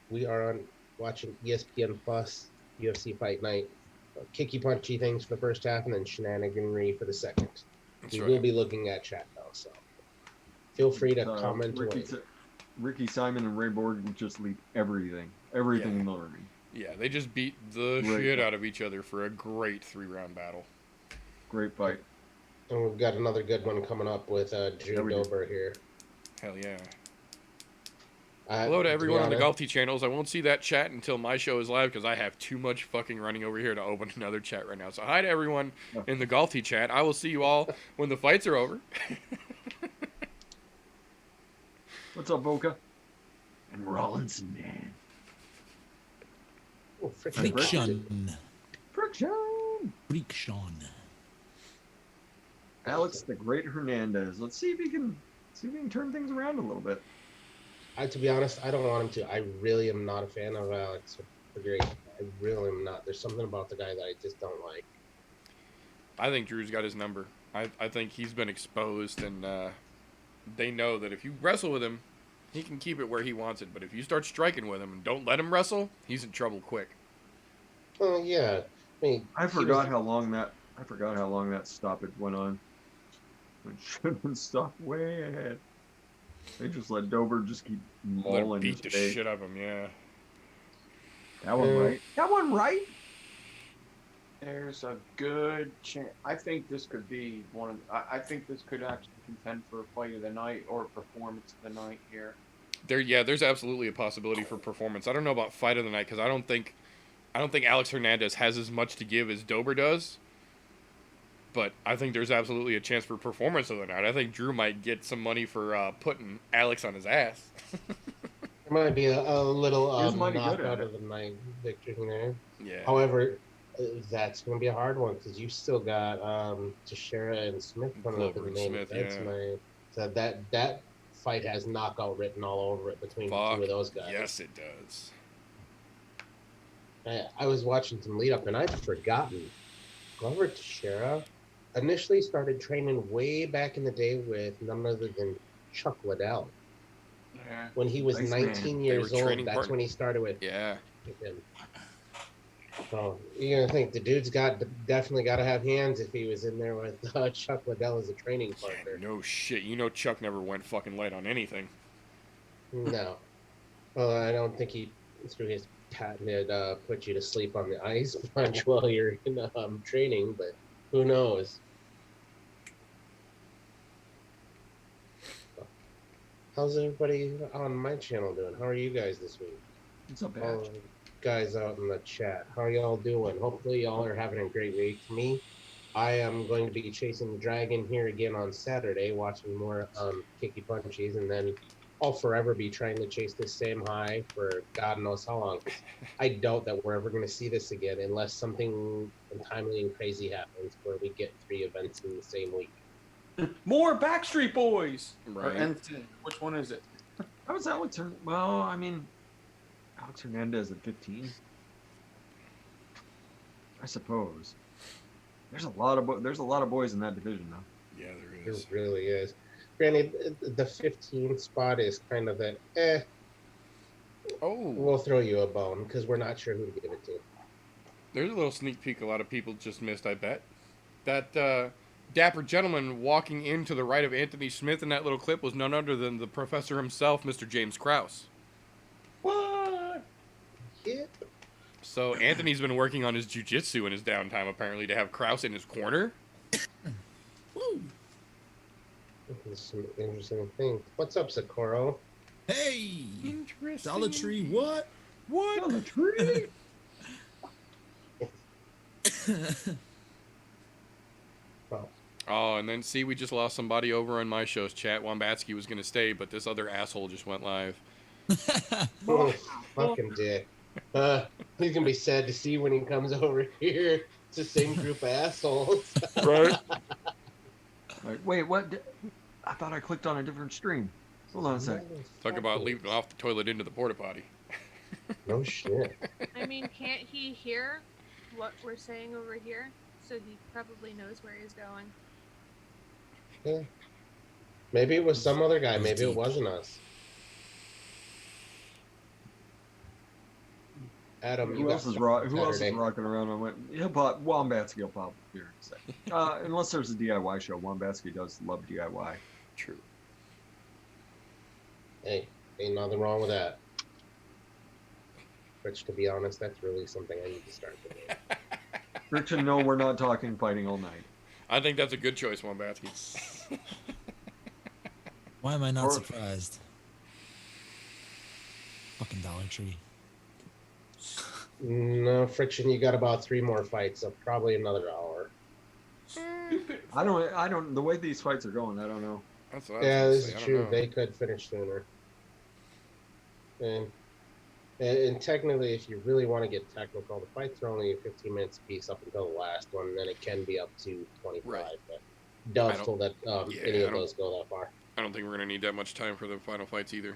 we are on watching ESPN Plus UFC Fight Night. Kicky punchy things for the first half, and then shenaniganry for the second. That's We right. will be looking at chat though, so feel free to comment away. Ricky Simon and Ray Borg will just leave everything in the ring. Yeah, they just beat the Great shit fight. out of each other for a great 3-round battle. Great fight. And we've got another good one coming up with Drew Yeah, we do. Dober here. Hell yeah. Hello to be everyone on the honest, Golf T channels. I won't see that chat until my show is live because I have too much fucking running over here to open another chat right now. So hi to everyone in the Golf T chat. I will see you all when the fights are over. What's up, Boca? And Rollinson, man. Oh, friction. Friction. Friction. Friction. Alex the Great Hernandez. Let's see if he can turn things around a little bit. To be honest, I don't want him to. I really am not a fan of Alex. I really am not. There's something about the guy that I just don't like. I think Drew's got his number. I think he's been exposed, and they know that if you wrestle with him, he can keep it where he wants it. But if you start striking with him and don't let him wrestle, he's in trouble quick. Oh yeah, I mean, I forgot how long that stoppage went on. It should have been stopped way ahead. They just let Dober just keep Let him mauling beat the his face. shit out of him, yeah. That one right. That one right. There's a good chance. I think this could be one of. I think this could actually contend for a fight of the night or a performance of the night here. There's absolutely a possibility for performance. I don't know about fight of the night because I don't think Alex Hernandez has as much to give as Dober does. But I think there's absolutely a chance for performance of the night. I think Drew might get some money for putting Alex on his ass. there might be a little He was mighty good knockout at of the night victory there. Yeah. However, that's going to be a hard one because you still got Teixeira and Smith coming up in the Glover and main Smith, event yeah. tonight. So that fight has knockout written all over it between the two of those guys. Yes, it does. I was watching some lead up and I'd forgotten Glover Teixeira initially started training way back in the day with none other than Chuck Liddell. Yeah. When he was Nice 19 man. years They were old, training that's partners. when he started with Yeah. him. So you're gonna think the dude's definitely got to have hands if he was in there with Chuck Liddell as a training partner. No shit. You know Chuck never went fucking light on anything. No, well, I don't think he through his patented put you to sleep on the ice punch while you're in training, but who knows? How's everybody on my channel doing? How are you guys this week? It's not All bad. the guys out in the chat, how are y'all doing? Hopefully y'all are having a great week. Me, I am going to be chasing the dragon here again on Saturday, watching more kicky punchies, and then I'll forever be trying to chase this same high for God knows how long. I doubt that we're ever going to see this again unless something untimely and crazy happens where we get 3 events in the same week. More Backstreet Boys. Or Right. NSYNC. Which one is it? How was Alex? Well, I mean, Alex Hernandez at 15. I suppose. There's a lot of boys in that division, though. Yeah, there It is. really is. Granted, the 15 spot is kind of the Oh, we'll throw you a bone because we're not sure who to give it to. there's a little sneak peek a lot of people just missed, I bet. That dapper gentleman walking in to the right of Anthony Smith in that little clip was none other than the professor himself, Mr. James Krause. What? Yep. So Anthony's been working on his jiu-jitsu in his downtime, apparently, to have Krause in his corner. There's some interesting things. What's up, Socorro? Hey! Interesting. Dollar Tree, what? What? On the tree. Well, Oh, and then see, we just lost somebody over on my show's chat. Wombatsky was going to stay, but this other asshole just went live. oh, fucking dick. He's gonna be sad to see when he comes over here. It's the same group of assholes. Right? Like, wait, what? I thought I clicked on a different stream. Hold on a sec. Talk about leaving off the toilet into the porta potty. No shit. I mean, can't he hear what we're saying over here? So he probably knows where he's going. Yeah. Maybe it was some other guy. It was Maybe it deep. wasn't us. Adam, you Who got else is something Who else is Saturday. rocking around? He'll pop. Wombatsky will pop here in a second. Unless there's a DIY show. Wombatsky does love DIY. True. Hey, ain't nothing wrong with that. Which, to be honest, that's really something I need to start doing. Richard, no, we're not talking fighting all night. I think that's a good choice, Wombatsky. Why am I not Or- surprised? Fucking Dollar Tree. No, Friction, you got about 3 more fights, so probably another hour. Stupid. I don't. The way these fights are going, I don't know. That's what I was Yeah, gonna this say. is I don't true. know. They could finish sooner. And technically, if you really want to get technical, the fights are only 15 minutes apiece up until the last one, and then it can be up to 25. Right. But doubtful that yeah, any I of don't- those go that far. I don't think we're going to need that much time for the final fights either.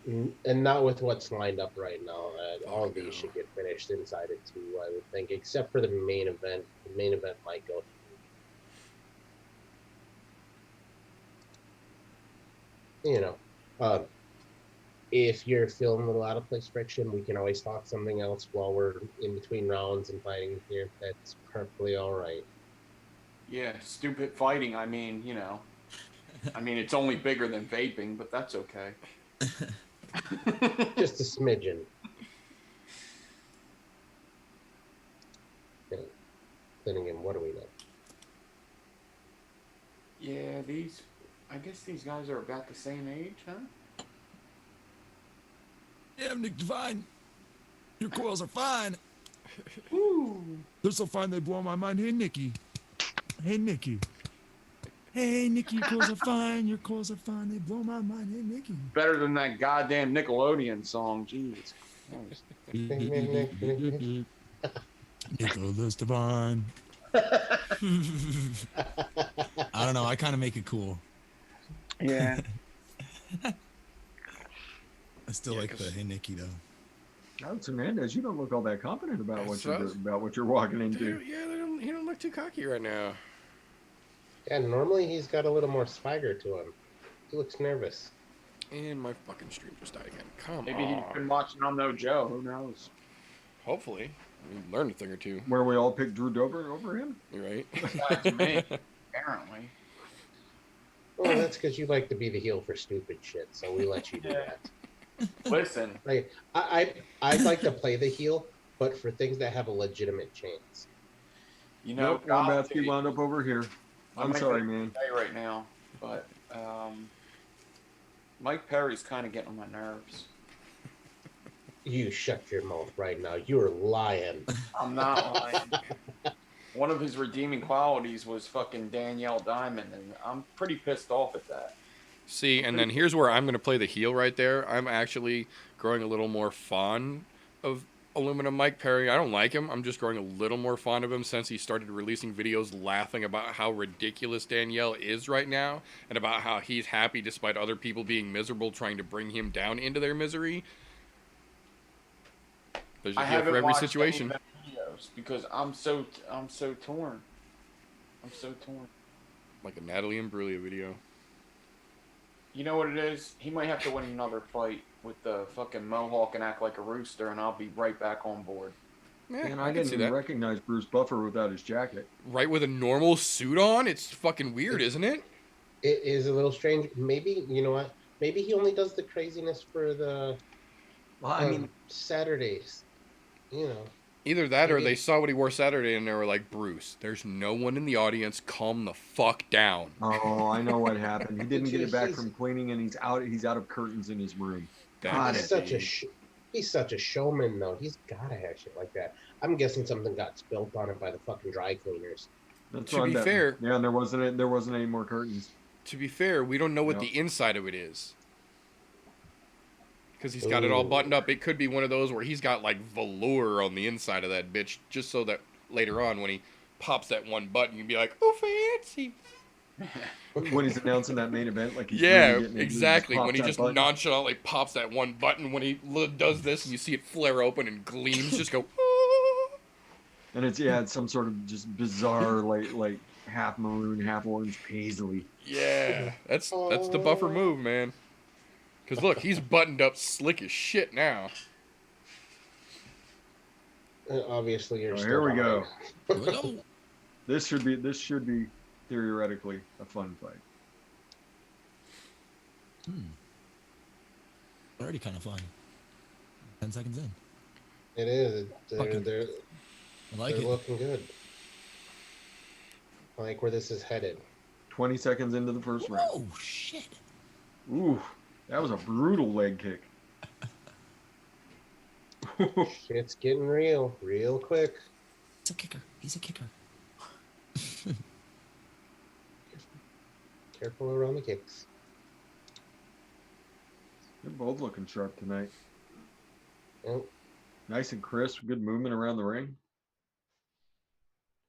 And not with what's lined up right now. All of no. these should get finished inside of 2, I would think, except for the main event. The main event might go. You know, if you're feeling a little out of place, Friction, we can always talk something else while we're in between rounds and fighting here. That's perfectly all right. Yeah, stupid fighting. I mean, you know. I mean, it's only bigger than vaping, but that's okay. Just a smidgen. Yeah. Then again, what do we know? Yeah, I guess these guys are about the same age, huh? Yeah, I'm Nick Divine. Your coils are fine. Woo! They're so fine they blow my mind. Hey, Nikki. Hey, Nikki. Hey, Nikki, your coils are fine. Your coils are fine. They blow my mind. Hey, Nikki. Better than that goddamn Nickelodeon song. Jeez. Christ. Nicholas Divine. I don't know. I kind of make it cool. Yeah. I still like the Hey, Nikki, though. Alex Hernandez, you don't look all that confident about what That's you're what I was- about what you're walking into. Dude, yeah, he don't look too cocky right now. Yeah, normally he's got a little more swagger to him. He looks nervous. And my fucking stream just died again. Come Maybe on. he's been watching On No Joe. Who knows? Hopefully. We learned a thing or two. Where we all picked Drew Dober over him. You're right. Besides me, apparently. Well, that's because you like to be the heel for stupid shit, so we let you do Yeah. that. Listen, Like, I'd like to play the heel, but for things that have a legitimate chance. you know, Nope, Wombatsky wound up over here. I I'm might sorry, be- man. say right now, but Mike Perry's kind of getting on my nerves. You shut your mouth right now. You're lying. I'm not lying. One of his redeeming qualities was fucking Danielle Diamond, and I'm pretty pissed off at that. See, and then here's where I'm going to play the heel right there. I'm actually growing a little more fond of Aluminum Mike Perry. I don't like him. I'm just growing a little more fond of him since he started releasing videos laughing about how ridiculous Danielle is right now and about how he's happy despite other people being miserable trying to bring him down into their misery. There's a I heel haven't for every watched situation. any of them videos because I'm so torn. I'm so torn. Like a Natalie Imbruglia video. You know what it is? He might have to win another fight with the fucking mohawk and act like a rooster, and I'll be right back on board. Yeah, And I I can didn't see even that. recognize Bruce Buffer without his jacket. Right with a normal suit on? It's fucking weird, isn't it? It is a little strange. Maybe, you know what? Maybe he only does the craziness for the Well, I mean, Saturdays. You know, Either that or maybe. they saw what he wore Saturday and they were like, Bruce, there's no one in the audience. Calm the fuck down. oh, I know what happened. He didn't get it back He's- from cleaning, and he's out. He's out of curtains in his room. That Got He's it. such a he's such a showman though. He's gotta have shit like that. I'm guessing something got spilt on it by the fucking dry cleaners. That's To what I'm be betting. fair- Yeah, and there wasn't any more curtains. To be fair, we don't know what Yep. the inside of it is. Because he's got it all Ooh. buttoned up. It could be one of those where he's got like velour on the inside of that bitch, just so that later on when he pops that one button, you'd be like, oh, fancy. When he's announcing that main event, like he's Yeah, really getting into it, exactly. pops When he that just button. nonchalantly pops that one button, when he does this and you see it flare open and gleams, just go, And it's some sort of just bizarre like half maroon, half orange paisley. yeah. That's the Buffer move, man. Because look, he's buttoned up slick as shit now. Obviously, you're Oh, still here we go. behind. Here we go. This should be theoretically a fun fight. Already kind of fun. 10 seconds in. It is. Fucking- They're I like they're it. looking good. I like where this is headed. 20 seconds into the first round. Oh shit! Ooh, that was a brutal leg kick. Shit's getting real quick. He's a kicker. He's a kicker. Careful around the kicks. They're both looking sharp tonight. Yep. Nice and crisp, good movement around the ring.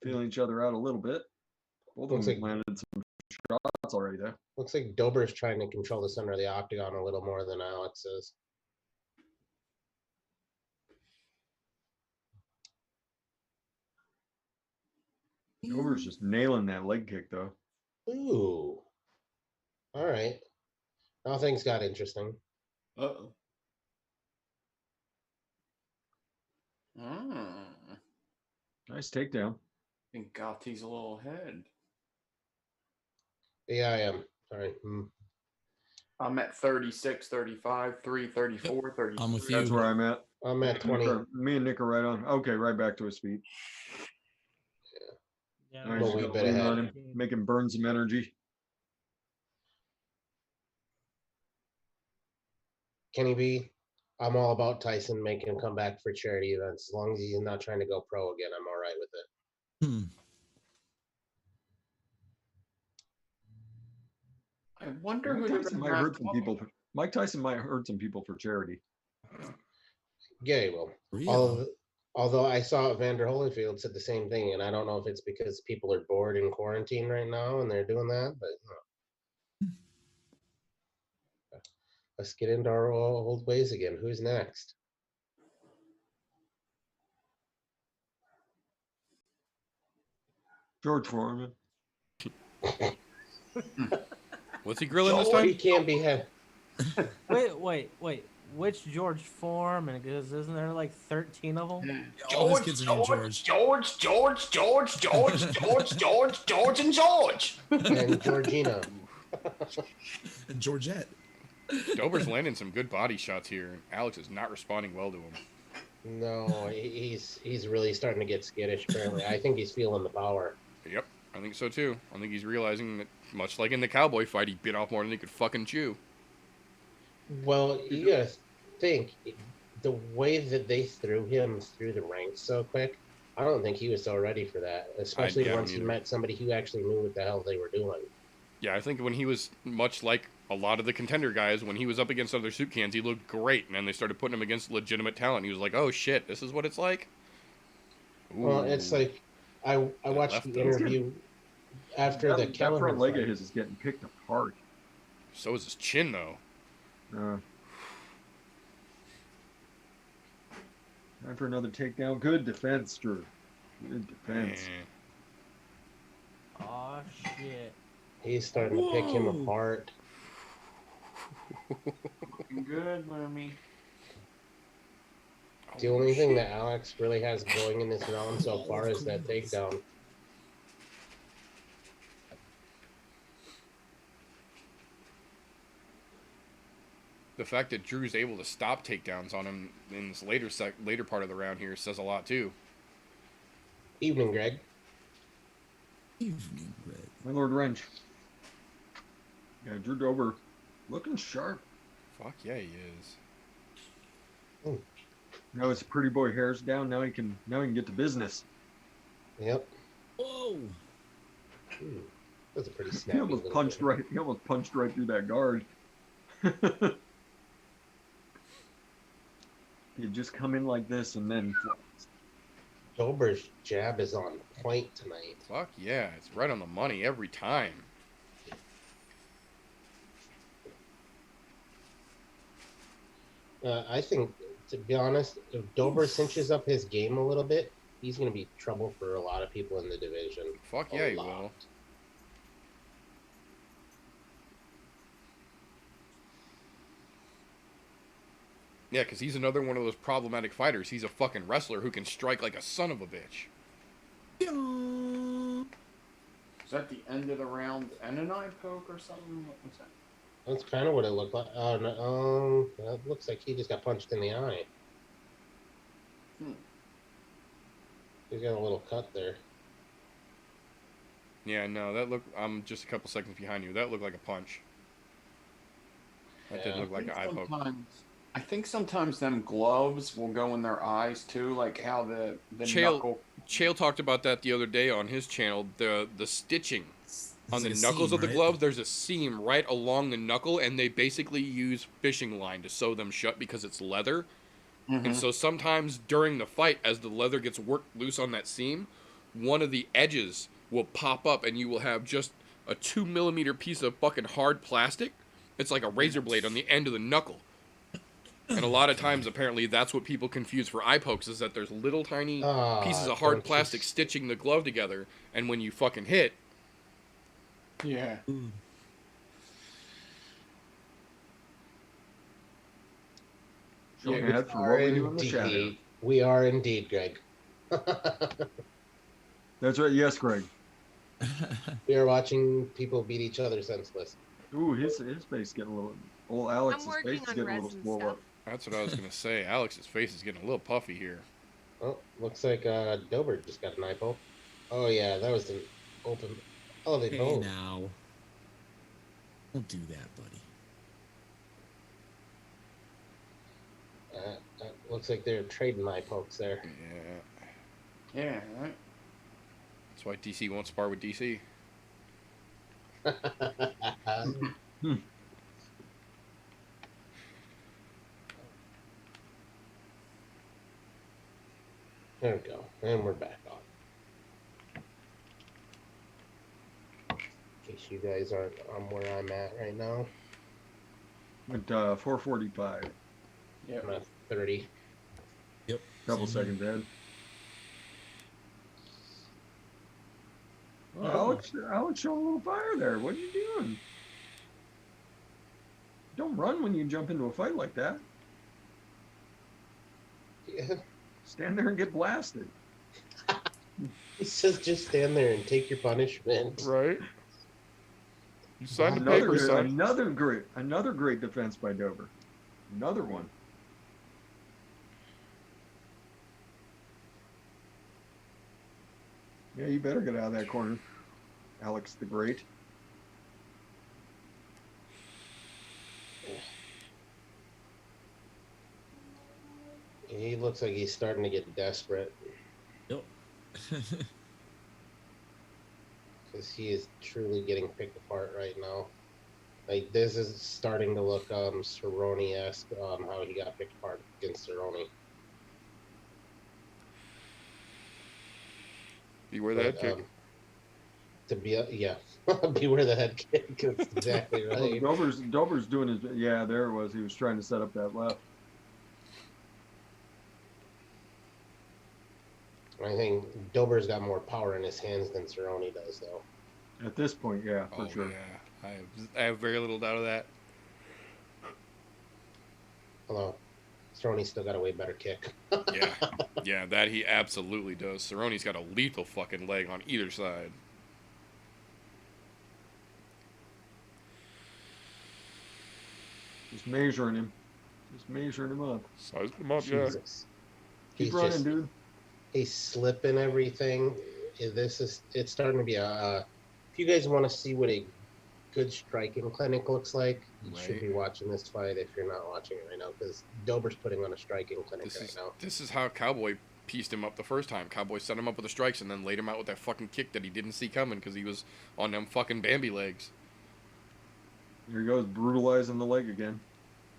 Feeling each other out a little bit. Both of Looks them like- landed some shots already though. Looks like Dober's trying to control the center of the octagon a little more than Alex is. Over's just nailing that leg kick though. Ooh. All right. Now things got interesting. Uh-oh. Mm. Nice takedown. I think Gotti's a little ahead. Yeah, I am. Sorry. I'm at 36, 35, 3, 34, 33. I'm with you. That's where I'm at. I'm at 20. Me and Nick are right on. Okay, right back to his feet. Yeah, Nice, Well, we just bet lean ahead. on him, make him burn some energy. Kenny B, I'm all about Tyson making a comeback for charity events. As long as he's not trying to go pro again, I'm all right with it. Hmm. I wonder who Mike they're Tyson gonna might have hurt some people. Mike Tyson might hurt some people for charity. Yeah, he will. Real. Although I saw Evander Holyfield said the same thing, and I don't know if it's because people are bored in quarantine right now and they're doing that, but let's get into our old ways again. Who's next? George Foreman. What's he grilling this He time? can't be had. Wait. Which George Foreman? Because isn't there like 13 of them? All his kids are named George. George, and George. And Georgina. And Georgette. Dober's landing some good body shots here. and Alex is not responding well to him. No, he's really starting to get skittish, apparently. I think he's feeling the power. Yep, I think so too. I think he's realizing that, much like in the cowboy fight, he bit off more than he could fucking chew. Well, you gotta think the way that they threw him through the ranks so quick. I don't think he was so ready for that, especially yeah, once me he neither. met somebody who actually knew what the hell they were doing. Yeah, I think when he was much like a lot of the contender guys, when he was up against other soup cans, he looked great. And then they started putting him against legitimate talent. He was like, oh shit, this is what it's like? Well, it's Ooh. like I watched left the hook. interview after the That Kelleher front leg fight. of his is getting picked apart. So is his chin, though. Time for another takedown. Good defense, Drew. Good defense. Eh. Oh shit. He's starting to pick him Whoa. apart. Looking good, Lemmy. The only thing that Alex really has going in this round so far is that takedown. The fact that Drew's able to stop takedowns on him in this later part of the round here says a lot too. Evening, Greg. Evening, Greg. My Lord Wrench. Yeah, Drew Dober looking sharp. Fuck yeah, he is. Now his pretty boy hair's down. Now he can get to business. Yep. Whoa! That's a pretty He snappy. almost little punched thing. right. He almost punched right through that guard. He'd just come in like this and then. Dober's jab is on point tonight. Fuck yeah, it's right on the money every time. I think, to be honest, if Dober cinches up his game a little bit, he's going to be trouble for a lot of people in the division. Fuck A yeah, he lot. will. Yeah, because he's another one of those problematic fighters. He's a fucking wrestler who can strike like a son of a bitch. Is that the end of the round and an eye poke or something? What was that? That's kind of what it looked like. Oh, no, that looks like he just got punched in the eye. He's got a little cut there. Yeah, no, that looked. I'm just a couple seconds behind you. That looked like a punch. That did Yeah. look like an eye poke. I think sometimes them gloves will go in their eyes too, like how the knuckle. Chael talked about that the other day on his channel. The stitching on the like a knuckles seam, of the right? gloves, there's a seam right along the knuckle, and they basically use fishing line to sew them shut because it's leather. And so sometimes during the fight, as the leather gets worked loose on that seam, one of the edges will pop up, and you will have just a 2mm piece of fucking hard plastic. It's like a razor blade on the end of the knuckle. And a lot of times, apparently, that's what people confuse for eye pokes, is that there's little tiny pieces of hard don't you plastic stitching the glove together, and when you fucking hit, Yeah. Showing Yeah, ahead for what we do in the shadow. Indeed. We are indeed, Greg. That's right. Yes, Greg. We are watching people beat each other senseless. Ooh, his face getting a little. Old Alex's I'm face working is on getting a little resin swole stuff. up. that's what I was going to say. Alex's face is getting a little puffy here. Oh, looks like Dober just got an eye poke. Oh yeah, that was an open. Oh, they Hey both. now. Don't do that, buddy. Looks like they're trading eye pokes there. Yeah. Yeah, right. That's why DC won't spar with DC. There we go, and we're back on. In case you guys aren't on where I'm at right now, Went 445. Yeah. I'm at 30. Yep. Couple same seconds here. ahead. Oh, Alex showing a little fire there. What are you doing? Don't run when you jump into a fight like that. Yeah. Stand there and get blasted. He says just stand there and take your punishment. Right? You signed the Another, paper, son. another great defense by Dober. Another one. Yeah, you better get out of that corner, Alex the Great. He looks like he's starting to get desperate Yep. because he is truly getting picked apart right now. Like this is starting to look Cerrone-esque, how he got picked apart against Cerrone. Beware the head But, kick. to be yeah, beware the head kick. That's exactly Well, right. Dober's doing his. Yeah, there it was. He was trying to set up that left. I think Dober's got more power in his hands than Cerrone does, though. At this point, yeah, for Oh, sure. yeah. I have very little doubt of that. Although Cerrone's still got a way better kick. Yeah, yeah, that he absolutely does. Cerrone's got a lethal fucking leg on either side. Just measuring him. Just measuring him up. Sized him up, Jesus. Keep He's running, just dude. he's slipping everything. It's starting to be a if you guys want to see what a good striking clinic looks like, you should Right. be watching this fight if you're not watching it right now, because Dober's putting on a striking clinic This right is now. this is how Cowboy pieced him up the first time. Cowboy set him up with the strikes and then laid him out with that fucking kick that he didn't see coming because he was on them fucking Bambi legs. Here he goes, brutalizing the leg again.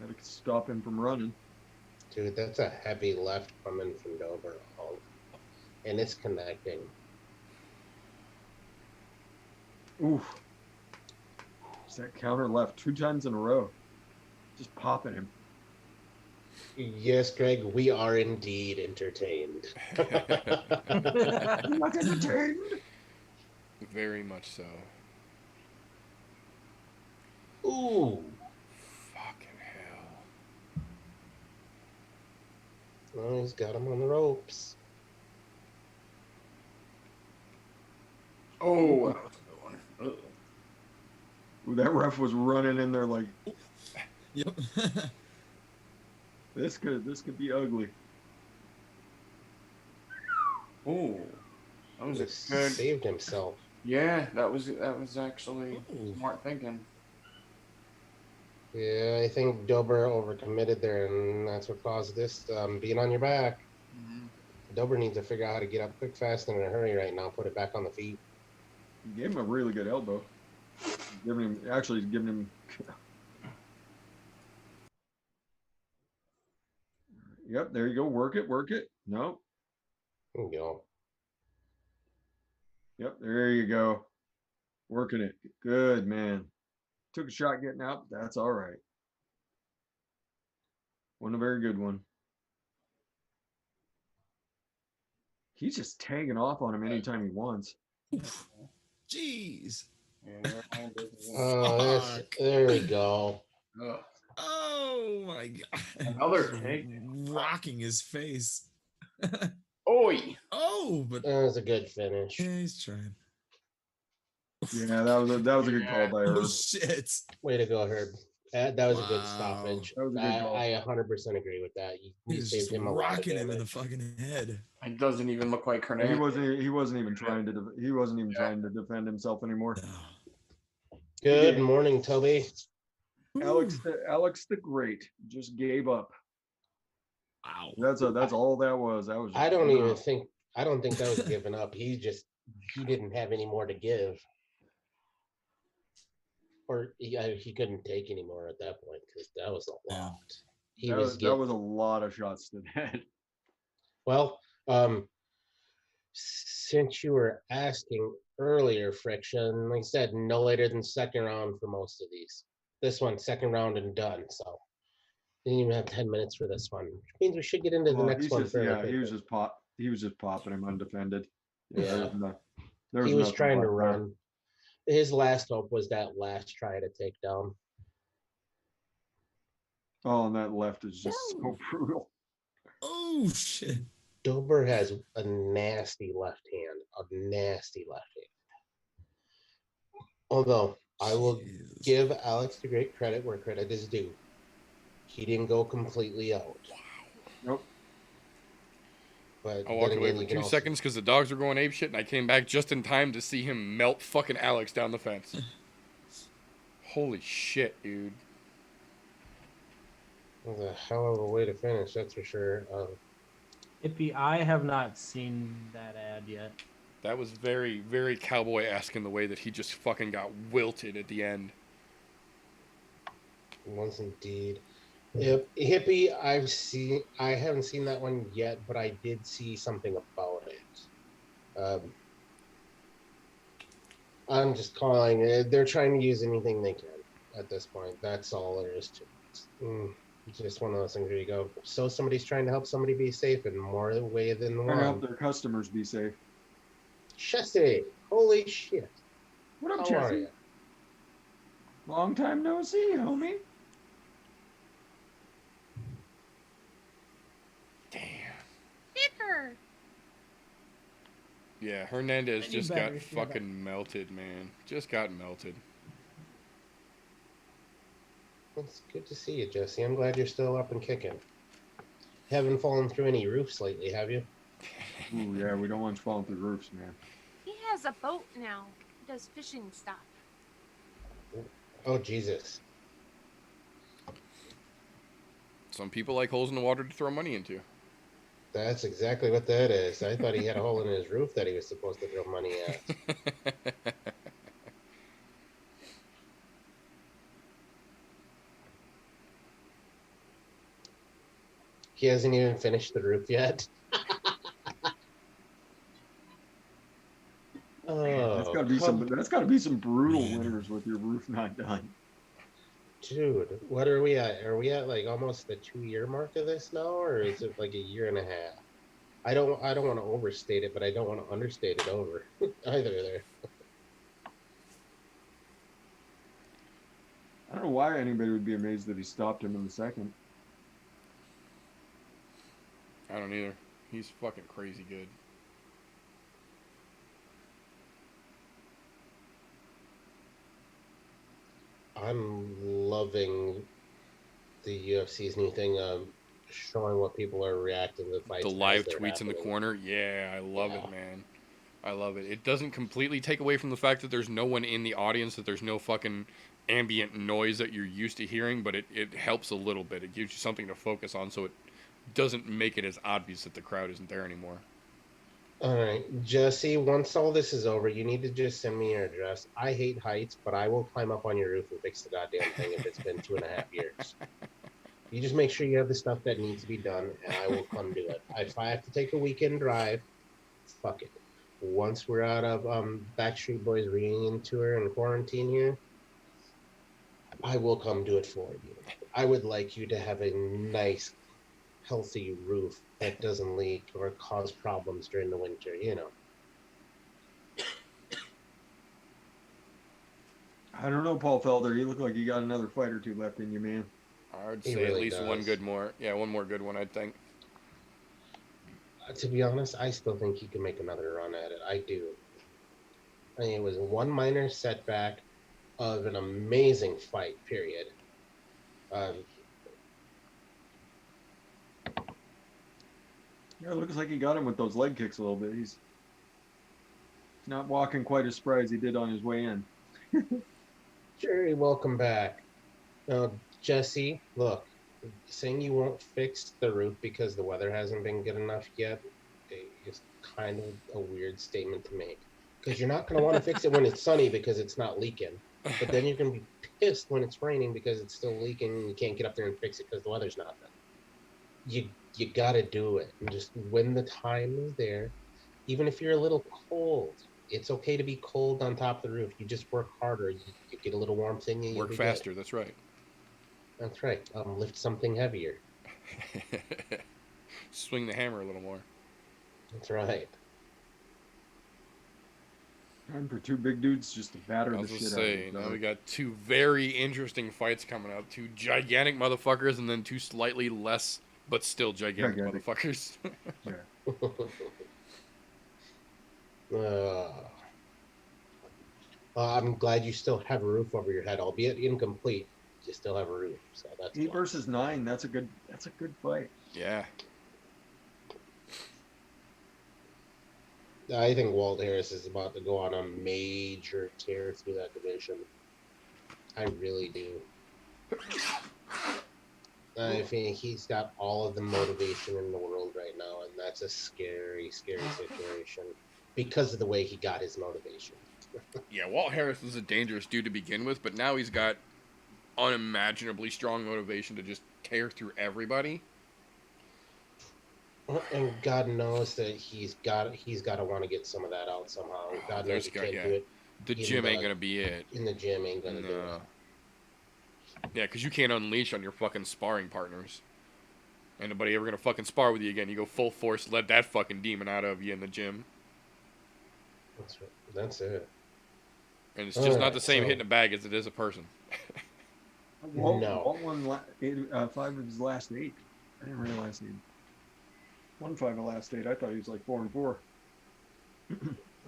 Gotta stop him from running. Dude, that's a heavy left coming from Dober. Oh, and it's connecting. Oof. It's that counter left 2 times in a row. Just popping him. Yes, Greg, we are indeed entertained. Not entertained. Very much so. Ooh. Fucking hell. Oh, he's got him on the ropes. Oh, that was a good one. Ugh. Ooh, that ref was running in there like Yep. this could be ugly. Oh, that was a Just good. saved himself. Yeah, that was actually Ooh. smart thinking. Yeah, I think Dober overcommitted there, and that's what caused this being on your back. Dober needs to figure out how to get up quick, fast, and in a hurry right now. Put it back on the feet. He gave him a really good elbow. He's giving him. Yep, there you go. Work it, work it. No. There you go. Yep, there you go. Working it. Good, man. Took a shot getting out. That's all right. Wasn't a very good one. He's just tagging off on him anytime he wants. Jeez. Yeah, this is Oh, Fuck. there we go. ugh. Oh my god. Another Just kick. rocking his face. Oi! Oh, but That was a good finish. yeah, he's trying. Yeah, that was a good call by Oh Herb. shit. Way to go, Herb. That was a good Wow. stoppage. That was a good call. I 100% agree with that. You He's saved just him a lot of rocking him in the damage. fucking head. It doesn't even look like He Hernandez. wasn't even trying to trying to defend himself anymore. No. Good morning, Toby. Alex the Great just gave up. Wow. That's all that was. That was just I don't think that was giving up. He didn't have any more to give. Or he couldn't take any more at that point because that was a Yeah. lot. that was a lot of shots to the head. Well, since you were asking earlier, Friction, like I said, no later than second round for most of these. This one, second round and done. So didn't even have 10 minutes for this one, which means we should get into the Well, next one fairly quickly. he was just popping him undefended. Yeah. There He was nothing trying to left there. run. His last hope was that last try to take down. Oh, and that left is just so brutal. Oh shit. Dober has a nasty left hand. Although I will Jesus. give Alex the great credit where credit is due. He didn't go completely out. Nope. But I walked then away again, for you can 2 also- seconds because the dogs were going apeshit, and I came back just in time to see him melt fucking Alex down the fence. Holy shit, dude. That was a hell of a way to finish, that's for sure. Hippie, I have not seen that ad yet. That was very, very cowboy-esque in the way that he just fucking got wilted at the end. Once indeed. Yep. Hippie, I haven't seen that one yet, but I did see something about it. I'm just calling it. They're trying to use anything they can at this point. That's all there is to it. It's just one of those things where you go, so somebody's trying to help somebody be safe in more way than Trying to help one. their customers be safe. Chessie, holy shit. What up, How are Jesse? you? Long time no see, homie. Yeah, Hernandez I need just got batteries for that. fucking melted, man. Just got melted. It's good to see you, Jesse. I'm glad you're still up and kicking. Haven't fallen through any roofs lately, have you? Ooh, yeah, we don't want you falling through roofs, man. He has a boat now. He does fishing stuff. Oh, Jesus. Some people like holes in the water to throw money into. That's exactly what that is. I thought he had a hole in his roof that he was supposed to throw money at. He hasn't even finished the roof yet. Man, that's Oh, gotta be some. That's gotta be some brutal Man. winters with your roof not done. dude, what are we at? Are we at like almost the 2-year mark of this now, or is it like a year and a half? I don't want to overstate it, but I don't want to understate it over either. There, I don't know why anybody would be amazed that he stopped him in the second. I don't either. He's fucking crazy good. I'm loving the UFC's new thing, showing what people are reacting to the fights. The as live they're tweets in the happening. corner. Yeah, I love Yeah. it, man. I love it. It doesn't completely take away from the fact that there's no one in the audience, that there's no fucking ambient noise that you're used to hearing, but it helps a little bit. It gives you something to focus on so it doesn't make it as obvious that the crowd isn't there anymore. All right, Jesse, once all this is over, you need to just send me your address. I hate heights, but I will climb up on your roof and fix the goddamn thing if it's been 2.5 years. You just make sure you have the stuff that needs to be done, and I will come do it. If I have to take a weekend drive, fuck it. Once we're out of Backstreet Boys reunion tour and quarantine here, I will come do it for you. I would like you to have a nice, healthy roof that doesn't leak or cause problems during the winter, you know. I don't know, Paul Felder. You look like you got another fight or two left in you, man. I would He say at really least one does. good more. Yeah, one more good one, I think. To be honest, I still think he can make another run at it. I do. I mean, it was one minor setback of an amazing fight, period. Yeah, it looks like he got him with those leg kicks a little bit. He's not walking quite as spry as he did on his way in. Jerry, welcome back. Now, Jesse, look, saying you won't fix the roof because the weather hasn't been good enough yet is kind of a weird statement to make. Because you're not going to want to fix it when it's sunny because it's not leaking. But then you're going to be pissed when it's raining because it's still leaking and you can't get up there and fix it because the weather's not done. You got to do it. And just when the time is there, even if you're a little cold, it's okay to be cold on top of the roof. You just work harder. You get a little warmth in you. You'll Work be faster, good. that's right. That's right. Lift something heavier. Swing the hammer a little more. That's right. Time for two big dudes just to batter I the was shit just out of saying, each now other. we got two very interesting fights coming up. Two gigantic motherfuckers and then two slightly less, but still gigantic. Gigantic. Motherfuckers. Yeah. I'm glad you still have a roof over your head, albeit incomplete. You still have a roof, so that's 8 plus. versus 9. That's a good fight. Yeah. I think Walt Harris is about to go on a major tear through that division. I really do. I think he's got all of the motivation in the world right now, and that's a scary, scary situation because of the way he got his motivation. Yeah, Walt Harris was a dangerous dude to begin with, but now he's got unimaginably strong motivation to just tear through everybody. And God knows that he's got to want to get some of that out somehow. God knows he can't do it. The gym ain't gonna be it. In the gym ain't gonna do it. Yeah, because you can't unleash on your fucking sparring partners. Ain't nobody ever gonna fucking spar with you again. You go full force, let that fucking demon out of you in the gym. That's right. That's it. And it's just not the same hitting a bag as it is a person. Walt won 5 of his last 8. I didn't realize he won 5 of the last 8. I thought he was like 4-4.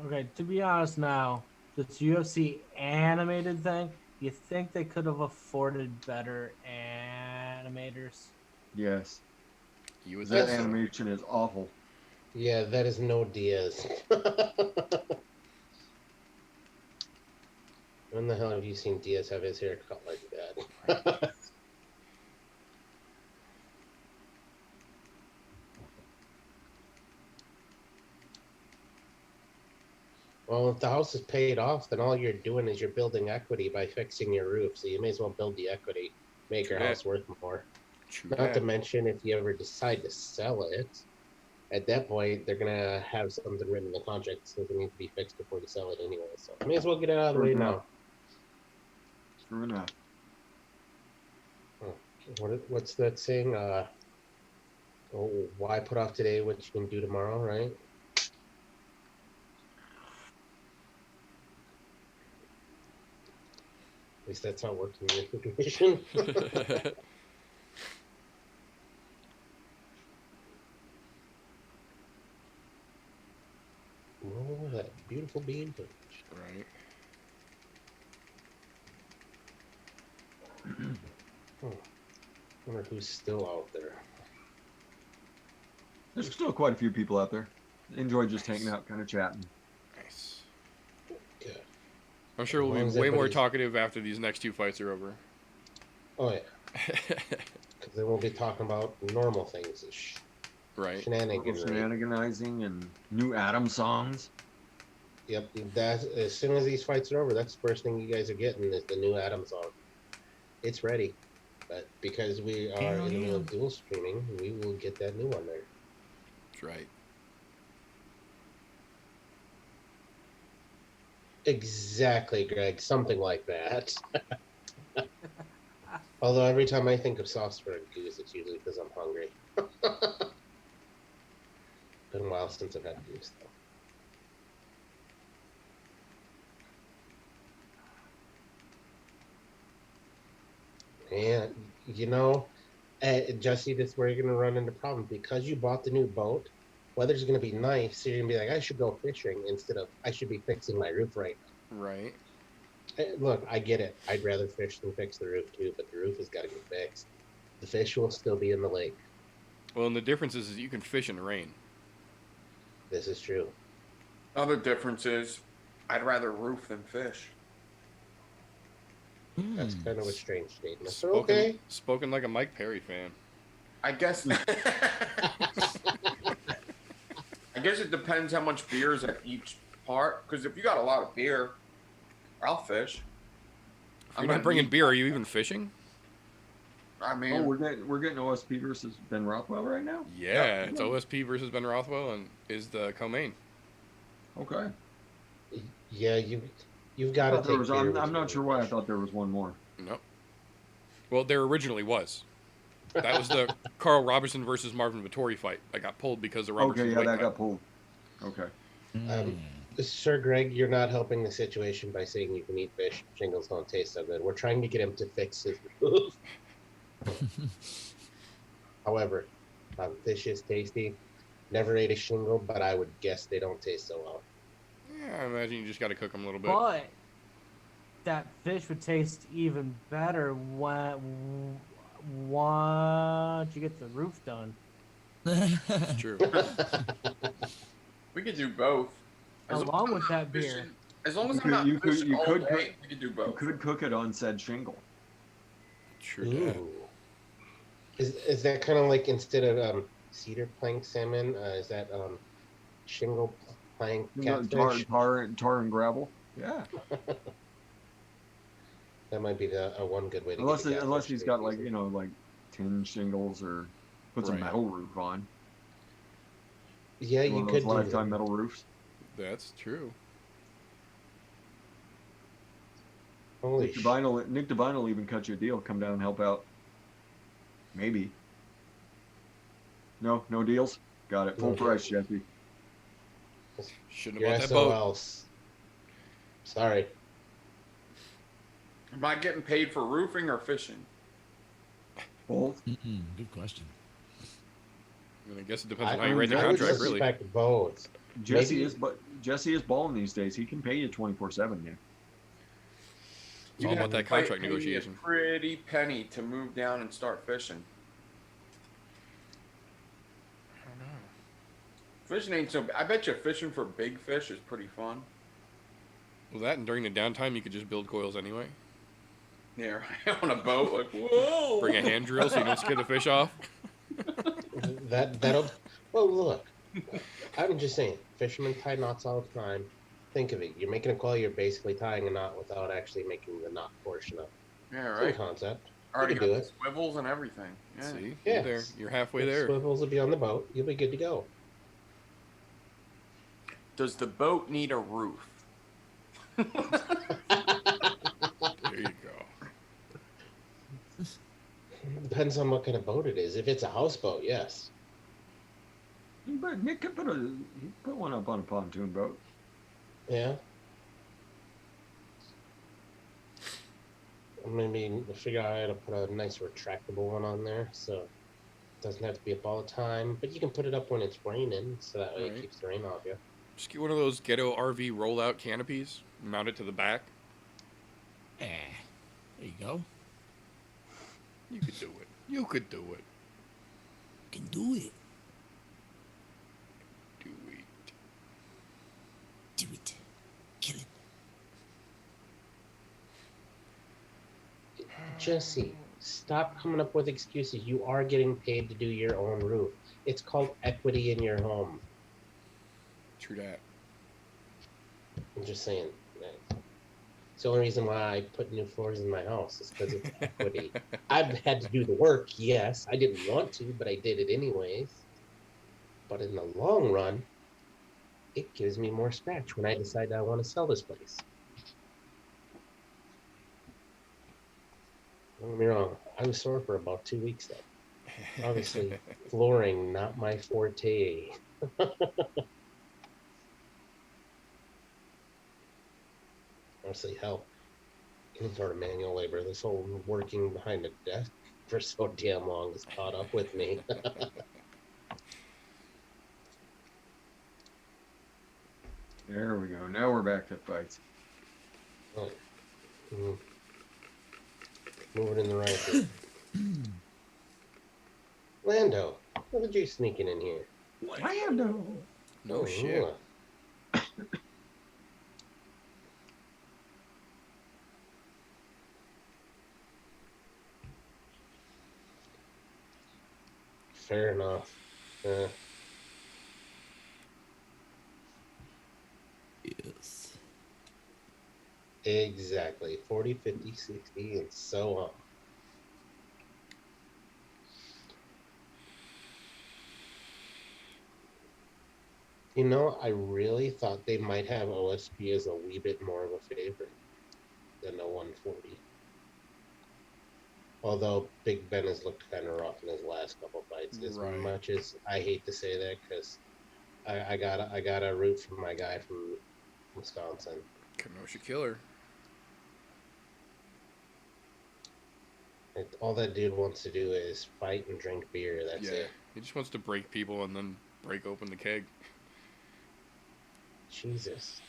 Okay, to be honest now, this UFC animated thing, you think they could have afforded better animators? Yes. You would That think so. animation is awful. Yeah, that is no Diaz. When the hell have you seen Diaz have his hair cut like that? Well, if the house is paid off, then all you're doing is you're building equity by fixing your roof. So you may as well build the equity, make your True house that. worth more. True Not to that. mention, if you ever decide to sell it, at that point, they're gonna have something written in the contract that says it needs to be fixed before you sell it anyway. So may as well get it out of the True way enough. now. True enough. Oh, what's that saying? Oh, why put off today what you can do tomorrow, right? At least that's how it works in your situation. Oh, that beautiful bean footage. Right. Oh, wonder who's still out there. There's still quite a few people out there. Enjoy just Nice. hanging out, kind of chatting. Nice. Good. I'm sure As we'll long be as way more everybody's- talkative after these next 2 fights are over. Oh yeah, because then we'll be talking about normal things, Right. shenanigans. Shenaniganizing and new Adam songs. Yep, that as soon as these fights are over, that's the first thing you guys are getting is the new Adam song. It's ready, but because we are Hell in the middle yeah. of dual streaming, we will get that new one there. That's right. Exactly, Greg. Something like that. Although every time I think of sauce for a goose, it's usually because I'm hungry. Been a while since I've had goose, though. And you know, Jesse, this is where you're gonna run into problems because you bought the new boat. Weather's gonna be nice, so you're gonna be like, I should go fishing instead of I should be fixing my roof right Right. now. Look, I get it. I'd rather fish than fix the roof too, but the roof has got to get fixed. The fish will still be in the lake. Well, and the difference is you can fish in the rain. This is true. Other difference is, I'd rather roof than fish. That's Hmm. kind of a strange statement. So, Spoken, okay. spoken like a Mike Perry fan. I guess. I guess it depends how much beer is at each part. Because if you got a lot of beer, I'll fish. If you're not bringing beer, are you even fishing? I mean, Oh, we're getting OSP versus Ben Rothwell right now. Yeah, it's OSP versus Ben Rothwell and is the co-main. Okay. Yeah, you've I got to thought there take was. care I'm of not sure why I thought there was one more. Nope. Well, there originally was. That was the Carl Robertson versus Marvin Vittori fight. I got pulled because of Robertson's Okay, yeah, weight that cut. got pulled. Okay. Sir Greg, you're not helping the situation by saying you can eat fish. Shingles don't taste so good. We're trying to get him to fix his roof. However, fish is tasty. Never ate a shingle, but I would guess they don't taste so well. Yeah, I imagine you just got to cook them a little bit. But that fish would taste even better once you get the roof done. It's true. we could do both. Along with that beer. fishing, as long as You I'm not could- fishing you all could day, we could do You both. could cook it on said shingle. True that. Ooh. Is that kind of like instead of cedar plank salmon, is that shingle plank catfish? Tar and gravel. Yeah. That might be the one good way to Unless get a unless catfish he's steak got like easy. like tin shingles or puts Right. a metal roof on. Yeah, One you of could those do lifetime that. metal roofs. That's true. Holy Nick Devine will even cut you a deal. Come down and help out. Maybe. No deals. Got it. Full No price, deals. Jesse. Shouldn't Your have bought that boat. SOLs. Sorry. Am I getting paid for roofing or fishing? Both. Good question. I mean, I guess it depends on I, how you write the I would contract, really. suspect both. Jesse Maybe- is, but Jesse is balling these days. He can pay you 24/7 now. It's all about that contract Pay me a negotiation. pretty penny to move down and start fishing. I don't know. Fishing ain't so. I bet you fishing for big fish is pretty fun. Well, that and during the downtime, you could just build coils anyway. Yeah, right. On a boat, like whoa. Bring a hand drill so you don't scare the fish off. That'll. Well, look. I'm just saying, fishermen tie knots all the time. Think of it. You're making a coil. You're basically tying a knot without actually making the knot portion up. Yeah, Same right. concept. Already you got can the do it. swivels and everything. Yeah. See, Yes. you're there. You're halfway The there. Swivels will be on the boat. You'll be good to go. Does the boat need a roof? There you go. Depends on what kind of boat it is. If it's a houseboat, yes. But Nick could put one up on a pontoon boat. Yeah. Maybe figure out how to put a nice retractable one on there, so it doesn't have to be up all the time. But you can put it up when it's raining, so that way Right. it keeps the rain off you. Just get one of those ghetto RV rollout canopies, mount it to the back. There you go. You could do it. You could do it. You can do it. Do it. Do it. Kill it. Jesse, stop coming up with excuses. You are getting paid to do your own roof. It's called equity in your home. True that. I'm just saying. It's the only reason why I put new floors in my house is because it's equity. I've had to do the work, yes. I didn't want to, but I did it anyways. But in the long run, it gives me more scratch when I decide I want to sell this place. Don't get me wrong, I was sore for about 2 weeks there. Obviously, flooring, not my forte. Honestly, hell, any sort of manual labor, this whole working behind a desk for so damn long has caught up with me. There we go. Now we're back to fights. Moving in the right direction. Lando, look at you sneaking in here. Lando. No Oh, shit. yeah. Fair enough. Yes. Exactly. 40, 50, 60, and so on. You know, I really thought they might have OSP as a wee bit more of a favorite than the 140. Although Big Ben has looked kind of rough in his last couple fights. As Right. much as I hate to say that, because I gotta root for my guy from Wisconsin. Kenosha Killer. All that dude wants to do is fight and drink beer. That's Yeah. it. He just wants to break people and then break open the keg. Jesus.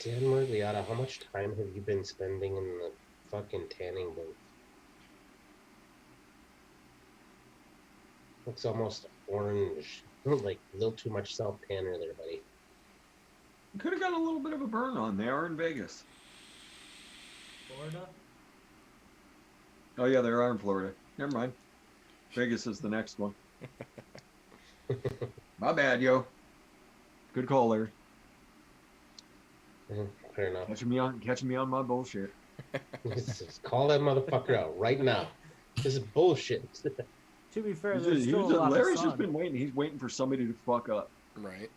Dan Murgliata, how much time have you been spending in the fucking tanning booth? Looks almost orange. Like a little too much self-tanner there, buddy. You could have got a little bit of a burn on. They are in Vegas. Florida? Oh, yeah, they are in Florida. Never mind. Vegas is the next one. My bad, yo. Good call there. Fair enough. Catching me on my bullshit. Just call that motherfucker out right now. This is bullshit. To be fair, He's there's just- still a lot Larry's of just sun. been waiting. He's waiting for somebody to fuck up. Right.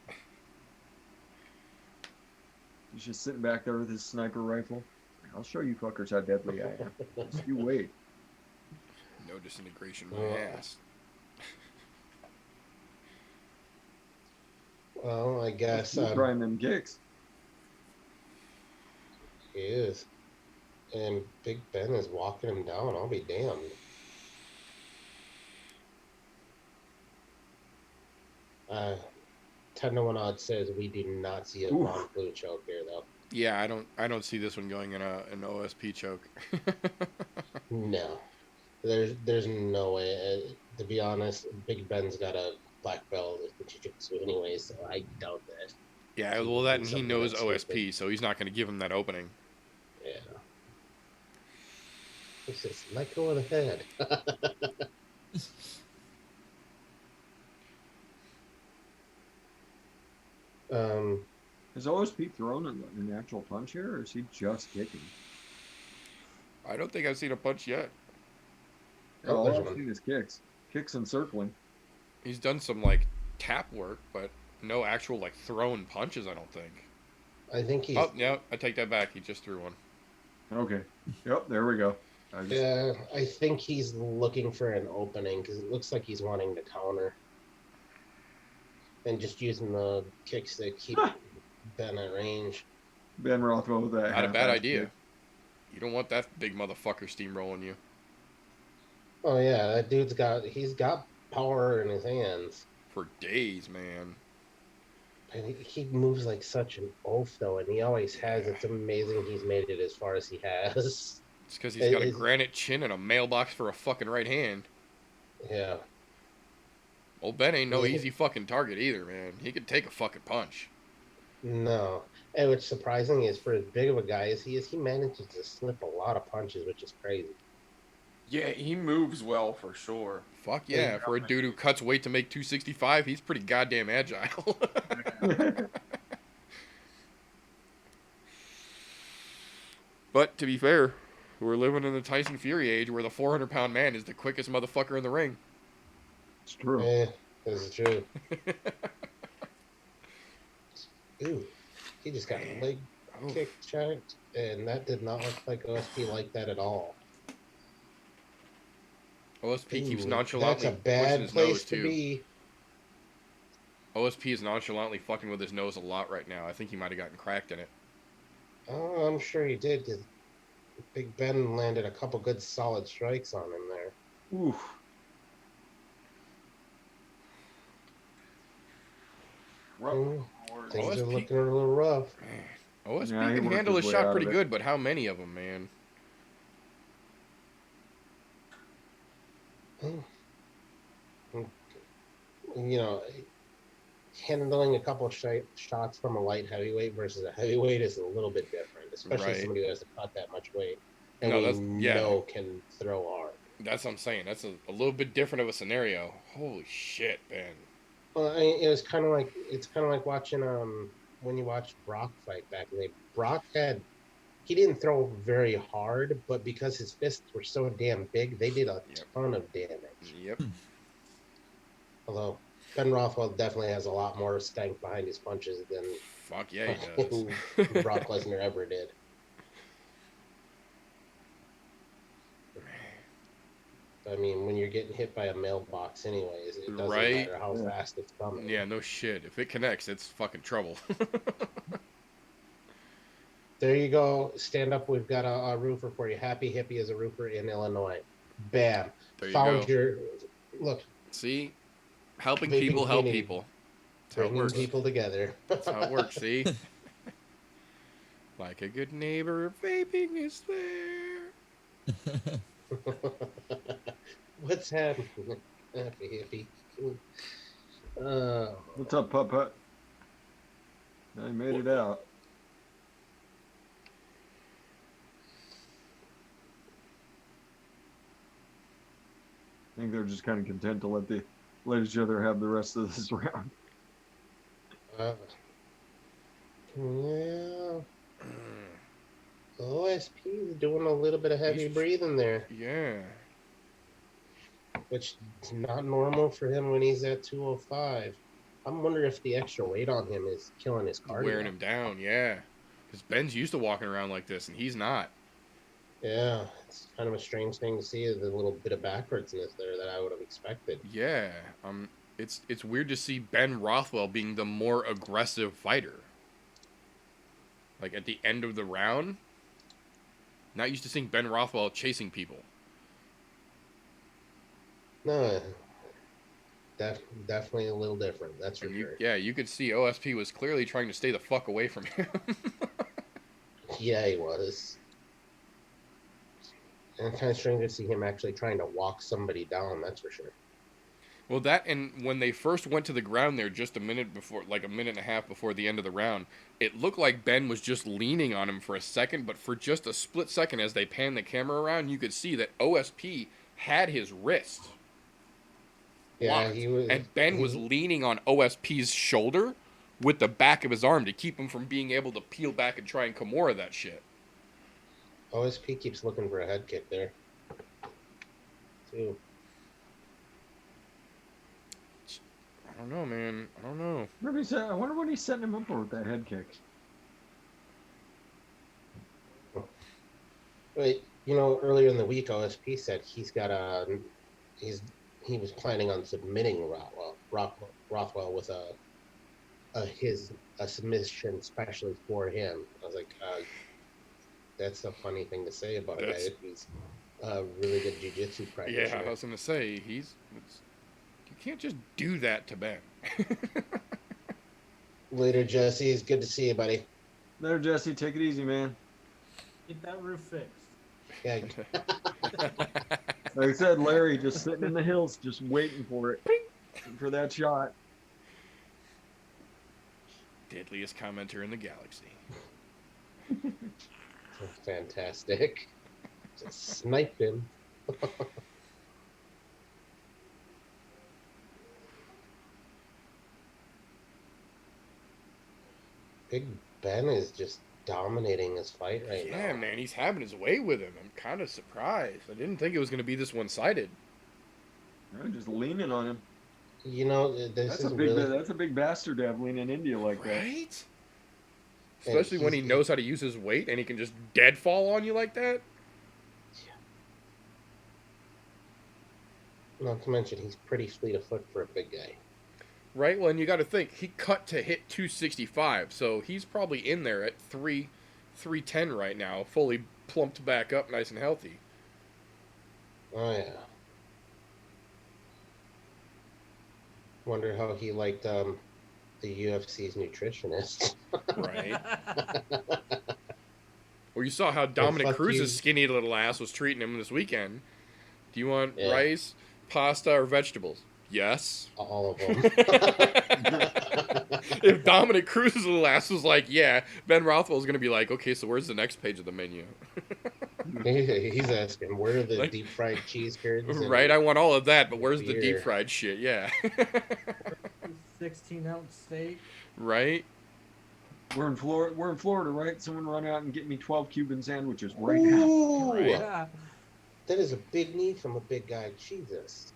He's just sitting back there with his sniper rifle. I'll show you fuckers how deadly I am. Just you wait. No disintegration my Oh. ass. Well, I guess He's trying them kicks. he is. And Big Ben is walking him down. I'll be damned. Uh, 10-1 odds says we do not see a Oof. Von Flue choke here, though. Yeah, I don't see this one going in an OSP choke. No, there's no way. To be honest, Big Ben's got a black belt in jiu-jitsu anyway, so I doubt that. Yeah, He well, would that do and he something knows that OSP, stupid. so he's not going to give him that opening. Yeah. He says, let go of the head. um, Is OSP throwing an actual punch here, or is he just kicking? I don't think I've seen a punch yet. Yeah, Oh, all there's I've one. seen is kicks and circling. He's done some like tap work, but no actual like thrown punches. I don't think. I think he's. Oh no, I take that back. He just threw one. Okay. Yep, there we go. Yeah, I think he's looking for an opening because it looks like he's wanting to counter and just using the kicks to keep Ben at range. Ben Rothwell with that. Not a bad half-ass idea. kick. You don't want that big motherfucker steamrolling you. Oh yeah, that dude's he's got power in his hands. For days, man. And he moves like such an oaf though, and he always has. Yeah. It's amazing he's made it as far as he has. It's because he's got a It's- granite chin and a mailbox for a fucking right hand. Yeah. Old Ben ain't no Yeah. easy fucking target either, man. He could take a fucking punch. No. And what's surprising is for as big of a guy as he is, he manages to slip a lot of punches, which is crazy. Yeah, he moves well for sure. Fuck yeah. For a dude who cuts weight to make 265, he's pretty goddamn agile. But to be fair, we're living in the Tyson Fury age where the 400-pound man is the quickest motherfucker in the ring. It's true. This is true. Ooh, he just got a leg Oh, kick checked, and that did not look like OSP like that at all. OSP keeps Ooh, nonchalantly that's a pushing bad his place nose to too. be. OSP is nonchalantly fucking with his nose a lot right now. I think he might have gotten cracked in it. Oh, I'm sure he did, because Big Ben landed a couple good solid strikes on him there. Oof. Ooh, things are OSP looking a little rough. Man, OSP Yeah, he can worked handle his his way shot out pretty of it. good, but how many of them, man? You know, handling a couple of shots from a light heavyweight versus a heavyweight is a little bit different, especially Right. somebody who has to cut that much weight and No, we that's yeah. know can throw hard. That's what I'm saying. That's a little bit different of a scenario. Holy shit, man. Well, it was kind of like watching when you watched Brock fight back in the day. Brock he didn't throw very hard, but because his fists were so damn big, they did a Yep. ton of damage. Yep. Although Ben Rothwell definitely has a lot more stank behind his punches than Fuck yeah, he does. Brock Lesnar ever did. I mean, when you're getting hit by a mailbox anyways, it doesn't Right. matter how Yeah. fast it's coming. Yeah, no shit. If it connects, it's fucking trouble. There you go. Stand up. We've got a roofer for you. Happy Hippie is a roofer in Illinois. Bam. There you Found go. your... Look, See? Helping Vaping people help community. people. That's how it bringing works. people together. That's how it works, see? Like a good neighbor, vaping is there. What's happening? Happy Hippie. What's up, Putt Putt? I made it out. I think they're just kind of content to let each other have the rest of this round. yeah. OSP is doing a little bit of heavy He's- breathing there, Yeah. which is not normal for him when he's at 205. I'm wondering if the extra weight on him is killing his cardio. Wearing him down, yeah. Because Ben's used to walking around like this, and he's not. Yeah, it's kind of a strange thing to see, the little bit of backwardsness there that I would have expected. Yeah. It's weird to see Ben Rothwell being the more aggressive fighter. Like at the end of the round. Not used to seeing Ben Rothwell chasing people. No, Definitely a little different. That's for And sure. you could see OSP was clearly trying to stay the fuck away from him. Yeah, he was. And kind of strange to see him actually trying to walk somebody down. That's for sure. Well, that and when they first went to the ground there just a minute before, like a minute and a half before the end of the round, it looked like Ben was just leaning on him for a second, but for just a split second as they panned the camera around, you could see that OSP had his wrist Yeah, locked, he was. and Ben was leaning on OSP's shoulder with the back of his arm to keep him from being able to peel back and try and Kimura that shit. OSP keeps looking for a head kick there. Too. I don't know, man. I don't know. I wonder what he's setting him up for with that head kick. Wait, earlier in the week, OSP said he was planning on submitting Rothwell with a submission specially for him. I was like, that's a funny thing to say about a guy who's a really good jiu-jitsu practitioner. Yeah, I was gonna say you can't just do that to Ben. Later, Jesse. It's good to see you, buddy. Later, Jesse. Take it easy, man. Get that roof fixed. Yeah. Like I said, Larry just sitting in the hills, just waiting for it, for that shot. Deadliest commenter in the galaxy. Fantastic. Just sniped him. Big Ben is just dominating this fight right now. Yeah, man, he's having his way with him. I'm kind of surprised. I didn't think it was going to be this one-sided. I'm just leaning on him. This That's a big bastard to have leaning India like that. Right? Especially when he knows how to use his weight and he can just deadfall on you like that. Not to mention, he's pretty fleet of foot for a big guy. Right? Well, and you got to think, he cut to hit 265, so he's probably in there at 310 right now, fully plumped back up nice and healthy. Oh, yeah. Wonder how he liked the UFC's nutritionist. Right. Well, you saw how Dominic Cruz's skinny little ass was treating him this weekend. Do you want rice, pasta, or vegetables? Yes. All of them. If Dominic Cruz's little ass was like, yeah, Ben Rothwell's going to be like, okay, so where's the next page of the menu? He's asking, where are the deep fried cheese curds? Right, I want all of that, but where's the deep fried shit? Yeah. 16-ounce steak. Right? We're in Florida, right? Someone run out and get me 12 Cuban sandwiches right now. Right. Yeah. That is a big need from a big guy. Jesus.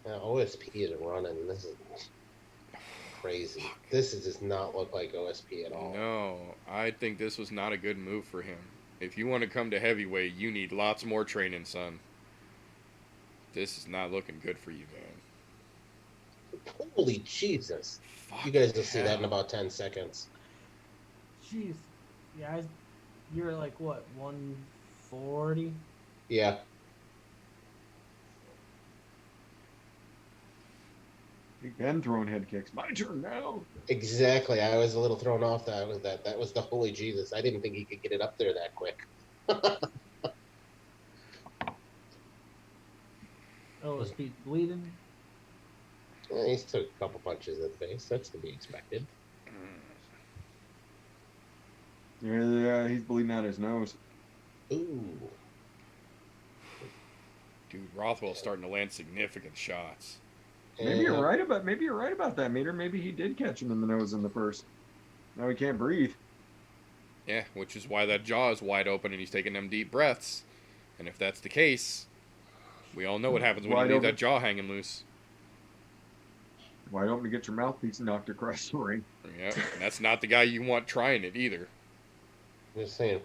Now, OSP is running. This is crazy. This does not look like OSP at all. No, I think this was not a good move for him. If you want to come to heavyweight, you need lots more training, son. This is not looking good for you, man. Holy Jesus. You guys will see that in about 10 seconds. Jeez. Yeah, you're like, what, 140? Yeah. Big Ben throwing head kicks. My turn now. Exactly. I was a little thrown off that was the holy Jesus. I didn't think he could get it up there that quick. OSP bleeding. Yeah, he's took a couple punches in the face. That's to be expected. Yeah, he's bleeding out his nose. Ooh. Dude, Rothwell's starting to land significant shots. Maybe you're right about that, Meter. Maybe he did catch him in the nose in the first. Now he can't breathe. Yeah, which is why that jaw is wide open and he's taking them deep breaths. And if that's the case, we all know what happens when you leave that jaw hanging loose. Wide open to get your mouthpiece knocked across the ring. Yeah, and that's not the guy you want trying it either. I'm just saying,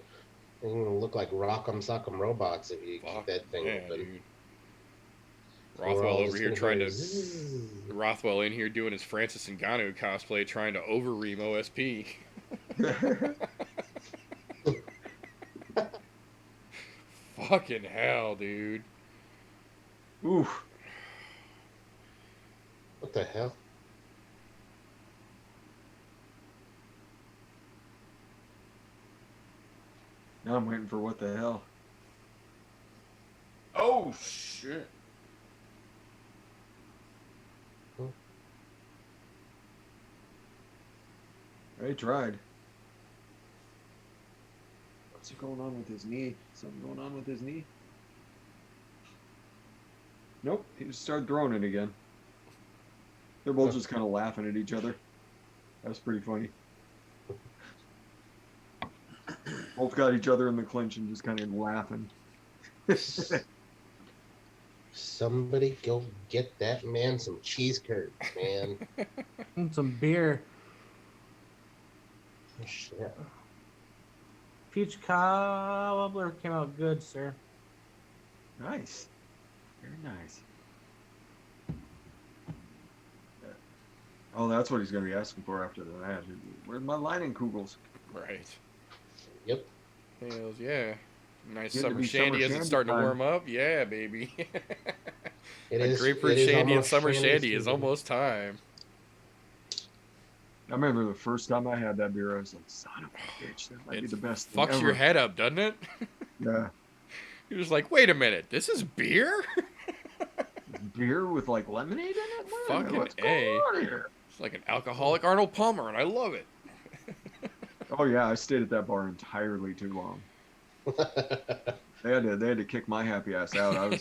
you're going to look like Rock'em Sock'em Robots if you keep that thing open. Dude. Rothwell over here trying to... Rothwell in here doing his Francis Ngannou cosplay, trying to over-ream OSP. Fuck. Fucking hell, dude. Oof. What the hell? Now I'm waiting for what the hell. Oh shit! I tried. What's going on with his knee? Something going on with his knee? Nope, he just started throwing it again. They're both just kind of laughing at each other. That was pretty funny. Both got each other in the clinch and just kind of laughing. Somebody go get that man some cheese curds, man. And some beer. Oh, shit. Peach cobbler came out good, sir. Nice. Very nice. Oh, that's what he's going to be asking for after the match. Where's my lining kugels? Right. Yep. Hells yeah. Nice Getting to summer be shandy summer as it's shandy starting time. to warm up. Yeah, baby. It A is. grapefruit it is shandy and almost summer shandy is season. almost time. I remember the first time I had that beer, I was like, son of a bitch, that might be It the best thing fucks ever. your head up, doesn't it? Yeah. You're just like, wait a minute, this is beer? Beer with like lemonade in it? Fucking What's A. going on here? It's like an alcoholic Arnold Palmer, and I love it. Oh yeah, I stayed at that bar entirely too long. They had to kick my happy ass out. I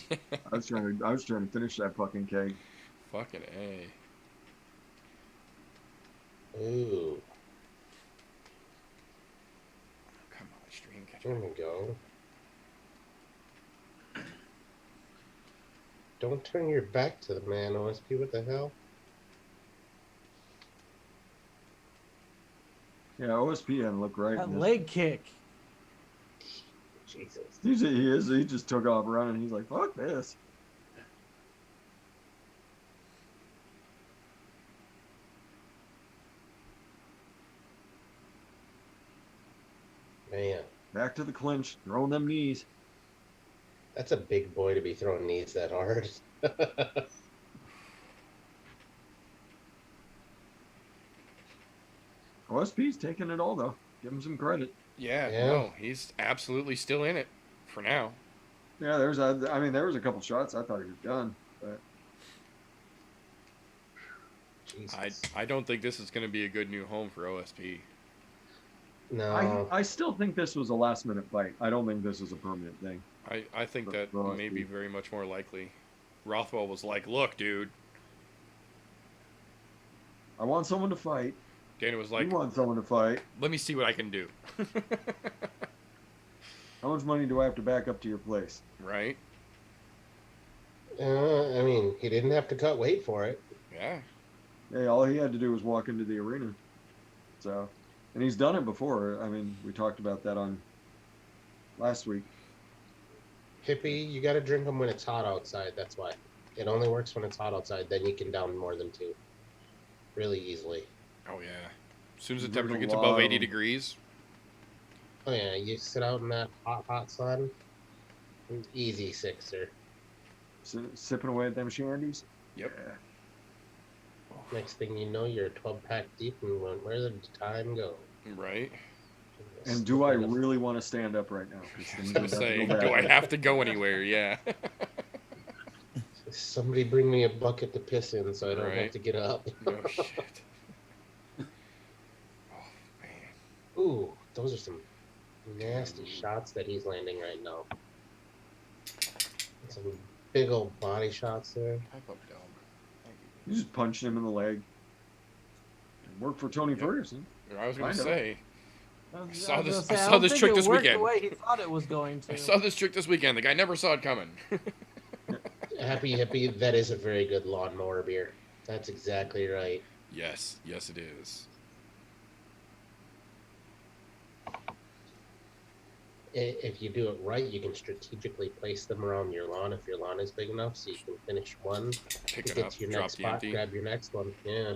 was trying to finish that fucking keg. Fucking A. Ooh, Come on, stream there catcher. we go. Don't turn your back to the man, OSP. What the hell? Yeah, OSP hadn't looked right. That in this. leg kick. Jesus. He just took off running. He's like, fuck this. Man, Back to the clinch, throwing them knees. that's a big boy to be throwing knees that hard. OSP's taking it all though. Give him some credit. Yeah, Yeah. no, he's absolutely still in it for now. Yeah, there was a couple shots I thought he was done, but Jesus. I don't think this is going to be a good new home for OSP. No. I still think this was a last minute fight. I don't think this is a permanent thing. I think For- that for OSP. may be very much more likely. Rothwell was like, look, dude. I want someone to fight. Dana was like, You want someone to fight. let me see what I can do. How much money do I have to back up to your place? Right? I mean, he didn't have to cut weight for it. Yeah. Hey, all he had to do was walk into the arena. So, and he's done it before. I mean, we talked about that on last week. Hippie, you got to drink them when it's hot outside. That's why. It only works when it's hot outside. Then you can down more than 2. Really easily. Oh, yeah. As soon as the There's temperature a gets lot above of 80 them. degrees. Oh, yeah. You sit out in that hot sun. Easy sixer. Sipping away at them shandies. Yep. Yeah. Next thing you know, you're a 12-pack deep and went, where did the time go? Right? And do I really want to stand up right now? 'Cause I was things going are to say, about to do go I bad. have to go anywhere? Yeah. Somebody bring me a bucket to piss in so I don't have Right. to get up. No shit. Oh, man. Ooh, those are some nasty shots that he's landing right now. Some big old body shots there. Pipe up, dog. Thank You just punched him in the leg. Worked for Tony Yep. Ferguson. you. I was going to Find out. say, I was saw gonna this- say, I saw don't this think trick it this worked weekend. the way he thought it was going to. I saw this trick this weekend. The guy never saw it coming. Happy Hippie, that is a very good lawnmower beer. That's exactly right. Yes. Yes, it is. If you do it right, you can strategically place them around your lawn if your lawn is big enough, so you can finish one, Pick to it get up, to your drop next the spot, empty. grab your next one. Yeah.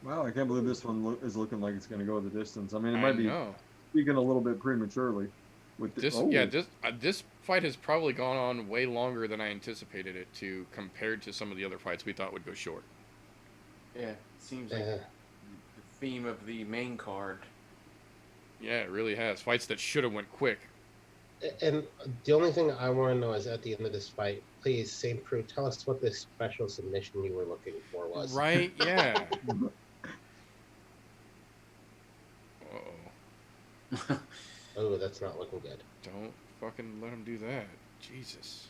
Wow, I can't believe this one is looking like it's going to go the distance. I mean, it I might be know. speaking a little bit prematurely. With the, this fight has probably gone on way longer than I anticipated it to, compared to some of the other fights we thought would go short. Yeah, it seems like the theme of the main card. Yeah, it really has. Fights that should have went quick. And the only thing I want to know is at the end of this fight, please, St. Prue, tell us what this special submission you were looking for was. Right? Yeah. Uh-oh. Oh, that's not looking good. Don't fucking let him do that. Jesus.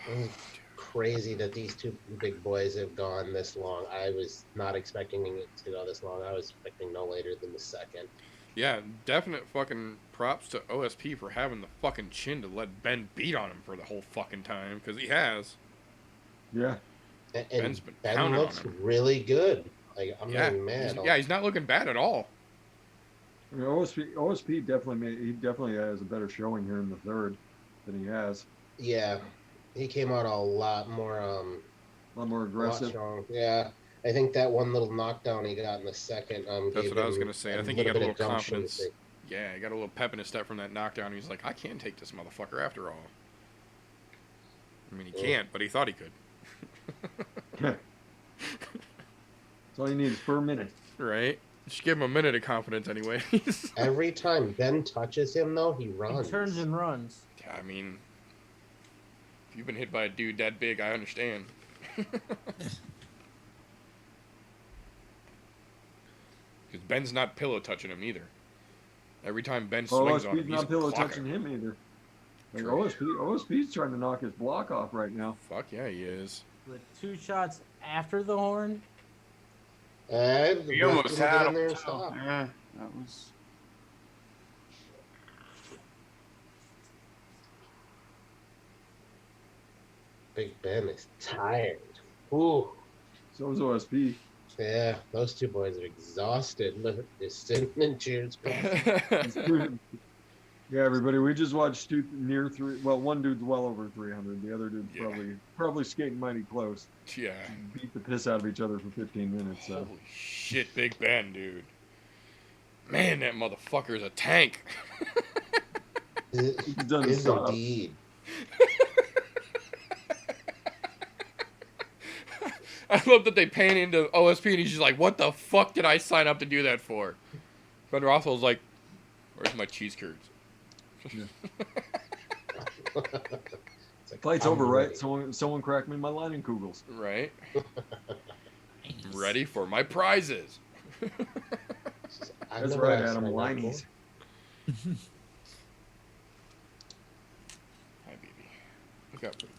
It's crazy that these two big boys have gone this long. I was not expecting it to go this long. I was expecting no later than the second. Yeah, definite fucking props to OSP for having the fucking chin to let Ben beat on him for the whole fucking time, because he has. Yeah. And Ben's been Ben pounding looks on him. really good. Like, I'm not even mad. He's not looking bad at all. I mean, OSP definitely has a better showing here in the third than he has. Yeah, he came out a lot more A lot more aggressive. strong. Yeah, I think that one little knockdown he got in the second. That's what I was gonna say. I think he got a little gumption. confidence. Yeah, he got a little pep in his step from that knockdown. He's like, I can take this motherfucker after all. I mean, he can't, but he thought he could. That's all you need is for a minute. Right? Just give him a minute of confidence, anyways. Every time Ben touches him, though, he runs. He turns and runs. Yeah, I mean, if you've been hit by a dude that big, I understand. Because Ben's not pillow touching him either. Every time Ben swings on him, OSP's he's not pillow clocking touching him either. Like OSP's trying to knock his block off right now. Fuck yeah, he is. With 2 shots after the horn. He almost had him. there and stop. Yeah, that was. Big Ben is tired. Ooh. So is OSP. Yeah, those two boys are exhausted. Look, they're sitting in chairs. Yeah, everybody, we just watched two near three. Well, one dude's well over 300. The other dude's probably skating mighty close. Yeah. Beat the piss out of each other for 15 minutes. So. Holy shit, Big Ben, dude. Man, that motherfucker is a tank. It doesn't stop. Indeed. I love that they pan into OSP and he's just like, what the fuck did I sign up to do that for? Ben Rothwell's like, where's my cheese curds? Yeah. Like, Fight's over, right? Someone cracked me my lining kugels. Right? I'm ready for my prizes. That's right, Adam. Linies. Hi, baby. Look out, pretty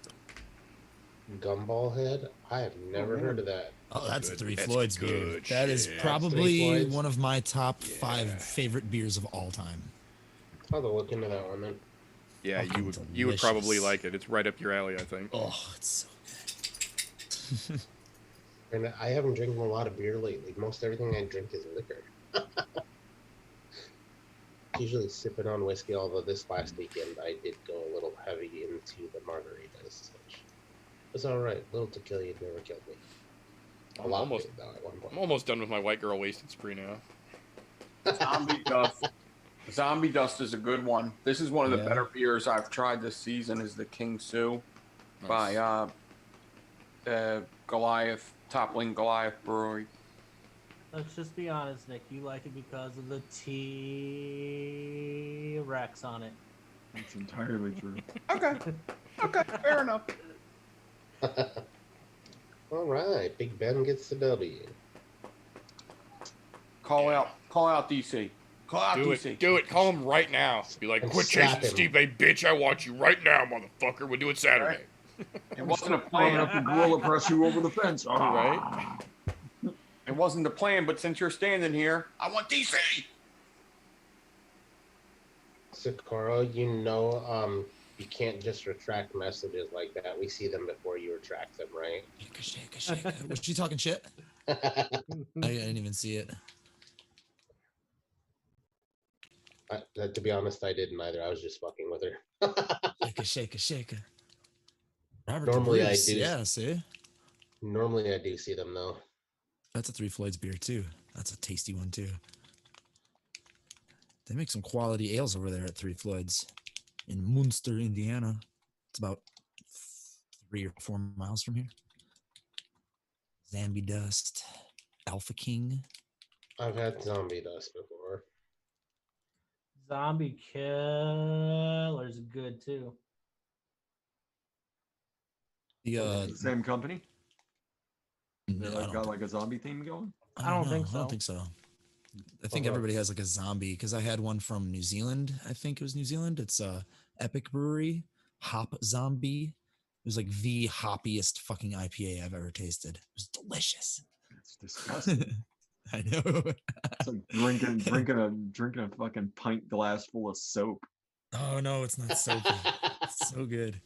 girl. Gumball head? I have never heard of that. Oh, that's Good. a Three That's Floyds beer. good That is shit. probably Three Floyds. one of my top 5 favorite beers of all time. I'll go look into that one then. Yeah, Fucking you would probably delicious. like it. It's right up your alley, I think. Oh, it's so good. And I haven't drinking a lot of beer lately. Most everything I drink is liquor. Usually sipping on whiskey, although this last weekend I did go a little heavy into the margaritas. Which was alright. A little tequila never killed me. I'm almost done with my white girl wasted spree now. Zombie Dust. Zombie Dust is a good one. This is one of the better beers I've tried this season. Is the King Sue by Goliath, Toppling Goliath Brewery. Let's just be honest, Nick. You like it because of the T-Rex on it. That's entirely true. Okay, fair enough. All right, Big Ben gets the W. Call out DC. Call out DC. Do it. Call him right now. Be like, And quit slap chasing him. Steve, bitch. I want you right now, motherfucker. We'll do it Saturday. It wasn't a Coming plan. up and gorilla press you over the fence. All right. It wasn't the plan, but since you're standing here, I want DC. Socorro, you know, you can't just retract messages like that. We see them before you retract them, right? Shaka. Was she talking shit? I didn't even see it. To be honest, I didn't either. I was just fucking with her. Shaka. Robert Normally DeBruce, I do. Yeah, see? Normally I do see them though. That's a Three Floyds beer, too. That's a tasty one too. They make some quality ales over there at Three Floyds in Munster, Indiana. It's about 3 or 4 miles from here. Zambi Dust, Alpha King. I've had zombie dust before. Zombie Killer's good too. The Same company? They I like don't got like a zombie theme going? I don't know. think I don't so. think so. I think Okay. everybody has like a zombie because I had one from New Zealand. I think it was New Zealand. It's Epic Brewery Hop Zombie. It was like the hoppiest fucking IPA I've ever tasted. It was delicious. It's disgusting. I know. It's like drinking a fucking pint glass full of soap. Oh no, it's not soapy. It's so good.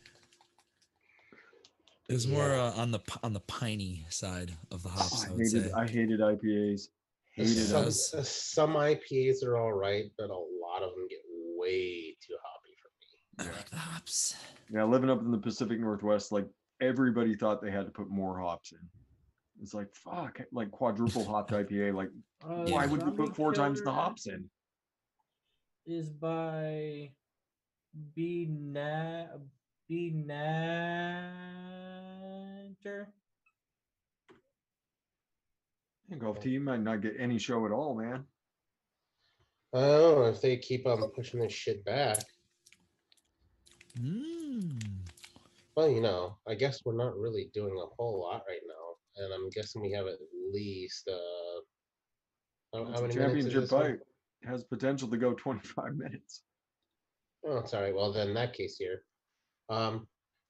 It was more Yeah. on the piney side of the hops. I would say. I hated IPAs. Hated Some, them. some IPAs are all right, but a lot of them get way too hoppy for me. I like the hops. Yeah, living up in the Pacific Northwest, like everybody thought they had to put more hops in. It's like fuck, like quadruple hopped IPA. Like, why would you Zombie put 4 times the Killer hops in? Is by B Nanter. Hey, Golf team might not get any show at all, man. I don't know if they keep on pushing this shit back. Well, you know, I guess we're not really doing a whole lot right now, and I'm guessing we have at least how It's a many minutes is championship this one? fight. Has potential to go 25 minutes. Oh, it's all right. Well, then in that case here,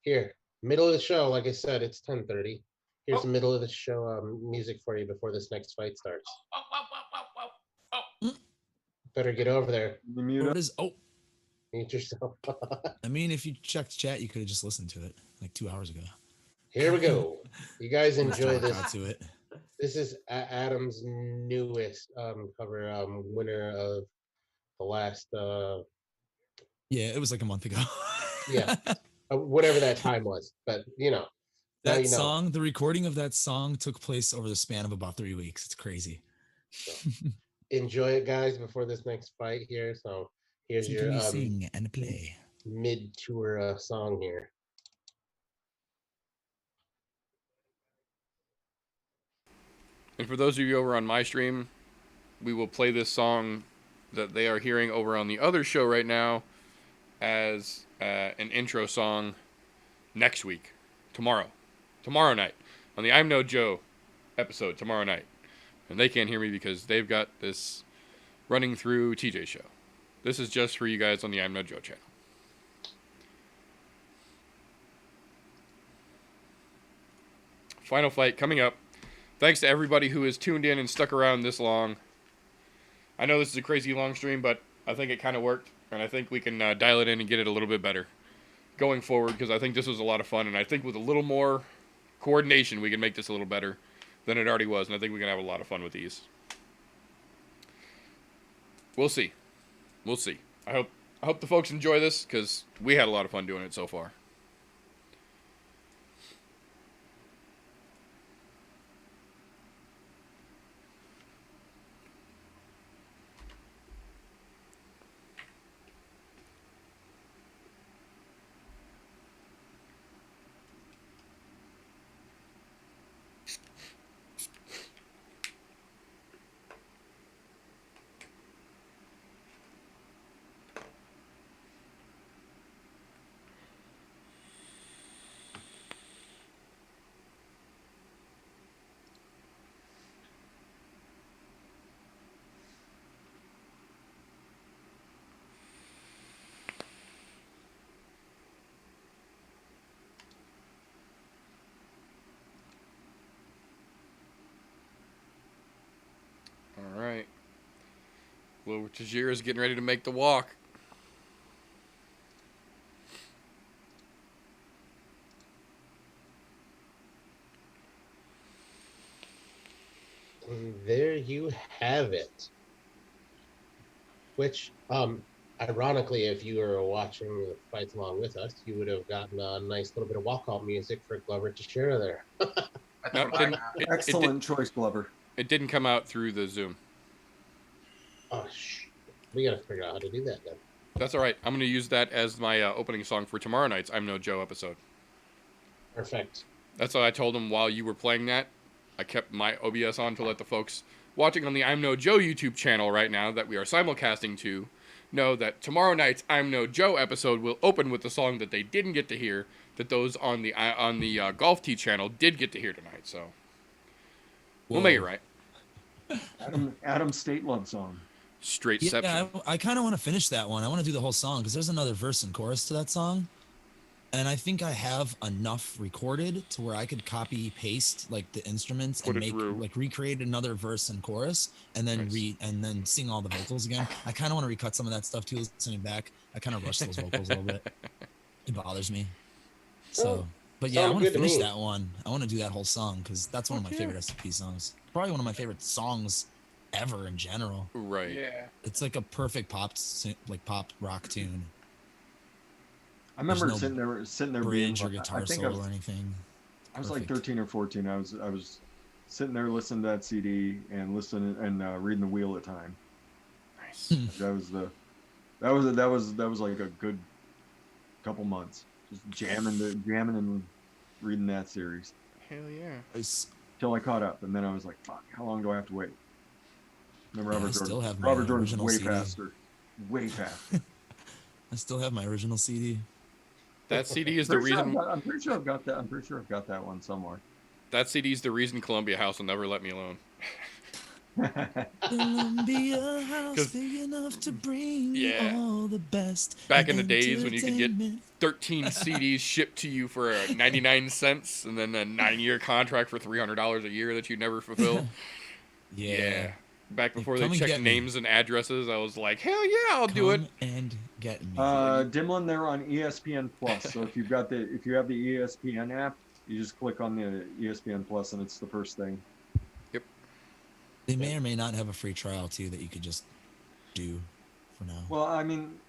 here, middle of the show. Like I said, it's 10:30. Here's the middle of the show music for you before this next fight starts. Better get over there. The mute What is? Oh, Mute yourself. I mean, if you checked chat, you could have just listened to it like 2 hours ago. Here we go. You guys enjoy Got this. to it. This is Adam's newest cover winner of the last Yeah, it was like a month ago. yeah, whatever that time was. But you know, now That you know. song, the recording of that song took place over the span of about 3 weeks. It's crazy. So, enjoy it, guys, before this next fight here. So here's Listen to your me sing and play. mid-tour song here. And for those of you over on my stream, we will play this song that they are hearing over on the other show right now as an intro song next week, tomorrow night, on the I'm No Joe episode tomorrow night. And they can't hear me because they've got this running through TJ's show. This is just for you guys on the I'm No Joe channel. Final fight coming up. Thanks to everybody who has tuned in and stuck around this long. I know this is a crazy long stream, but I think it kind of worked, and I think we can dial it in and get it a little bit better going forward, because I think this was a lot of fun, and I think with a little more coordination, we can make this a little better than it already was, and I think we can have a lot of fun with these. We'll see. We'll see. I hope the folks enjoy this, because we had a lot of fun doing it so far. All right. Well, Tajira's getting ready to make the walk. And there you have it. Which, ironically, if you were watching the fights along with us, you would have gotten a nice little bit of walkout music for Glover to share there. That's what I have. Excellent choice, Glover. It didn't come out through the Zoom. Oh, we gotta figure out how to do that then. That's all right. I'm going to use that as my opening song for tomorrow night's I'm No Joe episode. Perfect. That's what I told him while you were playing that. I kept my OBS on to let the folks watching on the I'm No Joe YouTube channel right now that we are simulcasting to know that tomorrow night's I'm No Joe episode will open with the song that they didn't get to hear, that those on the Golf Tee channel did get to hear tonight. So we'll make it right. Adam State love song. Straight Yeah, I kind of want to finish that one. I want to do the whole song because there's another verse and chorus to that song. And I think I have enough recorded to where I could copy paste like the instruments and make like recreate another verse and chorus and then then sing all the vocals again. I kind of want to recut some of that stuff too, listening back. I kind of rush those vocals a little bit. It bothers me. So, but yeah, I want to finish that one. I want to do that whole song because that's one of my favorite SCP songs. Probably one of my favorite songs ever in general. Right. Yeah. It's like a perfect pop rock tune. I remember sitting there being or guitar solo or anything. I was like 13 or 14. I was sitting there listening to that CD and listening and reading the wheel at time. Nice. That was like a good couple months just jamming and reading that series. Hell yeah. Till I caught up, and then I was like, "Fuck! How long do I have to wait?" Remember Robert Jordan's way CD. faster. I still have my original CD. That CD is the reason. I'm pretty sure I've got that. I'm pretty sure I've got that one somewhere. That CD is the reason Columbia House will never let me alone. Columbia House big enough to bring all the best. Back in the days when you could get 13 CDs shipped to you for 99 cents and then a 9-year contract for $300 a year that you never fulfill. Yeah. Back before they checked names and addresses, I was like, hell yeah, I'll do it. And get me. Dimlin, they're on ESPN Plus. So if you have the ESPN app, you just click on the ESPN Plus, and it's the first thing. Yep. They may or may not have a free trial too that you could just do for now. Well, I mean,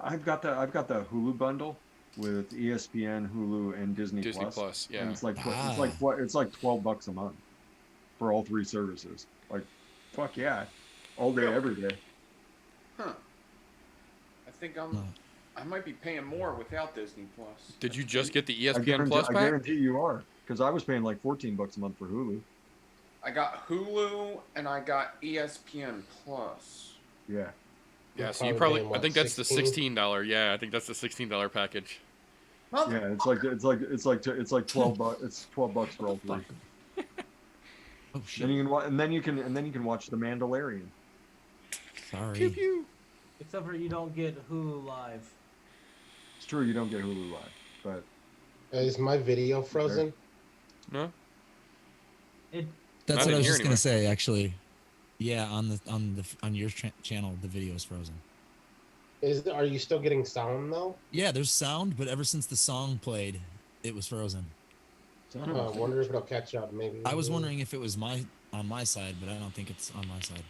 I've got the Hulu bundle with ESPN, Hulu, and Disney Plus. Yeah. And it's like $12 a month for all three services. Like, fuck yeah, all day, every day. Huh. I think I might be paying more without Disney Plus. Did you just get the ESPN Plus pack? I guarantee you are, because I was paying like $14 a month for Hulu. I got Hulu and I got ESPN Plus. Yeah. Yeah, so you probably I think that's the $16. Yeah, I think that's the $16 package. Yeah, it's like $12. It's $12 for all three. Oh shit! Then you can watch The Mandalorian. Sorry. Pew pew. Except for you don't get Hulu Live. It's true, you don't get Hulu Live, but is my video frozen? No. That's what I was just gonna say. Actually, yeah, on your channel, the video is frozen. Are you still getting sound though? Yeah, there's sound, but ever since the song played, it was frozen. I wonder if it'll catch up. Maybe. I was wondering if it was on my side, but I don't think it's on my side.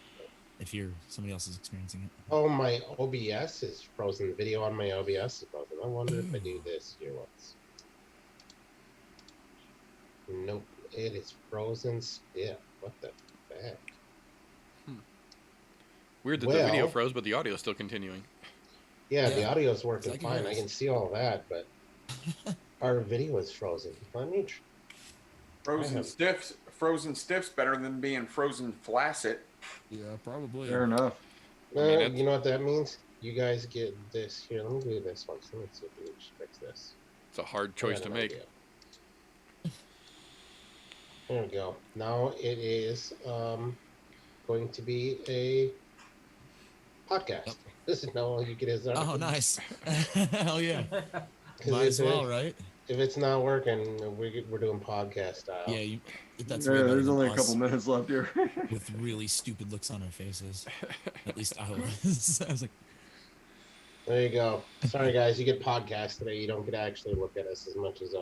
If somebody else is experiencing it. Oh, my OBS is frozen. The video on my OBS is frozen. I wonder if I do this here once. Nope, it is frozen still. What the heck? Weird that the video froze, but the audio is still continuing. Yeah, the audio is working fine. I can see all that, but our video is frozen. Frozen stiff's better than being frozen flaccid. Yeah, probably. Fair enough. You know what that means? You guys get this. Here, let me do this one. Let me see if we can fix this. It's a hard choice to make. There we go. Now it is going to be a podcast. Yep. This is now all you get is our. Oh, nice. Hell yeah. Might as well, right? If it's not working, we're doing podcast style. Yeah, that's there's only a couple minutes left here. With really stupid looks on our faces. At least I was. I was like, there you go. Sorry, guys. You get podcast today. You don't get to actually look at us as much as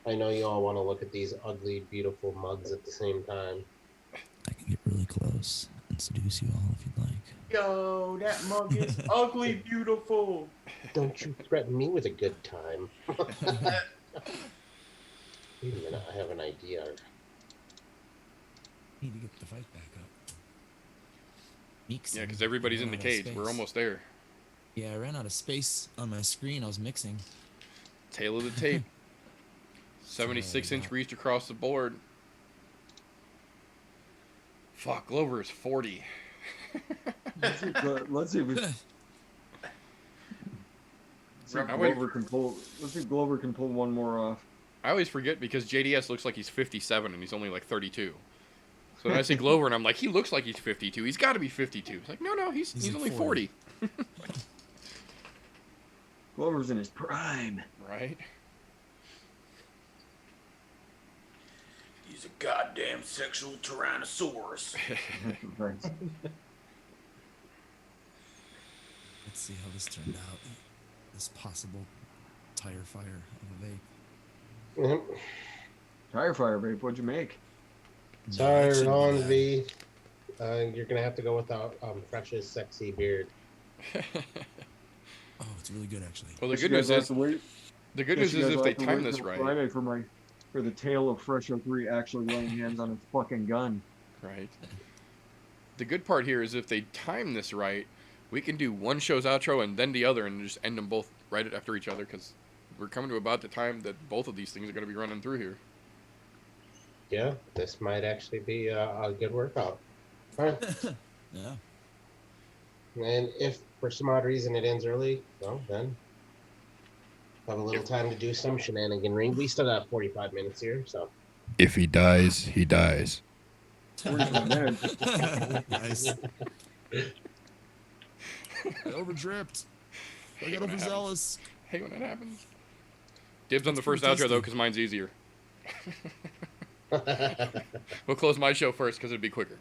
I know you all want to look at these ugly, beautiful mugs at the same time. I can get really close and seduce you all if you'd like. Yo, that mug is ugly, beautiful. Don't you threaten me with a good time. Wait a minute, I have an idea. Need to get the fight back up. Meeks. Yeah, because everybody's in the cage. We're almost there. Yeah, I ran out of space on my screen. I was mixing. Tail of the tape. 76-inch reach across the board. Fuck, Glover is 40. Let's see if Glover can pull. Let's see if Glover can pull one more off. I always forget because JDS looks like he's 57 and he's only like 32. So then I see Glover and I'm like, he looks like he's 52. He's got to be 52. It's like, no, he's only 40. Glover's in his prime. Right? He's a goddamn sexual tyrannosaurus. Right. Let's see how this turned out. This possible tire fire of a vape. Yep. Tire fire, babe. What'd you make? Tire on V. You're gonna have to go without Fresh's sexy beard. Oh, it's really good actually. Well, the good news is if they time this right. Friday for the tale of Fresh 03 actually laying hands on his fucking gun. Right. The good part here is if they time this right, we can do one show's outro and then the other and just end them both right after each other because we're coming to about the time that both of these things are going to be running through here. Yeah, this might actually be a good workout. All right. Yeah. And if for some odd reason it ends early, well, then have a little time to do some shenaniganry. We still got 45 minutes here, so. If he dies, he dies. 45 minutes. Nice. I overdripped. I got overzealous. Hey, when that happens. Dibs on the first outro, though, because mine's easier. We'll close my show first, because it'd be quicker.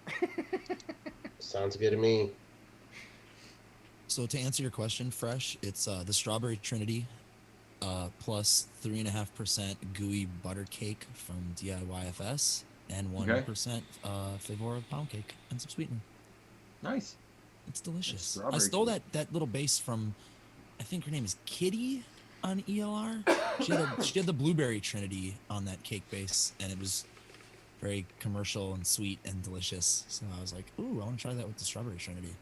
Sounds good to me. So to answer your question, Fresh, it's the Strawberry Trinity plus 3.5% gooey butter cake from DIYFS and 1% flavor of pound cake and some sweetener. Nice. It's delicious. I stole that little base from, I think her name is Kitty on ELR. She had the Blueberry Trinity on that cake base, and it was very commercial and sweet and delicious. So I was like, ooh, I want to try that with the Strawberry Trinity.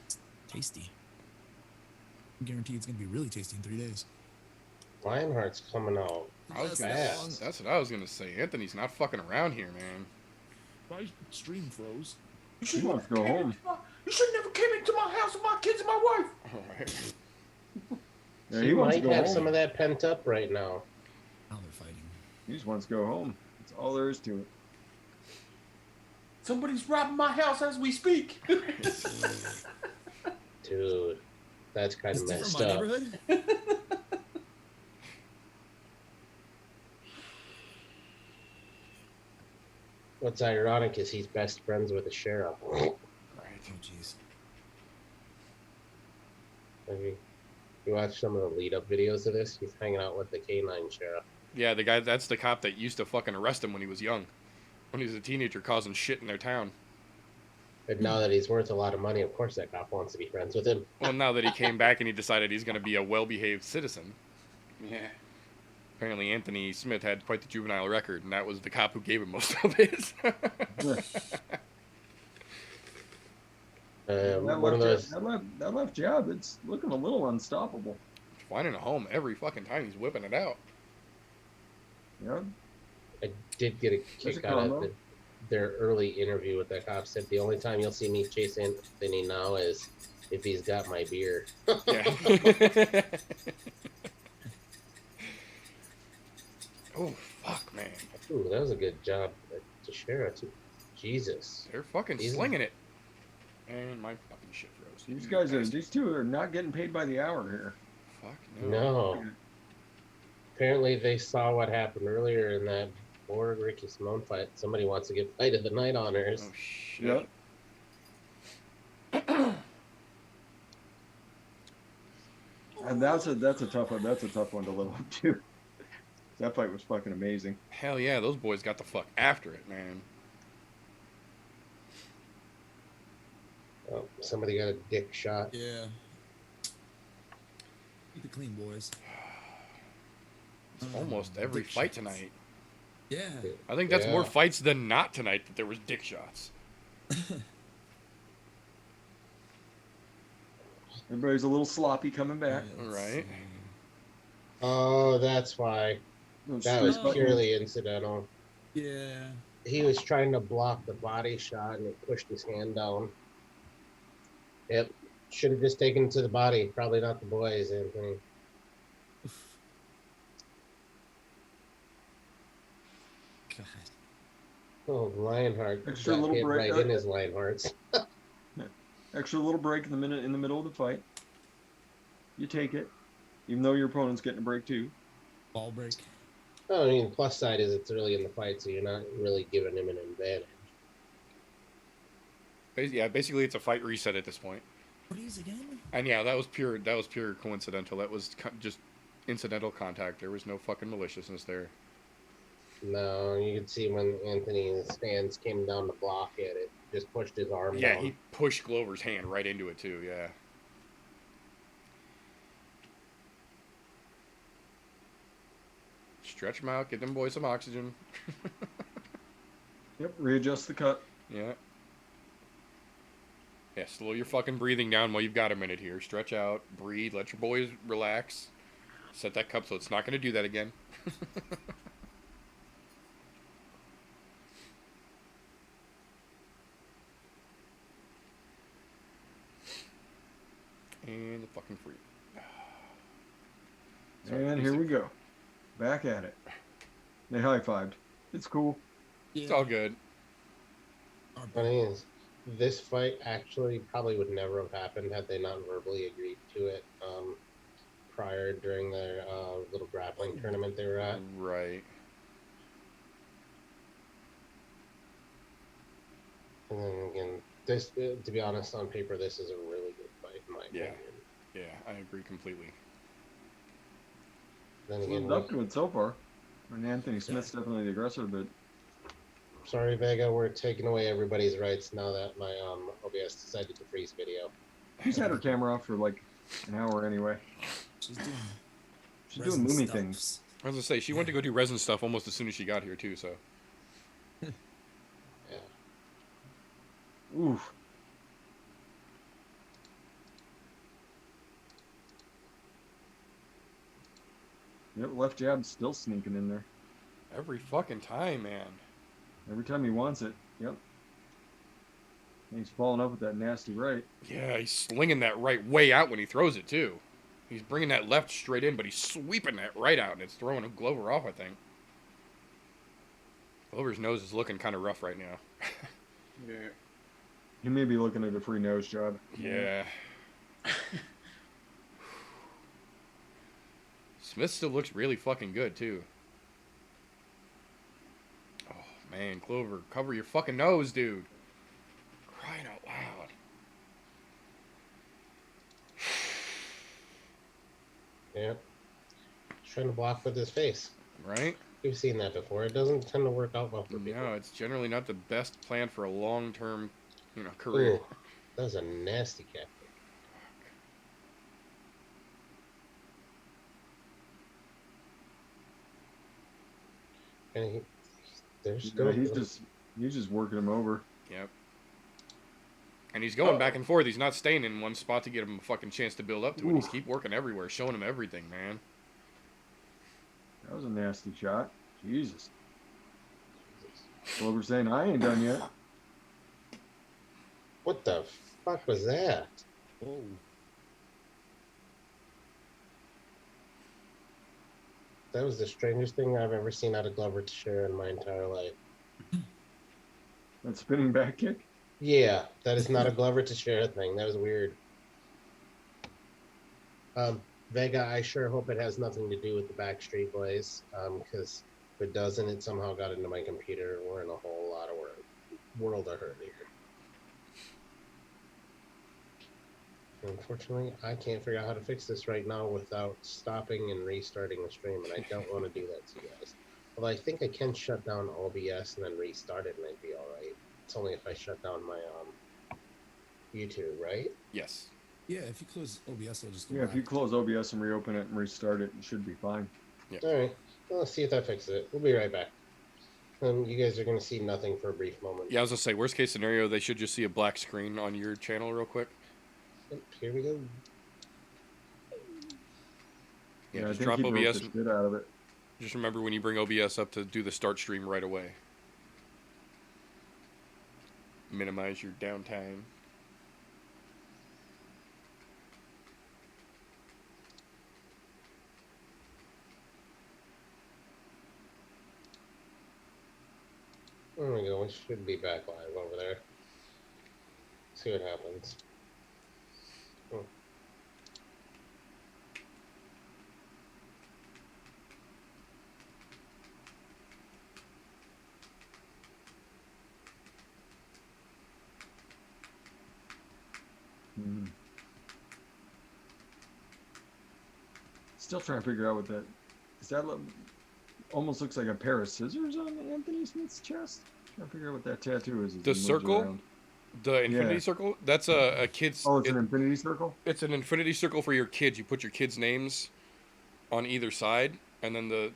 It's tasty. I guarantee it's going to be really tasty in 3 days. Lionheart's coming out. That's what I was going to say. Anthony's not fucking around here, man. My stream froze. You should go home. You should never came into my house with my kids and my wife. All right. Yeah, He might have some of that pent up right now. Now they're fighting. He just wants to go home. That's all there is to it. Somebody's robbing my house as we speak. Dude, that's kind of messed up. What's ironic is he's best friends with the sheriff. Right. Oh, jeez. You watch some of the lead-up videos of this? He's hanging out with the K9 sheriff. Yeah, that's the cop that used to fucking arrest him when he was young. When he was a teenager causing shit in their town. And now that he's worth a lot of money, of course that cop wants to be friends with him. Well, now that he came back and he decided he's going to be a well-behaved citizen. Yeah. Apparently Anthony Smith had quite the juvenile record, and that was the cop who gave him most of his. That left job, it's looking a little unstoppable. Finding a home every fucking time he's whipping it out. Yeah. I did get a kick out of their early interview with that cop. Said the only time you'll see me chase Anthony now is if he's got my beer. Yeah. Oh, fuck, man. Ooh, that was a good job to share it. Jesus. They're fucking slinging it. And my fucking shit froze. These two are not getting paid by the hour here. Fuck No. Apparently they saw what happened earlier in that Borg Ricky Simone fight. Somebody wants to get fight of the night honors. Oh, shit. Yep. And that's a tough one. That's a tough one to live up to. That fight was fucking amazing. Hell yeah, those boys got the fuck after it, man. Oh, somebody got a dick shot. Yeah. Keep it clean, boys. It's almost every dick fight shots. tonight. Yeah. I think that's more Yeah. fights than not tonight that there was dick shots. Everybody's a little sloppy coming back. Let's Right. see. Oh, that's why. Those That street was Oh. purely incidental. Yeah. He was trying to block the body shot and it pushed his hand down. Yep. Should have just taken it to the body. Probably not the boys, Anthony. God. Oh, Lionheart Extra got little hit break. right in his Lionhearts. Extra little break in the middle of the fight. You take it, even though your opponent's getting a break too. Ball break. I mean, plus side is it's early in the fight, so you're not really giving him an advantage. Yeah, basically it's a fight reset at this point. What is again? And yeah, that was pure coincidental. That was just incidental contact. There was no fucking maliciousness there. No, you could see when Anthony's hands came down to block it, it just pushed his arm Yeah, down. he pushed Glover's hand right into it too. Yeah. Stretch them out. Give them boys some oxygen. Yep, readjust the cut. Yeah. Yeah, slow your fucking breathing down while you've got a minute here. Stretch out, breathe, let your boys relax. Set that cup so it's not going to do that again. And the fucking free. And here we go. Back at it. They high-fived. It's cool. Yeah. It's all good. Funny is, this fight actually probably would never have happened had they not verbally agreed to it prior during their little grappling tournament they were at. Right. And then again, this, to be honest, on paper, this is a really good fight in my Yeah. opinion. Yeah, I agree completely. Then Lived again, up to it so far. And Anthony Smith's definitely the aggressor, but sorry Vega, we're taking away everybody's rights now that my OBS decided to freeze video. she's had her camera off for like an hour anyway. She's doing. She's doing resin Moomy stuffs. things. I was going to say, she went to go do resin stuff almost as soon as she got here too, so. Yeah. Oof. Yep, left jab still sneaking in there. Every fucking time, man. Every time he wants it. Yep. And he's following up with that nasty right. Yeah, he's slinging that right way out when he throws it too. He's bringing that left straight in, but he's sweeping that right out, and it's throwing Glover off, I think. Glover's nose is looking kind of rough right now. Yeah. He may be looking at a free nose job. Yeah. Smith still looks really fucking good, too. Oh, man, Glover, cover your fucking nose, dude. Crying out loud. Yep. He's trying to block with his face. Right? We've seen that before. It doesn't tend to work out well for people. No, it's generally not the best plan for a long-term, career. Ooh, that was a nasty cat. And they're still. Yeah, he's just working him over. Yep. And he's going back and forth. He's not staying in one spot to get him a fucking chance to build up to it. He's Oof. keep working everywhere, showing him everything, man. That was a nasty shot. Jesus. Glover saying, I ain't done yet. What the fuck was that? Whoa. That was the strangest thing I've ever seen out of Glover to share in my entire life. That spinning back kick. Yeah, that is not a Glover to share thing. That was weird. Vega, I sure hope it has nothing to do with the Backstreet Boys, because if it doesn't, it somehow got into my computer. We're in a whole lot of world of hurt here. Unfortunately, I can't figure out how to fix this right now without stopping and restarting the stream, and I don't want to do that to you guys. Although I think I can shut down OBS and then restart it, and I'd be all right. It's only if I shut down my YouTube, right? Yes. Yeah, if you close OBS, it'll just go Yeah, if back. you close OBS and reopen it and restart it, it should be fine. All right. Well, let's see if that fixes it. We'll be right back. You guys are gonna see nothing for a brief moment. Yeah, I was gonna say, worst case scenario, they should just see a black screen on your channel real quick. Yep, here we go. Yeah, I just think drop he broke OBS. the shit out of it. Just remember when you bring OBS up to do the start stream right away. Minimize your downtime. There we go. We should be back live over there. See what happens. Oh. Hmm. Still trying to figure out what that is. That almost looks like a pair of scissors on Anthony Smith's chest. Trying to figure out what that tattoo is. as The he moves circle? around. The infinity Yeah. circle? That's a kid's. Oh, it's an infinity circle. It's an infinity circle for your kids. You put your kids' names on either side, and then the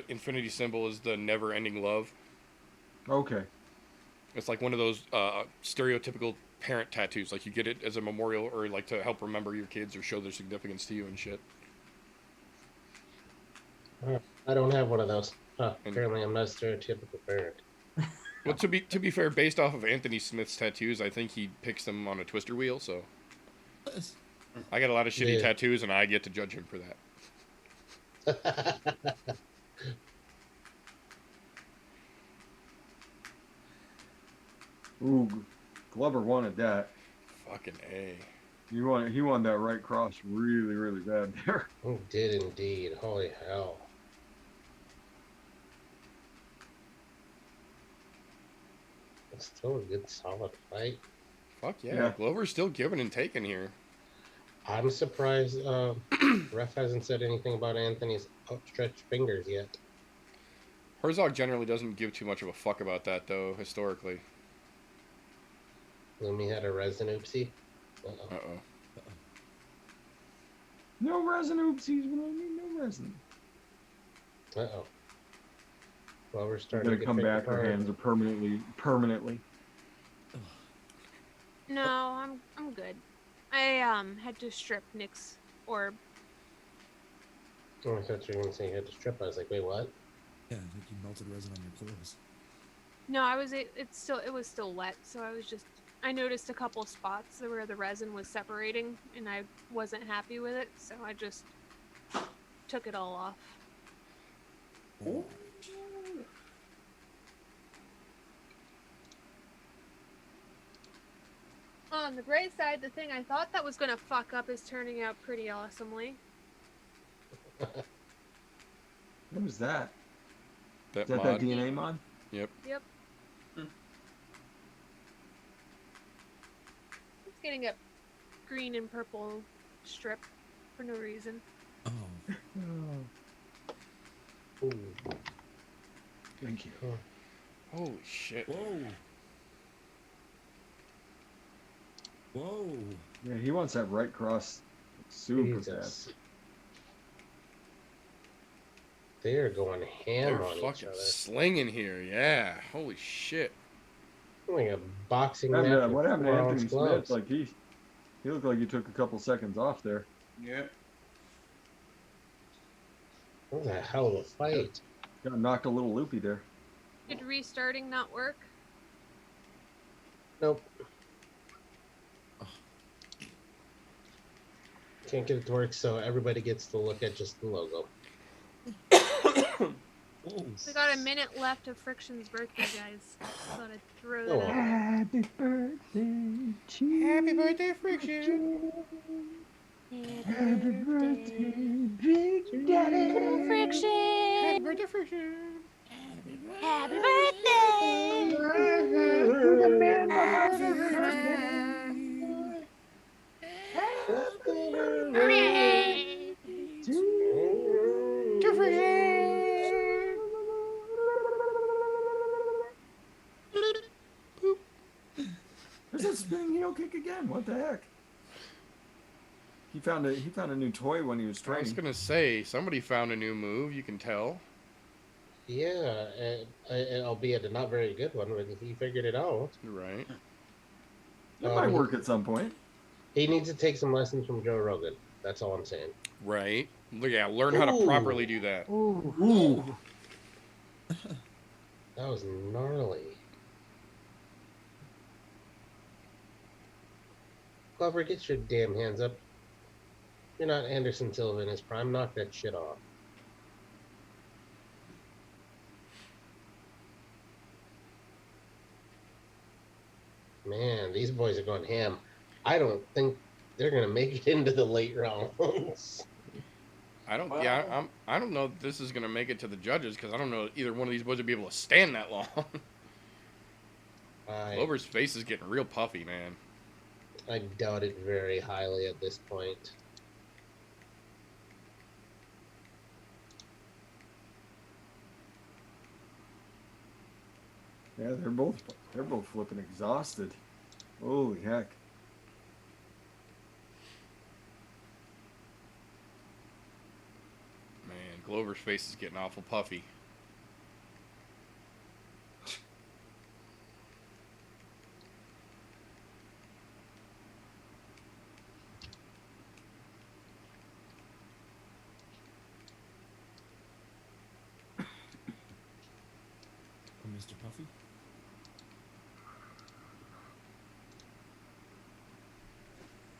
infinity symbol is the never-ending love. Okay. It's like one of those stereotypical parent tattoos. Like you get it as a memorial or like to help remember your kids or show their significance to you and shit. I don't have one of those. And- Apparently, I'm not a stereotypical parent. Well, to be fair, based off of Anthony Smith's tattoos, I think he picks them on a twister wheel. So I got a lot of shitty Yeah. tattoos, and I get to judge him for that. Ooh, Glover wanted that. Fucking A. He wanted that right cross really, really bad there. Oh, did indeed. Holy hell. It's still a good solid fight. Fuck yeah. Yeah. Glover's still giving and taking here. I'm surprised ref hasn't said anything about Anthony's outstretched fingers yet. Herzog generally doesn't give too much of a fuck about that, though, historically. Lumi had a resin oopsie. Uh-oh. Uh-oh. No resin oopsies when I need no resin. Uh-oh. Well, we're She's starting gonna to come get back. Her hands are permanently. No, I'm good. I had to strip Nick's orb. Oh, I thought you were going to say you had to strip. I was like, wait, what? Yeah, I think you melted resin on your clothes. No, it was still wet, so I noticed a couple spots where the resin was separating, and I wasn't happy with it, so I just took it all off. Oh. On the bright side, the thing I thought that was gonna fuck up is turning out pretty awesomely. What was that? That Is that mod. that DNA mod? Yep. Yep. It's getting a green and purple strip for no reason. Oh. Ooh. Thank you. Holy shit. Whoa. Whoa. Yeah, he wants that right cross super Jesus. fast. They're going ham They're on each fucking other. slinging here, yeah. Holy shit. Like a boxing What match. happened, with what happened to 4-ounce Anthony gloves. Smith? Like he looked like he took a couple seconds off there. Yeah. What the hell of a fight. Got knocked a little loopy there. Did restarting not work? Nope. Can't get it to work, so everybody gets to look at just the logo. We got a minute left of Friction's birthday, guys. Thought I'd throw that Oh. out. Happy birthday to you. Happy birthday, Friction. Happy birthday, Big Daddy. Friction! Happy birthday, Friction. Happy birthday! Hooray! There's that spinning heel kick again. What the heck? He found a new toy when he was I was training. gonna say, somebody found a new move, you can tell. Yeah, albeit a not very good one, but he figured it out. Right. That might work at some point. He needs to take some lessons from Joe Rogan. That's all I'm saying. Right. Look, yeah, learn how to properly do that. Ooh. Ooh. That was gnarly. Glover, get your damn hands up. You're not Anderson Silva in his prime. Knock that shit off. Man, these boys are going ham. I don't think they're gonna make it into the late rounds. I don't. Well- Yeah, I don't know if this is gonna make it to the judges because I don't know either one of these boys would be able to stand that long. Glover's face is getting real puffy, man. I doubt it very highly at this point. Yeah, they're both flipping exhausted. Holy heck. Man, Glover's face is getting awful puffy. Mr. Puffy.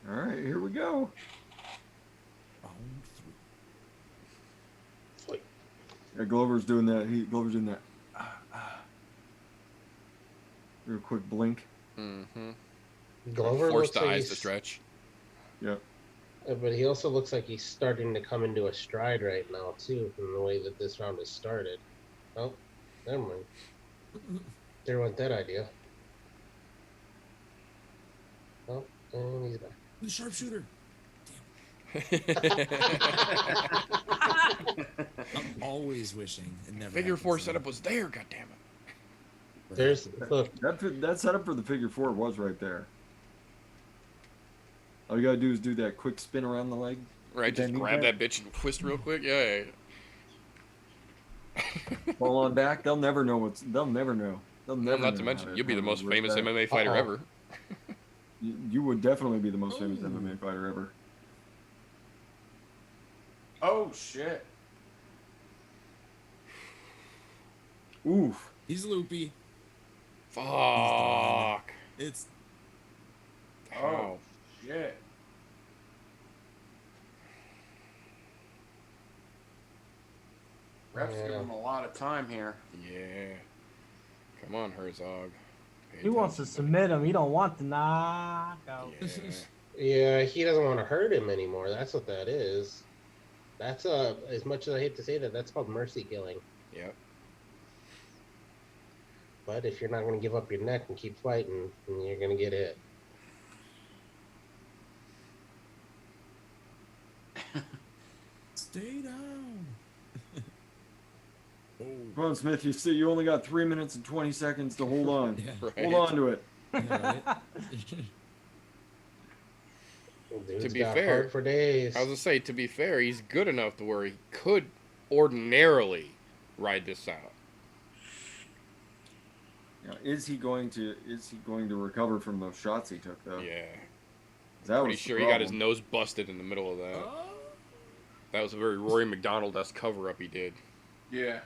All right, here we go. Round 3. Yeah, Glover's doing that. Glover's doing that. Real quick blink. Mm-hmm. Glover Force looks the like eyes to he's, stretch. Yep. but he also looks like he's starting to come into a stride right now too, from the way that this round has started. Oh, never mind. There went that idea. Oh, and he's back. The sharpshooter. I'm always wishing it never. Figure 4 happens, though. setup was there. God damn it. There's look. That setup for the figure 4 was right there. All you gotta do is do that quick spin around the leg. Right, just Bending grab back. that bitch and twist real quick. Yeah. Fall on back. They'll never know. They'll never know. Not to mention, you'll be the most famous MMA fighter Uh-oh. ever. You would definitely be the most famous MMA fighter ever. Oh shit! Oof. He's loopy. Fuck. It's Oh. Shit! Ref's Yeah. giving him a lot of time here. Yeah. Come on, Herzog. Pay He wants to attention. submit him. He don't want the knockout. Yeah. Yeah, he doesn't want to hurt him anymore. That's what that is. That's as much as I hate to say that, that's called mercy killing. Yep. But if you're not going to give up your neck and keep fighting, then you're going to get hit. stay down. Oh, Come on, Smith. You only got 3 minutes and 20 seconds to hold on. yeah. Right. Hold on to it. Yeah, right? Dude's be got fair, heart for days. I was gonna say, to be fair, he's good enough to where he could ordinarily ride this out. Now, is he going to recover from those shots he took though? Yeah. That Pretty was sure the he got his problem. nose busted in the middle of that. Oh, That was a very Rory McDonald-esque cover-up he did. Yeah.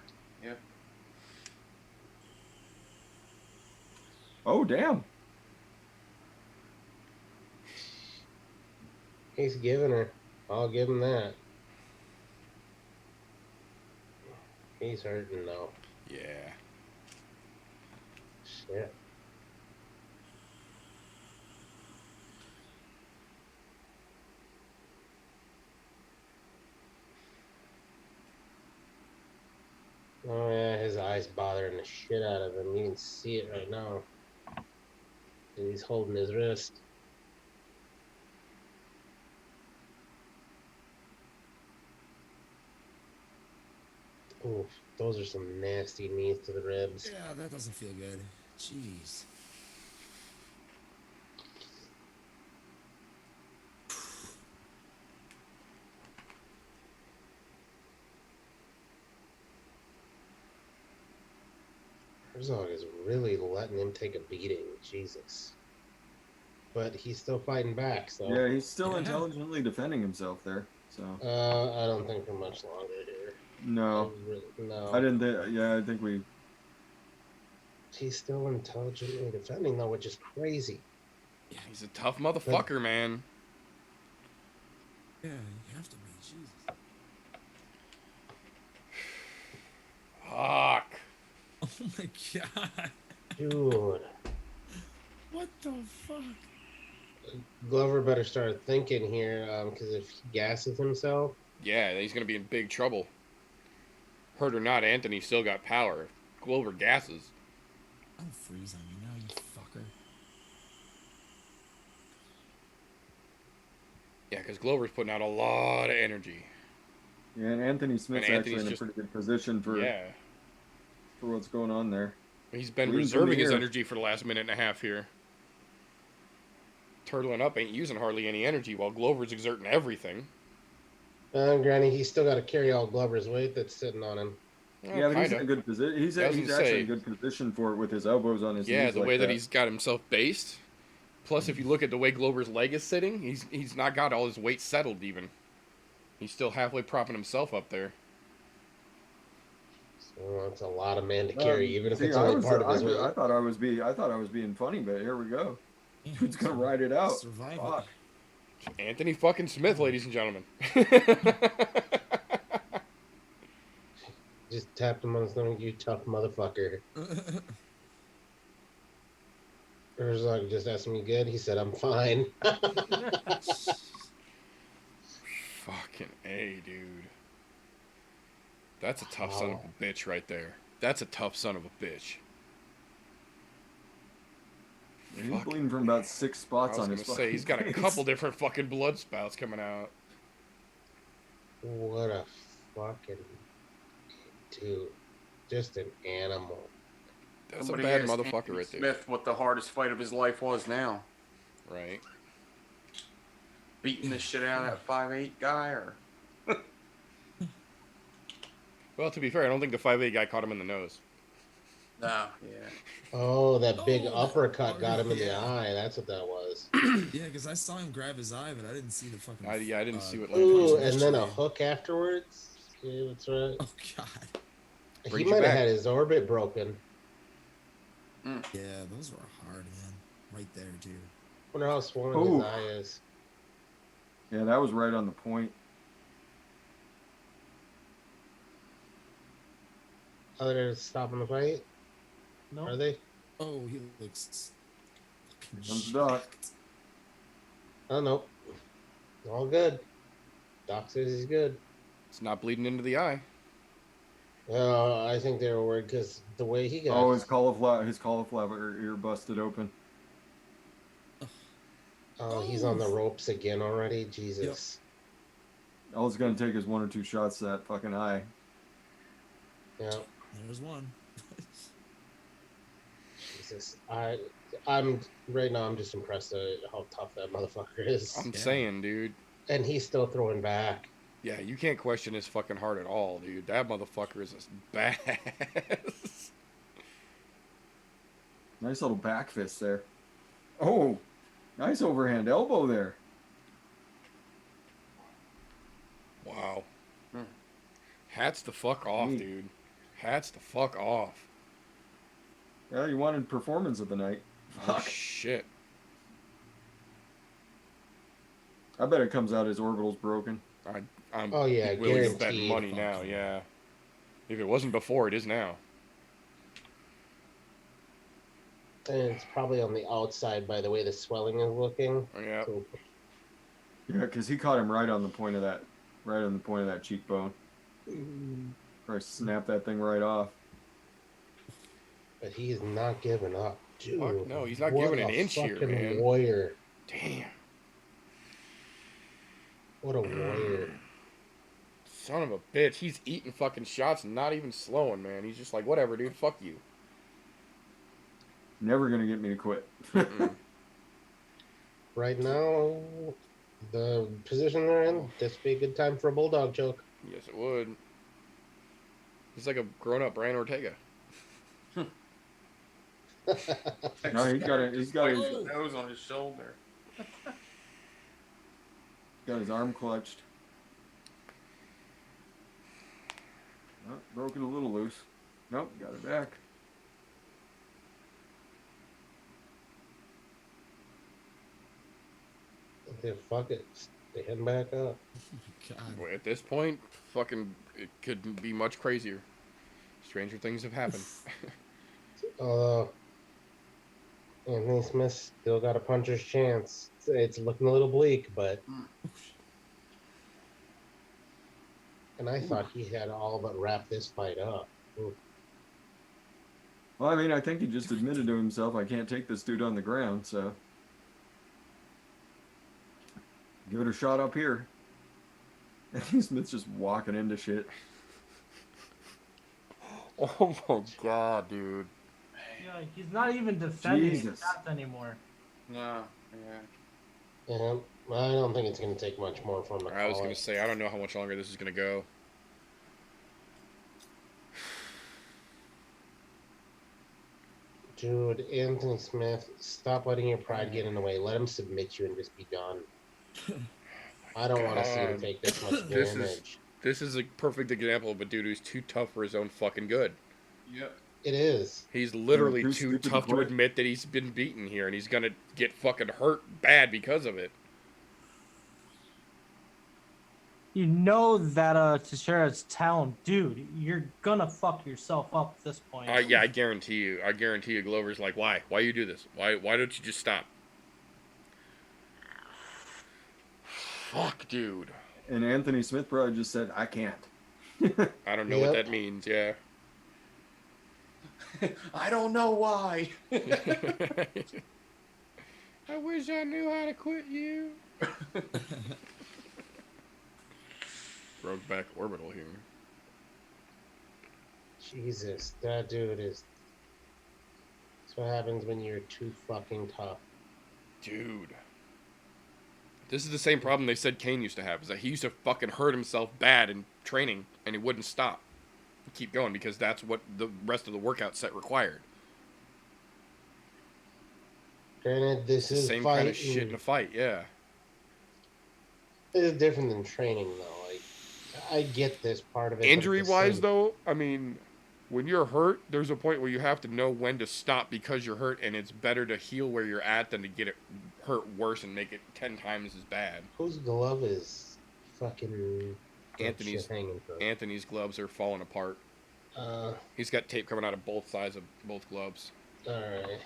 Yep. Oh damn! He's giving her. I'll give him that. He's hurting though. Yeah. Shit. Oh yeah, his eyes bothering the shit out of him. You can see it right now. And he's holding his wrist. Oof, those are some nasty knees to the ribs. yeah, that doesn't feel good. Jeez. Herzog is really letting him take a beating. Jesus. But he's still fighting back, so. Yeah, he's still Yeah. intelligently defending himself there. So I don't think for much longer here. no, No. I didn't think. Yeah, I think we. He's still intelligently defending, though, which is crazy. He's a tough motherfucker, man. Yeah, you have to be. Jesus. Fuck. Oh my god. Dude. What the fuck? Glover better start thinking here, because if he gasses himself, Yeah, he's gonna be in big trouble. Hurt or not, Anthony still got power. Glover gasses. I'll freeze on you now, you fucker. Yeah, because Glover's putting out a lot of energy. Yeah, and Anthony Smith's And actually Anthony's in a just- pretty good position for Yeah. what's going on there. He's been Leading from reserving the his air. energy for the last minute and a half here. Turtling up ain't using hardly any energy while Glover's exerting everything. Granny, he's still got to carry all Glover's weight that's sitting on him. Well, Yeah, but he's in kinda. a good position. He's I was actually gonna say- in good position for it with his elbows on his Yeah, knees the like way that he's got himself based. Plus, if you look at the way Glover's leg is sitting, he's not got all his weight settled even. He's still halfway propping himself up there. So that's a lot of man to carry, even if see, it's only part of his I weight. thought I was being funny, but here we go. Yeah, Dude's gonna ride it out. Survive Fuck. Anthony fucking Smith, ladies and gentlemen. Just tapped him on the stomach, you tough motherfucker. it. Herzog just asked me good. He said, I'm fine. Fucking A, dude. That's a tough son of a bitch right there. That's a tough son of a bitch. He's Fuck. bleeding from about 6 I spots was on gonna his say he's got a face. couple different fucking blood spouts coming out. What a fucking dude. Just an animal. That's Somebody a bad asked motherfucker Anthony right there. Smith what the hardest fight of his life was now. Right. Beating the shit out of that 5'8" guy, or Well, to be fair, I don't think the 5'8" guy caught him in the nose. no, yeah. Oh, that big Oh, uppercut got him in the yeah. eye. That's what that was. Yeah, because I saw him grab his eye, but I didn't see the fucking. Yeah, I didn't see what Ooh, landed. and then a hook afterwards. Yeah, that's right. Oh god. He Brings you might have back. had his orbit broken. Yeah, those were hard, man. Right there, too. Wonder how swollen Ooh. his eye is. Yeah, that was right on the point. Are they stopping the fight? No. Are they? Oh, he looks. fucking Comes Doc. shocked. Oh no. All good. Doc says he's good. It's not bleeding into the eye. I think they were worried because the way he got. Oh, his cauliflower ear busted open. Oh, he's on the ropes again already. Jesus. All it's gonna take is 1 or 2 shots to that fucking eye. Yeah. There's one. Jesus. I'm right now. I'm just impressed at how tough that motherfucker is, I'm Yeah. saying, dude. and he's still throwing back. Yeah, you can't question his fucking heart at all, dude. That motherfucker is a badass. Nice little back fist there. Oh, nice overhand elbow there. Wow. Hats the fuck off, Neat. dude. Hats the fuck off. Yeah, you wanted performance of the night. Oh, Fuck. shit. I bet it comes out his orbital's broken. I'm Oh yeah, willing to bet guaranteed. money now, yeah. If it wasn't before, it is now. And it's probably on the outside by the way the swelling is looking. Yeah. So, Yeah, because he caught him right on the point of that cheekbone. Probably snapped that thing right off. but he is not giving up. Dude, Fuck no, he's not what giving an a inch here, fucking man. Warrior. Damn. What a warrior. Son of a bitch. He's eating fucking shots and not even slowing, man. He's just like, whatever, dude. Fuck you. Never gonna get me to quit. Mm-mm. Right now, the position they're in, this would be a good time for a bulldog choke. Yes, it would. He's like a grown-up Brian Ortega. No, he's got it. He's got his nose on his shoulder. arm clutched. Oh, broken a little loose. Nope, got it back. Okay, fuck it. Stand back up. God. Boy, at this point, fucking, it couldn't be much crazier. Stranger things have happened. Anthony Smith still got a puncher's chance. It's looking a little bleak, but. And I thought he had all but wrapped this fight up. Ooh. Well, I mean, I think he just admitted to himself, I can't take this dude on the ground, so. Give it a shot up here. Anthony Smith's just walking into shit. Oh my god, dude. Yeah, he's not even defending his Jesus. path anymore. No, yeah. And I don't think it's going to take much more for him to I was call gonna it. say, I don't know how much longer this is gonna go. Dude, Anthony Smith, stop letting your pride get in the way. Let him submit you and just be done. I don't want to see him God. take this much This is- damage. This is a perfect example of a dude who's too tough for his own fucking good. Yep. It is. He's literally too too stupid to tough to quit. admit that he's been beaten here, and he's gonna get fucking hurt bad because of it. You know that Teixeira's telling, dude, you're gonna fuck yourself up at this point. Yeah, I guarantee you. I guarantee you, Glover's like, why? Why you do this? Why don't you just stop? Fuck, dude. And Anthony Smith probably just said, I can't. I don't know what Yep. that means. Yeah. I don't know why. I wish I knew how to quit you. Broke back orbital here. Jesus, that dude is. That's what happens when you're too fucking tough. Dude. This is the same problem they said Kane used to have, is that he used to fucking hurt himself bad in training, and he wouldn't stop. He'd keep going, because that's what the rest of the workout set required. Granted, this It's the is same fighting. kind of shit in a fight, yeah. It is different than training, though. Like, I get this part of it. but at the Injury-wise, same- though, I mean, when you're hurt, there's a point where you have to know when to stop because you're hurt, and it's better to heal where you're at than to get it hurt worse and make it 10 times as bad. Whose glove is fucking Anthony's- shit hanging from? Anthony's gloves are falling apart. He's got tape coming out of both sides of both gloves. Alright.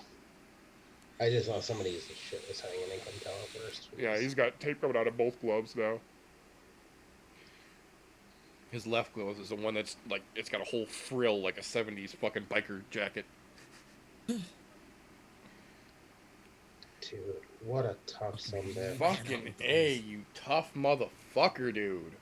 I just saw somebody's shit was hanging and couldn't tell at first. Yeah, he's got tape coming out of both gloves now. His left glove is the one that's like, it's got a whole frill like a 70s fucking biker jacket. Dude, what a tough someday. Fucking A, you tough motherfucker, dude.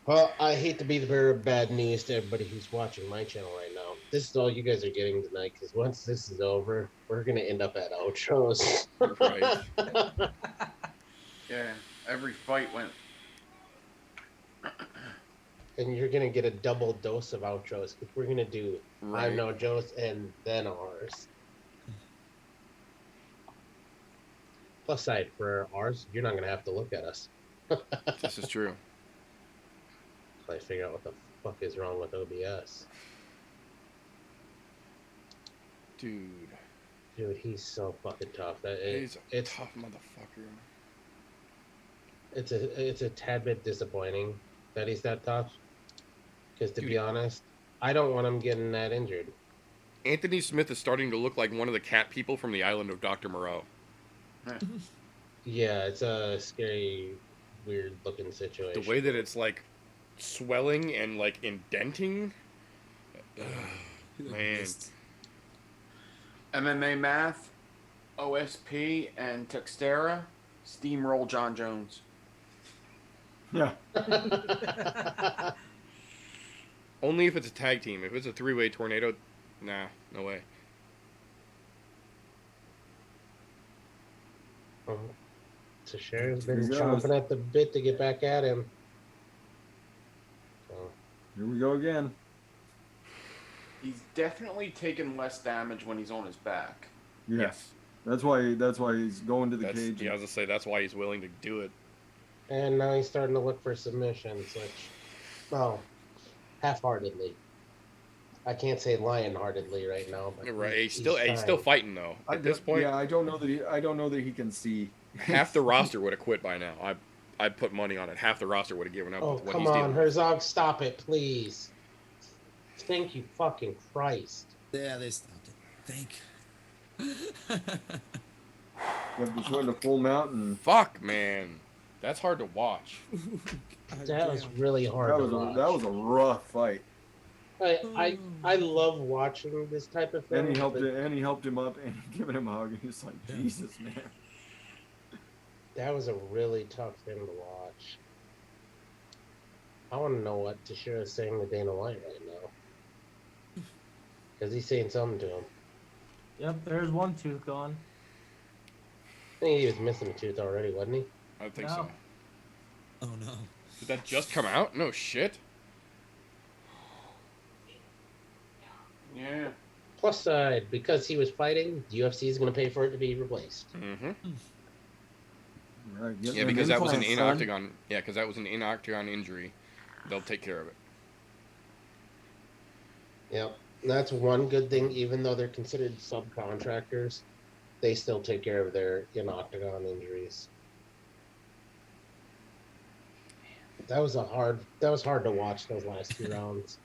Well, I hate to be the bearer of bad news to everybody who's watching my channel right now. This is all you guys are getting tonight, because once this is over, we're going to end up at outros. Right. Yeah, every fight went. And you're going to get a double dose of outros, because we're going to do Right. I'm No Joe's and then ours. Plus side, for ours, you're not going to have to look at us. This is true. I figure out what the fuck is wrong with OBS. Dude. Dude, he's so fucking tough. He's a It's tough motherfucker. it's a tad bit disappointing that he's that tough. Because to Dude. be honest, I don't want him getting that injured. Anthony Smith is starting to look like one of the cat people from the island of Dr. Moreau. Yeah, it's a scary, weird looking situation. The way that it's like swelling and like indenting. Ugh, man. MMA math, OSP, and Textera steamroll John Jones. Yeah. Only if it's a tag team. If it's a three-way tornado, nah, no way. Teixeira's been Here he goes. chomping at the bit to get back at him. So, Here we go again. He's definitely taken less damage when he's on his back. Yeah. Yes. That's why he's going to the That's, cage. yeah, I was gonna say that's why he's willing to do it. And now he's starting to look for submissions, which, well, half-heartedly. I can't say lion-heartedly right now, but Right. he's He's still trying. fighting though. At this point, Yeah, I don't know that he can see. half the roster would have quit by now. I'd put money on it. Half the roster would have given up Oh, with what come he's on, dealing with. Herzog, stop it, please. Thank you, fucking Christ. Yeah, they stopped it. Thank. You have to swing the full mount, and Fuck, man. That's hard to watch. That was really hard to watch. that was a rough fight. I love watching this type of thing. And he helped but him up and giving him a hug. He was like, Yeah. Jesus, man. That was a really tough thing to watch. I want to know what Teixeira is saying to Dana White right now. Because he's saying something to him. Yep, there's one tooth gone. I think he was missing a tooth already, wasn't he? I think No. so. Oh no. Did that just come out? No shit. Yeah. Plus side, because he was fighting, the UFC is going to pay for it to be replaced. Mm-hmm. Right, Yeah, because that was an in-octagon. Yeah, because that was an in-octagon injury. They'll take care of it. Yep. That's one good thing, even though they're considered subcontractors, they still take care of their in-octagon injuries. That was hard to watch those last 2 rounds.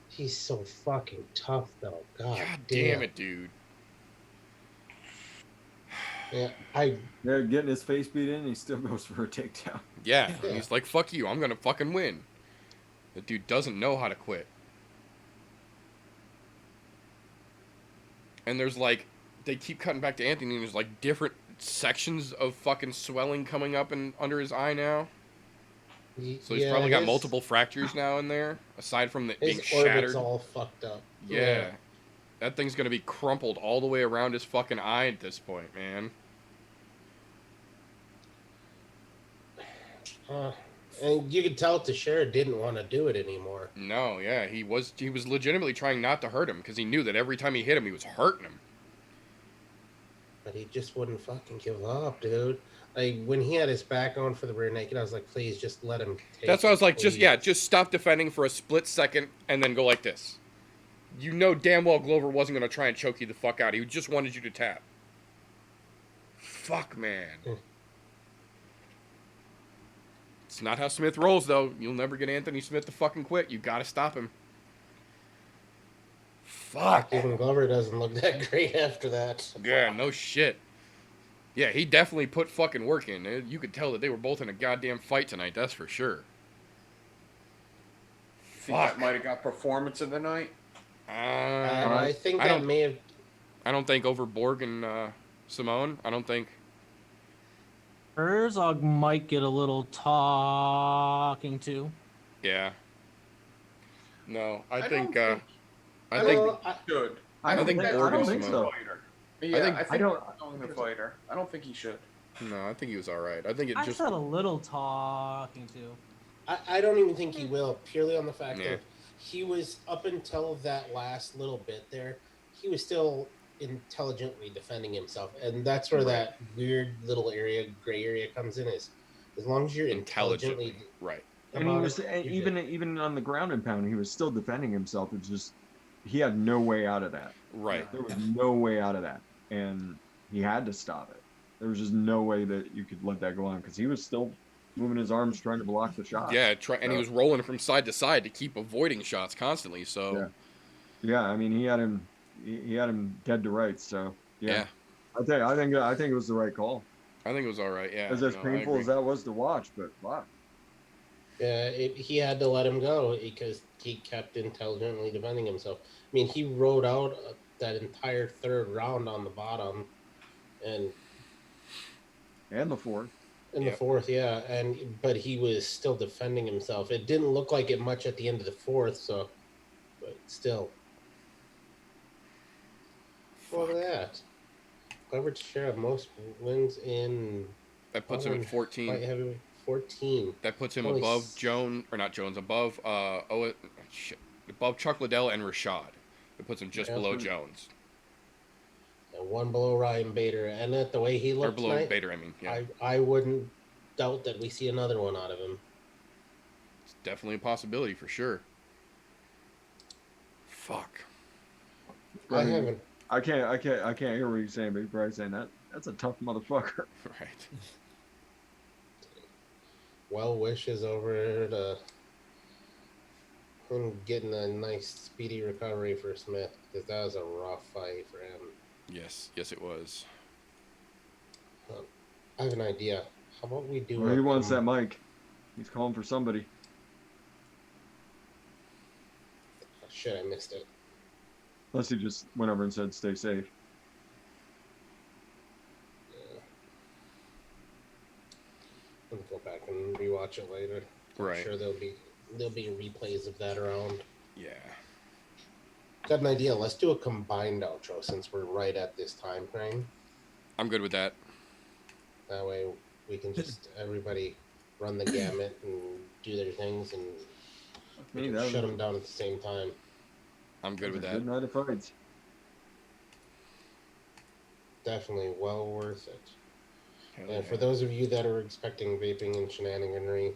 He's so fucking tough though. God Damn it, dude. Yeah, They're getting his face beat in, and he still goes for a takedown. Yeah, Yeah. he's like, fuck you, I'm gonna fucking win. The dude doesn't know how to quit. And there's like, they keep cutting back to Anthony, and there's like different sections of fucking swelling coming up and under his eye now. So he's probably got multiple fractures now in there, aside from the being His orbit's shattered. all fucked up. Yeah. That thing's gonna be crumpled all the way around his fucking eye at this point, man. And you could tell Teixeira didn't want to do it anymore. No, yeah, he was legitimately trying not to hurt him because he knew that every time he hit him, he was hurting him. But he just wouldn't fucking give up, dude. Like, when he had his back on for the rear naked, I was like, please, just let him take That's why I was like, please. just stop defending for a split second and then go like this. You know damn well Glover wasn't going to try and choke you the fuck out. He just wanted you to tap. Fuck, man. It's not how Smith rolls, though. You'll never get Anthony Smith to fucking quit. You got to stop him. Fuck. Even Glover doesn't look that great after that. Yeah, no shit. Yeah, he definitely put fucking work in. You could tell that they were both in a goddamn fight tonight, that's for sure. Think that might have got performance of the night? I think I that don't- may have. I don't think over Borg and Simone. I don't think. Herzog might get a little talking to. Yeah. No, I don't think. think- I think. Well, Should. I don't think think, Borg I don't is think Simone. so. Yeah, think- I don't- he's a fighter. I don't think he should. No, I think he was all right. I think it I just. said a little talking to. I don't even think he will, purely on the fact Yeah. that he was, up until that last little bit there, he was still intelligently defending himself. And that's where that weird little area, gray area comes in, is as long as you're Intelligently. intelligently Right. And he about was it, you're even good. even on the ground and pound, he was still defending himself. It's just he had no way out of that. Right. There was no way out of that, and he had to stop it. There was just no way that you could let that go on because he was still moving his arms trying to block the shot. Yeah, and he was rolling from side to side to keep avoiding shots constantly. So. Yeah, I mean he had him dead to rights. So Yeah. I think it was the right call. I think it was all right. Yeah. As no, I painful agree. as that was to watch, but wow. He had to let him go because he kept intelligently defending himself. I mean, he rode out that entire third round on the bottom, and And the fourth. in Yep. the fourth, yeah, but he was still defending himself. It didn't look like it much at the end of the fourth, so, but still. Look at that. Clever to share most wins in That puts him at 14. light heavyweight. 14. That puts him Holy above s- Joan, or not Jones, above above Chuck Liddell and Rashad. It puts him just Yeah. below Jones, And one below Ryan Bader. And at the way he or looked below tonight, Bader. I mean, yeah, I wouldn't doubt that we see another one out of him. it's definitely a possibility for sure. Fuck. I haven't. I can't hear what you're saying, but you're probably saying that's a tough motherfucker. Right. Well wishes over to him getting a nice speedy recovery for Smith, because that was a rough fight for him. Yes, it was. I have an idea. How about we do? Well, he wants that mic. He's calling for somebody. Oh, shit, I missed it. Unless he just went over and said, "Stay safe." Yeah. I'll go back and rewatch it later. Right. I'm sure there'll be replays of that around. Yeah. Got an idea. Let's do a combined outro since we're right at this time frame. I'm good with that. That way we can just everybody run the gamut and do their things, and we can shut them down at the same time. I'm good with that. Good night of fights. Definitely well worth it. Hell And yeah. for those of you that are expecting vaping and shenaniganry,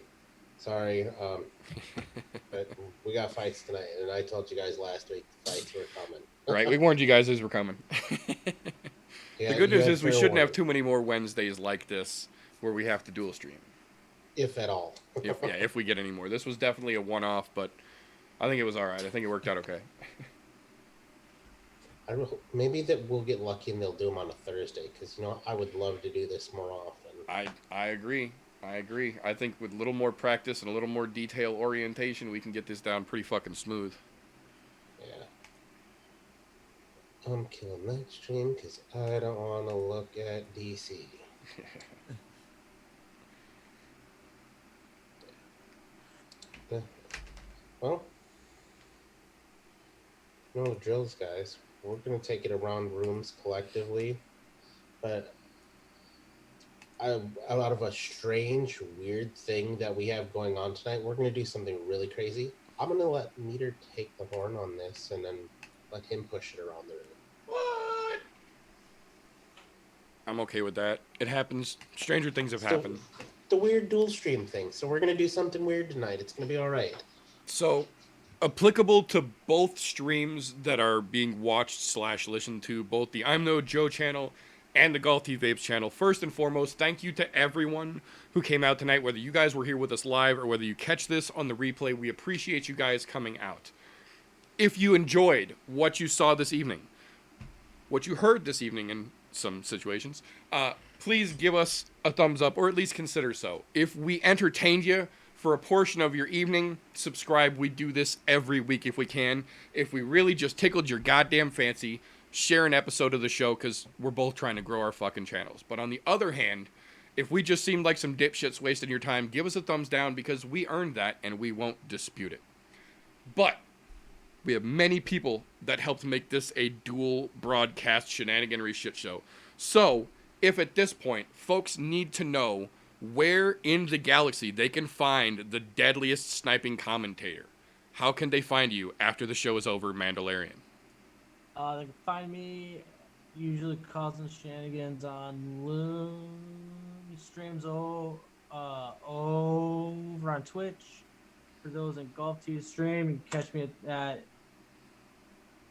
sorry, but we got fights tonight, and I told you guys last week the fights were coming. Right, we warned you guys these were coming. Yeah, The good you news had is we fair shouldn't have warning, too many more Wednesdays like this where we have to dual stream. if at all. If we get any more. This was definitely a one-off, but I think it was all right. I think it worked out okay. Maybe that we'll get lucky and they'll do them on a Thursday, because I would love to do this more often. I agree. I think with a little more practice and a little more detail orientation, we can get this down pretty fucking smooth. Yeah. I'm killing that stream because I don't want to look at DC. Yeah. Well, no drills, guys. We're going to take it around rooms collectively, but out of a strange, weird thing that we have going on tonight, we're going to do something really crazy. I'm going to let Meter take the horn on this and then let him push it around the room. What? I'm okay with that. It happens. Stranger things have happened. The weird dual stream thing. So we're going to do something weird tonight. It's going to be all right. So, applicable to both streams that are being watched / listened to, both the I'm No Joe channel and the Golf Tea Vapes channel. First and foremost, thank you to everyone who came out tonight, whether you guys were here with us live or whether you catch this on the replay. We appreciate you guys coming out. If you enjoyed what you saw this evening, what you heard this evening in some situations, please give us a thumbs up, or at least consider so. If we entertained you for a portion of your evening, subscribe. We do this every week if we can. If we really just tickled your goddamn fancy, share an episode of the show, because we're both trying to grow our fucking channels. But on the other hand, if we just seemed like some dipshits wasting your time, give us a thumbs down, because we earned that and we won't dispute it. But we have many people that helped make this a dual broadcast shenaniganry shit show. So, if at this point, folks need to know where in the galaxy they can find the deadliest sniping commentator, how can they find you after the show is over, Mandalorian? They can find me usually causing shenanigans on Loom streams over on Twitch. For those in Golf Tea stream, you can catch me at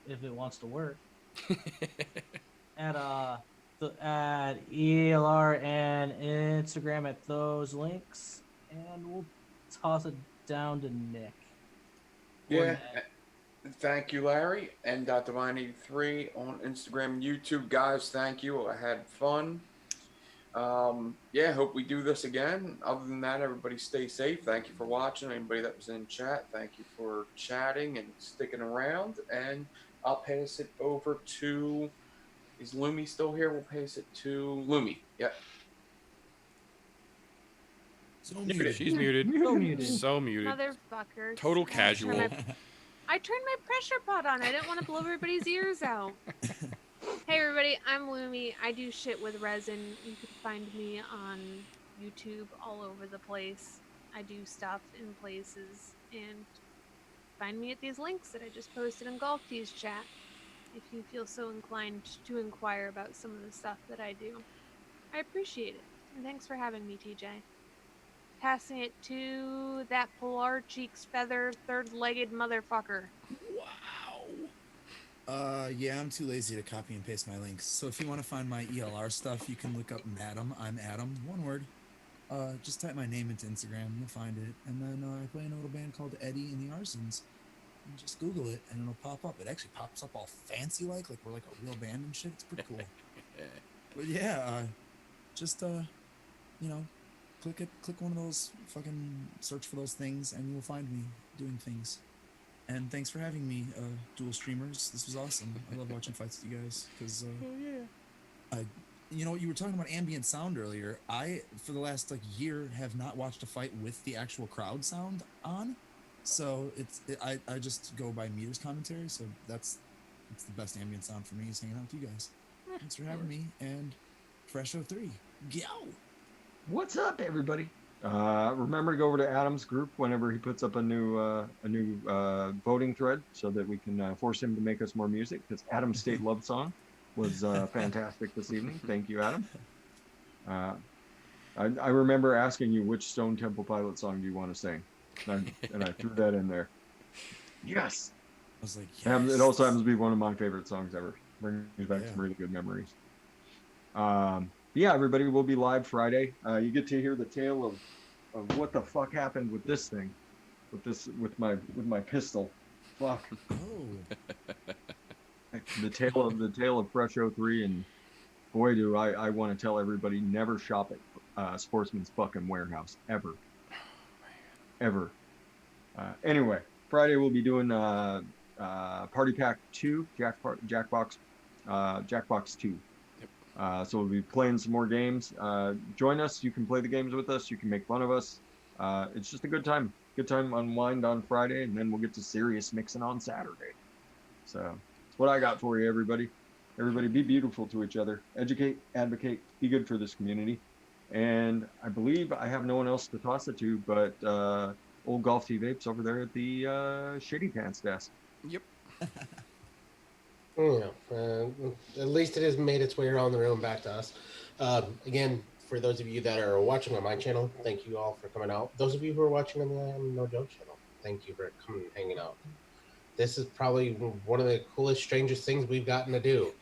if it wants to work at ELR and Instagram at those links, and we'll toss it down to Nick. Yeah. Thank you, Larry, and Divine83 on Instagram and YouTube. Guys, thank you. I had fun. Yeah, hope we do this again. Other than that, everybody stay safe. Thank you for watching. Anybody that was in chat, thank you for chatting and sticking around. And I'll pass it over to... Is Lumi still here? We'll pass it to Lumi. Yep. So muted. She's muted. So muted. So muted. Motherfuckers. Total I casual. turned my pressure pot on. I didn't want to blow everybody's ears out. Hey everybody, I'm Lumi. I do shit with resin. You can find me on YouTube all over the place. I do stuff in places, and find me at these links that I just posted in Golf Tees chat if you feel so inclined to inquire about some of the stuff that I do. I appreciate it, and thanks for having me, TJ. Passing it to that Polar Cheeks Feather third-legged motherfucker. Wow. Yeah, I'm too lazy to copy and paste my links. So if you want to find my ELR stuff, you can look up Madam. I'm Adam, one word. Just type my name into Instagram, you'll find it. And then I play in a little band called Eddie and the Arsons. And just Google it, and it'll pop up. It actually pops up all fancy like we're like a real band and shit. It's pretty cool. But yeah, just you know, click one of those fucking search for those things, and you'll find me doing things. And thanks for having me, dual streamers. This was awesome. I love watching fights with you guys because, you know, you were talking about ambient sound earlier. I, for the last like year, have not watched a fight with the actual crowd sound on. So I just go by meters commentary. So it's the best ambient sound for me is hanging out with you guys. Thanks for having me. And Fresh 03, go. What's up, everybody? Remember to go over to Adam's group whenever he puts up a new voting thread, so that we can force him to make us more music. Because Adam's State Love Song was fantastic this evening. Thank you, Adam. I remember asking you which Stone Temple Pilot song do you want to sing, and I threw that in there. Yes. I was like, yes. It also happens to be one of my favorite songs ever. Brings back some really good memories. Yeah, everybody will be live Friday. You get to hear the tale of what the fuck happened with this thing, with my pistol. Fuck. Oh. The tale of Fresh 03, and boy, do I want to tell everybody, never shop at Sportsman's fucking Warehouse ever. Anyway, Friday we'll be doing Party Pack 2, Jackbox 2. So we'll be playing some more games. Join us. You can play the games with us. You can make fun of us. It's just a good time. Good time, unwind on Friday, and then we'll get to serious mixing on Saturday. So that's what I got for you, everybody. Everybody be beautiful to each other. Educate, advocate, be good for this community. And I believe I have no one else to toss it to but old Golf Tee Vapes over there at the Shitty Pants desk. Yep. At least it has made its way around the room back to us. Again, for those of you that are watching on my channel, thank you all for coming out. Those of you who are watching on the No Joke channel, thank you for coming and hanging out. This is probably one of the coolest, strangest things we've gotten to do.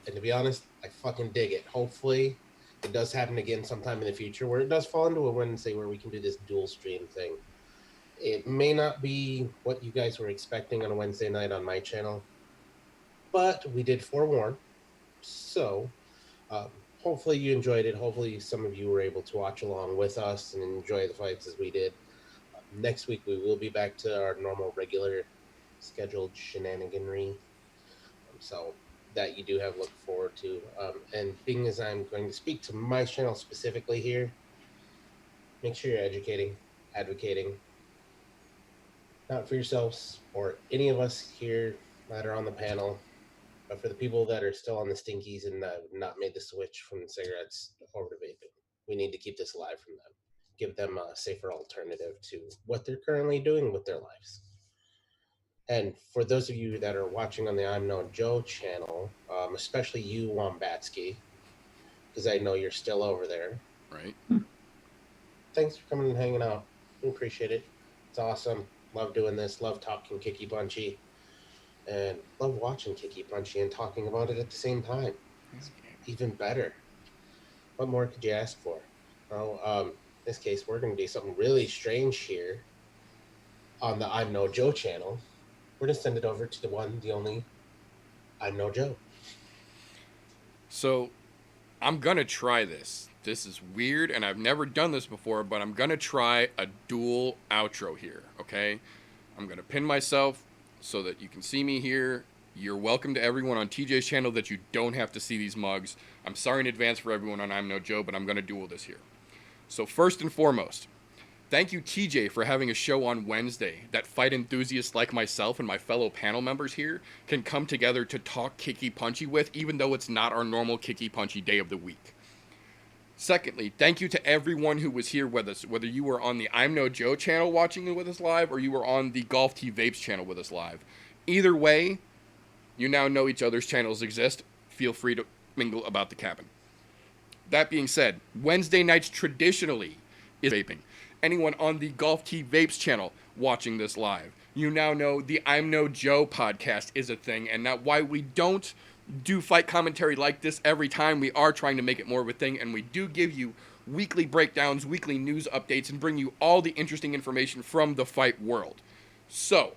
And to be honest, I fucking dig it. Hopefully, it does happen again sometime in the future where it does fall into a Wednesday where we can do this dual stream thing. It may not be what you guys were expecting on a Wednesday night on my channel, but we did forewarn. So hopefully you enjoyed it. Hopefully some of you were able to watch along with us and enjoy the fights as we did. Next week we will be back to our normal, regular, scheduled shenaniganry. So that you do have look forward to. And being as I'm going to speak to my channel specifically here, make sure you're educating, advocating, not for yourselves or any of us here that are on the panel, but for the people that are still on the stinkies and not made the switch from cigarettes over to vaping. We need to keep this alive from them. Give them a safer alternative to what they're currently doing with their lives. And for those of you that are watching on the I'm No Joe channel, especially you, Wombatsky, because I know you're still over there. Right. Thanks for coming and hanging out. We appreciate it. It's awesome. Love doing this. Love talking Kicky Punchy. And love watching Kicky Punchy and talking about it at the same time. Even better. What more could you ask for? Well, in this case, we're going to do something really strange here on the I'm No Joe channel. We're going to send it over to the one, the only I'm No Joe. So I'm going to try this. This is weird, and I've never done this before, but I'm going to try a dual outro here, okay? I'm going to pin myself so that you can see me here. You're welcome to everyone on TJ's channel that you don't have to see these mugs. I'm sorry in advance for everyone on I'm No Joe, but I'm going to duel this here. So first and foremost, thank you, TJ, for having a show on Wednesday that fight enthusiasts like myself and my fellow panel members here can come together to talk Kicky Punchy with, even though it's not our normal Kicky Punchy day of the week. Secondly, thank you to everyone who was here with us, whether you were on the I'm No Joe channel watching with us live or you were on the Golf T Vapes channel with us live. Either way, you now know each other's channels exist. Feel free to mingle about the cabin. That being said, Wednesday nights traditionally is vaping. Anyone on the Golf T Vapes channel watching this live, you now know the I'm No Joe podcast is a thing, and that why we don't do fight commentary like this every time. We are trying to make it more of a thing, and we do give you weekly breakdowns, weekly news updates, and bring you all the interesting information from the fight world. So,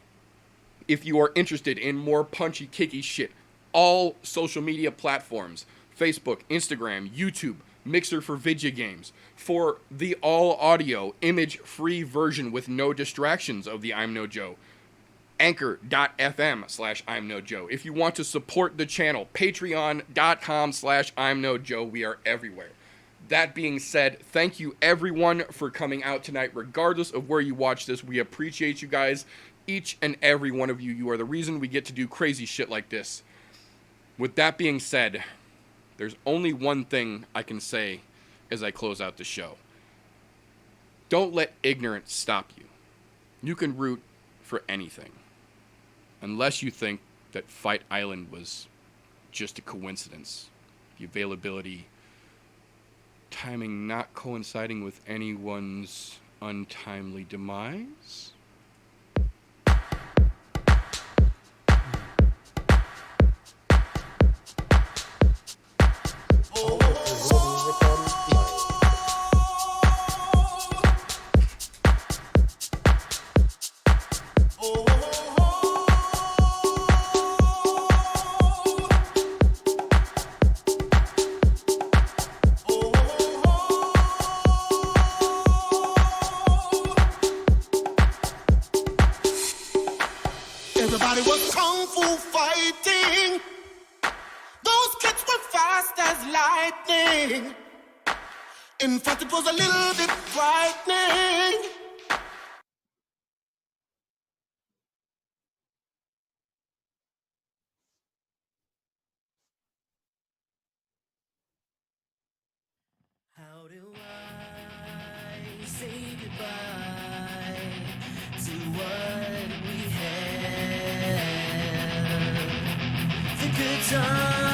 if you are interested in more punchy, kicky shit, all social media platforms, Facebook, Instagram, YouTube, Mixer for video games, for the all audio, image free version with no distractions of the I'm No Joe, anchor.fm/I'm No Joe. If you want to support the channel, patreon.com/I'm No Joe. We are everywhere. That being said, thank you everyone for coming out tonight, regardless of where you watch this. We appreciate you guys, each and every one of you. You are the reason we get to do crazy shit like this. With that being said, there's only one thing I can say as I close out the show. Don't let ignorance stop you. You can root for anything. Unless you think that Fight Island was just a coincidence. The availability, timing not coinciding with anyone's untimely demise. Everybody was kung fu fighting. Those kids were fast as lightning. In fact, it was a little bit frightening. How do I say goodbye to what we had? The good times.